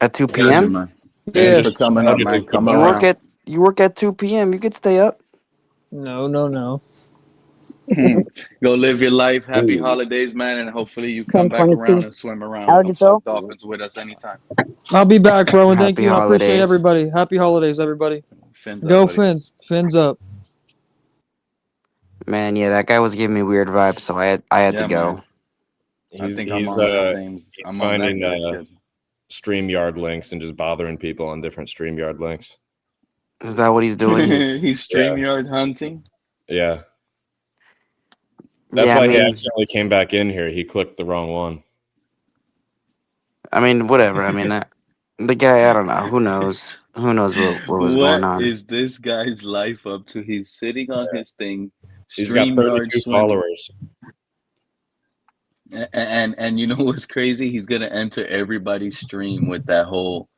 At 2 Gotcha, p.m. man. Yeah. Thanks for coming up, man. Come You around. work at 2 p.m. You could stay up. No. Go live your life. Happy holidays, man, and hopefully you come back 10:22. around and swim around with them Eligible. Dolphins with us anytime. I'll be back, bro. And thank Happy you. I appreciate holidays. everybody. Happy holidays, everybody. Fins up, Go buddy. Fins. Fins up. Man, yeah, that guy was giving me weird vibes, so I had to Yeah, go. man. I He's think I'm on that same. he's I'm on that finding guy's schedule. StreamYard links and just bothering people on different StreamYard links. Is that what he's doing? He's StreamYard hunting. Yeah. That's Yeah, why I he mean- accidentally came back in here. He clicked the wrong one. I mean, whatever. I mean, the guy. I don't know. Who knows? Who knows what was going What on? is this guy's life up to? He's sitting on his thing. He's got StreamYard 32 swimming. followers. And you know what's crazy? He's gonna enter everybody's stream with that whole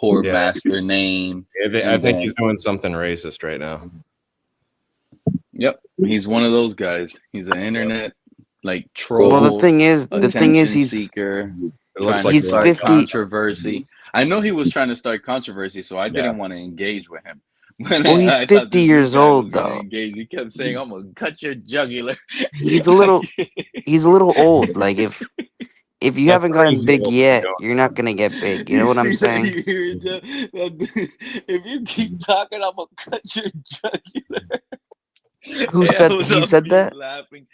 whore Yeah. master name. I think he's doing something racist right now. Yep, he's one of those guys. He's an internet like troll. Well, the thing is, he's seeker. It looks Trying like to he's start 50. controversy. I know he was trying to start controversy, so I didn't want to engage with him. When Well, he's I thought 50 this new years guy was old, gonna though. engage. He kept saying, "I'm gonna cut your jugular." He's a little old. Like if you haven't gotten big yet, you're not gonna get big. You know what I'm saying? You hear it, Joe? If you keep talking, I'm gonna cut your jugular. Who Hey, said I was he up said here that? laughing.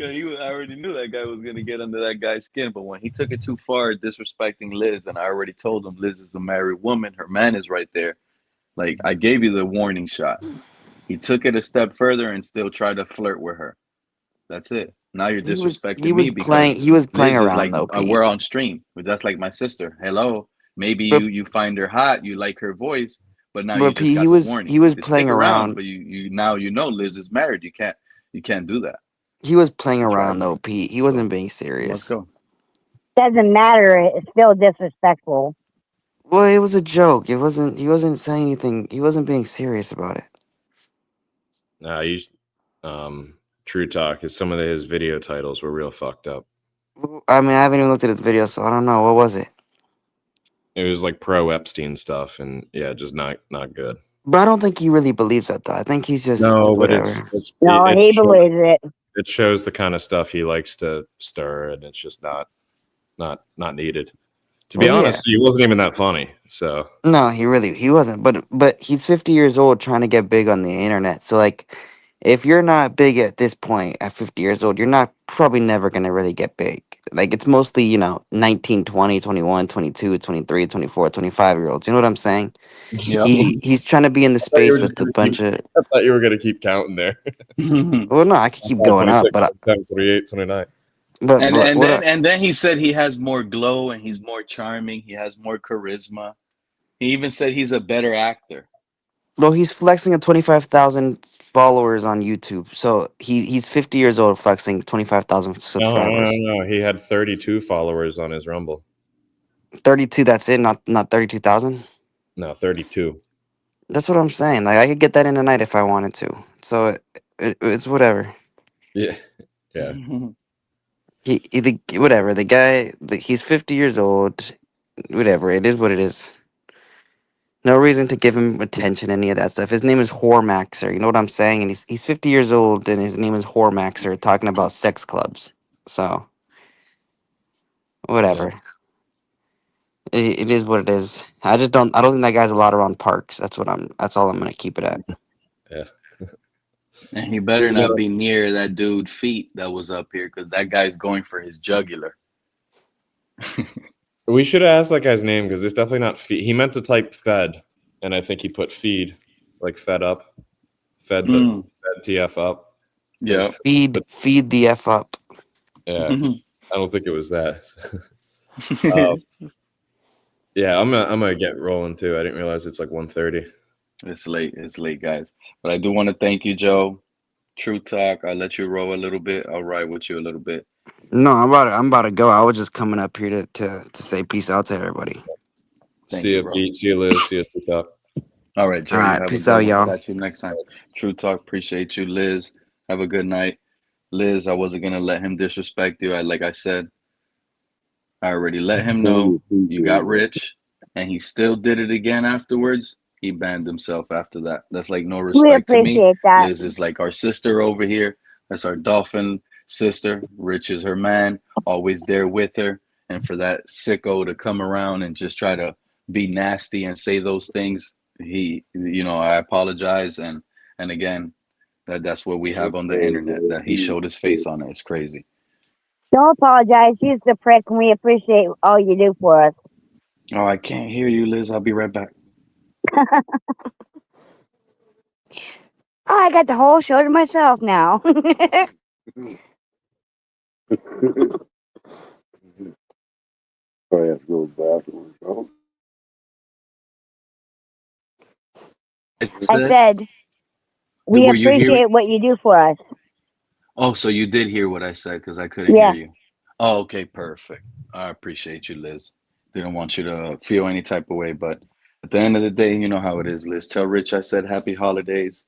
I already knew that guy was gonna get under that guy's skin, but when he took it too far, disrespecting Liz, and I already told him Liz is a married woman, her man is right there. Like I gave you the warning shot. He took it a step further and still tried to flirt with her. That's it. Now you're disrespecting He me was playing. because He was playing Liz is around like though, Pete. we're on stream. But that's like my sister. Hello. Maybe But- you find her hot, you like her voice, but now But you just Pete, got he the was- warning. he was Stick playing around. but you now you know Liz is married. You can't do that. He was playing around though, Pete. He wasn't being Let's serious. go. Doesn't matter. It's still disrespectful. Well, it was a joke. It wasn't. He wasn't saying anything. He wasn't being serious about it. No, True Talk is some of his video titles were real fucked up. I mean, I haven't even looked at his video, so I don't know. What was it? It was like pro Epstein stuff, and yeah, just not good. But I don't think he really believes that, though. I think he's just No, but whatever. No, it he shows- believes it. It shows the kind of stuff he likes to stir, and it's just not needed. To be Well, yeah. honest, he wasn't even that funny. So No, he wasn't. But he's 50 years old, trying to get big on the internet. So like, if you're not big at this point at 50 years old, you're not probably never going to really get big. Like it's mostly, 19, 20, 21, 22, 23, 24, 25 year olds. You know what I'm saying? Yep. He's trying to be in the I thought you were space just with a gonna bunch of. I thought you were gonna keep counting there. Well, no, I could keep going up, 26, but 27, 28, 29. And then he said he has more glow and he's more charming. He has more charisma. He even said he's a better actor. well, he's flexing at 25,000 followers on YouTube. So he's 50 years old, flexing 25,000 subscribers. No. He had 32 followers on his Rumble. 32. That's it. Not 32,000. No, 32. That's what I'm saying. Like I could get that in a night if I wanted to. So it's whatever. Yeah. Yeah. Whatever. The guy. He's 50 years old. Whatever. It is what it is. No reason to give him attention, any of that stuff. His name is Hormaxer. You know what I'm saying? And he's 50 years old, and his name is Hormaxer, talking about sex clubs. So, whatever. It is what it is. I don't think that guy's allowed around parks. That's all I'm gonna keep it at. Yeah. And he better not be near that dude feet that was up here because that guy's going for his jugular. We should have asked that guy's name because it's definitely not feed. He meant to type fed, and I think he put feed, like fed up, fed TF up. Yeah, feed the F up. Yeah, I don't think it was that. Yeah, I'm gonna get rolling too. I didn't realize it's like 1:30. It's late, guys. But I do want to thank you, Joe. True Talk. I'll let you roll a little bit. I'll ride with you a little bit. No, I'm about to go. I was just coming up here to say peace out to everybody. See you, Pete. See you, Liz. See you, True Talk. All right, Joe. All right, have peace a good out, one. y'all. Catch you next time. True Talk. Appreciate you, Liz. Have a good night, Liz. I wasn't gonna let him disrespect you. Like I said, I already let him know you got rich, and he still did it again afterwards. He banned himself after that. That's like no We respect to me. appreciate that. Liz is like our sister over here. That's our dolphin sister. Rich is her man, always there with her. And for that sicko to come around and just try to be nasty and say those things, I apologize. And again, that's what we have on the internet. That he showed his face on it. It's crazy. Don't apologize. He's the prick, and we appreciate all you do for us. Oh, I can't hear you, Liz. I'll be right back. Oh, I got the whole show to myself now. I have to go to the bathroom. I said, we Were you hearing? appreciate what you do for us. Oh, so you did hear what I said because I couldn't Yeah. hear you. Oh, okay, perfect. I appreciate you, Liz. Didn't want you to feel any type of way, but at the end of the day, you know how it is, Liz. Tell Rich I said happy holidays.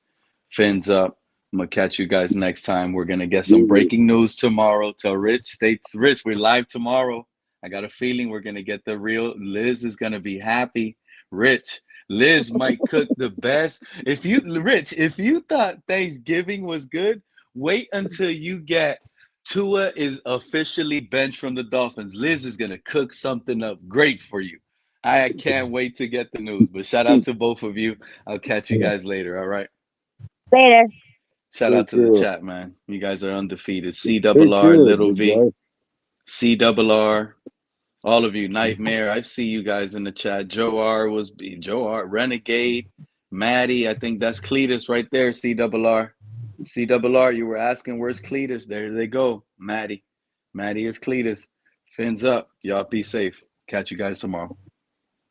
Fins up. I'm gonna catch you guys next time. We're gonna get some breaking news tomorrow. Tell Rich, Rich, we're live tomorrow. I got a feeling we're gonna get the real. Liz is gonna be happy. Rich, Liz might cook the best. If you thought Thanksgiving was good, wait until you get Tua is officially benched from the Dolphins. Liz is gonna cook something up great for you. I can't wait to get the news. But shout out to both of you. I'll catch you guys later. All right. Later. Shout out to the chat, man. You guys are undefeated. CRR, Little V, CRR, all of you. Nightmare. I see you guys in the chat. Joe R, Renegade, Maddie. I think that's Cletus right there. CRR. CRR, you were asking where's Cletus? There they go. Maddie is Cletus. Fins up. Y'all be safe. Catch you guys tomorrow.